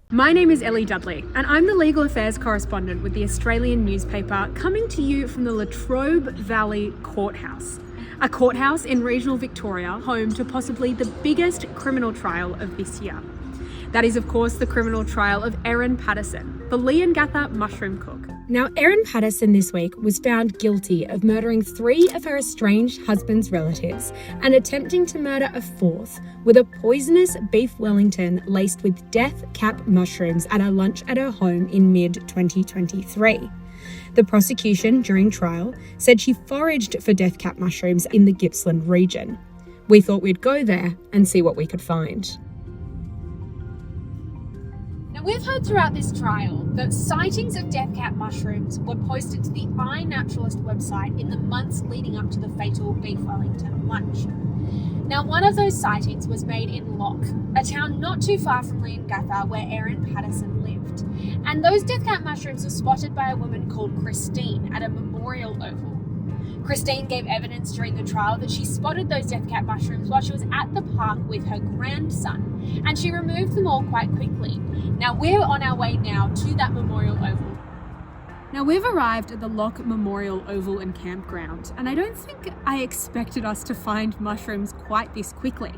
My name is Ellie Dudley, and I'm the legal affairs correspondent with the Australian newspaper, coming to you from the Latrobe Valley Courthouse. A courthouse in regional Victoria, home to possibly the biggest criminal trial of this year. That is, of course, the criminal trial of Erin Patterson, the Leongatha mushroom cook. Now, Erin Patterson this week was found guilty of murdering 3 of her estranged husband's relatives and attempting to murder a 4th with a poisonous beef Wellington laced with death cap mushrooms at a lunch at her home in mid-2023. The prosecution, during trial, said she foraged for death cap mushrooms in the Gippsland region. We thought we'd go there and see what we could find. Now, we've heard throughout this trial that sightings of death cap mushrooms were posted to the iNaturalist website in the months leading up to the fatal beef Wellington lunch. Now, one of those sightings was made in Lock, a town not too far from Leongatha where Erin Patterson lived. And those death cap mushrooms were spotted by a woman called Christine at a memorial oval. Christine gave evidence during the trial that she spotted those death cap mushrooms while she was at the park with her grandson, and she removed them all quite quickly. Now, we're on our way now to that memorial oval. Now, we've arrived at the Lock Memorial Oval and Campground, and I don't think I expected us to find mushrooms quite this quickly.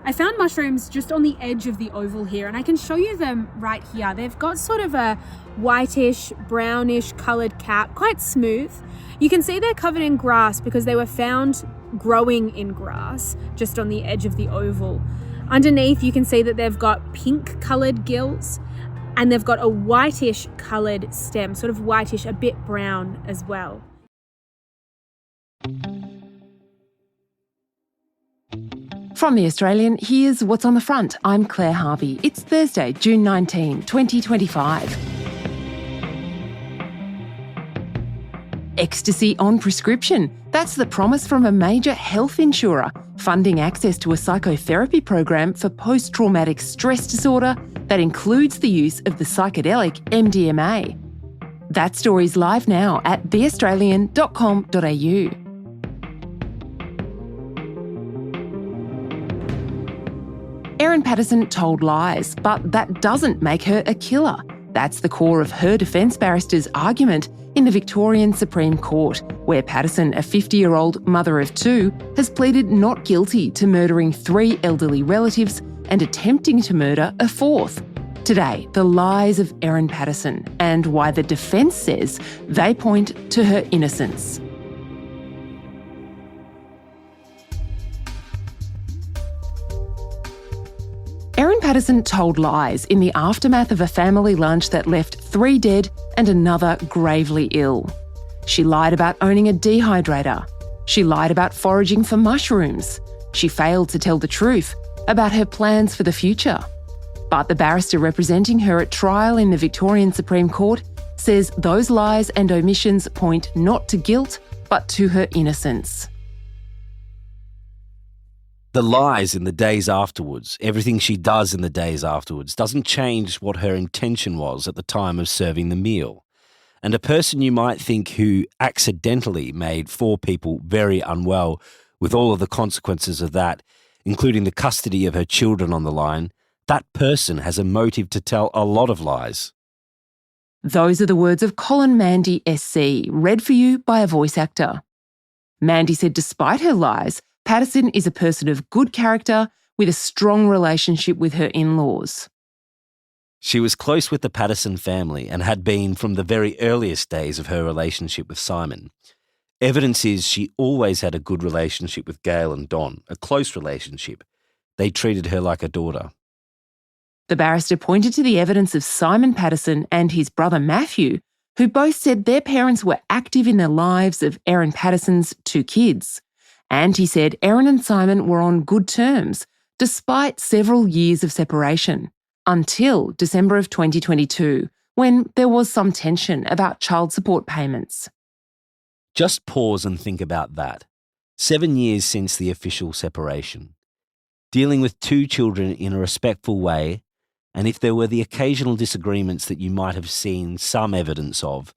I found mushrooms just on the edge of the oval here, and I can show you them right here. They've got sort of a whitish, brownish coloured cap, quite smooth. You can see they're covered in grass because they were found growing in grass just on the edge of the oval. Underneath, you can see that they've got pink coloured gills, and they've got a whitish coloured stem, sort of whitish, a bit brown as well. From The Australian, here's what's on the front. I'm Claire Harvey. It's Thursday, June 19, 2025. Ecstasy on prescription. That's the promise from a major health insurer, funding access to a psychotherapy program for post-traumatic stress disorder that includes the use of the psychedelic MDMA. That story's live now at theaustralian.com.au. Erin Patterson told lies, but that doesn't make her a killer. That's the core of her defence barrister's argument in the Victorian Supreme Court, where Patterson, a 50-year-old mother of two, has pleaded not guilty to murdering 3 elderly relatives and attempting to murder a 4th. Today, the lies of Erin Patterson and why the defence says they point to her innocence. Erin Patterson told lies in the aftermath of a family lunch that left 3 dead and another gravely ill. She lied about owning a dehydrator. She lied about foraging for mushrooms. She failed to tell the truth about her plans for the future. But the barrister representing her at trial in the Victorian Supreme Court says those lies and omissions point not to guilt, but to her innocence. The lies in the days afterwards, everything she does in the days afterwards, doesn't change what her intention was at the time of serving the meal. And a person you might think who accidentally made 4 people very unwell, with all of the consequences of that, including the custody of her children on the line, that person has a motive to tell a lot of lies. Those are the words of Colin Mandy SC, read for you by a voice actor. Mandy said despite her lies, Patterson is a person of good character with a strong relationship with her in-laws. She was close with the Patterson family and had been from the very earliest days of her relationship with Simon. Evidence is she always had a good relationship with Gail and Don, a close relationship. They treated her like a daughter. The barrister pointed to the evidence of Simon Patterson and his brother Matthew, who both said their parents were active in the lives of Erin Patterson's 2 kids. And he said Erin and Simon were on good terms, despite several years of separation, until December of 2022, when there was some tension about child support payments. Just pause and think about that. 7 years since the official separation. Dealing with 2 children in a respectful way, and if there were the occasional disagreements that you might have seen some evidence of,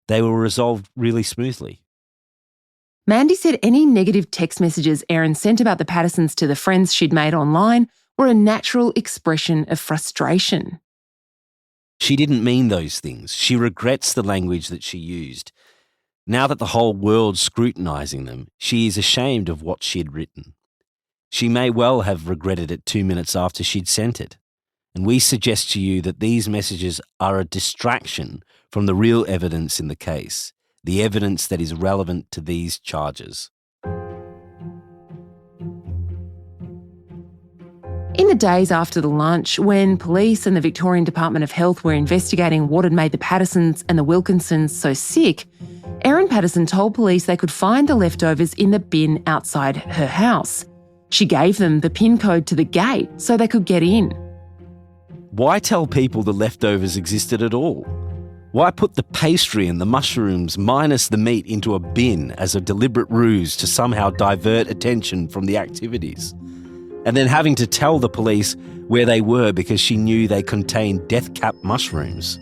they were resolved really smoothly. Mandy said any negative text messages Erin sent about the Pattersons to the friends she'd made online were a natural expression of frustration. She didn't mean those things. She regrets the language that she used. Now that the whole world's scrutinising them, she is ashamed of what she'd written. She may well have regretted it 2 minutes after she'd sent it. And we suggest to you that these messages are a distraction from the real evidence in the case, the evidence that is relevant to these charges. In the days after the lunch, when police and the Victorian Department of Health were investigating what had made the Pattersons and the Wilkinsons so sick, Erin Patterson told police they could find the leftovers in the bin outside her house. She gave them the PIN code to the gate so they could get in. Why tell people the leftovers existed at all? Why put the pastry and the mushrooms minus the meat into a bin as a deliberate ruse to somehow divert attention from the activities? And then having to tell the police where they were because she knew they contained death cap mushrooms.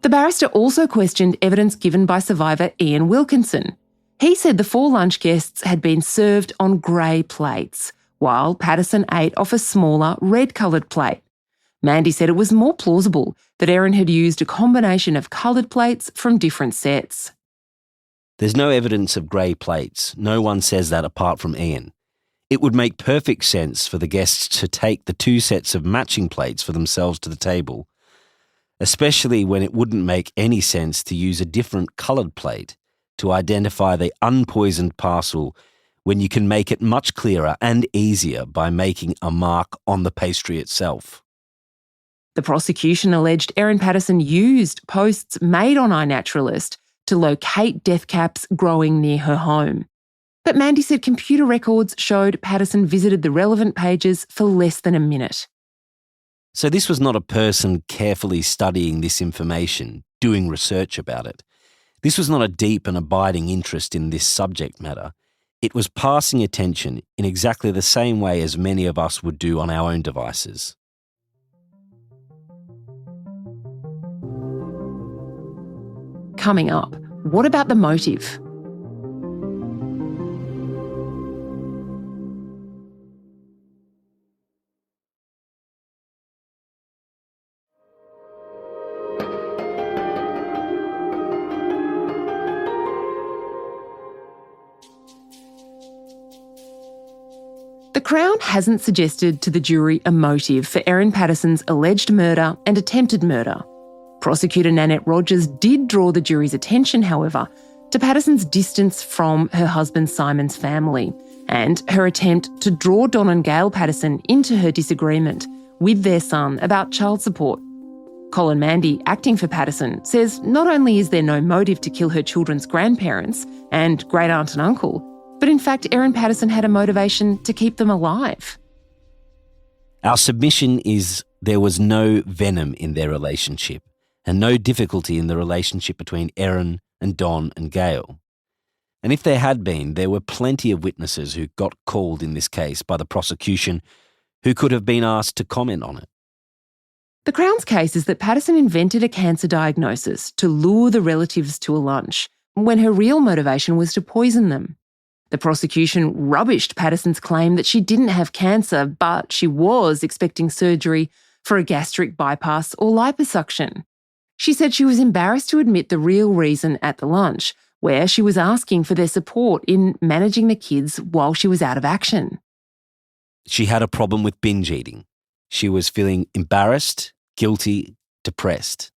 The barrister also questioned evidence given by survivor Ian Wilkinson. He said the 4 lunch guests had been served on grey plates, while Patterson ate off a smaller red-coloured plate. Mandy said it was more plausible that Erin had used a combination of coloured plates from different sets. There's no evidence of grey plates. No one says that apart from Ian. It would make perfect sense for the guests to take the 2 sets of matching plates for themselves to the table, especially when it wouldn't make any sense to use a different coloured plate to identify the unpoisoned parcel when you can make it much clearer and easier by making a mark on the pastry itself. The prosecution alleged Erin Patterson used posts made on iNaturalist to locate death caps growing near her home. But Mandy said computer records showed Patterson visited the relevant pages for less than a minute. So this was not a person carefully studying this information, doing research about it. This was not a deep and abiding interest in this subject matter. It was passing attention in exactly the same way as many of us would do on our own devices. Coming up, what about the motive? The Crown hasn't suggested to the jury a motive for Erin Patterson's alleged murder and attempted murder. Prosecutor Nanette Rogers did draw the jury's attention, however, to Patterson's distance from her husband Simon's family and her attempt to draw Don and Gail Patterson into her disagreement with their son about child support. Colin Mandy, acting for Patterson, says not only is there no motive to kill her children's grandparents and great aunt and uncle, but in fact Erin Patterson had a motivation to keep them alive. Our submission is there was no venom in their relationship and no difficulty in the relationship between Erin and Don and Gail. And if there had been, there were plenty of witnesses who got called in this case by the prosecution who could have been asked to comment on it. The Crown's case is that Patterson invented a cancer diagnosis to lure the relatives to a lunch when her real motivation was to poison them. The prosecution rubbished Patterson's claim that she didn't have cancer, but she was expecting surgery for a gastric bypass or liposuction. She said she was embarrassed to admit the real reason at the lunch, where she was asking for their support in managing the kids while she was out of action. She had a problem with binge eating. She was feeling embarrassed, guilty, depressed.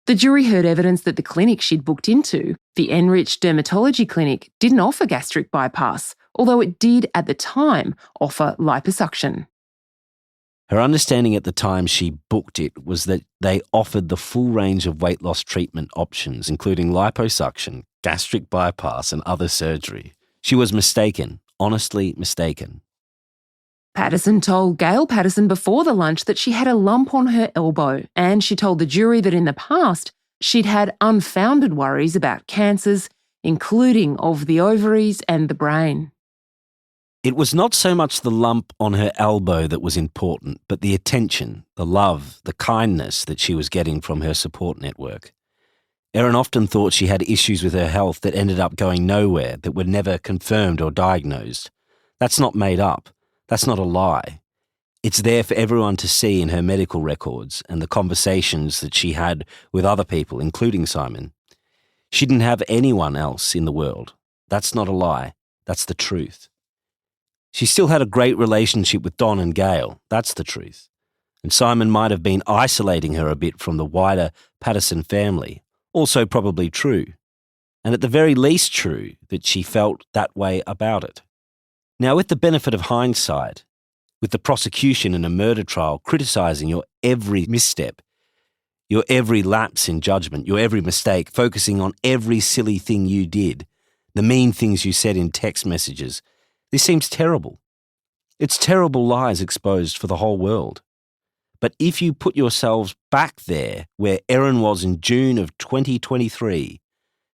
The jury heard evidence that the clinic she'd booked into, the Enrich Dermatology Clinic, didn't offer gastric bypass, although it did at the time offer liposuction. Her understanding at the time she booked it was that they offered the full range of weight loss treatment options, including liposuction, gastric bypass and other surgery. She was mistaken, honestly mistaken. Patterson told Gail Patterson before the lunch that she had a lump on her elbow, and she told the jury that in the past she'd had unfounded worries about cancers, including of the ovaries and the brain. It was not so much the lump on her elbow that was important, but the attention, the love, the kindness that she was getting from her support network. Erin often thought she had issues with her health that ended up going nowhere, that were never confirmed or diagnosed. That's not made up. That's not a lie. It's there for everyone to see in her medical records and the conversations that she had with other people, including Simon. She didn't have anyone else in the world. That's not a lie. That's the truth. She still had a great relationship with Don and Gail. That's the truth. And Simon might have been isolating her a bit from the wider Patterson family. Also probably true. And at the very least true that she felt that way about it. Now, with the benefit of hindsight, with the prosecution in a murder trial criticising your every misstep, your every lapse in judgment, your every mistake, focusing on every silly thing you did, the mean things you said in text messages, this seems terrible. It's terrible lies exposed for the whole world. But if you put yourselves back there where Erin was in June of 2023,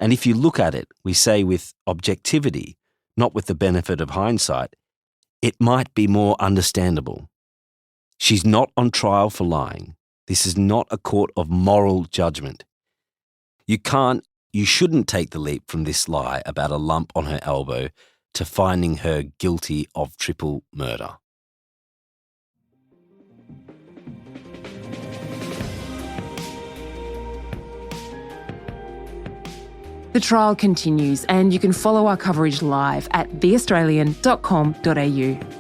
and if you look at it, we say with objectivity, not with the benefit of hindsight, it might be more understandable. She's not on trial for lying. This is not a court of moral judgment. You shouldn't take the leap from this lie about a lump on her elbow to finding her guilty of triple murder. The trial continues, and you can follow our coverage live at theaustralian.com.au.